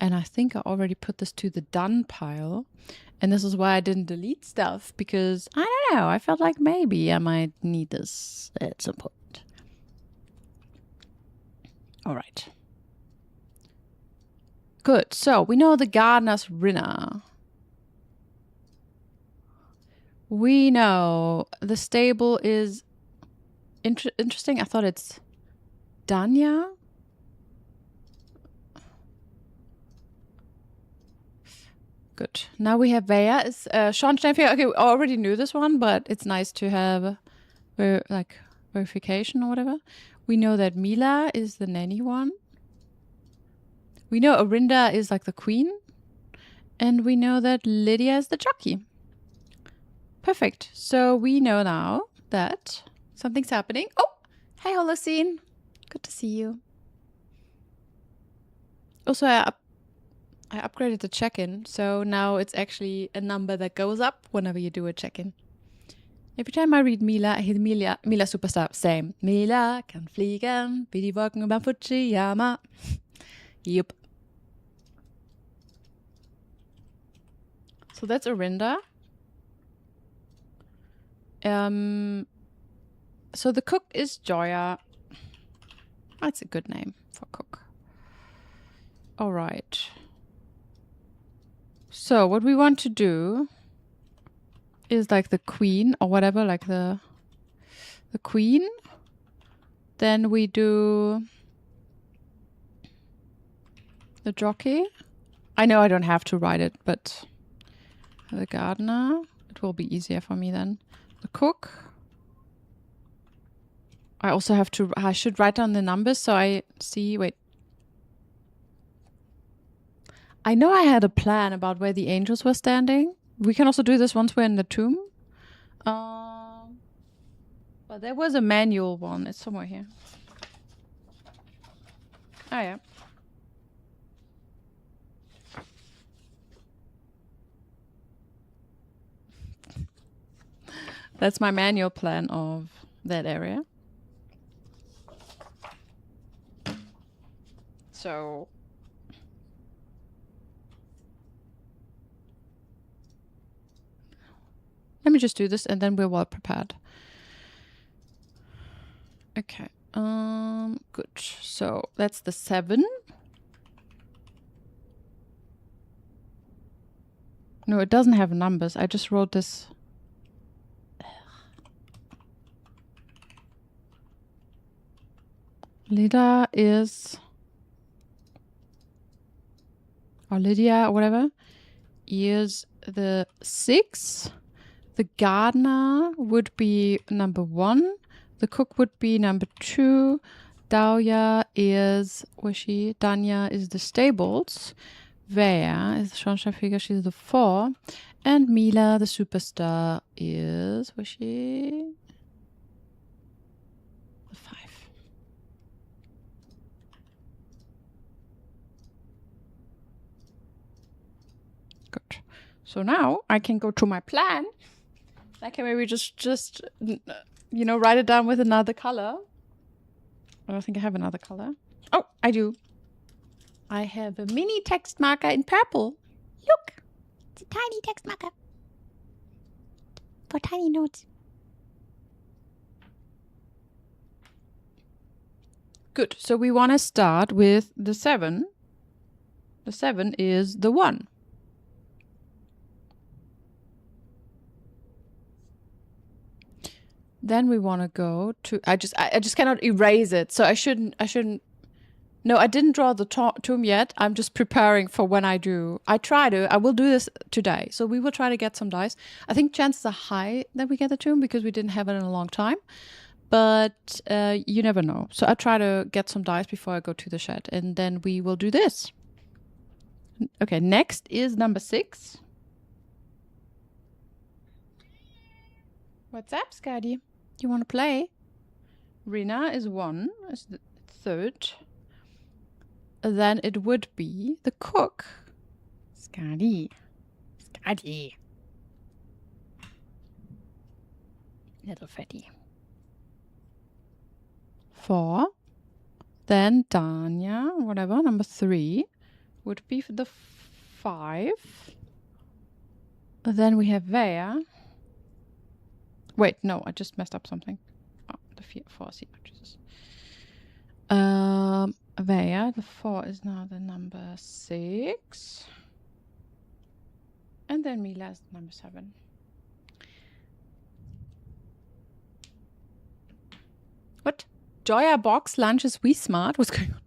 and I think I already put this to the done pile. And this is why I didn't delete stuff, because I don't know, I felt like maybe I might need this at some point. All right. Good. So we know the gardener's Rinna. We know the stable is interesting. I thought it's Danya. Good. Now we have Veya. Is Schornsteinfeger. Okay, we already knew this one, but it's nice to have like verification or whatever. We know that Mila is the nanny one. We know Orinda is like the queen. And we know that Lydia is the jockey. Perfect. So we know now that something's happening. Oh, hey Holocene. Good to see you. Also, I upgraded the check-in, so now it's actually a number that goes up whenever you do a check-in. Every time I read Mila, I hear Mila Superstar. Same. Mila kann fliegen, wie die Wolken über Fujiyama. Yup. So that's Orinda. So the cook is Joya. That's a good name for cook. All right. So what we want to do is like the queen or whatever, like the queen. Then we do the jockey. I know I don't have to write it, but the gardener, it will be easier for me then. The cook. I also have to, I should write down the numbers so I see, wait. I know I had a plan about where the angels were standing. We can also do this once we're in the tomb. But there was a manual one. It's somewhere here. Oh, yeah. That's my manual plan of that area. So let me just do this and then we're well prepared. Okay. Good. So that's the 7. No, it doesn't have numbers. I just wrote this. Lydia is, or Lydia or whatever, is the 6. The gardener would be number 1. The cook would be number 2. Dauya is, where's she? Danya is the stables. Veya is the Schornsteinfeger, she's the 4. And Mila, the superstar, is, where's she? The 5. Good. So now I can go to my plan I can maybe just you know, write it down with another color. I don't think I have another color. Oh, I do. I have a mini text marker in purple. Look, it's a tiny text marker for tiny notes. Good. So we want to start with the 7. The 7 is the 1. Then we want to go to, I just cannot erase it. So I shouldn't, no, I didn't draw the tomb yet. I'm just preparing for when I do. I will do this today. So we will try to get some dice. I think chances are high that we get the tomb because we didn't have it in a long time. But you never know. So I try to get some dice before I go to the shed. And then we will do this. Okay, next is number 6. What's up, Scotty? You want to play? Rina is 1, is the 3rd. Then it would be the cook. Scotty. Scotty. Little fatty. 4. Then Danya, whatever, number 3 would be the 5. Then we have Vea. Wait, no, I just messed up something. Oh, the 4, see, Jesus. Vea, the 4 is now the number 6. And then Mila is number 7. What? Joya box lunches we smart? What's going on?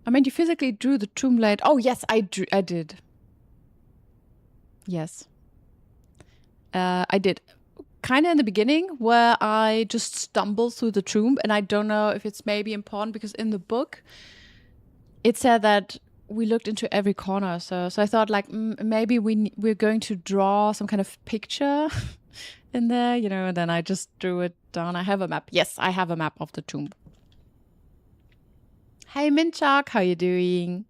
I mean, you physically drew the tomb blade. Oh, yes, I did. Yes. I did. Kind of in the beginning where I just stumbled through the tomb, and I don't know if it's maybe important because in the book it said that we looked into every corner. So I thought like maybe we're going to draw some kind of picture in there, you know, and then I just drew it down. I have a map. Yes, I have a map of the tomb. Hey Minchak, how you doing?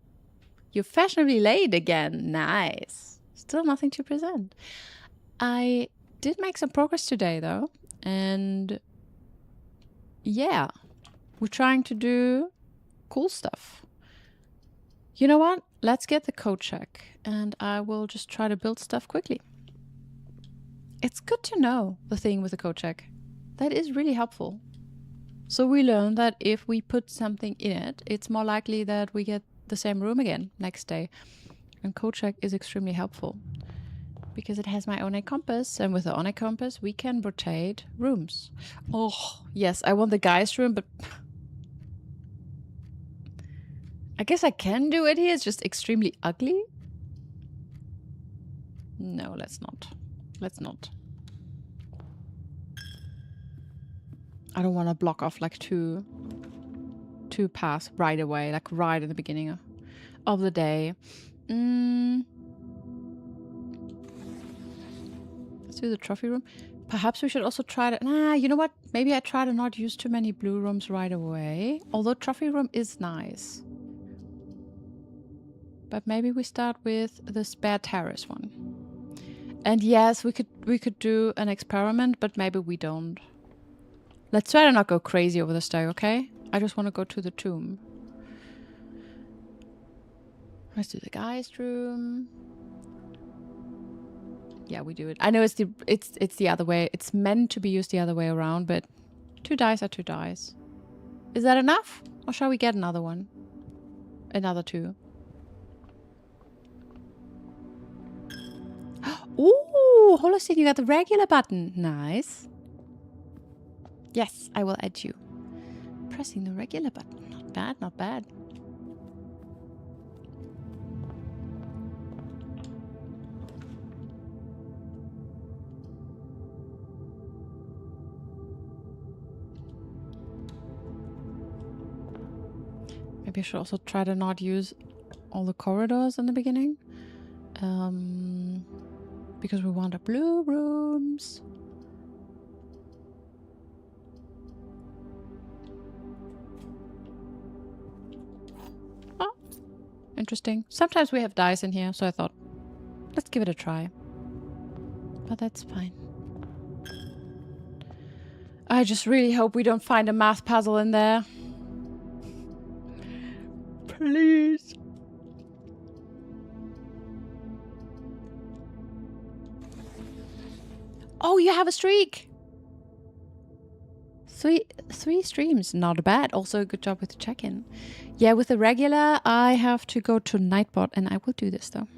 You're fashionably late again. Nice. Still nothing to present. I did make some progress today though, and yeah, we're trying to do cool stuff. You know what? Let's get the code check and I will just try to build stuff quickly. It's good to know the thing with the code check. That is really helpful. So we learned that if we put something in it, it's more likely that we get the same room again next day. And code check is extremely helpful because it has my own compass, and with the own compass we can rotate rooms. Oh, yes, I want the guy's room, but I guess I can do it here. It's just extremely ugly. No, let's not. Let's not. I don't want to block off like two paths right away, like right in the beginning of the day. Let's do the trophy room. Perhaps we should also try to... Nah, you know what? Maybe I try to not use too many blue rooms right away. Although trophy room is nice. But maybe we start with the spare terrace one. And yes, we could do an experiment, but maybe we don't. Let's try to not go crazy over the stack, okay? I just want to go to the tomb. Let's do the guy's room. Yeah, we do it. I know it's the other way. It's meant to be used the other way around, but 2 dice are 2 dice. Is that enough? Or shall we get another one? Another 2. Ooh, Holocene, you got the regular button. Nice. Yes, I will add you. Pressing the regular button. Not bad, not bad. Maybe I should also try to not use all the corridors in the beginning. Because we want the blue rooms. Oh, interesting. Sometimes we have dice in here, so I thought, let's give it a try. but that's fine. I just really hope we don't find a math puzzle in there. Please. Oh, you have a streak. Three streams, not bad. Also, good job with the check-in. Yeah, with the regular, I have to go to Nightbot, and I will do this though.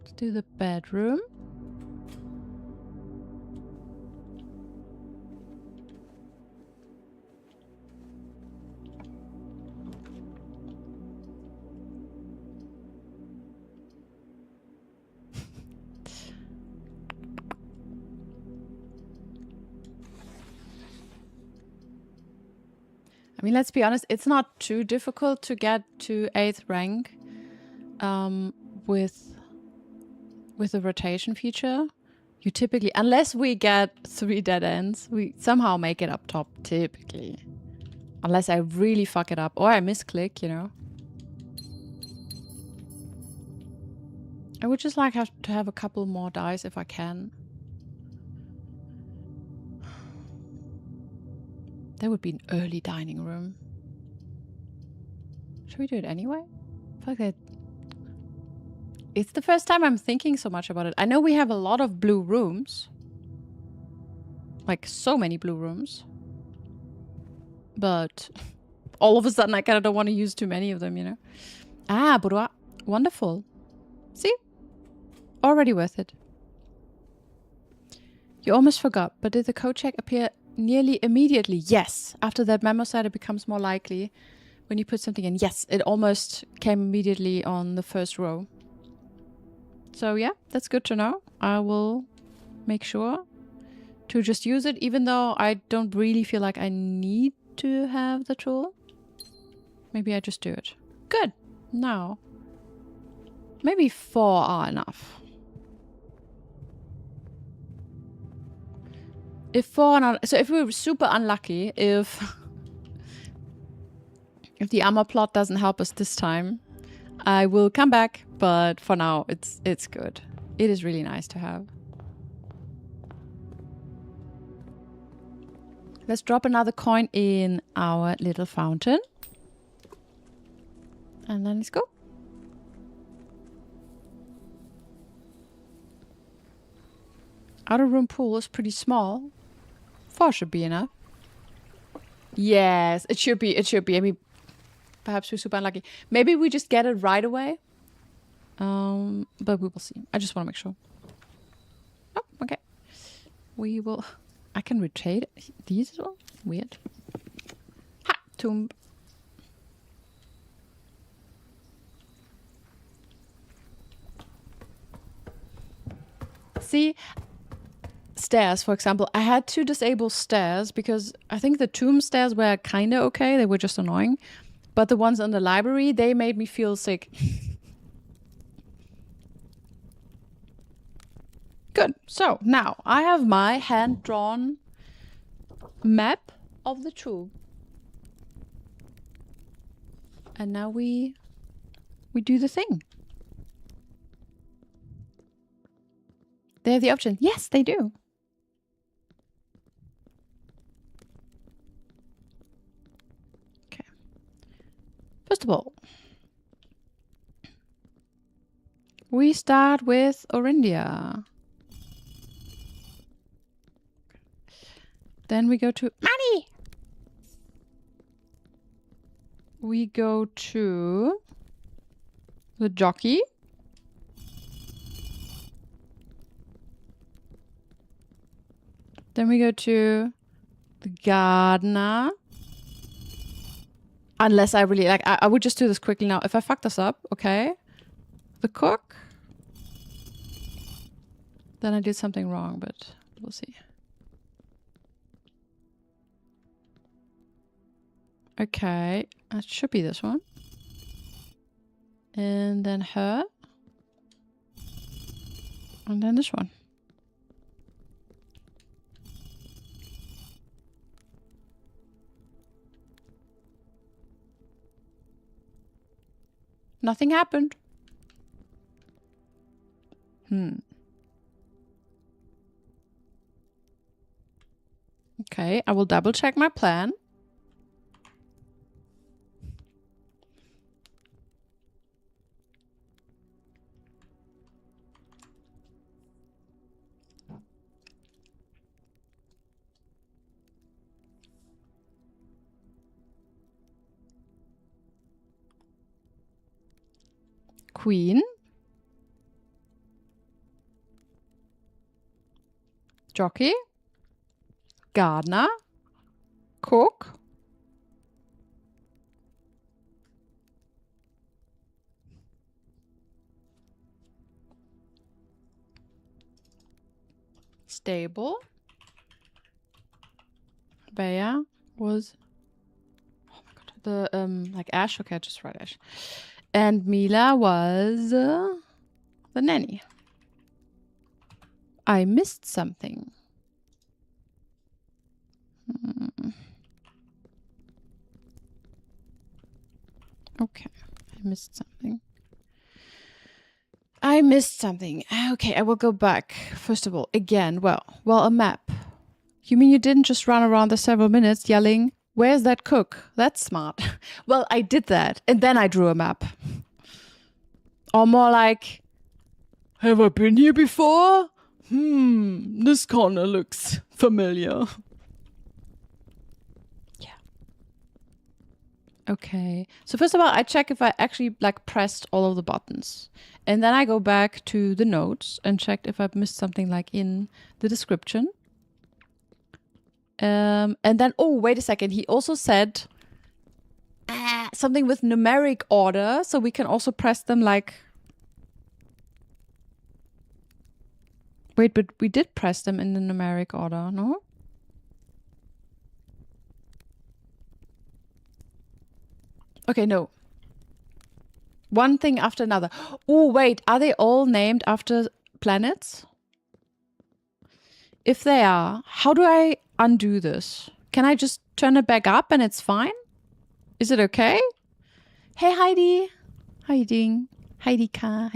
Let's do the bedroom. I mean, let's be honest, it's not too difficult to get to 8th rank with the rotation feature. You typically, unless we get 3 dead ends, we somehow make it up top, typically. Unless I really fuck it up, or I misclick, you know. I would just like to have a couple more dice if I can. There would be an early dining room. Should we do it anyway? I feel like it's the first time I'm thinking so much about it. I know we have a lot of blue rooms. Like, so many blue rooms. But all of a sudden, I kind of don't want to use too many of them, you know? Ah, Boudoir. Wonderful. See? Already worth it. You almost forgot, but did the code check appear nearly immediately? Yes. After that memo said it becomes more likely when you put something in. Yes, it almost came immediately on the first row. So yeah, that's good to know. I will make sure to just use it, even though I don't really feel like I need to have the tool. Maybe I just do it. Good. Now, maybe 4 are enough. If 4 are not... So if we were super unlucky, if the armor plot doesn't help us this time, I will come back, but for now, it's good. It is really nice to have. Let's drop another coin in our little fountain. And then let's go. Outer room pool is pretty small. 4 should be enough. Yes, it should be. It should be. I mean, perhaps we're super unlucky. Maybe we just get it right away. But we will see. I just want to make sure. Oh, okay. We will... I can rotate these as well. Weird. Ha! Tomb. See... Stairs, for example. I had to disable stairs because I think the tomb stairs were kind of okay. They were just annoying. But the ones in the library, they made me feel sick. Good. So, now I have my hand-drawn map of the tomb. And now we do the thing. They have the option. Yes, they do. First of all, we start with Orindia. Then we go to money. We go to the jockey. Then we go to the gardener. Unless I really like, I would just do this quickly now. If I fuck this up, okay. The cook. Then I did something wrong, but we'll see. Okay, it should be this one. And then her. And then this one. Nothing happened. Okay, I will double check my plan. Queen. Jockey. Gardener. Cook. Stable. Bea was... Oh my god. The, like Ash? Okay, I just write Ash. And Mila was... the nanny. I missed something. Okay, I missed something. I missed something. Okay, I will go back. First of all, again, well, a map. You mean you didn't just run around the several minutes yelling, "Where's that cook?" That's smart. Well, I did that, and then I drew a map. Or more like, have I been here before? This corner looks familiar. Yeah. Okay. So first of all, I check if I actually like pressed all of the buttons. And then I go back to the notes and checked if I've missed something like in the description. And then, oh, wait a second. He also said something with numeric order. So we can also press them like... Wait, but we did press them in the numeric order, no? Okay, no. One thing after another. Oh, wait, are they all named after planets? If they are, how do I undo this? Can I just turn it back up and it's fine? Is it okay? Hey, Heidi. How you doing? Heidi K.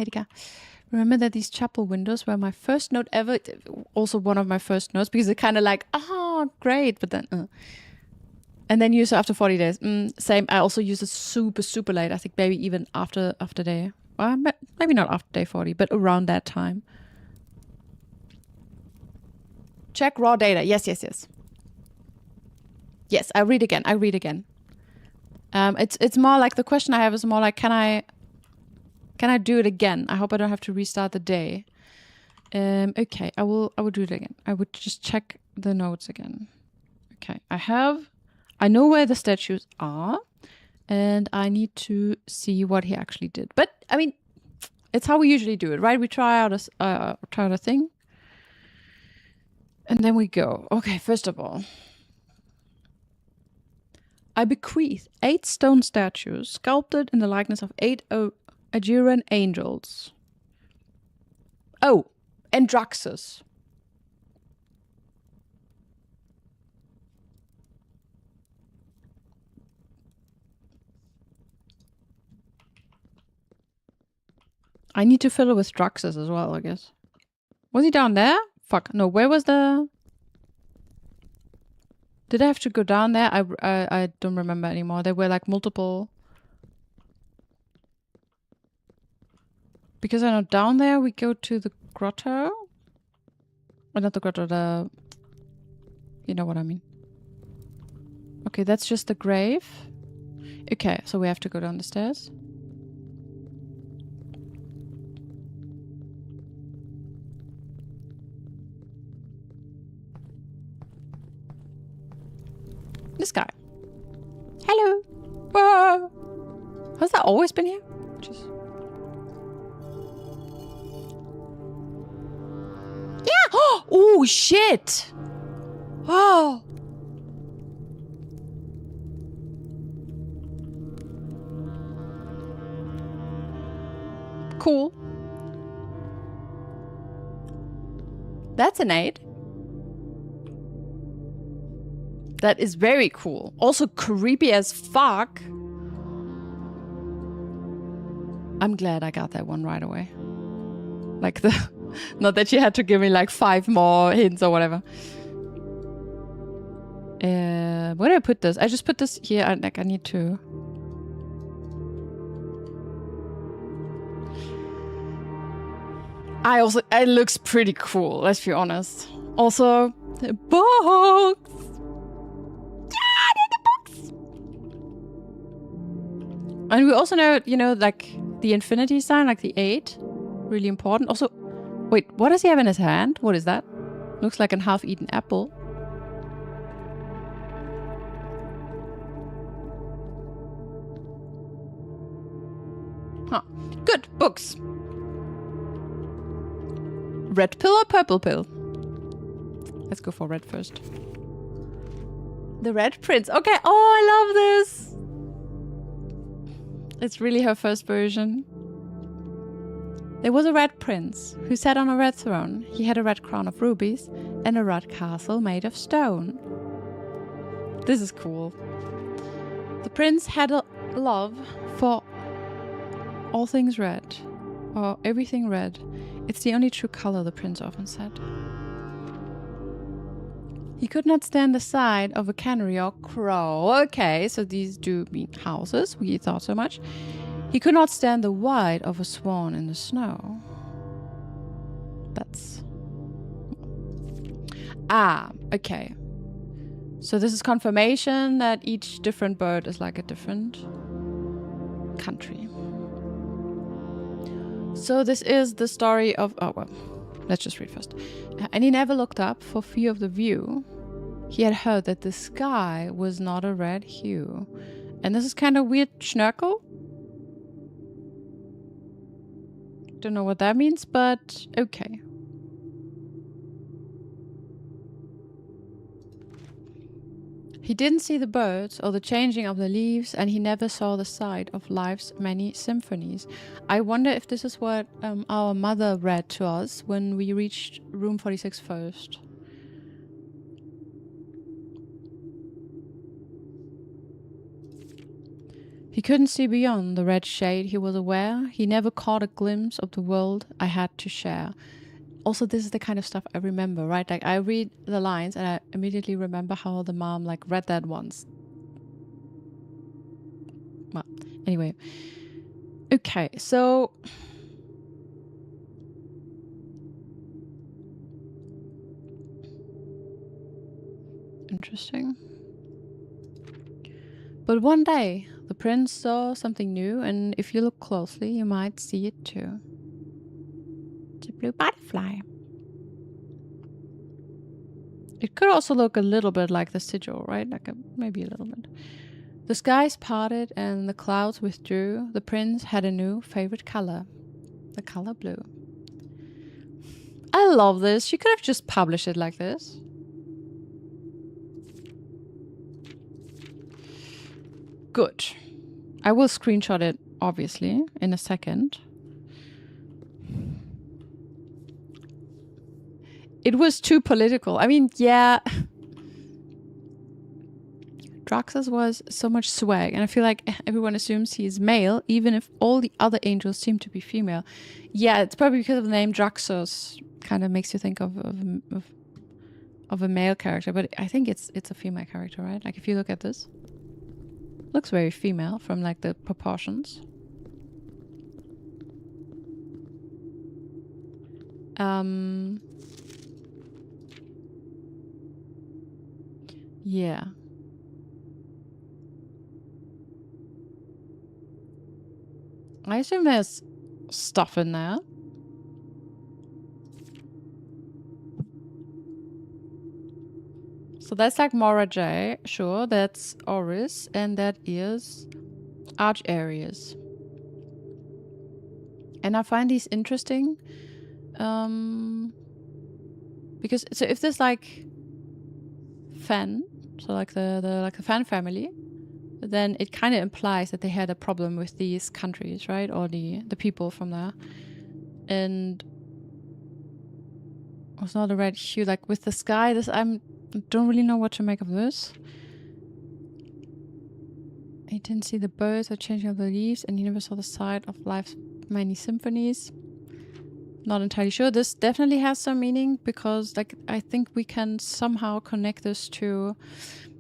Remember that these chapel windows were my first note ever. Also one of my first notes because they're kind of like, oh, great. But then, and then use it after 40 days. Same. I also use it super, super late. I think maybe even after day. Well, maybe not after day 40, but around that time. Check raw data. Yes. Yes, I read again. It's more like the question I have is more like, can I do it again? I hope I don't have to restart the day. Okay, I will do it again. I would just check the notes again. Okay, I know where the statues are, and I need to see what he actually did. But I mean, it's how we usually do it, right? We try out a thing, and then we go. Okay, first of all, I bequeath 8 stone statues sculpted in the likeness of 8 Aegean angels. Oh, and Draxus. I need to fill it with Draxus as well, I guess. Was he down there? Fuck, no, where was the... Did I have to go down there? I don't remember anymore. There were like multiple... Because I know down there we go to the grotto. Or not the grotto, the... You know what I mean. Okay, that's just the grave. Okay, so we have to go down the stairs. This guy. Hello. Whoa. Has that always been here? Jeez. Yeah. Oh shit. Oh. Cool. That's an 8. That is very cool. Also creepy as fuck. I'm glad I got that one right away. Like the... Not that she had to give me like 5 more hints or whatever. Where did I put this? I just put this here. I need to... It looks pretty cool, let's be honest. Also, the box! Yeah, the box! And we also know, you know, like the infinity sign, like the 8. Really important. Also, wait, what does he have in his hand? What is that? Looks like a half-eaten apple. Huh. Good, books. Red pill or purple pill? Let's go for red first. The Red Prince. Okay. Oh, I love this. It's really her first version. There was a red prince who sat on a red throne. He had a red crown of rubies and a red castle made of stone. This is cool. The prince had a love for all things red, or everything red. It's the only true color, the prince often said. He could not stand the sight of a canary or crow. Okay, so these do mean houses. We thought so much. He could not stand the white of a swan in the snow. That's... Ah, okay. So this is confirmation that each different bird is like a different country. So this is the story of... Oh, well, let's just read first. And he never looked up for fear of the view. He had heard that the sky was not a red hue. And this is kind of weird schnörkel. Don't know what that means, but okay. He didn't see the birds or the changing of the leaves, and he never saw the sight of life's many symphonies. I wonder if this is what our mother read to us when we reached room 46 first. He couldn't see beyond the red shade, he was aware. He never caught a glimpse of the world I had to share. Also, this is the kind of stuff I remember, right? Like, I read the lines and I immediately remember how the mom, like, read that once. Well, anyway. Okay, so... Interesting. But one day, the prince saw something new, and if you look closely, you might see it too. It's a blue butterfly. It could also look a little bit like the sigil, right? Like maybe a little bit. The skies parted and the clouds withdrew. The prince had a new favorite color. The color blue. I love this. She could have just published it like this. Good. I will screenshot it, obviously, in a second. It was too political. I mean, yeah. Draxus was so much swag, and I feel like everyone assumes he's male, even if all the other angels seem to be female. Yeah, it's probably because of the name Draxus. Kind of makes you think of a male character, but I think it's a female character, right? Like if you look at this, looks very female from like the proportions. Yeah. I assume there's stuff in there. So that's like Mora J, sure, that's Oris, and that is Arch Aries. And I find these interesting, because so if there's like Fen, so like the Fen family, then it kind of implies that they had a problem with these countries, right, or the people from there, and it was not a red hue like with the sky. This I don't really know what to make of this. He didn't see the birds or changing of the leaves, and he never saw the side of life's many symphonies. Not entirely sure. This definitely has some meaning because, like, I think we can somehow connect this to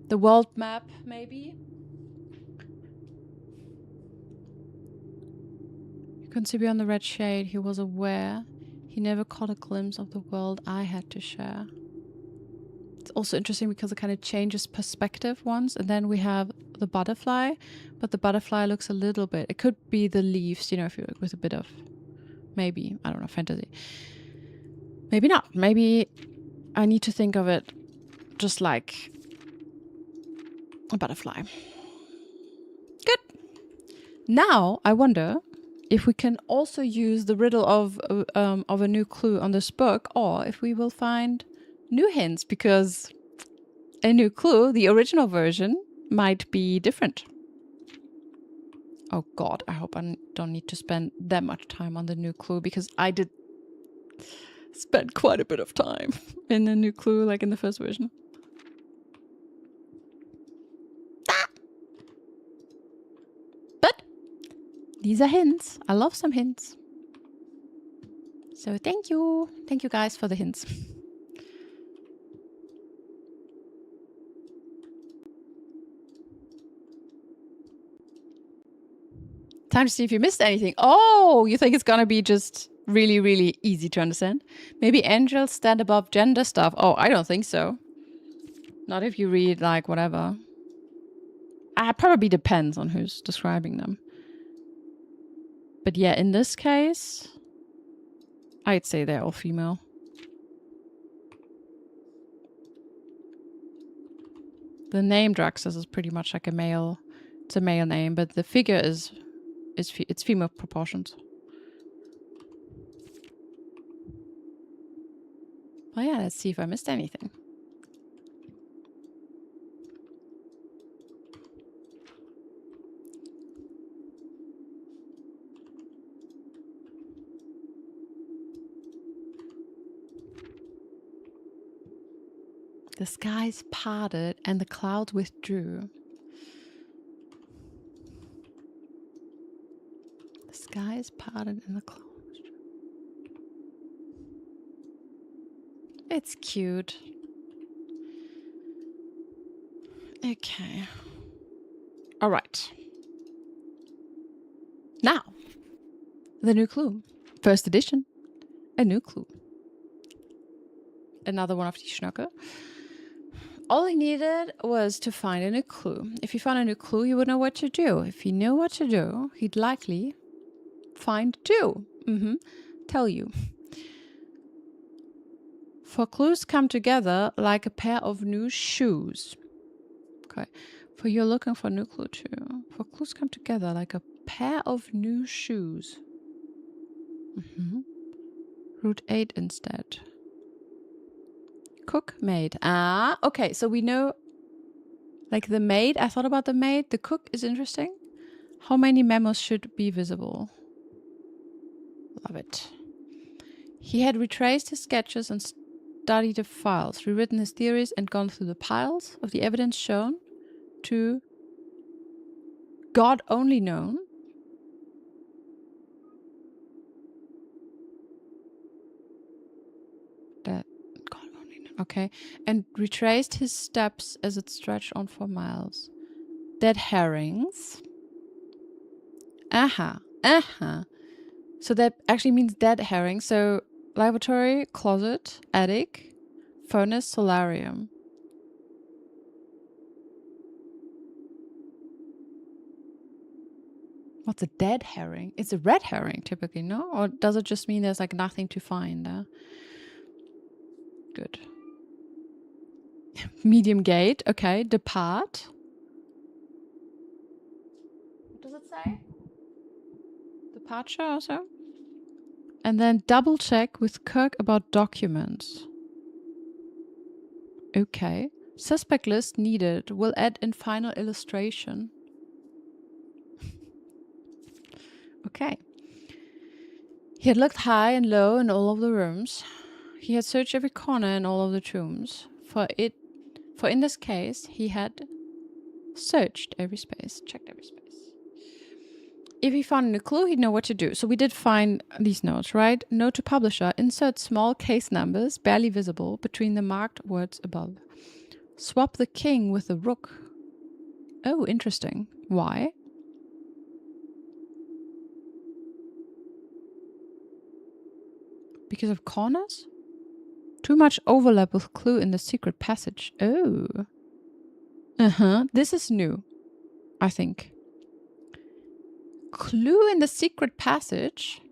the world map, maybe. You can see beyond the red shade. He was aware. He never caught a glimpse of the world I had to share. It's also interesting because it kind of changes perspective once, and then we have the butterfly, but the butterfly looks a little bit. It could be the leaves, you know, if you with a bit of. Maybe, I don't know, fantasy. Maybe not. Maybe I need to think of it just like a butterfly. Good. Now I wonder if we can also use the riddle of a new clue on this book, or if we will find new hints, because a new clue, the original version, might be different. Oh god, I hope I don't need to spend that much time on the new clue, because I did spend quite a bit of time in the new clue, like in the first version. But these are hints. I love some hints. So thank you. Thank you guys for the hints. Time to see if you missed anything. Oh, you think it's gonna be just really, really easy to understand? Maybe angels stand above gender stuff. Oh, I don't think so. Not if you read, like, whatever. Probably depends on who's describing them. But yeah, in this case, I'd say they're all female. The name Draxus is pretty much like a male. It's a male name, but the figure it's female proportions. Oh yeah, let's see if I missed anything. The skies parted and the clouds withdrew. The skies parted and the clouds withdrew. It's cute. Okay. All right. Now, the new clue. First edition. A new clue. Another one of the Schnöcke. All he needed was to find a new clue. If he found a new clue, he would know what to do. If he knew what to do, he'd likely find two. Tell you. For clues come together like a pair of new shoes. Okay. For you're looking for a new clue too. For clues come together like a pair of new shoes. Route 8 instead. Cook, maid. Ah, okay. So we know, like, the maid. I thought about the maid. The cook is interesting. How many memos should be visible? Love it. He had retraced his sketches and studied the files, rewritten his theories, and gone through the piles of the evidence shown to God only known. Okay, and retraced his steps as it stretched on for miles. Dead herrings. So that actually means dead herrings. So lavatory, closet, attic, furnace, solarium. What's a dead herring? It's a red herring typically, no? Or does it just mean there's like nothing to find? Good. Medium gate, okay. Depart. What does it say? Departure also. And then double check with Kirk about documents. Okay. Suspect list needed. Will add in final illustration. Okay. He had looked high and low in all of the rooms. He had searched every corner in all of the tombs. For in this case, he had Searched every space, checked every space. If he found a clue, he'd know what to do. So we did find these notes, right? Note to publisher. Insert small case numbers, barely visible, between the marked words above. Swap the king with the rook. Oh, interesting. Why? Because of corners? Too much overlap with clue in the secret passage. Oh. This is new, I think. Clue in the secret passage?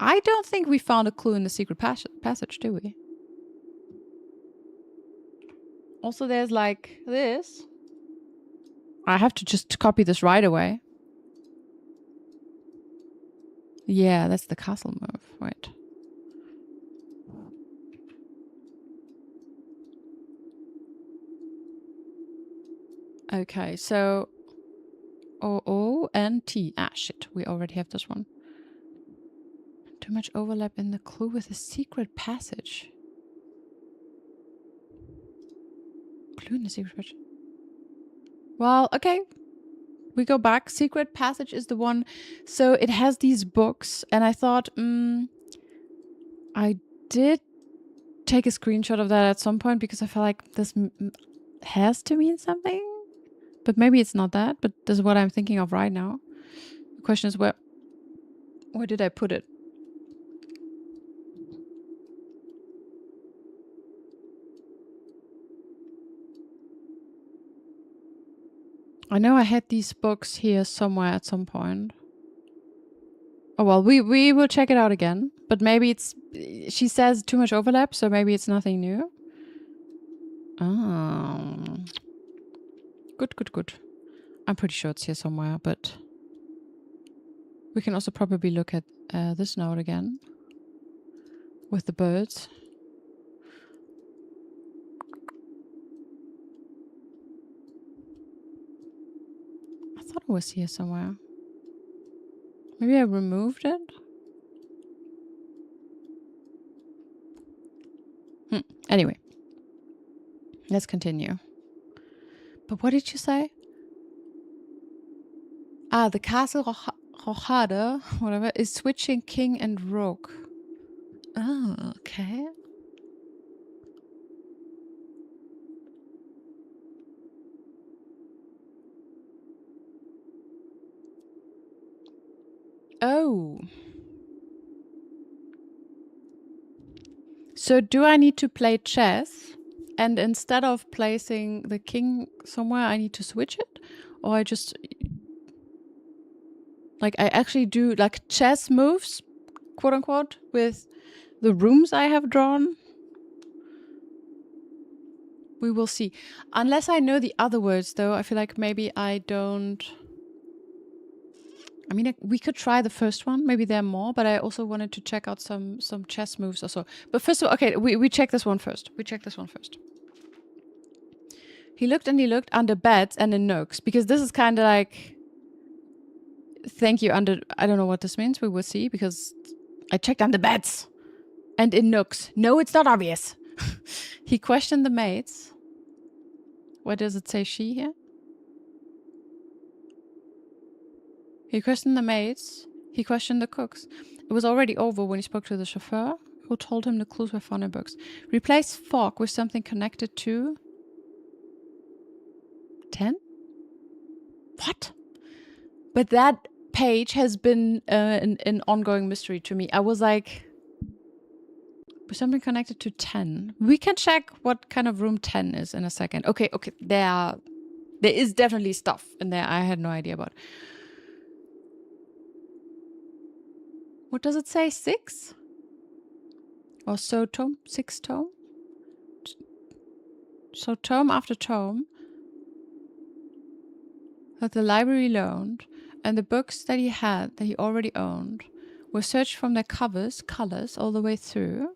I don't think we found a clue in the secret passage, do we? Also, there's like this. I have to just copy this right away. Yeah, that's the castle move. Wait. Okay, so O and T. Ah, shit. We already have this one. Too much overlap in the clue with the secret passage. Clue in the secret passage. Well, okay. We go back. Secret passage is the one. So it has these books. And I thought, I did take a screenshot of that at some point because I felt like this has to mean something. But maybe it's not that. But this is what I'm thinking of right now. The question is where did I put it? I know I had these books here somewhere at some point. Oh, well, we will check it out again. But maybe it's... She says too much overlap, so maybe it's nothing new. Oh. Good. I'm pretty sure it's here somewhere, but... We can also probably look at this note again. With the birds. I thought it was here somewhere. Maybe I removed it? Anyway. Let's continue. But what did you say? Ah, the castle Rochade, whatever, is switching king and rook. Oh, okay. Oh. So do I need to play chess? And instead of placing the king somewhere, I need to switch it? Or I just... Like, I actually do, like, chess moves, quote unquote, with the rooms I have drawn? We will see. Unless I know the other words, though, I feel like maybe I don't... I mean, we could try the first one. Maybe there are more, but I also wanted to check out some chess moves or so. But first of all, okay, we check this one first. He looked and he looked under beds and in nooks, because this is kind of like... Thank you, under... I don't know what this means. We will see, because I checked under beds and in nooks. No, it's not obvious. He questioned the maids. Where does it say she here? He questioned the maids. He questioned the cooks. It was already over when he spoke to the chauffeur, who told him the clues were found in books. Replace fog with something connected to... 10? What? But that page has been an ongoing mystery to me. I was like... With something connected to 10. We can check what kind of room 10 is in a second. Okay. There is definitely stuff in there I had no idea about. What does it say? 6? Or so tome? 6 tome? So tome after tome that the library loaned, and the books that he had, that he already owned, were searched from their colors all the way through.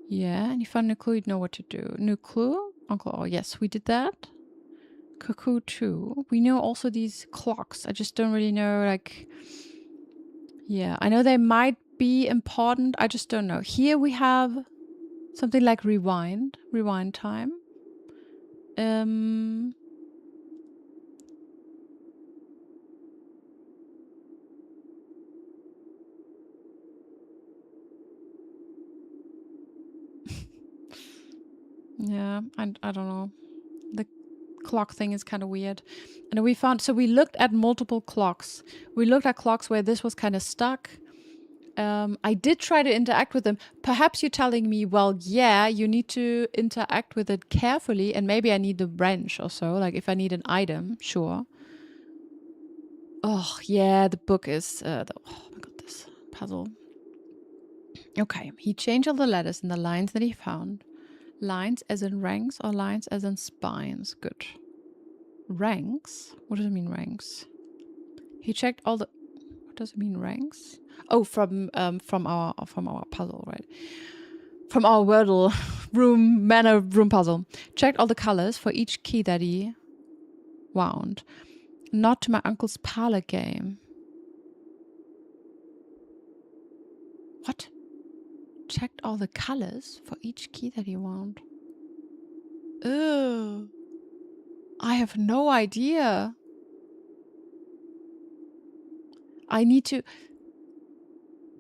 Yeah, and he found a clue, he'd know what to do. New clue? Uncle O. Yes, we did that. Cuckoo 2. We know also these clocks. I just don't really know, like... Yeah, I know they might be important. I just don't know. Here we have something like rewind time. Yeah, I don't know. The clock thing is kind of weird. And we found, so we looked at multiple clocks. We looked at clocks where this was kind of stuck. I did try to interact with them. Perhaps you're telling me, well, yeah, you need to interact with it carefully, and maybe I need a wrench or so. Like if I need an item, sure. Oh, yeah, the book is, oh my god, this puzzle. Okay, he changed all the letters in the lines that he found. Lines as in ranks or lines as in spines? Good. Ranks? What does it mean, ranks? He checked all the... What does it mean, ranks? Oh, from our puzzle, right? From our Wordle room puzzle. Checked all the colors for each key that he wound. Not to my uncle's parlor game. What? Checked all the colors for each key that he wound. Ugh. I have no idea. I need to...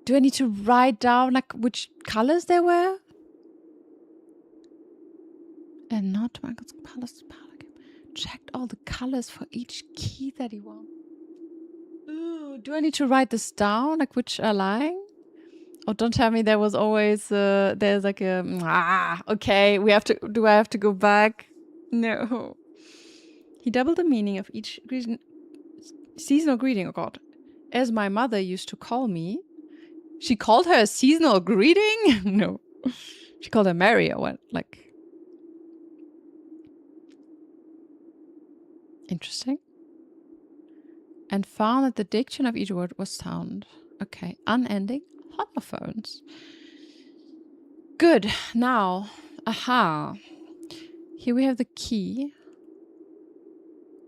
Do I need to write down like which colors there were? And not Michael's Palace. Checked all the colors for each key that he won. Ooh, do I need to write this down? Like which are lying? Oh, don't tell me there was always there's like a okay. We have to. Do I have to go back? No. He doubled the meaning of each seasonal greeting. Oh God, as my mother used to call me. She called her a seasonal greeting? No. She called her Mary or what? Like. Interesting. And found that the diction of each word was sound. Okay. Unending homophones. Good. Now. Aha. Here we have the key.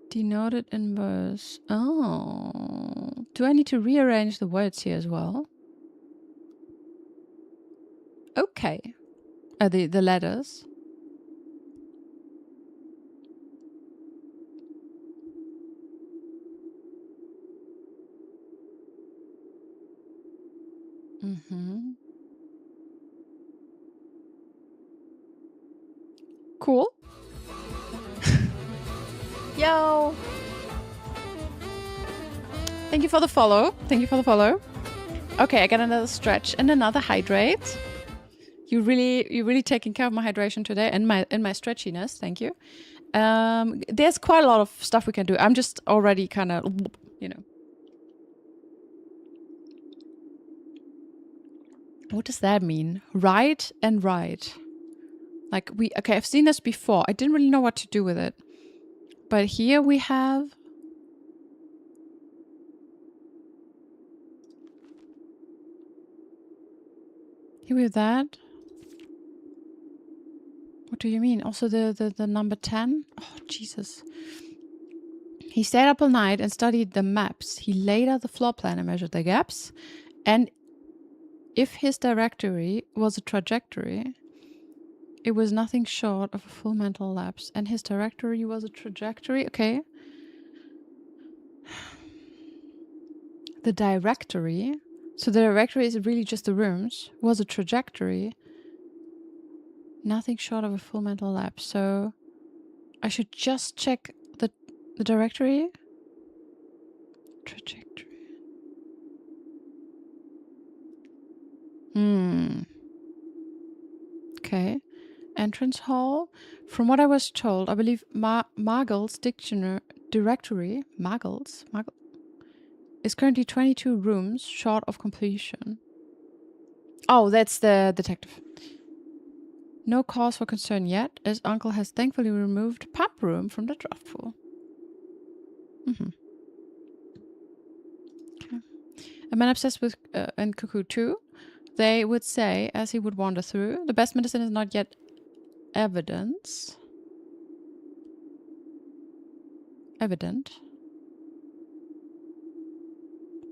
Denoted in verse. Oh. Do I need to rearrange the words here as well? Okay. The letters. Mm-hmm. Cool. Yo. Thank you for the follow. Thank you for the follow. Okay, I got another stretch and another hydrate. You really taking care of my hydration today and my stretchiness. Thank you. There's quite a lot of stuff we can do. I'm just already kind of, you know. What does that mean? Right and right. Like okay, I've seen this before. I didn't really know what to do with it. But here we have... Here we have that. What do you mean? Also the number 10? Oh, Jesus. He stayed up all night and studied the maps. He laid out the floor plan and measured the gaps. And if his directory was a trajectory, it was nothing short of a full mental lapse. And his directory was a trajectory. Okay. The directory. So the directory is really just the rooms. Was a trajectory. Nothing short of a full mental lapse. So I should just check the directory. Trajectory. Okay. Entrance hall. From what I was told, I believe Margle's directory, Margle's is currently 22 rooms short of completion. Oh, that's the detective. No cause for concern yet, as Uncle has thankfully removed pump room from the draft pool. Okay. A man obsessed with and Cuckoo too. They would say, as he would wander through, the best medicine is not yet evident.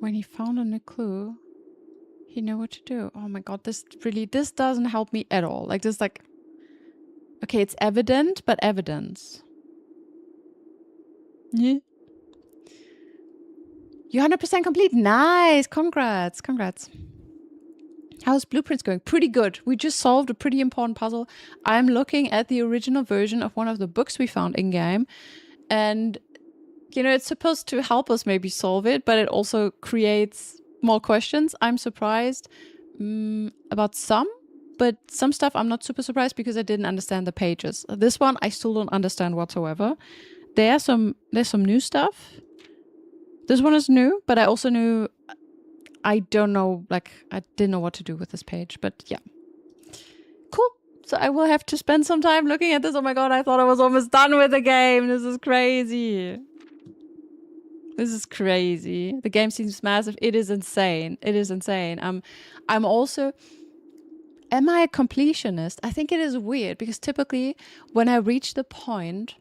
When he found a new clue, he knew what to do. Oh my god, this doesn't help me at all. Like this, like, okay, it's evident, but evidence. Yeah. You're 100% complete. Nice. Congrats. How's Blueprints going? Pretty good. We just solved a pretty important puzzle. I'm looking at the original version of one of the books we found in game, and it's supposed to help us maybe solve it, but it also creates more questions. I'm surprised about some, but some stuff I'm not super surprised because I didn't understand the pages. This one I still don't understand whatsoever. There's some new stuff. This one is new, but I also knew I don't know, I didn't know what to do with this page, but yeah. Cool. So I will have to spend some time looking at this. Oh my god, I thought I was almost done with the game. This is crazy. This is crazy. The game seems massive. It is insane. It is insane. I'm also... Am I a completionist? I think it is weird because typically when I reach the point...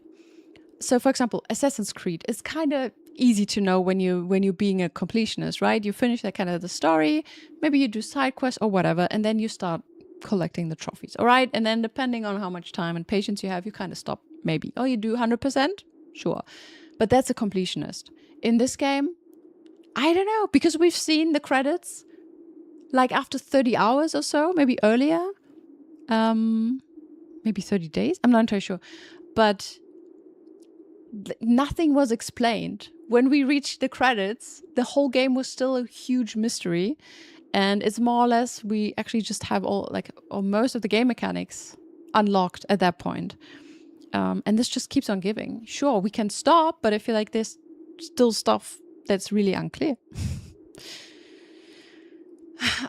So for example, Assassin's Creed, it's kind of easy to know when you're being a completionist, right? You finish that kind of the story, maybe you do side quests or whatever, and then you start collecting the trophies, all right? And then depending on how much time and patience you have, you kind of stop maybe. Oh, you do 100%? Sure. But that's a completionist. In this game, I don't know, because we've seen the credits after 30 hours or so, maybe earlier, maybe 30 days, I'm not entirely sure, but nothing was explained. When we reached the credits, the whole game was still a huge mystery, and it's more or less we actually just have all or most of the game mechanics unlocked at that point. And this just keeps on giving. Sure, we can stop, but I feel like there's still stuff that's really unclear.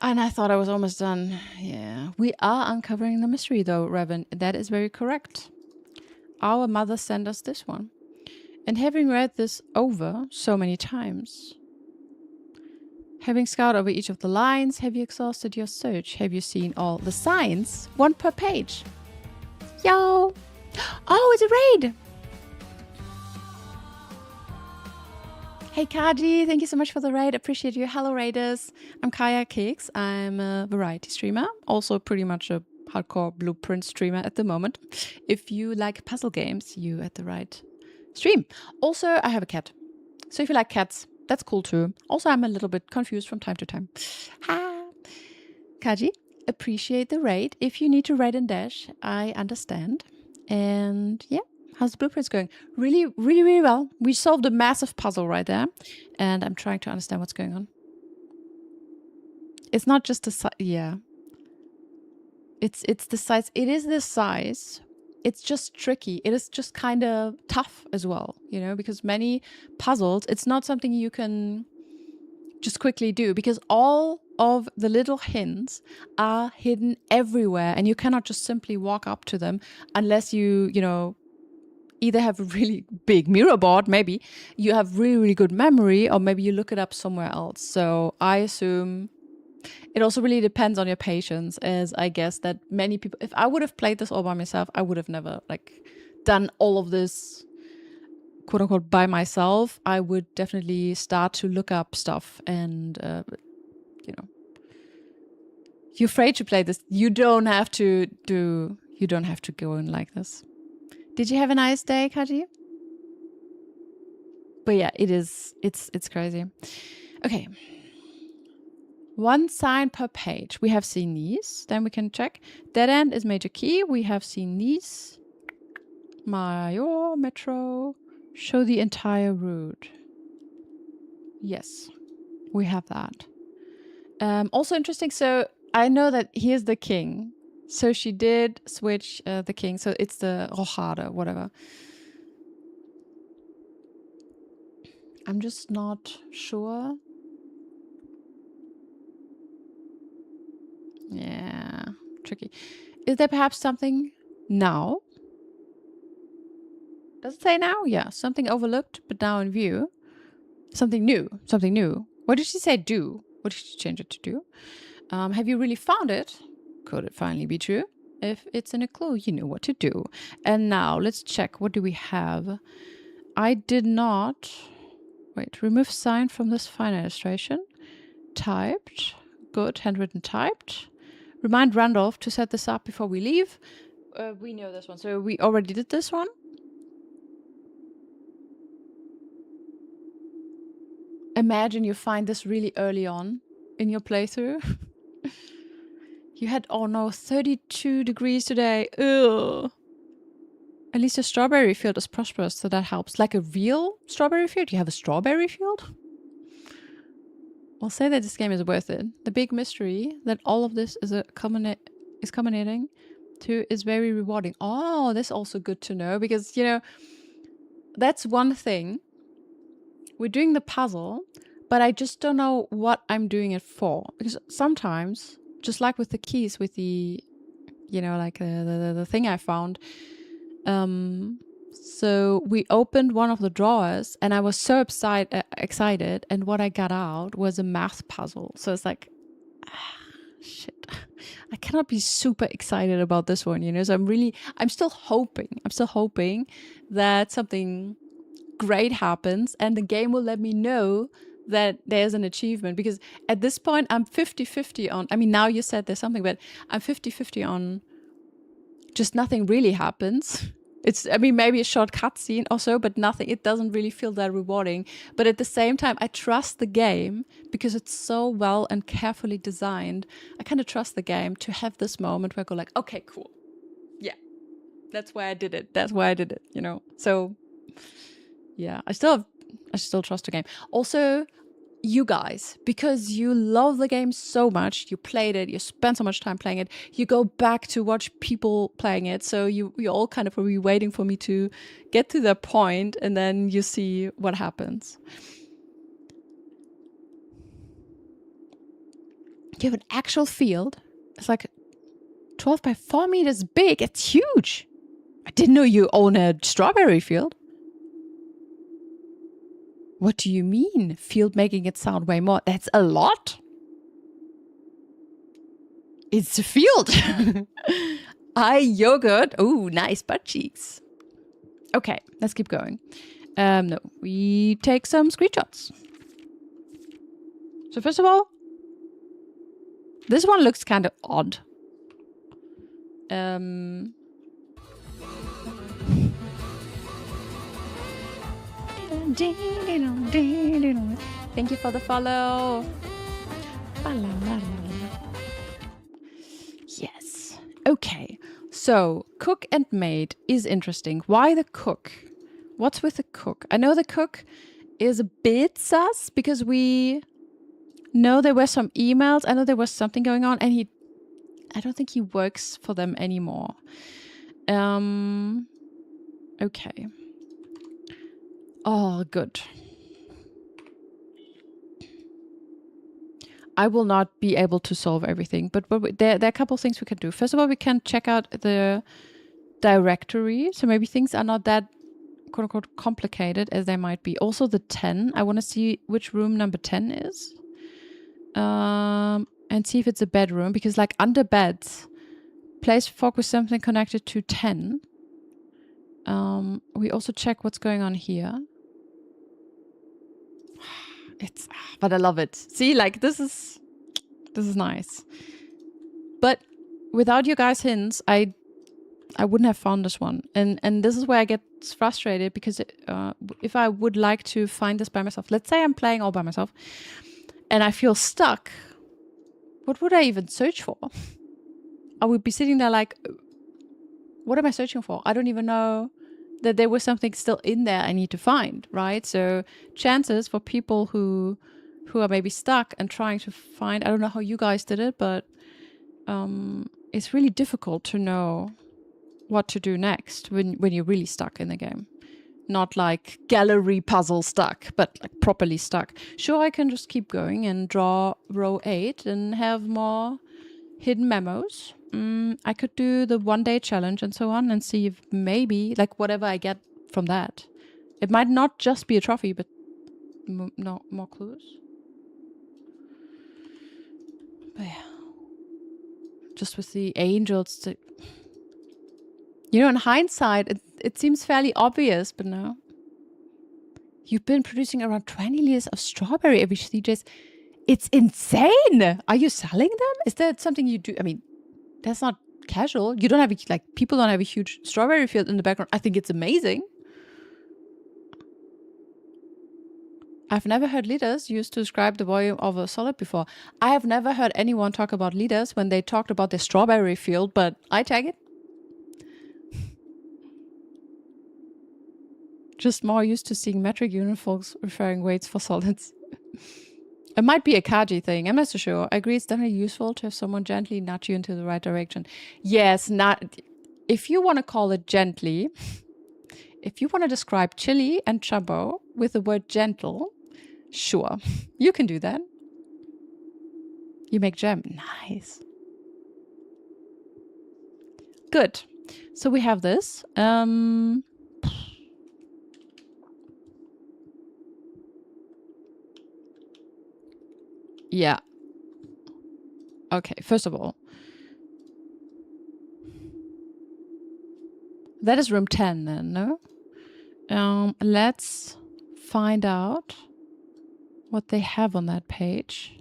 And I thought I was almost done. Yeah, we are uncovering the mystery though, Revan. That is very correct. Our mother sent us this one. And having read this over so many times, having scoured over each of the lines, have you exhausted your search? Have you seen all the signs? One per page. Yo! Oh, it's a raid! Hey Kaji, thank you so much for the raid. Appreciate you. Hello raiders. I'm Kaya Cakes. I'm a variety streamer. Also pretty much a hardcore Blueprint streamer at the moment. If you like puzzle games, you at the right stream. Also, I have a cat. So if you like cats, that's cool too. Also, I'm a little bit confused from time to time. Ha! Kaji, appreciate the raid. If you need to raid and dash, I understand. And yeah, how's the Blueprints going? Really, really, really well. We solved a massive puzzle right there. And I'm trying to understand what's going on. It's not just the size. Yeah. It's the size. It is the size. It's just tricky. It is just kind of tough as well, because many puzzles, it's not something you can just quickly do because all of the little hints are hidden everywhere and you cannot just simply walk up to them unless you either have a really big mirror board, maybe you have really, really good memory, or maybe you look it up somewhere else. So I assume it also really depends on your patience, as I guess that many people, if I would have played this all by myself, I would have never done all of this quote unquote by myself. I would definitely start to look up stuff and, you're afraid to play this. You don't have to go in like this. Did you have a nice day, Kaji? But yeah, it's crazy. Okay. 1 sign per page. We have seen these. Then we can check. Dead end is major key. We have seen these. Major, metro. Show the entire route. Yes, we have that. Also interesting. So I know that here's the king. So she did switch the king. So it's the Rochade, whatever. I'm just not sure. Yeah, tricky. Is there perhaps something now? Does it say now? Yeah, something overlooked, but now in view. Something new. Something new. What did she say do? What did she change it to do? Have you really found it? Could it finally be true? If it's in a clue, you know what to do. And now let's check. What do we have? I did not... Wait, remove sign from this file illustration. Typed. Good, handwritten typed. Remind Randolph to set this up before we leave. We know this one. So we already did this one. Imagine you find this really early on in your playthrough. You had, oh no, 32 degrees today. Ugh. At least the strawberry field is prosperous, so that helps. Like a real strawberry field? You have a strawberry field? I'll say that this game is worth it. The big mystery that all of this is culminating to is very rewarding. Oh, that's also good to know, because, you know, that's one thing. We're doing the puzzle, but I just don't know what I'm doing it for. Because sometimes, just like with the keys, with the, you know, like the thing I found, so we opened one of the drawers and I was so excited, and what I got out was a math puzzle. So it's like, shit, I cannot be super excited about this one, you know? So I'm still hoping that something great happens and the game will let me know that there's an achievement, because at this point I'm 50-50 on, I mean, now you said there's something, but I'm 50-50 on just nothing really happens. It's, I mean, maybe a short cutscene or so, but nothing, it doesn't really feel that rewarding. But at the same time, I trust the game because it's so well and carefully designed. I kind of trust the game to have this moment where I go like, okay, cool. Yeah, that's why I did it. That's why I did it, you know? So yeah, I still trust the game. Also, you guys, because you love the game so much, you played it, you spent so much time playing it, you go back to watch people playing it, so you all kind of will be waiting for me to get to that point, and then you see what happens. You have an actual field. It's like 12 by 4 meters big. It's huge. I didn't know you own a strawberry field. What do you mean? Field making it sound way more. That's a lot. It's a field. Yogurt. Oh, nice butt cheeks. Okay, let's keep going. No, we take some screenshots. So first of all, this one looks kind of odd. Thank you for the follow. Yes. Okay. So, cook and maid is interesting. Why the cook? What's with the cook? I know the cook is a bit sus because we know there were some emails. I know there was something going on, and I don't think he works for them anymore. Okay. Oh, good. I will not be able to solve everything, but there are a couple of things we can do. First of all, we can check out the directory. So maybe things are not that quote-unquote complicated as they might be. Also the 10. I want to see which room number 10 is. And see if it's a bedroom. Because like under beds, place fork with something connected to 10. We also check what's going on here. But I love it. See, like this is nice. But without you guys' hints, I wouldn't have found this one. And this is where I get frustrated, because if I would like to find this by myself, let's say I'm playing all by myself and I feel stuck, what would I even search for? I would be sitting there like, what am I searching for? I don't even know that there was something still in there I need to find, right? So chances for people who are maybe stuck and trying to find, I don't know how you guys did it, but it's really difficult to know what to do next when you're really stuck in the game. Not like gallery puzzle stuck, but like properly stuck. Sure, I can just keep going and draw row 8 and have more hidden memos. I could do the 1-day challenge and so on and see if maybe, like, whatever I get from that. It might not just be a trophy, but no more clues. But yeah. Just with the angels, you know, in hindsight, it seems fairly obvious, but no. You've been producing around 20 liters of strawberry every 3 days. It's insane! Are you selling them? Is that something you do? I mean, that's not casual. You don't have, like, people don't have a huge strawberry field in the background. I think it's amazing. I've never heard liters used to describe the volume of a solid before. I have never heard anyone talk about liters when they talked about the strawberry field, but I take it. Just more used to seeing metric unit folks referring weights for solids. It might be a Kaji thing. I'm not so sure. I agree it's definitely useful to have someone gently nudge you into the right direction. Yes, not if you want to call it gently. If you want to describe chili and Chambo with the word gentle, sure, you can do that. You make jam. Nice. Good. So we have this. Yeah. Okay, first of all, that is room 10 then, no? Let's find out what they have on that page.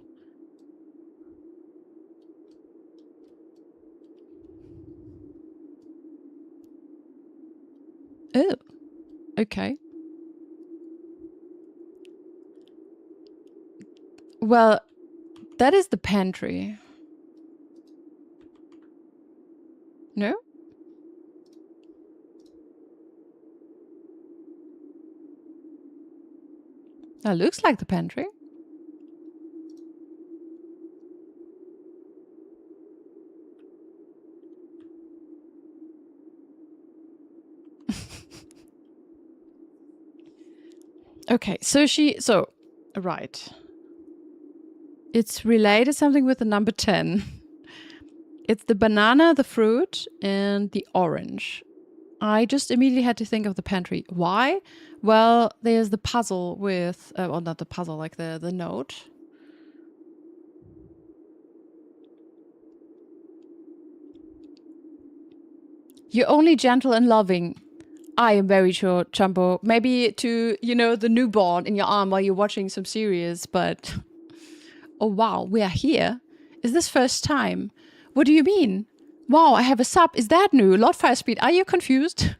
Oh, okay. Well, that is the pantry. No? That looks like the pantry. Okay, so right. It's related something with the number 10. It's the banana, the fruit, and the orange. I just immediately had to think of the pantry. Why? Well, there's the puzzle with, well, not the puzzle, like the note. You're only gentle and loving. I am very sure, Chambo. Maybe to, the newborn in your arm while you're watching some series, but... Oh, wow, we are here. Is this first time? What do you mean? Wow, I have a sub. Is that new? Lord Firespeed, are you confused?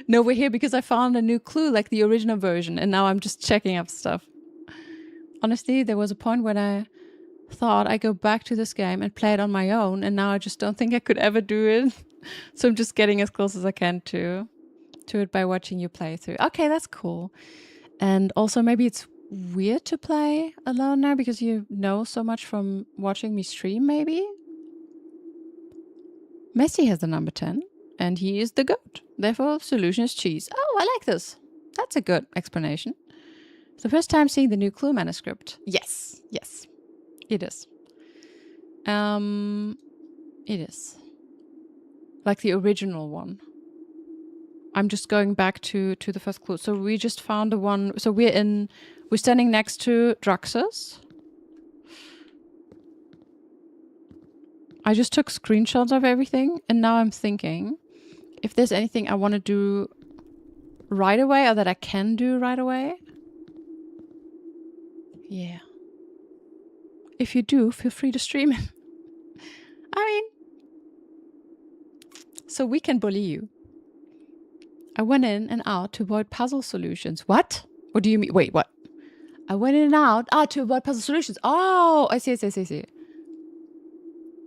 No, we're here because I found a new clue, like the original version, and now I'm just checking up stuff. Honestly, there was a point when I thought I'd go back to this game and play it on my own, and now I just don't think I could ever do it. So I'm just getting as close as I can to it by watching you play through. Okay, that's cool. And also maybe it's weird to play alone now because you know so much from watching me stream, maybe? Messi has the number 10, and he is the goat. Therefore, solution is cheese. Oh, I like this. That's a good explanation. It's the first time seeing the new Clue manuscript. Yes, it is. It is. Like the original one. I'm just going back to the first clue. So we just found the one. So we're standing next to Draxus. I just took screenshots of everything, and now I'm thinking if there's anything I want to do right away or that I can do right away. Yeah. If you do, feel free to stream it. I mean, so we can bully you. I went in and out to avoid puzzle solutions. What? What do you mean? Wait, what? I went in and out to avoid puzzle solutions. Oh, I see.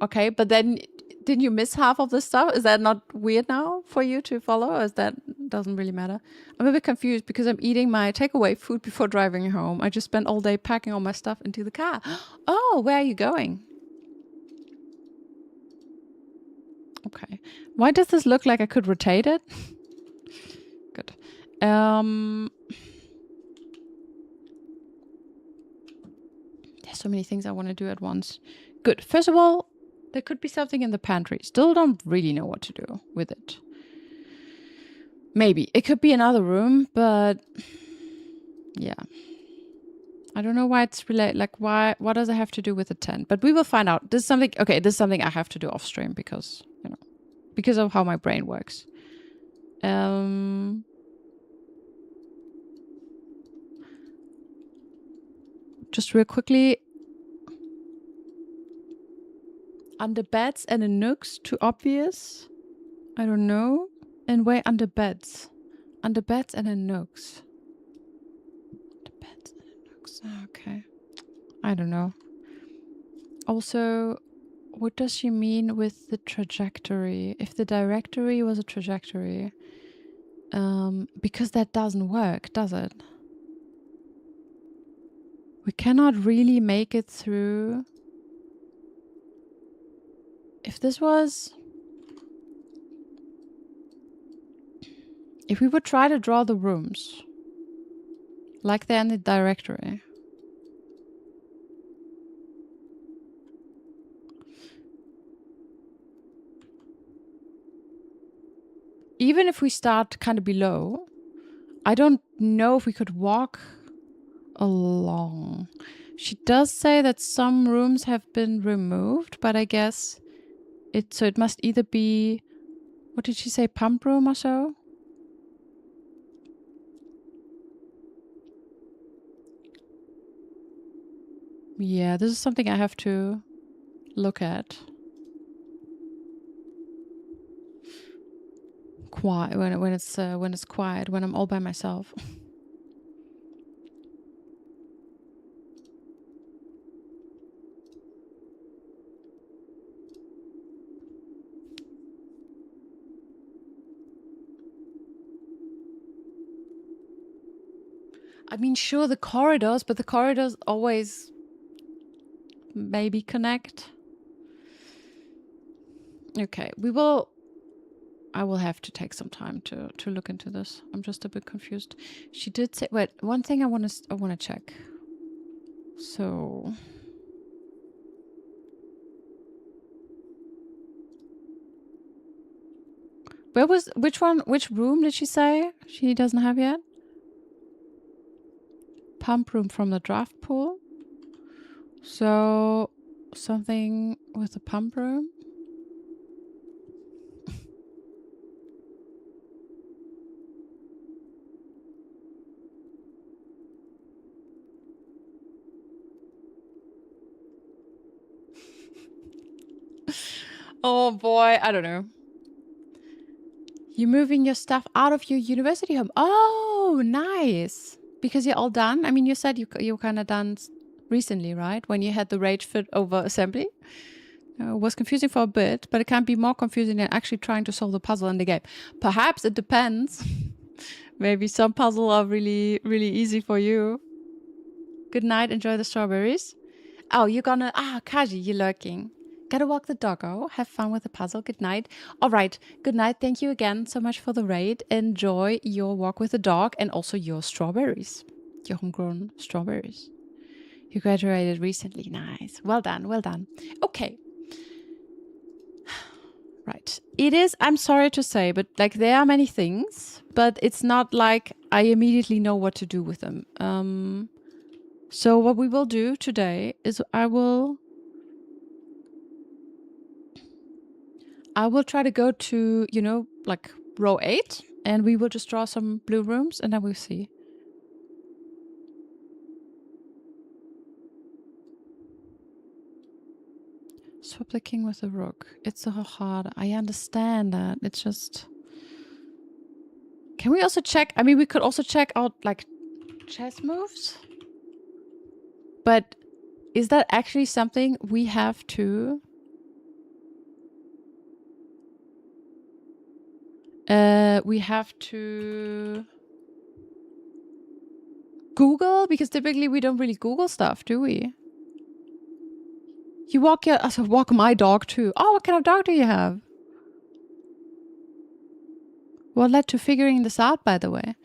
Okay, but then didn't you miss half of the stuff? Is that not weird now for you to follow? Or is that doesn't really matter? I'm a bit confused because I'm eating my takeaway food before driving home. I just spent all day packing all my stuff into the car. Oh, where are you going? Okay. Why does this look like I could rotate it? Good. There's so many things I want to do at once. Good. First of all, there could be something in the pantry. Still don't really know what to do with it. Maybe. It could be another room, but... yeah. I don't know why it's related. Like, what does it have to do with the 10? But we will find out. This is something... Okay, this is something I have to do off stream because, because of how my brain works. Just real quickly... Under beds and in nooks, too obvious. I don't know. And way under beds. Under beds and in nooks. Under beds. Okay. I don't know. Also, what does she mean with the trajectory? If the directory was a trajectory, because that doesn't work, does it? We cannot really make it through. If this was... If we would try to draw the rooms, like they're in the directory. Even if we start kind of below, I don't know if we could walk along. She does say that some rooms have been removed, but I guess it must either be, what did she say, pump room or so? Yeah, this is something I have to look at. Quiet when it's quiet, when I'm all by myself. I mean, sure, the corridors, but the corridors always maybe connect. Okay, I will have to take some time to look into this. I'm just a bit confused. She did say, wait, one thing I want to check. So, which room did she say she doesn't have yet? Pump room from the draft pool. So, something with the pump room. Oh boy, I don't know. You're moving your stuff out of your university home. Oh, nice. Because you're all done. I mean, you said you kind of done recently, right? When you had the rage fit over assembly. It was confusing for a bit, but it can be more confusing than actually trying to solve the puzzle in the game. Perhaps it depends. Maybe some puzzles are really, really easy for you. Good night. Enjoy the strawberries. Oh, you're gonna... Kaji, you're lurking. Gotta walk the doggo. Have fun with the puzzle. Good night. All right. Good night. Thank you again so much for the raid. Enjoy your walk with the dog and also your strawberries. Your homegrown strawberries. You graduated recently. Nice. Well done. Well done. Okay. Right. It is, I'm sorry to say, but like there are many things, but it's not like I immediately know what to do with them. So what we will do today is I will try to go to, you know, like row 8 and we will just draw some blue rooms and then we'll see. Swap the king with the rook. It's so hard. I understand that. It's just... Can we also check? I mean, we could also check out like chess moves. But is that actually something we have to... we have to Google? Because typically we don't really Google stuff, do we? You walk your... Also, walk my dog too. Oh, what kind of dog do you have? What led to figuring this out, by the way?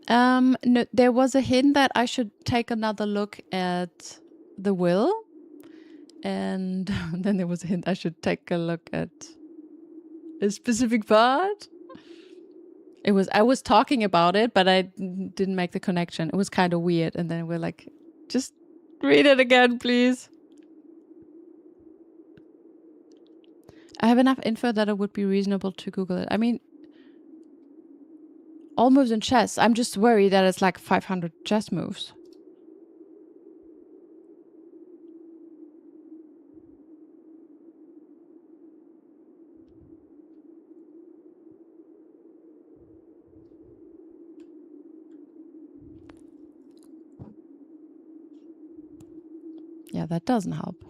No, there was a hint that I should take another look at the will. And then there was a hint I should take a look at a specific part. I was talking about it, but I didn't make the connection. It was kind of weird. And then we're like, just read it again, please. I have enough info that it would be reasonable to Google it. I mean, all moves in chess. I'm just worried that it's like 500 chess moves. Yeah, that doesn't help.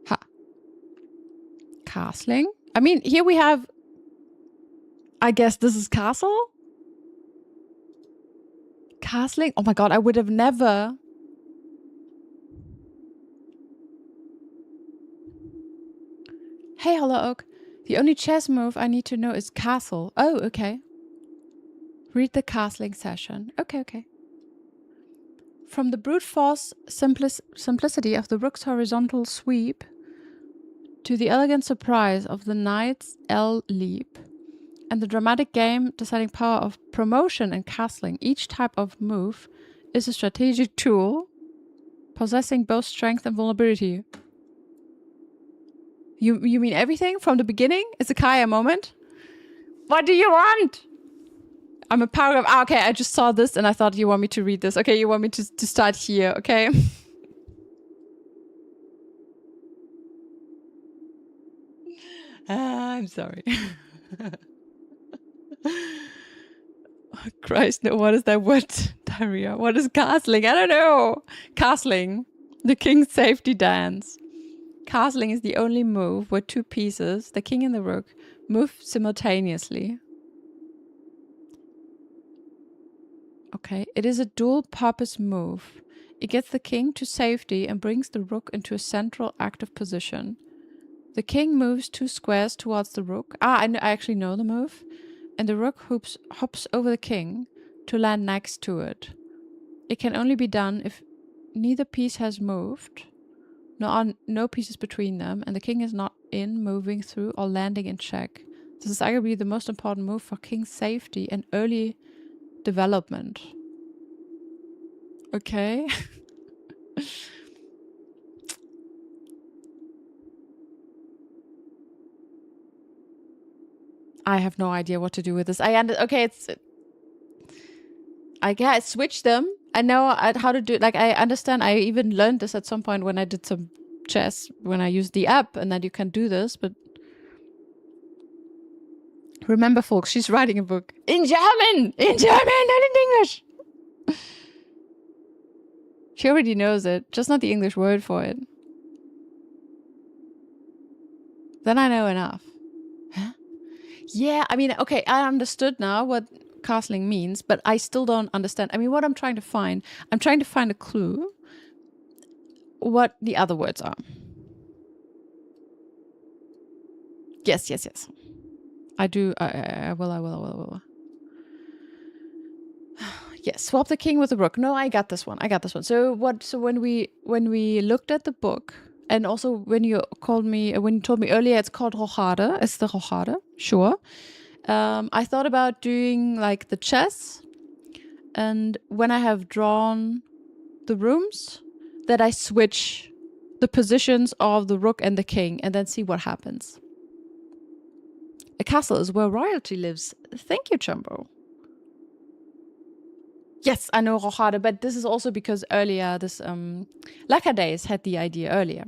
Ha. Castling. I mean, here we have... I guess this is castle? Castling? Oh my god, I would have never... Hey, Hollow Oak. The only chess move I need to know is castle. Oh, okay. Read the castling session. Okay, okay. From the brute force simplicity of the rook's horizontal sweep to the elegant surprise of the knight's L leap and the dramatic game deciding power of promotion and castling, each type of move is a strategic tool possessing both strength and vulnerability. You mean everything from the beginning? It's a Kaya moment? What do you want? I'm a paragraph. Ah, okay, I just saw this and I thought you want me to read this. Okay, you want me to start here, okay? I'm sorry. Oh, Christ, no, what is that word? Diarrhea. What is castling? I don't know. Castling. The king's safety dance. Castling is the only move where two pieces, the king and the rook, move simultaneously. Okay, it is a dual-purpose move. It gets the king to safety and brings the rook into a central active position. The king moves 2 squares towards the rook. Ah, I actually know the move. And the rook hops over the king to land next to it. It can only be done if neither piece has moved. No pieces between them, and the king is not in, moving through, or landing in check. This is arguably the most important move for king's safety and early development. Okay. I have no idea what to do with this. Okay, I guess switch them. I know how to do it. Like, I understand. I even learned this at some point when I did some chess, when I used the app, and that you can do this, but remember, folks, she's writing a book in German! In German, not in English! She already knows it, just not the English word for it. Then I know enough. Huh? Yeah, I mean, okay, I understood now what castling means, but I still don't understand. I mean, what I'm trying to find a clue what the other words are. Yes. I do. I will. Yes, swap the king with the rook. No, I got this one. So when we looked at the book, and also when you told me earlier, it's called Rochade. It's the Rochade, sure. I thought about doing like the chess, and when I have drawn the rooms, that I switch the positions of the rook and the king, and then see what happens. A castle is where royalty lives. Thank you, Jumbo. Yes, I know Rochade, but this is also because earlier this Lacadays had the idea earlier.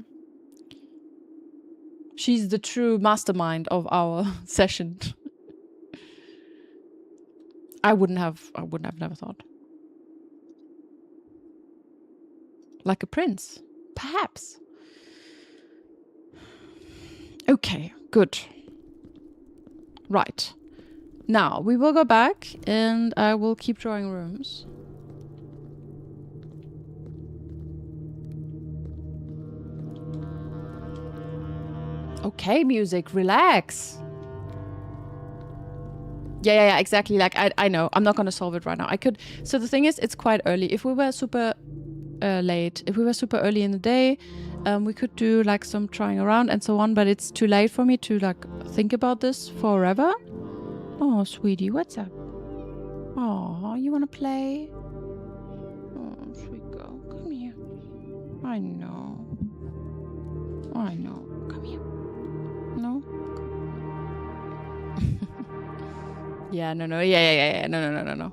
She's the true mastermind of our session. I wouldn't have never thought. Like a prince, perhaps. Okay, good. Right. Now, we will go back and I will keep drawing rooms. Okay, music, relax. Yeah, exactly. Like, I know. I'm not going to solve it right now. I could... So the thing is, it's quite early. If we were super late, if we were super early in the day, we could do like some trying around and so on, but it's too late for me to like think about this forever. Oh, sweetie, what's up? Oh, you want to play? Oh, sweet girl, come here. I know. Come here. No? Yeah, no. Yeah. No.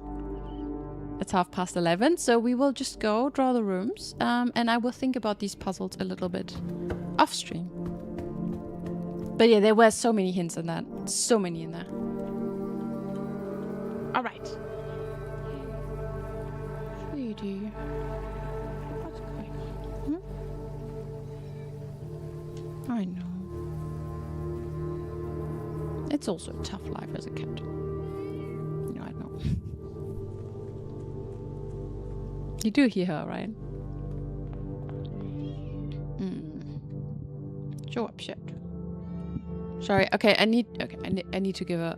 It's 11:30, so we will just go draw the rooms, and I will think about these puzzles a little bit off stream. But yeah, there were so many hints in that. So many in there. All right. Sweetie. What's I know. It's also a tough life as a cat. No, I know. You do hear her, right? Show up, shit. Sorry. Okay, I need to give her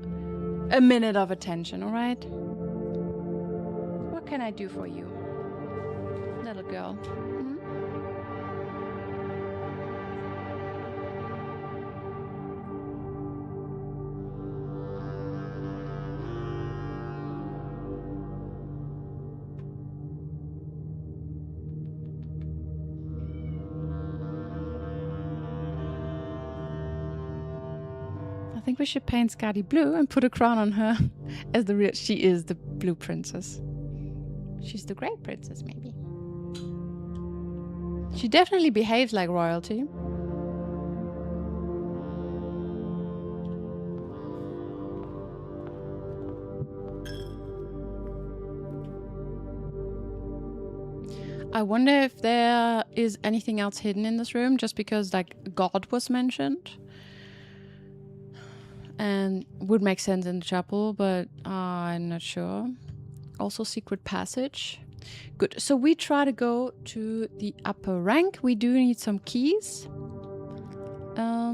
a minute of attention. All right. What can I do for you, little girl? Hmm? I think we should paint Skadi blue and put a crown on her as the real. She is the blue princess. She's the great princess, maybe. She definitely behaves like royalty. I wonder if there is anything else hidden in this room, just because like God was mentioned. And would make sense in the chapel, but I'm not sure. Also secret passage. Good. So we try to go to the upper rank. We do need some keys. Yeah.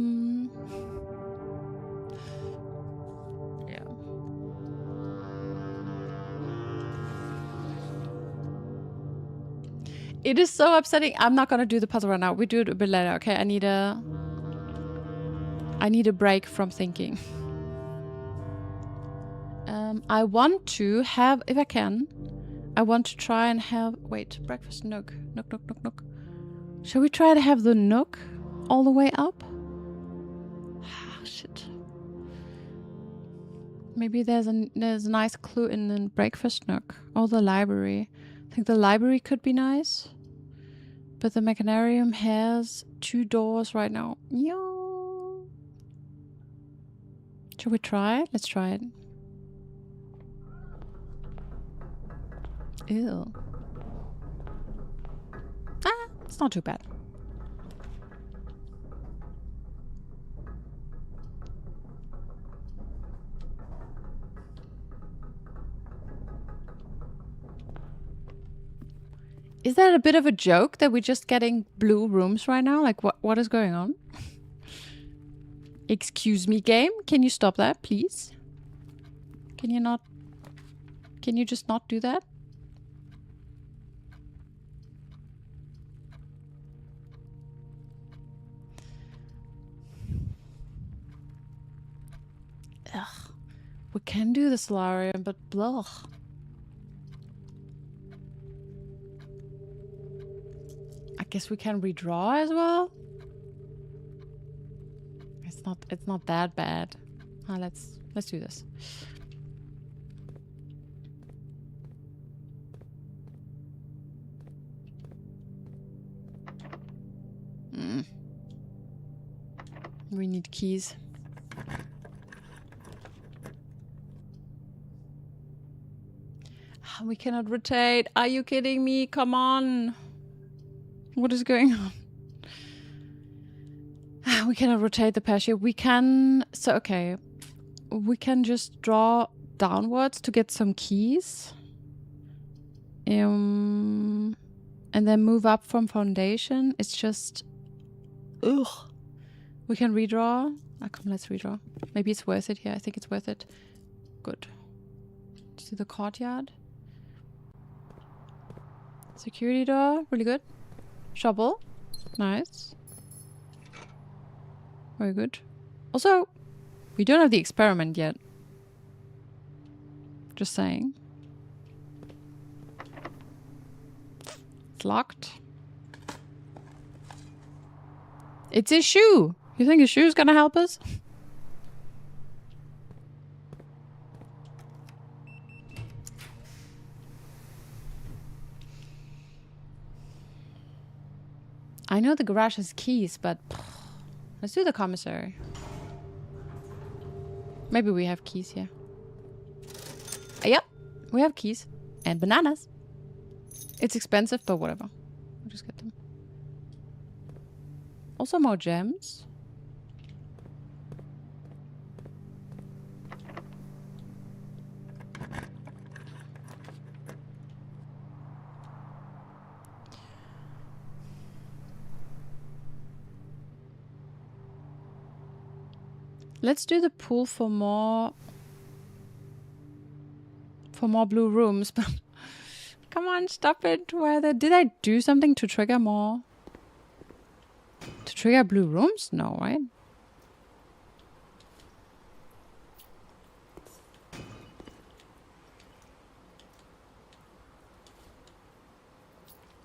It is so upsetting. I'm not gonna do the puzzle right now. We do it a bit later. Okay, I need a break from thinking. I want to have, if I can, I want to try and have, wait, breakfast nook. Nook, nook, nook, nook. Shall we try to have the nook all the way up? Ah, shit. Maybe there's a nice clue in the breakfast nook. Or the library. I think the library could be nice. But the mechanarium has 2 doors right now. Yo. Shall we try it? Let's try it. Ew. Ah, it's not too bad. Is that a bit of a joke that we're just getting blue rooms right now? Like, what is going on? Excuse me, game? Can you stop that, please? Can you not? Can you just not do that? Ugh. We can do the solarium, but blah. I guess we can redraw as well. It's not that bad. Let's do this. We need keys. We cannot rotate. Are you kidding me? Come on. What is going on? We cannot rotate the patio. We can... So, okay. We can just draw downwards to get some keys. And then move up from foundation. It's just... Ugh. We can redraw. Oh, come, let's redraw. Maybe it's worth it here. I think it's worth it. Good. To the courtyard. Security door. Really good. Shovel. Nice. Very good. Also, we don't have the experiment yet. Just saying. It's locked. It's a shoe. You think a shoe's gonna help us? I know the garage has keys, but let's do the commissary. Maybe we have keys here. Yep, we have keys. And bananas. It's expensive, but whatever. We'll just get them. Also more gems. Let's do the pool for more blue rooms. But come on, stop it. Did I do something to trigger more? To trigger blue rooms? No, right?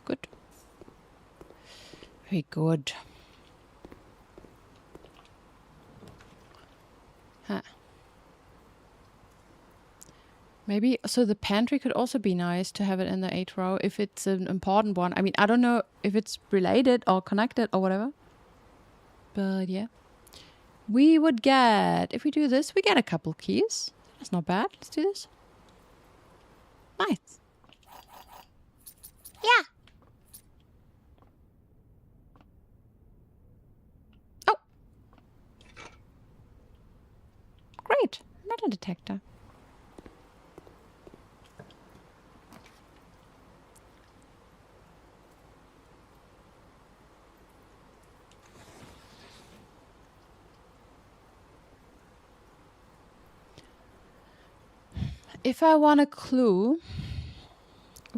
Good. Very good. Huh. Maybe, so the pantry could also be nice to have it in the 8th row if it's an important one. I mean, I don't know if it's related or connected or whatever. But yeah. We would get, if we do this, we get a couple keys. That's not bad. Let's do this. Nice. Yeah. Oh. Great. Metal detector. If I want a clue,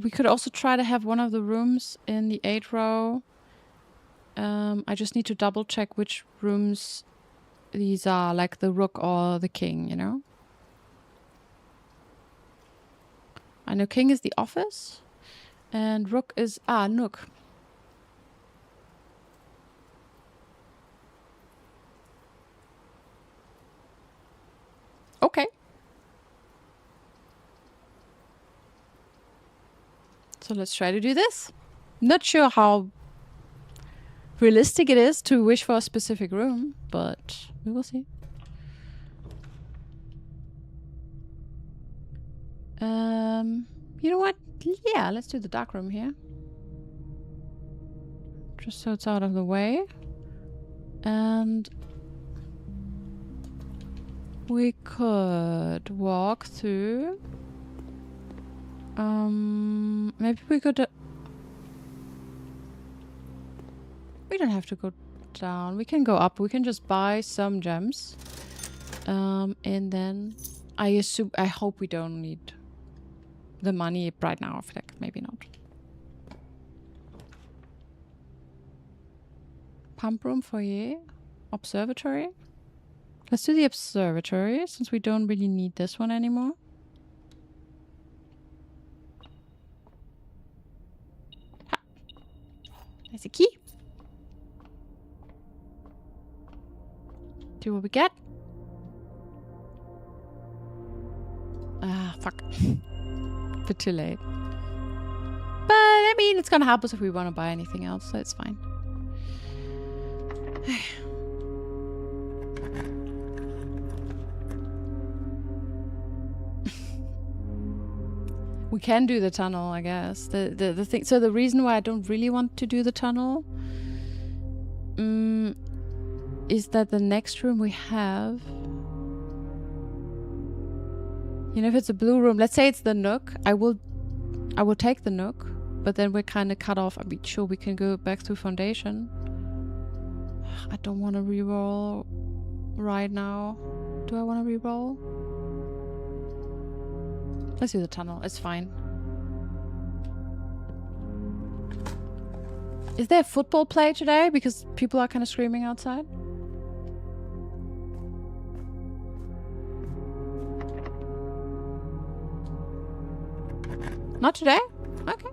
we could also try to have one of the rooms in the 8th row. I just need to double check which rooms these are, like the rook or the king, you know? I know king is the office and rook is, nook. Okay. So let's try to do this. Not sure how realistic it is to wish for a specific room, but we will see. You know what? Yeah, let's do the dark room here. Just so it's out of the way. And we could walk through. Maybe we could... we don't have to go down. We can go up. We can just buy some gems. And then I hope we don't need the money right now. I feel like maybe not. Pump room, foyer, observatory. Let's do the observatory since we don't really need this one anymore. There's a key. Do what we get. Ah, fuck. Bit too late. But, I mean, it's gonna help us if we want to buy anything else, so it's fine. We can do the tunnel, I guess. The thing. So the reason why I don't really want to do the tunnel is that the next room we have, you know, if it's a blue room, let's say it's the nook, I will take the nook, but then we're kind of cut off. I mean, sure, we can go back through foundation. I don't want to reroll right now. Do I want to reroll? Let's do the tunnel. It's fine. Is there football play today? Because people are kind of screaming outside. Not today? Okay.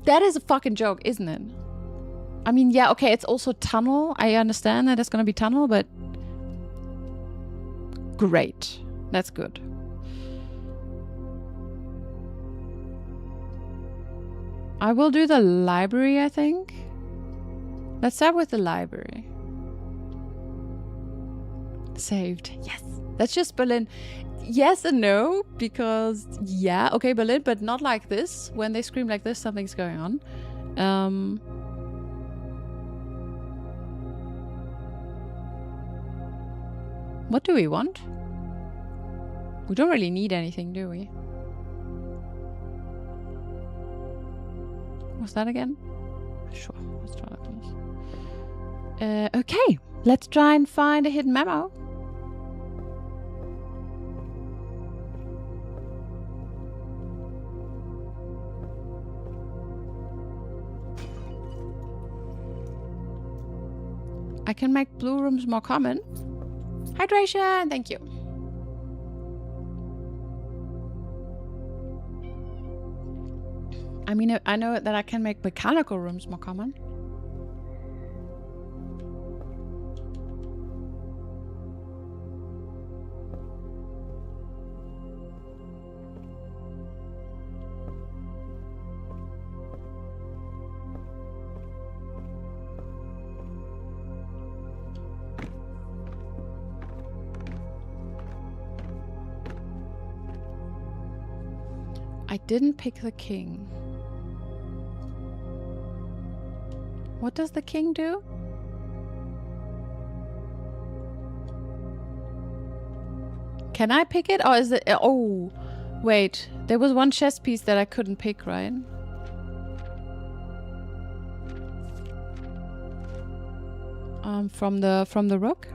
That is a fucking joke, isn't it? I mean, yeah, okay, it's also tunnel. I understand that it's gonna be tunnel, but... great. That's good. I will do the library, I think. Let's start with the library. Saved. Yes. That's just Berlin. Yes and no, because yeah, okay, Berlin, but not like this. When they scream like this, something's going on. What do we want? We don't really need anything, do we? What's that again? Sure, let's try that, please. Okay, let's try and find a hidden memo. I can make blue rooms more common. Hydration, thank you. I mean, I know that I can make mechanical rooms more common. I didn't pick the king. What does the king do? Can I pick it? Or is it... Oh, wait. There was one chess piece that I couldn't pick, right? From the rook?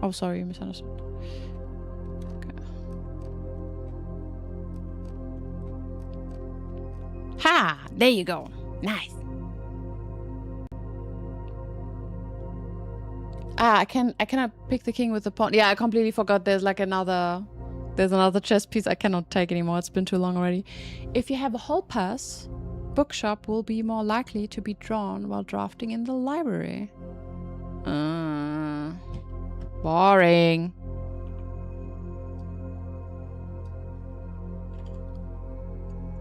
Oh, sorry, misunderstood. Ha! There you go. Nice. Ah, I cannot pick the king with the pawn. Yeah, I completely forgot there's like another chess piece I cannot take anymore. It's been too long already. If you have a hall pass, bookshop will be more likely to be drawn while drafting in the library. Boring.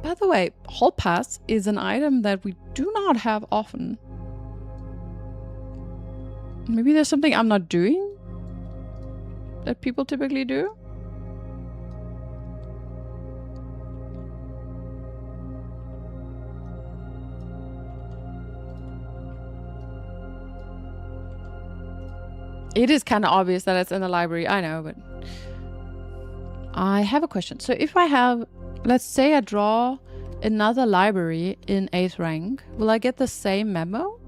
By the way, hall pass is an item that we do not have often. Maybe there's something I'm not doing that people typically do? It is kind of obvious that it's in the library, I know, but... I have a question. So if I have... Let's say I draw another library in 8th rank. Will I get the same memo?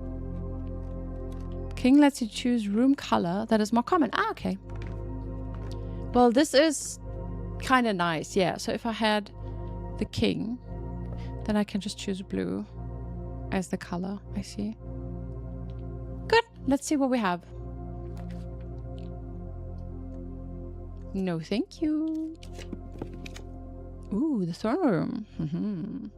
King lets you choose room color that is more common. Ah, okay. Well, this is kind of nice, yeah. So if I had the king, then I can just choose blue as the color. I see. Good. Let's see what we have. No, thank you. Ooh, the throne room.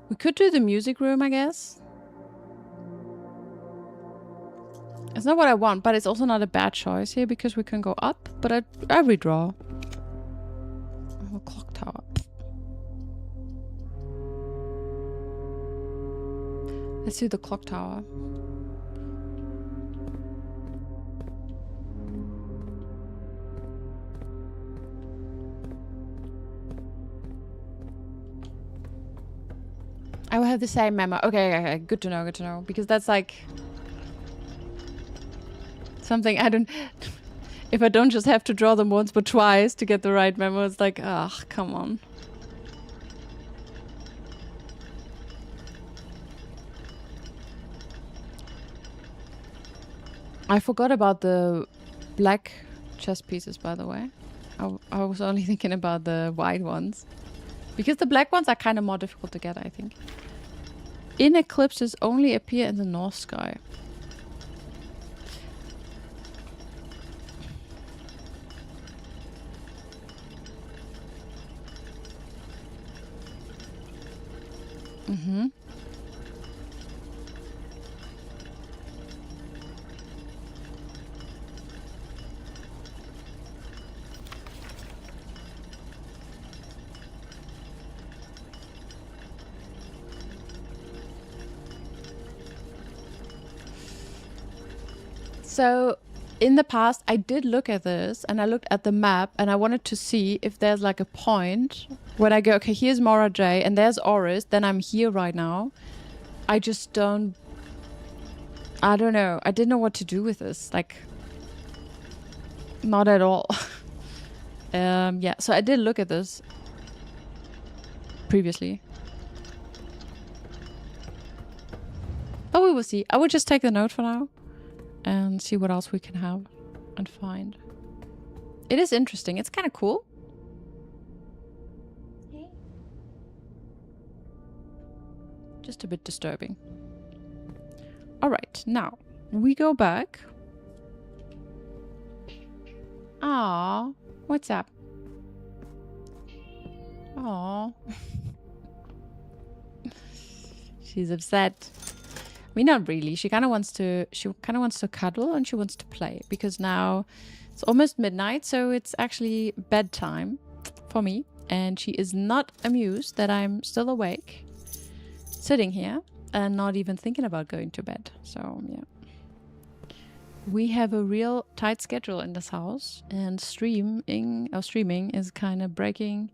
We could do the music room, I guess. It's not what I want, but it's also not a bad choice here because we can go up, but I redraw. Oh, clock tower. Let's do the clock tower. I will have the same memo. Okay, good to know. Because that's like... something I don't... If I don't just have to draw them once but twice to get the right memo, it's like, ugh, come on. I forgot about the black chess pieces, by the way. I was only thinking about the white ones. Because the black ones are kind of more difficult to get, I think. In eclipses only appear in the north sky. So in the past, I did look at this and I looked at the map and I wanted to see if there's like a point when I go, okay, here's Mora J and there's Oris, then I'm here right now. I just don't... I don't know. I didn't know what to do with this. Like, not at all. Yeah, so I did look at this previously. we will see. I will just take the note for now and see what else we can have and find. It is interesting. It's kind of cool. Just a bit disturbing. All right, now we go back. Ah, what's up? Oh, she's upset. I mean, not really. She kind of wants to. She kind of wants to cuddle and she wants to play because now it's almost midnight, so it's actually bedtime for me, and she is not amused that I'm still awake, sitting here and not even thinking about going to bed. So yeah, we have a real tight schedule in this house, and streaming is kind of breaking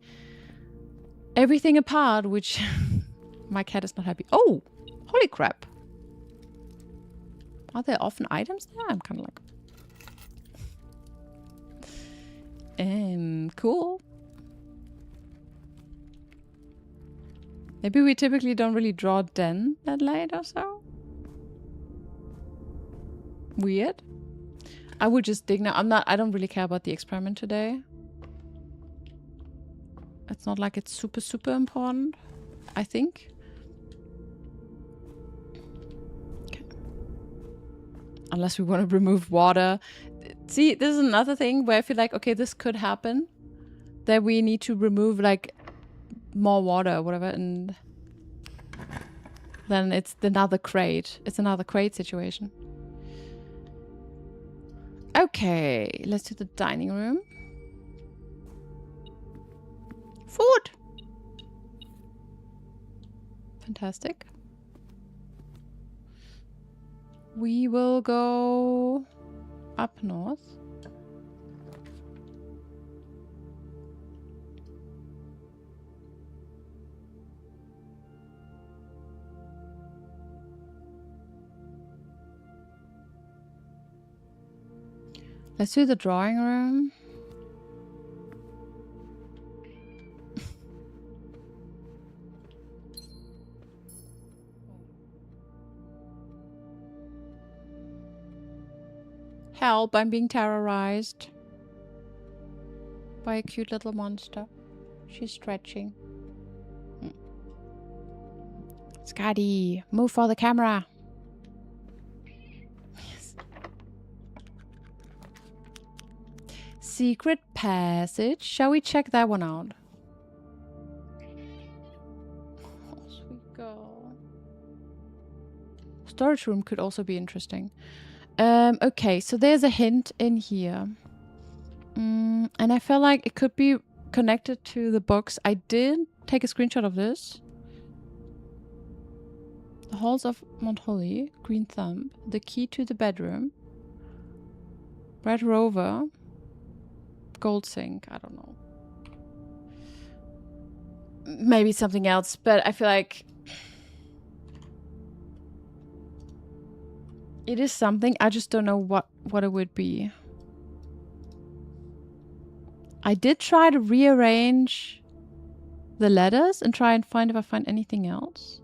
everything apart, which my cat is not happy. Oh, holy crap. Are there often items there? I'm kind of like... cool. Maybe we typically don't really draw den that late or so. Weird. I would just dig now. I don't really care about the experiment today. It's not like it's super, super important, I think. Okay. Unless we want to remove water. See, this is another thing where I feel like, okay, this could happen. That we need to remove, like, more water or whatever, and then it's another crate. It's another crate situation. Okay, let's do the dining room. Food! Fantastic. We will go up north. Let's do the drawing room. Help, I'm being terrorized by a cute little monster. She's stretching. Scotty, move for the camera. Yes. Secret passage. Shall we check that one out? Oh, sweet girl. Storage room could also be interesting. Okay, so there's a hint in here. And I feel like it could be connected to the books. I did take a screenshot of this. The halls of Mount Holly, Green Thumb, the key to the bedroom, Red Rover, Gold Sink, I don't know. Maybe something else, but I feel like it is something. I just don't know what it would be. I did try to rearrange the letters and try and find if I find anything else.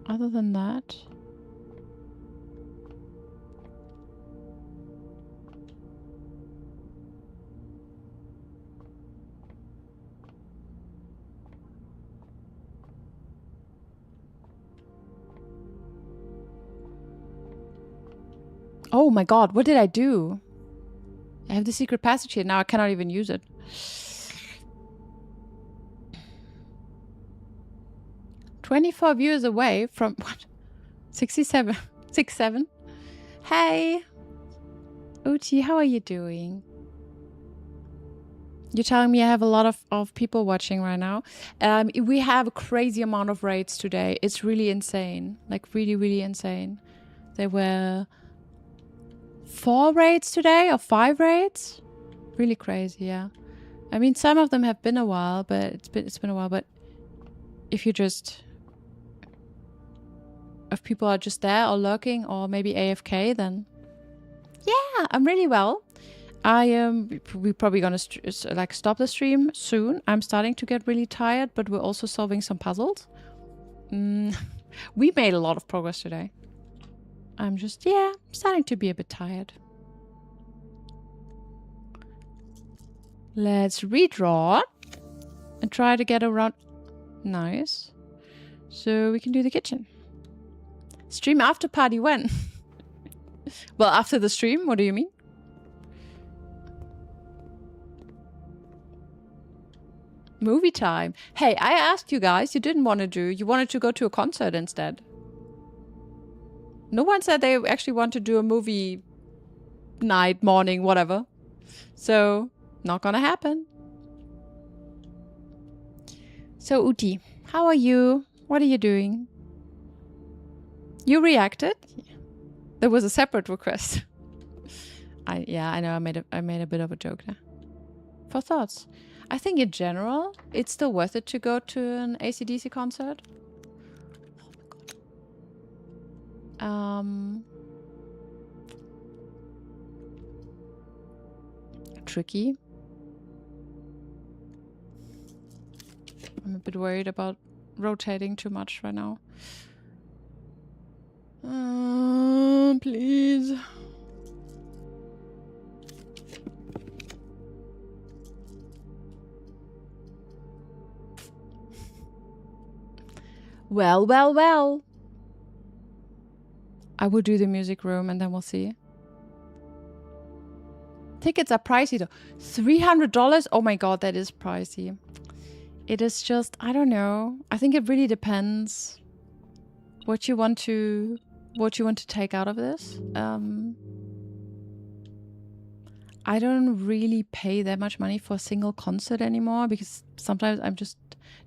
Other than that. Oh my god, what did I do? I have the secret passage here. Now I cannot even use it. "24 viewers away from what? 67. 67. Hey. Uchi, how are you doing? You're telling me I have a lot of people watching right now. We have a crazy amount of raids today. It's really insane. Like really, really insane. There were 4 raids today or 5 raids. Really crazy, yeah. I mean, some of them have been a while, but it's been a while. But if people are just there or lurking or maybe AFK, then yeah, I'm really well. we're probably gonna like stop the stream soon. I'm starting to get really tired, but we're also solving some puzzles. We made a lot of progress today. I'm just, yeah, starting to be a bit tired. Let's redraw and try to get around. Nice. So we can do the kitchen. Stream after party when? Well, after the stream, what do you mean? Movie time. Hey, I asked you guys, you didn't want to do. You wanted to go to a concert instead. No one said they actually want to do a movie night, morning, whatever. So, not gonna happen. So, Uti, how are you? What are you doing? You reacted? There was a separate request. I know I made a bit of a joke there. For thoughts. I think in general, it's still worth it to go to an AC/DC concert. Oh my god. Tricky. I'm a bit worried about rotating too much right now. Please. Well, well, well. I will do the music room and then we'll see. Tickets are pricey though. $300? Oh my god, that is pricey. It is just, I don't know. I think it really depends what you want to take out of this. I don't really pay that much money for a single concert anymore because sometimes I'm just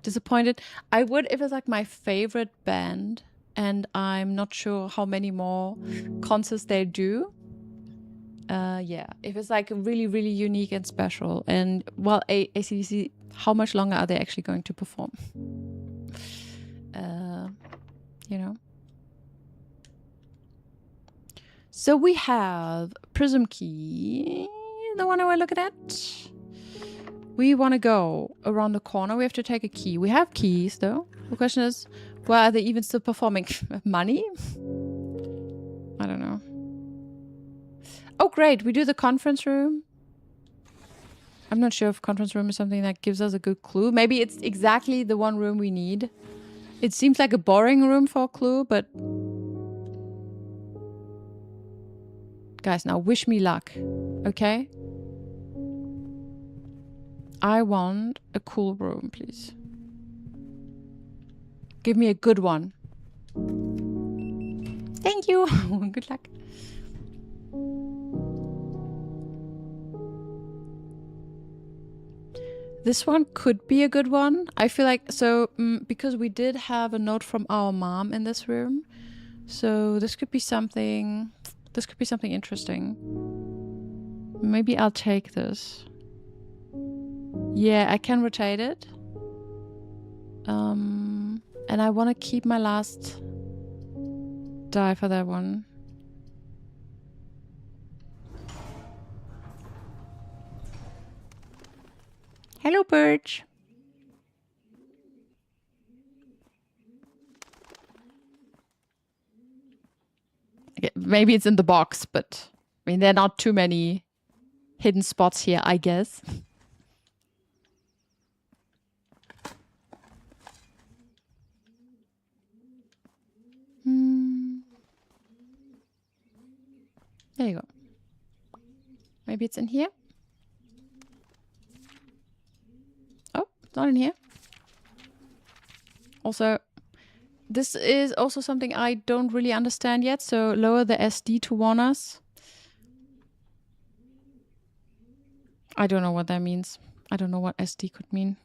disappointed. I would if it's like my favorite band and I'm not sure how many more concerts they do. Yeah, if it's like really, really unique and special. And well, AC/DC, how much longer are they actually going to perform? You know. So we have Prism Key, the one we're looking at. We want to go around the corner. We have to take a key. We have keys though. The question is, why are they even still performing? Money? I don't know. Oh, great. We do the conference room. I'm not sure if conference room is something that gives us a good clue. Maybe it's exactly the one room we need. It seems like a boring room for a clue, but... Guys, now wish me luck. Okay? I want a cool room, please. Give me a good one. Thank you. Good luck. This one could be a good one. I feel like, so, because we did have a note from our mom in this room. So this could be something, interesting. Maybe I'll take this. Yeah, I can rotate it. And I want to keep my last die for that one. Hello, Birch. Okay, maybe it's in the box, but I mean, there are not too many hidden spots here, I guess. There you go. Maybe it's in here. Oh, it's not in here. Also, this is also something I don't really understand yet, so lower the SD to warn us. I don't know what that means. I don't know what SD could mean.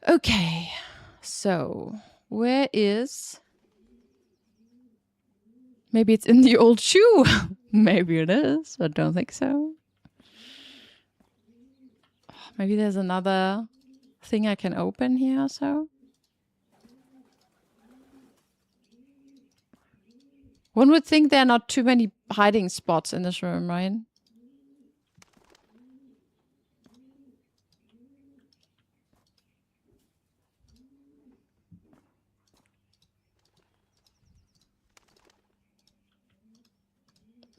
Okay, so where is... Maybe it's in the old shoe. Maybe it is. I don't think so. Maybe there's another thing I can open here or so. One would think there are not too many hiding spots in this room, right?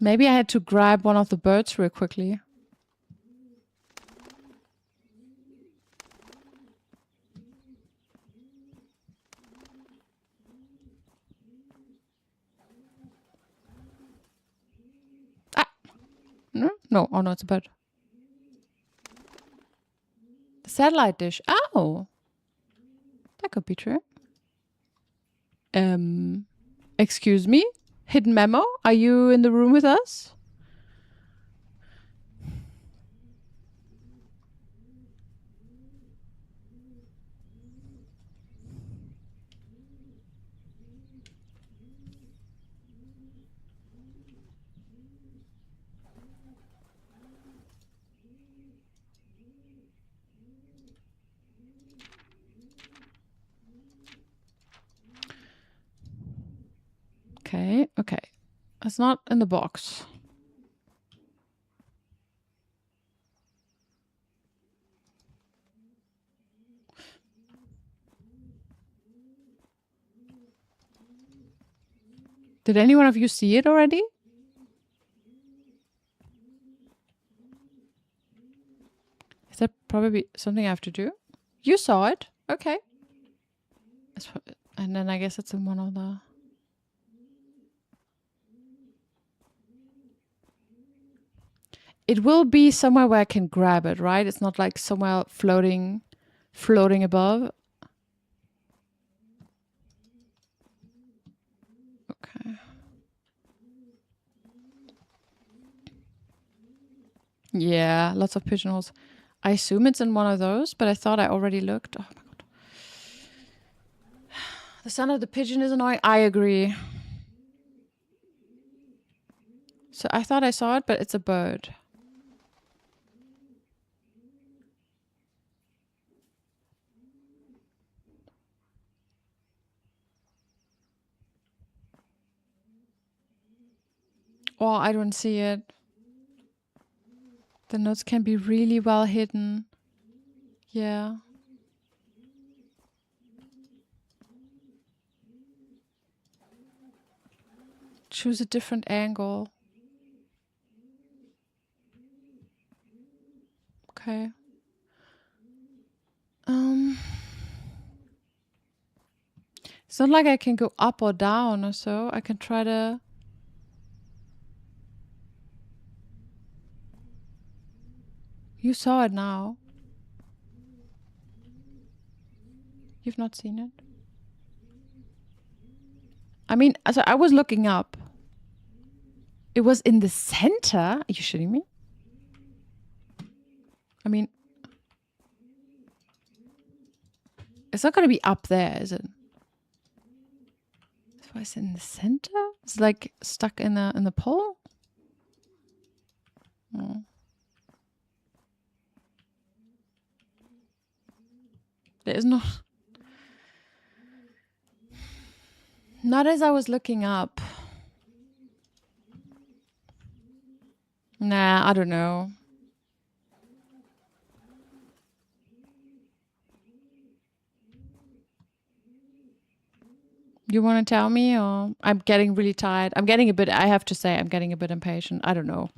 Maybe I had to grab one of the birds real quickly. Ah! No? No. Oh, no, it's a bird. The satellite dish. Oh! That could be true. Excuse me? Hidden memo? Are you in the room with us? Okay, okay. It's not in the box. Did any one of you see it already? Is that probably something I have to do? You saw it? Okay. And then I guess it's in one of the... It will be somewhere where I can grab it, right? It's not like somewhere floating above. Okay. Yeah, lots of pigeonholes. I assume it's in one of those, but I thought I already looked. Oh my god. The sound of the pigeon is annoying. I agree. So I thought I saw it, but it's a bird. Oh, I don't see it. The notes can be really well hidden. Yeah. Choose a different angle. Okay. It's not like I can go up or down or so. I can try to... You saw it now. You've not seen it? I mean, so I was looking up. It was in the center? Are you shitting me? I mean... It's not going to be up there, is it? So it's in the center? It's like stuck in the pole? Oh. There is not... Not as I was looking up. Nah, I don't know. You want to tell me, or I'm getting really tired? I'm getting a bit, I have to say, I'm getting a bit impatient. I don't know.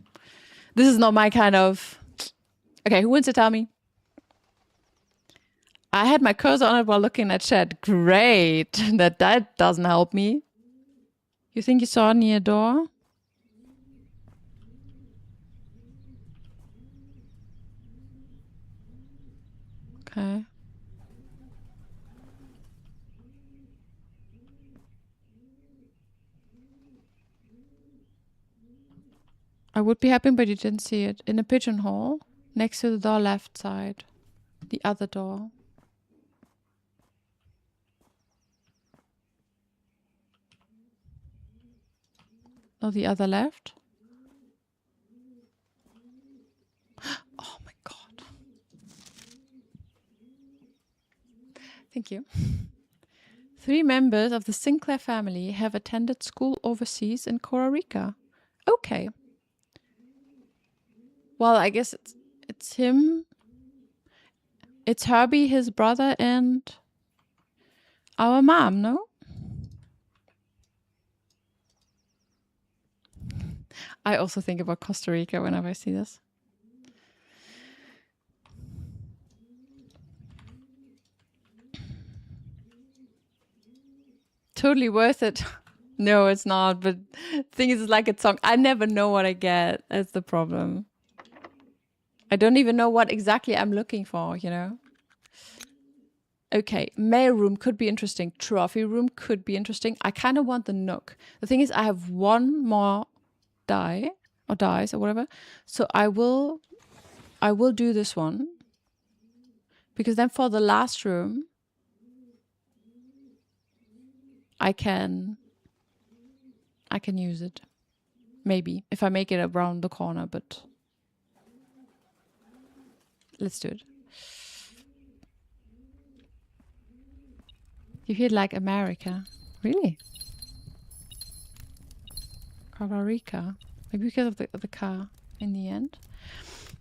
This is not my kind of... Okay, who wants to tell me? I had my cursor on it while looking at chat. Great. That doesn't help me. You think you saw it near a door? Okay. I would be happy, but you didn't see it. In a pigeonhole, next to the door left side. The other door. Oh, the other left? Oh my god. Thank you. 3 members of the Sinclair family have attended school overseas in Costa Rica. Okay. Well, I guess it's him. It's Herbie, his brother, and our mom, no? I also think about Costa Rica whenever I see this. Totally worth it. No, it's not. But the thing is, it's like a song. I never know what I get. That's the problem. I don't even know what exactly I'm looking for, you know? Okay, mail room could be interesting. Trophy room could be interesting. I kind of want the nook. The thing is, I have one more die or dice or whatever. So I will do this one. Because then for the last room, I can use it. Maybe if I make it around the corner, but let's do it. You hear like America. Really? Costa Rica. Maybe because of the car in the end.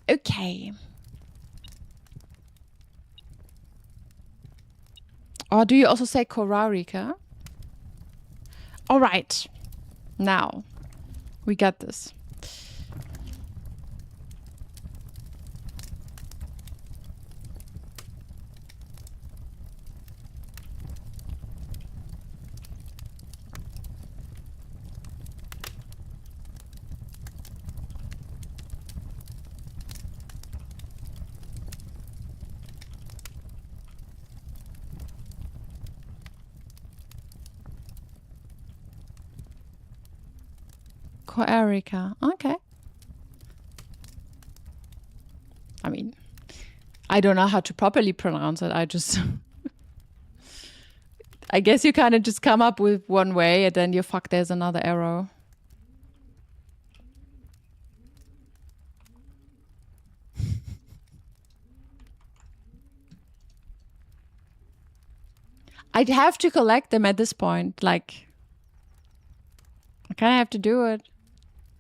Okay. Or do you also say Costa Rica? All right. Now, we got this. Costa Rica. Okay. I mean, I don't know how to properly pronounce it. I just... I guess you kind of just come up with one way and then you fuck, there's another arrow. I'd have to collect them at this point. Like, I kind of have to do it.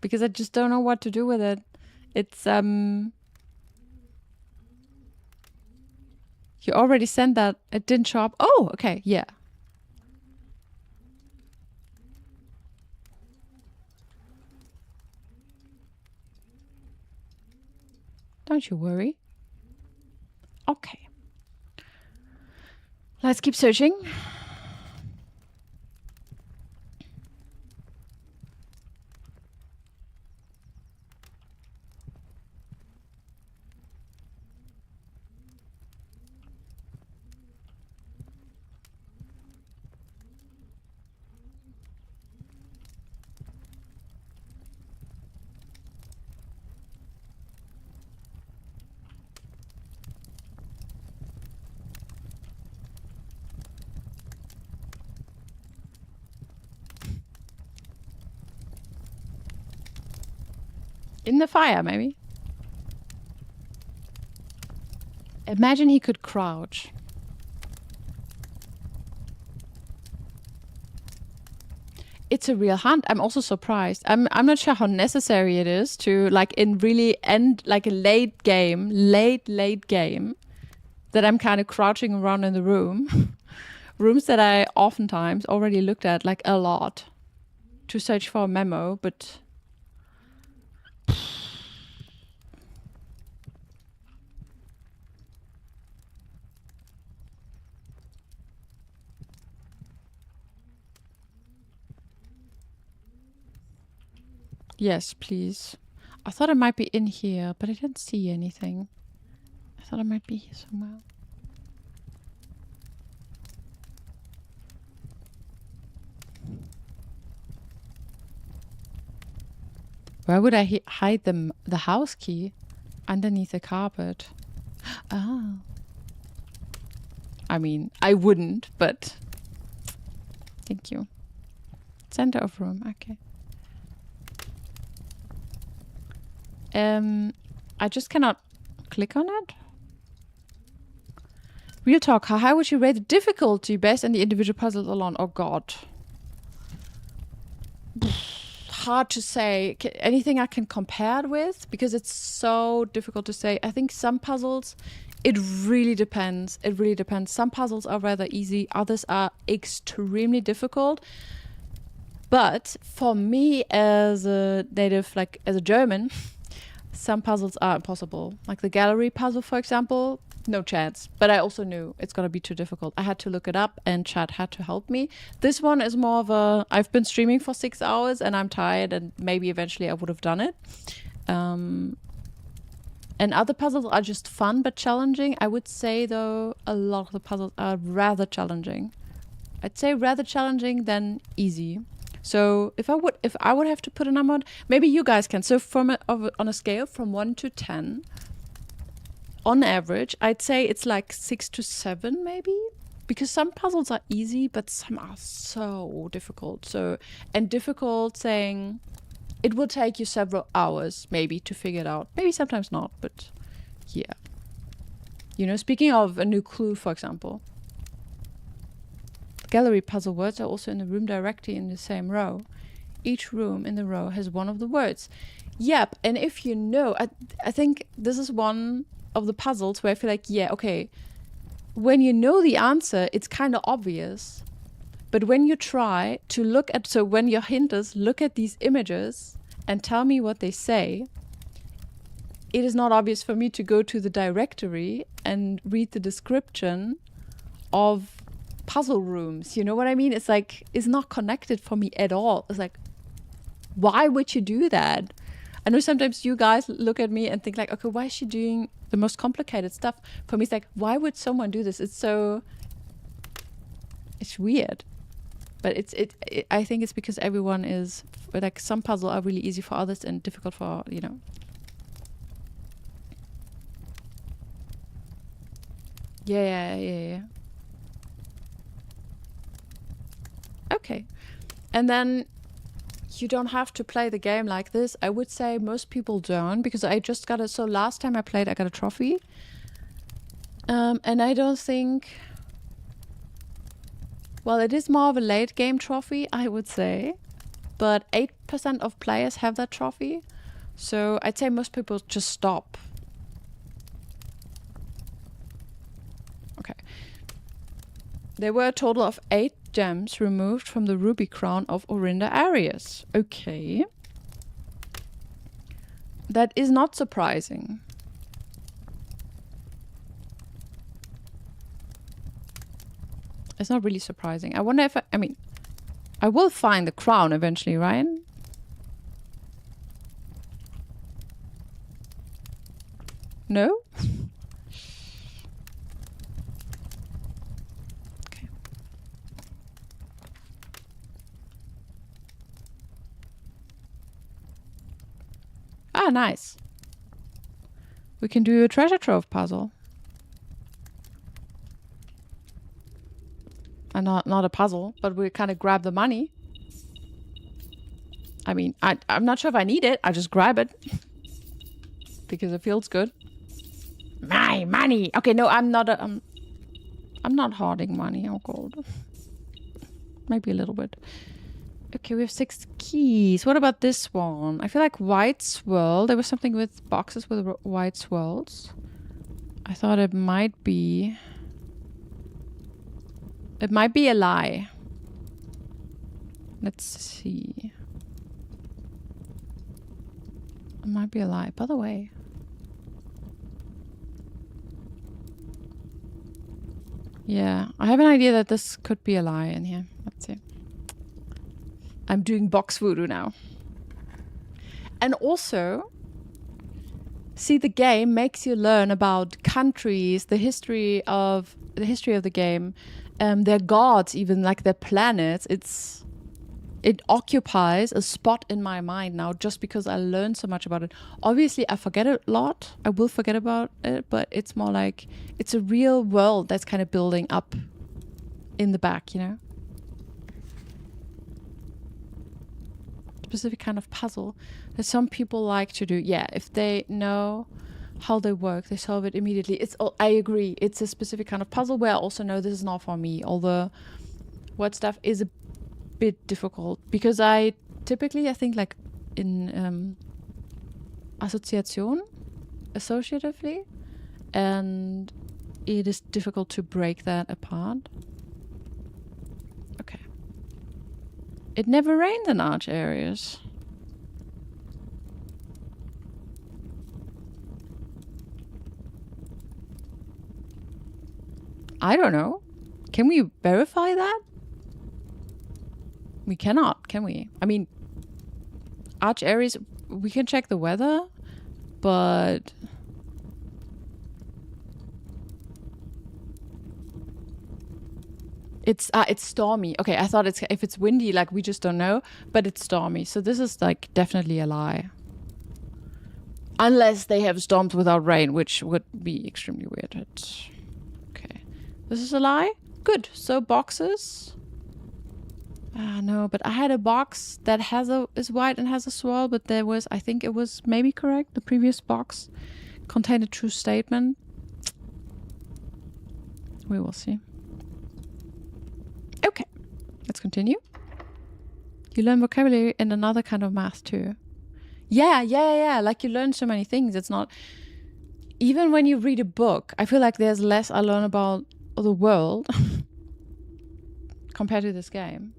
Because I just don't know what to do with it. It's, You already sent that. It didn't show up. Oh, okay. Yeah. Don't you worry. Okay. Let's keep searching. In the fire, maybe. Imagine he could crouch. It's a real hunt. I'm also surprised. I'm not sure how necessary it is to, like, in really end, like a late game, that I'm kind of crouching around in the room. Rooms that I oftentimes already looked at, like, a lot to search for a memo, but... Yes, please. I thought it might be in here, but I didn't see anything. I thought it might be here somewhere. Where would I hide the house key? Underneath the carpet. Oh. I mean, I wouldn't, but... Thank you. Center of room, okay. I just cannot click on it. Real talk, how high would you rate the difficulty based on the individual puzzles alone? Oh god. Hard to say. Anything I can compare it with? Because it's so difficult to say. I think some puzzles, it really depends. It really depends. Some puzzles are rather easy. Others are extremely difficult. But for me as a native, like as a German, some puzzles are impossible. Like the gallery puzzle, for example, no chance. But I also knew it's going to be too difficult. I had to look it up and chat had to help me. This one is more of a, I've been streaming for 6 hours and I'm tired and maybe eventually I would have done it. And other puzzles are just fun but challenging. I would say though, a lot of the puzzles are rather challenging. I'd say rather challenging than easy. So if I would have to put a number on, maybe you guys can. So on a scale from 1 to 10, on average, I'd say it's like 6 to 7 maybe, because some puzzles are easy, but some are so difficult. And difficult saying it will take you several hours maybe to figure it out. Maybe sometimes not, but yeah. You know, speaking of a new clue, for example, gallery puzzle words are also in the room directly in the same row. Each room in the row has one of the words. Yep, and if you know, I think this is one of the puzzles where I feel like, yeah, okay, when you know the answer, it's kind of obvious. But when you try to look at, so when your hint is look at these images and tell me what they say, it is not obvious for me to go to the directory and read the description of puzzle rooms. You know what I mean? It's like, it's not connected for me at all. It's like, why would you do that? I know sometimes you guys look at me and think like, okay, why is she doing the most complicated stuff? For me, it's like, why would someone do this? It's weird. But I think it's because everyone is, like, some puzzles are really easy for others and difficult for, you know. Yeah. Okay. And then you don't have to play the game like this. I would say most people don't, because I just got it. So last time I played, I got a trophy. And I don't think, well, it is more of a late game trophy, I would say. But 8% of players have that trophy. So I'd say most people just stop. Okay. There were a total of 8 gems removed from the ruby crown of Orinda Arius. Okay. That is not surprising. It's not really surprising. I wonder if I mean, I will find the crown eventually, Ryan. No? Ah, nice. We can do a treasure trove puzzle. And not a puzzle, but we kind of grab the money. I mean, I'm not sure if I need it. I just grab it. Because it feels good. My money! Okay, no, I'm not hoarding money. Oh, God. Maybe a little bit. Okay, we have 6 keys. What about this one? I feel like white swirl. There was something with boxes with white swirls. I thought it might be... It might be a lie. Let's see. It might be a lie. By the way. Yeah, I have an idea that this could be a lie in here. Let's see. I'm doing box voodoo now. And also, see, the game makes you learn about countries, the history of the game, their gods, even like their planets. It occupies a spot in my mind now just because I learned so much about it. Obviously, I forget a lot. I will forget about it, but it's more like it's a real world that's kind of building up in the back, you know? Specific kind of puzzle that some people like to do. Yeah, if they know how they work, they solve it immediately. I agree. It's a specific kind of puzzle where I also know this is not for me. Although word stuff is a bit difficult because I think like in associatively, and it is difficult to break that apart. Okay. It never rains in Arch areas. I don't know. Can we verify that? We cannot, can we? I mean, Arch areas, we can check the weather, but... It's stormy. Okay, I thought if it's windy, like we just don't know, but it's stormy. So this is like definitely a lie. Unless they have storms without rain, which would be extremely weird. Okay, this is a lie. Good. So boxes. No, but I had a box that is white and has a swirl, but there was, I think it was maybe correct. The previous box contained a true statement. We will see. Okay, let's continue. You learn vocabulary and another kind of math too. Yeah. Like you learn so many things. It's not... Even when you read a book, I feel like there's less I learn about the world compared to this game.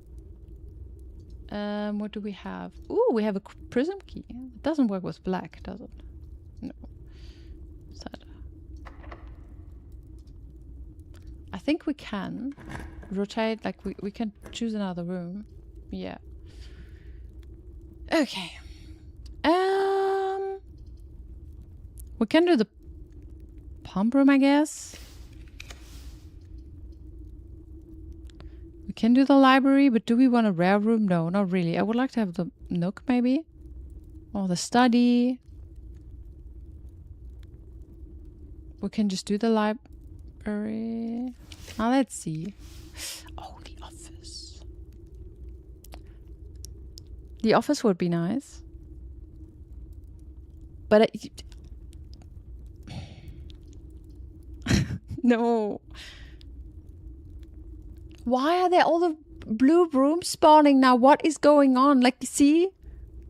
What do we have? Ooh, we have a prism key. It doesn't work with black, does it? No. Sad. I think we can rotate, like we can choose another room. Yeah. Okay. We can do the pump room, I guess. We can do the library, but do we want a rare room? No, not really. I would like to have the nook, maybe. Or the study. We can just do the library. Now let's see. Oh, the office. The office would be nice. But no. Why are there all the blue rooms spawning now? What is going on? Like, see?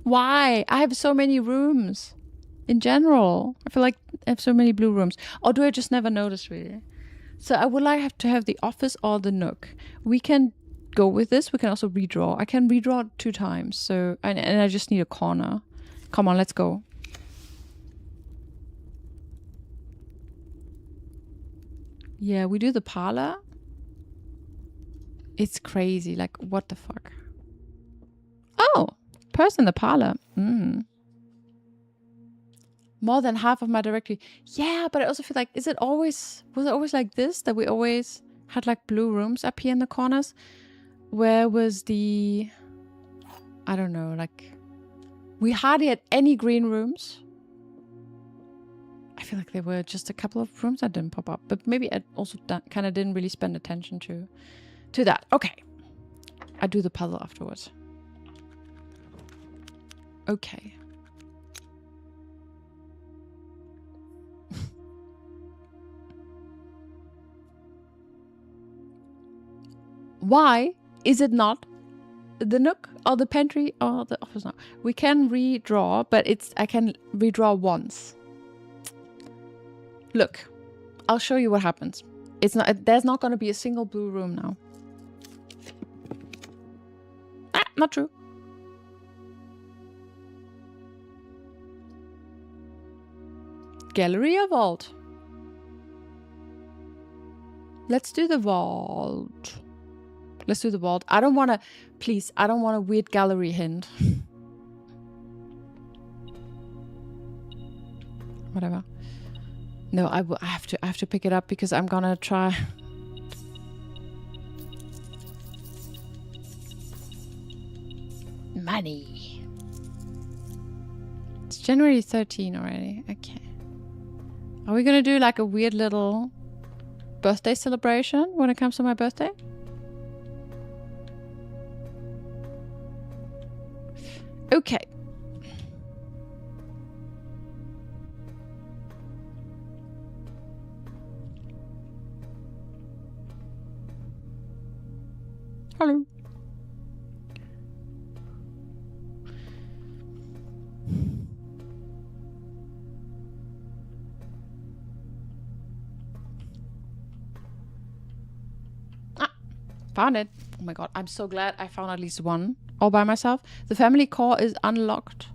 Why? I have so many rooms. In general. I feel like I have so many blue rooms. Or do I just never notice, really? So I would like to have the office or the nook. We can go with this. We can also redraw. I can redraw 2 times. So, and I just need a corner. Come on, let's go. Yeah, we do the parlor. It's crazy. Like, what the fuck? Oh, person in the parlor. More than half of my directory. Yeah, but I also feel like, was it always like this? That we always had like blue rooms up here in the corners? Where was the... I don't know, like... We hardly had any green rooms. I feel like there were just a couple of rooms that didn't pop up. But maybe I also kind of didn't really spend attention to that. Okay. I do the puzzle afterwards. Okay. Why is it not the nook or the pantry or the office now? We can redraw, but I can redraw once. Look, I'll show you what happens. There's not going to be a single blue room now. Not true. Gallery or vault? Let's do the vault. Let's do the vault. I don't want a weird gallery hint. Whatever. No, I have to pick it up because I'm gonna try. Money. It's January 13 already. Okay. Are we gonna do like a weird little birthday celebration when it comes to my birthday? Okay. Hello. Found it. my god, I'm so glad I found at least one all by myself. The family core is unlocked.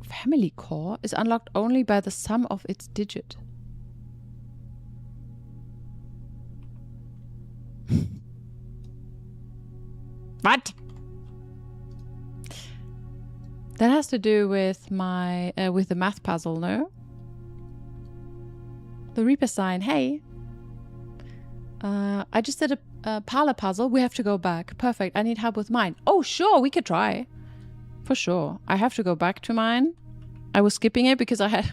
Family core is unlocked only by the sum of its digit. What? That has to do with my with the math puzzle, no? The Reaper sign. Hey. I just did a parlor puzzle. We have to go back. Perfect. I need help with mine. Oh, sure. We could try. For sure. I have to go back to mine. I was skipping it because I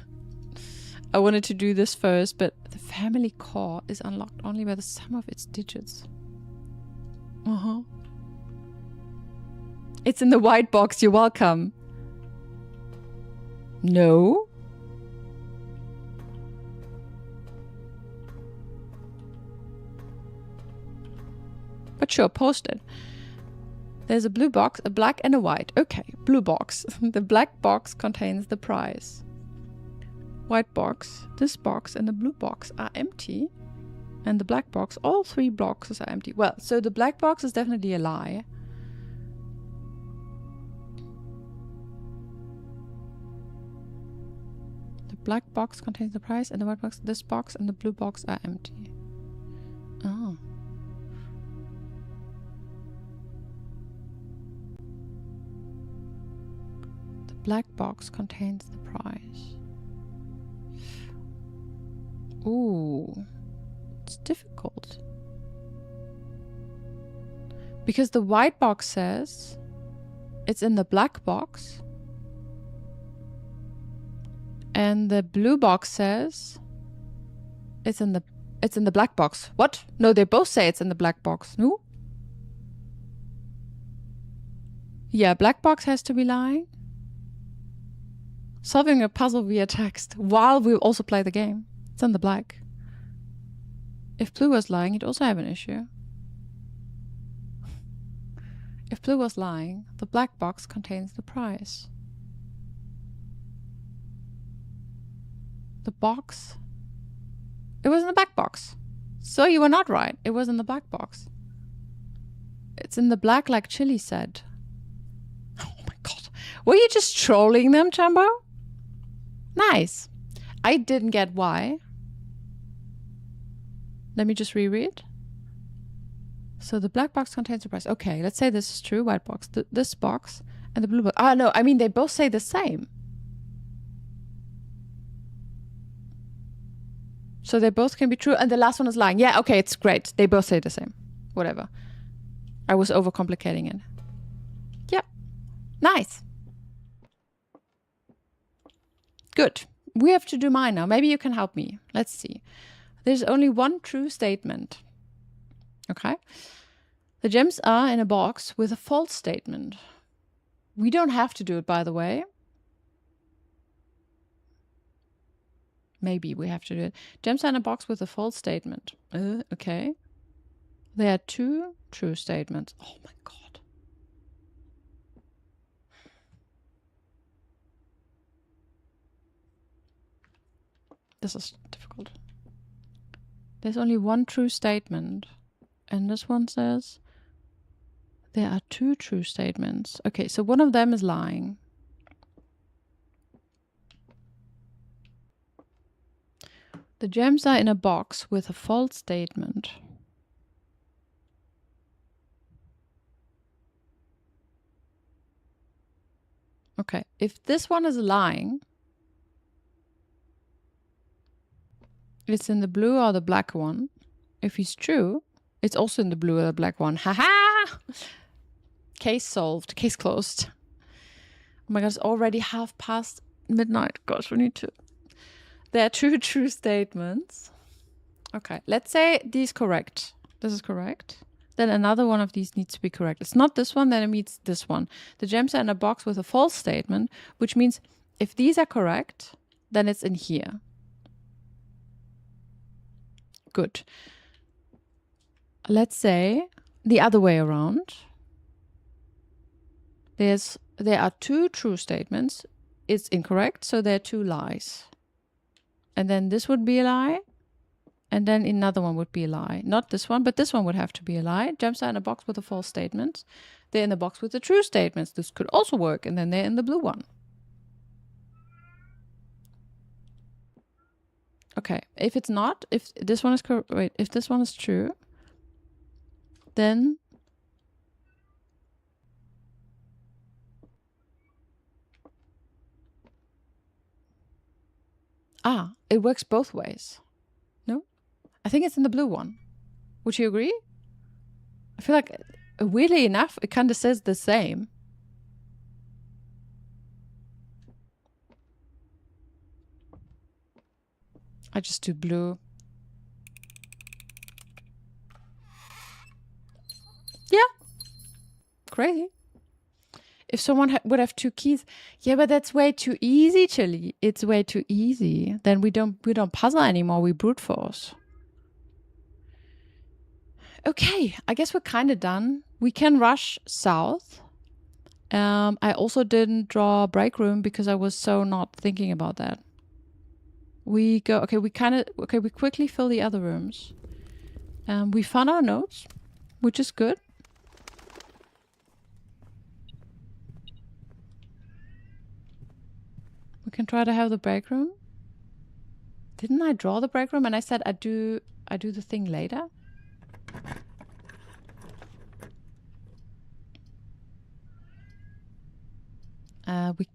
wanted to do this first, but the family core is unlocked only by the sum of its digits. Uh-huh. It's in the white box. You're welcome. No. But sure, post it. There's a blue box, a black and a white. Okay, blue box. The black box contains the prize. White box, this box and the blue box are empty. And the black box, all three boxes are empty. Well, so the black box is definitely a lie. The black box contains the prize and the white box, this box and the blue box are empty. Oh. Black box contains the prize. Ooh, it's difficult. Because the white box says it's in the black box. And the blue box says it's in the black box. What? No, they both say it's in the black box. No? Yeah, black box has to be lying. Solving a puzzle via text while we also play the game. It's in the black. If blue was lying, you'd also have an issue. If blue was lying, the black box contains the prize. The box. It was in the black box. So you were not right. It was in the black box. It's in the black like Chili said. Oh my god. Were you just trolling them, Chambo? Nice. I didn't get why. Let me just reread. So the black box contains the prize. Okay, let's say this is true. White box. This box and the blue box. Ah, no. I mean, they both say the same. So they both can be true. And the last one is lying. Yeah, okay, it's great. They both say the same. Whatever. I was overcomplicating it. Yep. Nice. Good. We have to do mine now. Maybe you can help me. Let's see. There's only one true statement. Okay. The gems are in a box with a false statement. We don't have to do it, by the way. Maybe we have to do it. Gems are in a box with a false statement. Okay. There are two true statements. Oh my god. This is difficult. There's only one true statement. And this one says there are two true statements. Okay, so one of them is lying. The gems are in a box with a false statement. Okay, if this one is lying, it's in the blue or the black one. If he's true, it's also in the blue or the black one. Haha! Case solved. Case closed. Oh my god, it's already midnight. Gosh, we need to... There are two true statements. Okay, let's say these correct. This is correct. Then another one of these needs to be correct. It's not this one, then it means this one. The gems are in a box with a false statement, which means if these are correct, then it's in here. Good. Let's say the other way around. There are two true statements. It's incorrect, so there are two lies. And then this would be a lie. And then another one would be a lie. Not this one, but this one would have to be a lie. Gems are in a box with the false statements. They're in the box with the true statements. This could also work. And then they're in the blue one. Okay. If it's not, if this one is correct, wait, if this one is true, then it works both ways. No? I think it's in the blue one. Would you agree? I feel like, weirdly enough, it kind of says the same. I just do blue. Yeah. Crazy. If someone would have 2 keys, yeah, but that's way too easy, Chili. It's way too easy. Then we don't puzzle anymore. We brute force. Okay, I guess we're kind of done. We can rush south. I also didn't draw break room because I was so not thinking about that. We go, okay, we quickly fill the other rooms. We found our notes, which is good. We can try to have the break room. Didn't I draw the break room? And I said I do the thing later.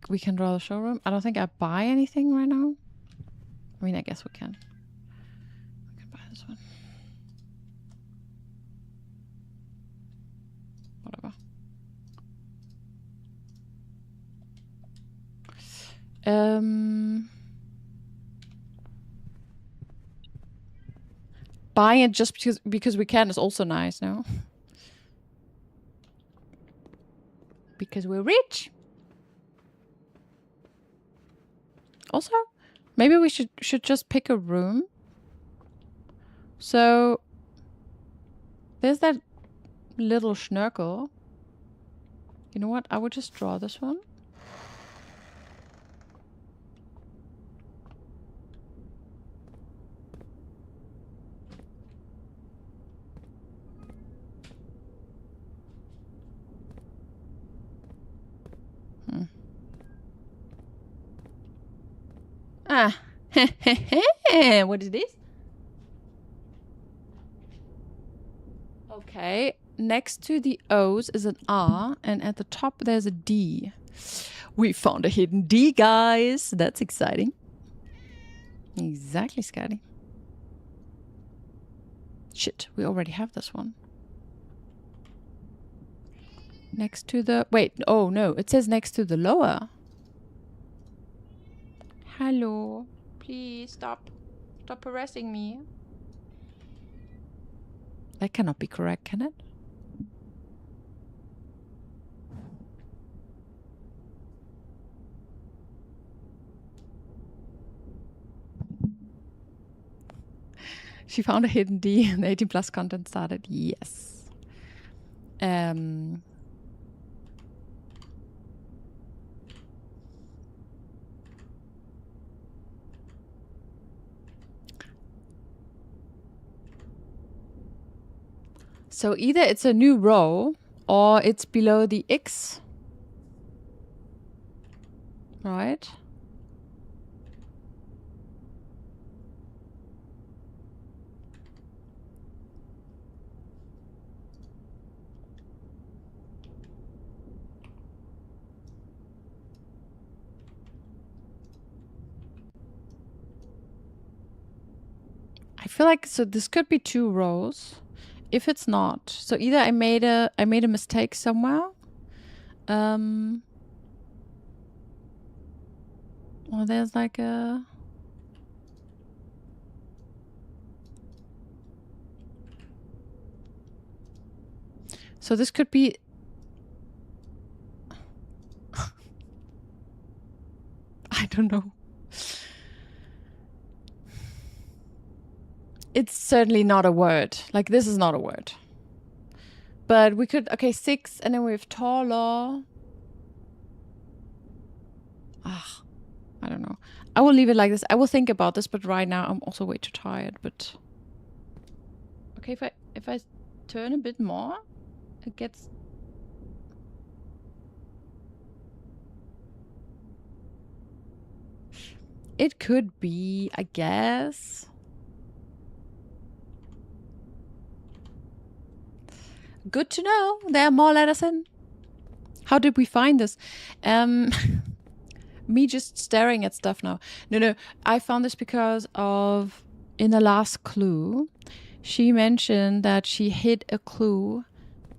We can draw the showroom. I don't think I buy anything right now. I mean, I guess we can. We can buy this one. Whatever. Buying it just because we can is also nice, no? Because we're rich. Also, maybe we should just pick a room. So there's that little schnurkel. You know what? I would just draw this one. What is this? Okay, next to the O's is an R, and at the top there's a D. We found a hidden D, guys. That's exciting. Exactly, Scotty. Shit, we already have this one. Next to the... Wait, oh no, it says next to the lower. Hello. Please stop. Stop harassing me. That cannot be correct, can it? She found a hidden D and the 18 plus content started. Yes. So either it's a new row or it's below the X. Right? I feel like, so this could be 2 rows. If it's not, so either I made a mistake somewhere. Well, there's like a... So this could be... I don't know. It's certainly not a word. Like, this is not a word. But we could... Okay, 6, and then we have taller. I don't know. I will leave it like this. I will think about this, but right now I'm also way too tired, but... Okay, if I turn a bit more, it gets... It could be, I guess. Good to know. There are more letters in. How did we find this? Me just staring at stuff now. No. I found this because of... In the last clue, she mentioned that she hid a clue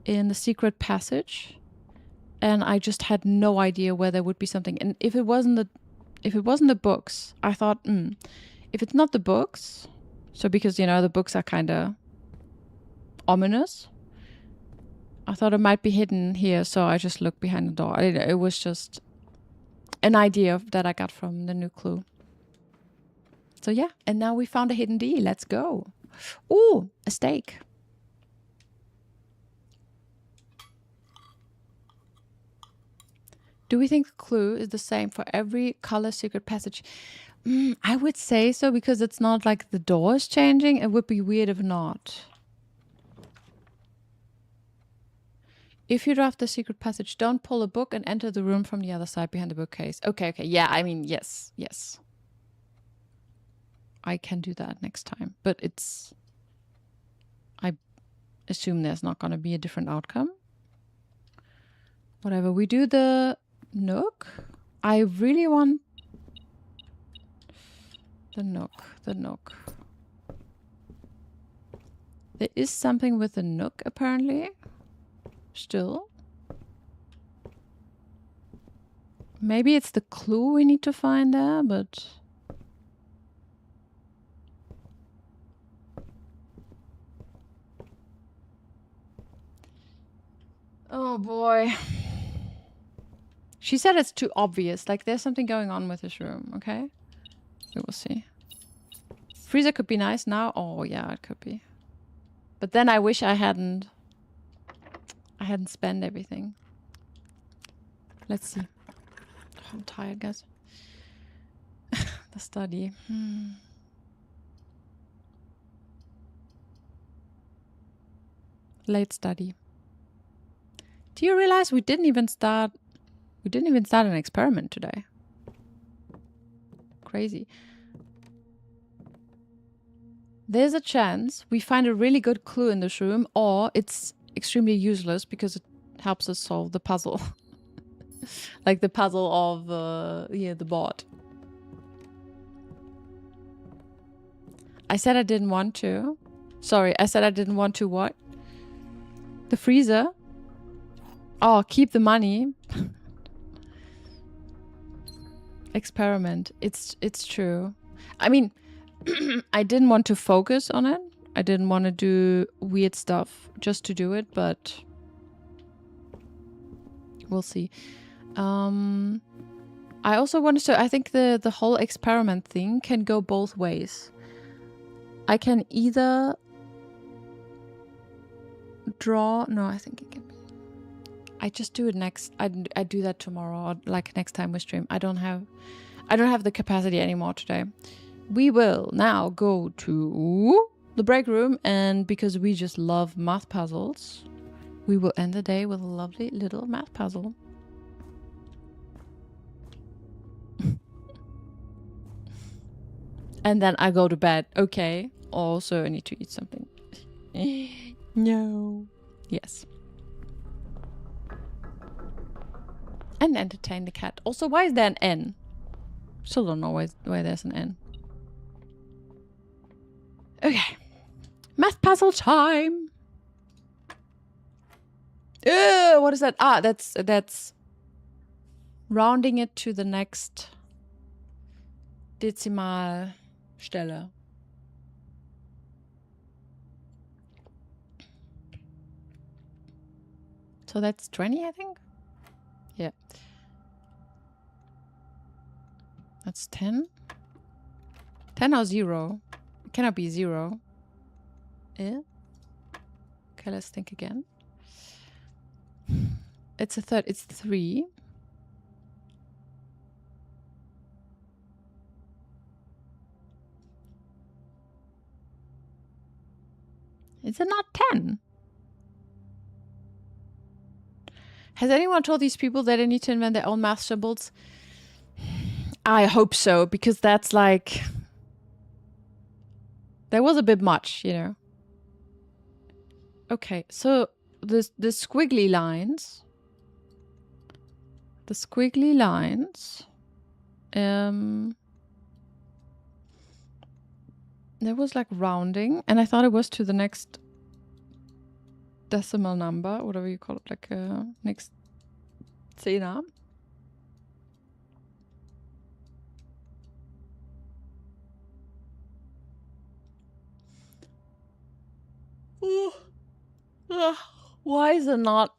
in the secret passage. And I just had no idea where there would be something. And if it wasn't the books, I thought, if it's not the books, so because, you know, the books are kind of ominous, I thought it might be hidden here, so I just looked behind the door. It was just an idea that I got from the new clue. So yeah, and now we found a hidden D. Let's go. Ooh, a steak. Do we think the clue is the same for every color secret passage? I would say so, because it's not like the door is changing. It would be weird if not. If you draft the secret passage, don't pull a book and enter the room from the other side behind the bookcase. Okay. Yeah, I mean, yes. I can do that next time. But it's... I assume there's not going to be a different outcome. Whatever. We do the nook. I really want... The nook. There is something with the nook, apparently. Still. Maybe it's the clue we need to find there, but... Oh boy. She said it's too obvious. Like, there's something going on with this room, okay? We will see. Freezer could be nice now. Oh, yeah, it could be. But then I wish I hadn't spent everything. Let's see. Oh, I'm tired, guys. The study. Late study. Do you realize we didn't even start an experiment today? Crazy. There's a chance we find a really good clue in this room, or it's extremely useless because it helps us solve the puzzle. Like the puzzle of the board. I said I didn't want to. Sorry, I said I didn't want to what? The freezer? Oh, keep the money. Experiment. It's true. I mean, I didn't want to focus on it. I didn't want to do weird stuff just to do it, but we'll see. I also wanted to... I think the whole experiment thing can go both ways. I can either draw... No, I think it can be... I just do it next... I do that tomorrow, or like next time we stream. I don't have the capacity anymore today. We will now go to the break room, and because we just love math puzzles, we will end the day with a lovely little math puzzle. And then I go to bed. Okay. Also, I need to eat something. No. Yes. And entertain the cat. Also, why is there an N? Still don't know why there's an N. Okay. Math puzzle time. What is that? Ah, that's rounding it to the next Dezimalstelle. So that's 20, I think? Yeah. That's 10? 10 or 0? It cannot be 0. Yeah. Okay, let's think again. It's a third. It's 3. Is it not 10? Has anyone told these people that they need to invent their own math symbols? I hope so, because that's like... That was a bit much, you know. Okay, so the squiggly lines... The squiggly lines... There was like rounding, and I thought it was to the next decimal number, whatever you call it, like next Zehner. Why is it not?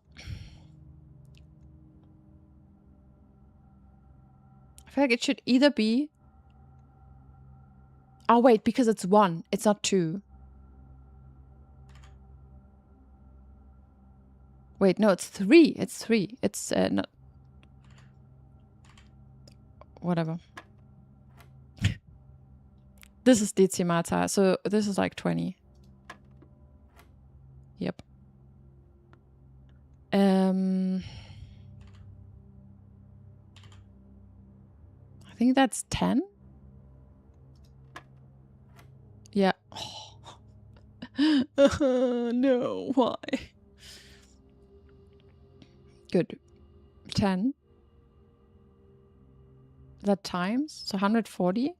I feel like it should either be... Oh, wait, because it's 1. It's not 2. Wait, no, it's 3. It's 3. It's not... Whatever. This is Dezimalzahl, so this is like 20. Yep. I think that's 10. Yeah. Oh. No, why? Good. 10. That times, so 140.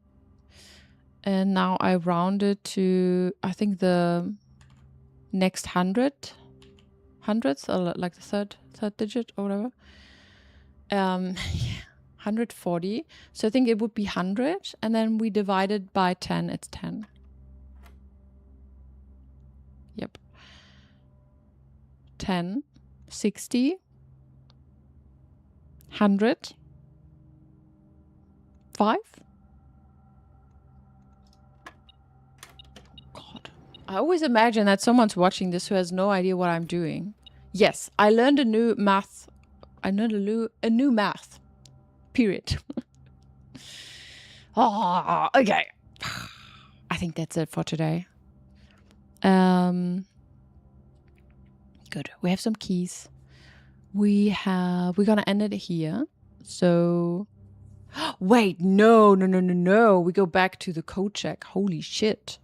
And now I round it to, I think the next hundredths, or like the third digit or whatever. Yeah. 140. So I think it would be 100, and then we divide it by 10. It's 10. Yep. 10, 60, 100, 5. God. I always imagine that someone's watching this who has no idea what I'm doing. Yes, I learned a new math. I learned a new math. Period. Oh, okay. I think that's it for today. Good. We have some keys. We're gonna end it here. So wait, no. We go back to the code check. Holy shit.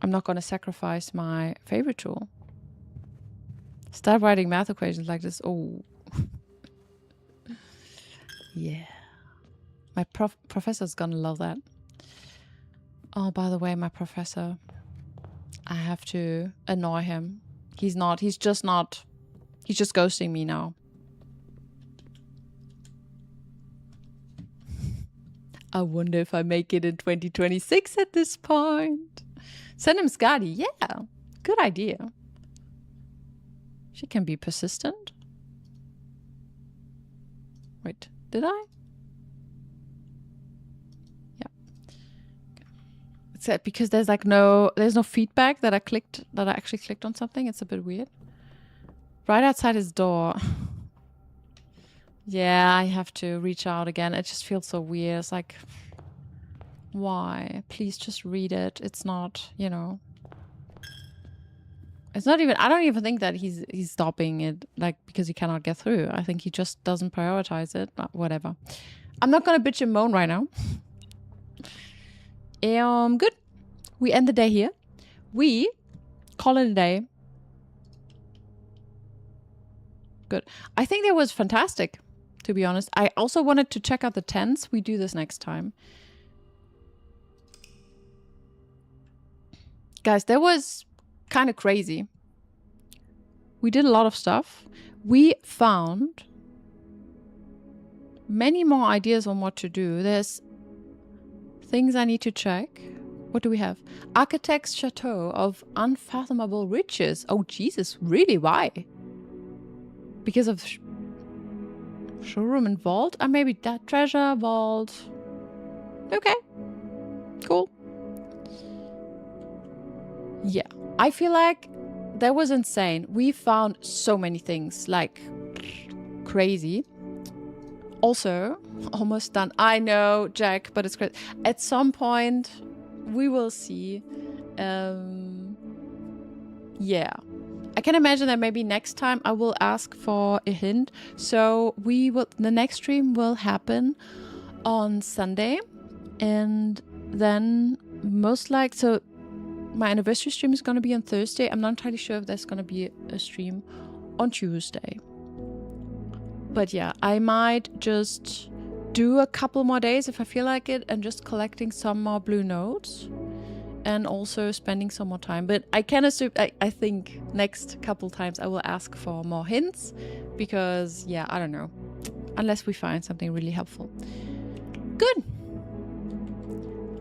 I'm not gonna sacrifice my favorite tool. Start writing math equations like this. Oh. Yeah. My professor's gonna love that. Oh, by the way, my professor, I have to annoy him. He's just ghosting me now. I wonder if I make it in 2026 at this point. Send him Skadi. Yeah, good idea. She can be persistent. Wait, did I? Yeah. It's because there's like there's no feedback that I actually clicked on something. It's a bit weird. Right outside his door. Yeah, I have to reach out again. It just feels so weird. It's like, why? Please just read it. It's not, you know. It's not even, I don't even think that he's stopping it, like, because he cannot get through. I think he just doesn't prioritize it, but whatever. I'm not gonna bitch and moan right now. Good. We end the day here. We call it a day. Good. I think that was fantastic, to be honest. I also wanted to check out the tens. We do this next time. Guys, that was kind of crazy. We did a lot of stuff. We found many more ideas on what to do. There's things I need to check. What do we have? Architect's Chateau of Unfathomable Riches. Oh, Jesus, really? Why? Because of showroom and vault? Or maybe that treasure vault. Okay. Cool. Yeah. I feel like that was insane. We found so many things, like crazy. Also, almost done. I know, Jack, but it's crazy. At some point, we will see. yeah. I can imagine that maybe next time I will ask for a hint. So the next stream will happen on Sunday, and then most likely, so my anniversary stream is going to be on Thursday. I'm not entirely sure if there's going to be a stream on Tuesday. But yeah, I might just do a couple more days if I feel like it, and just collecting some more blue notes. And also spending some more time. But I can assume, I think next couple times I will ask for more hints. Because, yeah, I don't know. Unless we find something really helpful. Good.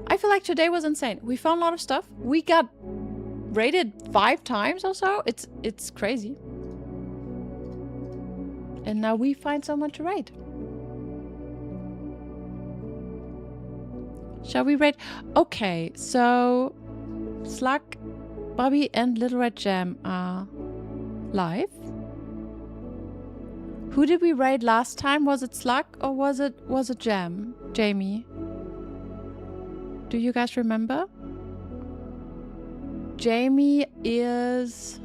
I feel like today was insane. We found a lot of stuff. We got rated 5 times or so. It's crazy. And now we find someone to rate. Shall we rate? Okay, so Slug, Bobby, and Little Red Jam are live. Who did we raid last time? Was it Slug or was it Jam? Jamie? Do you guys remember? Jamie is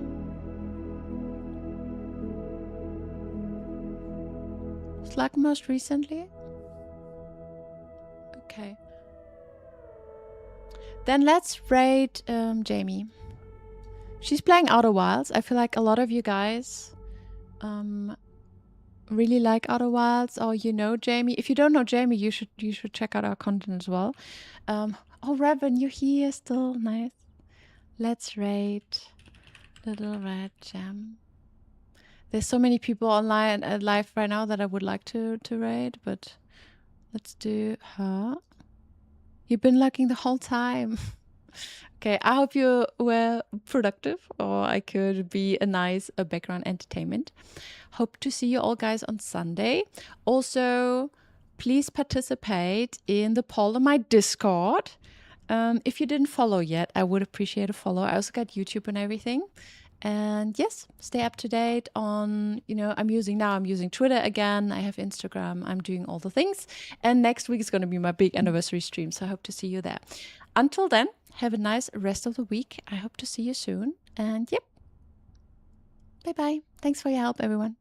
Slug most recently? Okay. Then let's raid Jamie. She's playing Outer Wilds. I feel like a lot of you guys really like Outer Wilds, or you know Jamie. If you don't know Jamie, you should check out our content as well. Oh, Revan, you're here still. Nice. Let's raid Little Red Jam. There's so many people online live right now that I would like to raid, but let's do her. You've been lurking the whole time. Okay, I hope you were productive, or I could be a nice background entertainment. Hope to see you all guys on Sunday. Also, please participate in the poll on my Discord. If you didn't follow yet, I would appreciate a follow. I also got YouTube and everything. And yes, stay up to date on, I'm using Twitter again. I have Instagram. I'm doing all the things. And next week is going to be my big anniversary stream. So I hope to see you there. Until then, have a nice rest of the week. I hope to see you soon. And yep. Bye-bye. Thanks for your help, everyone.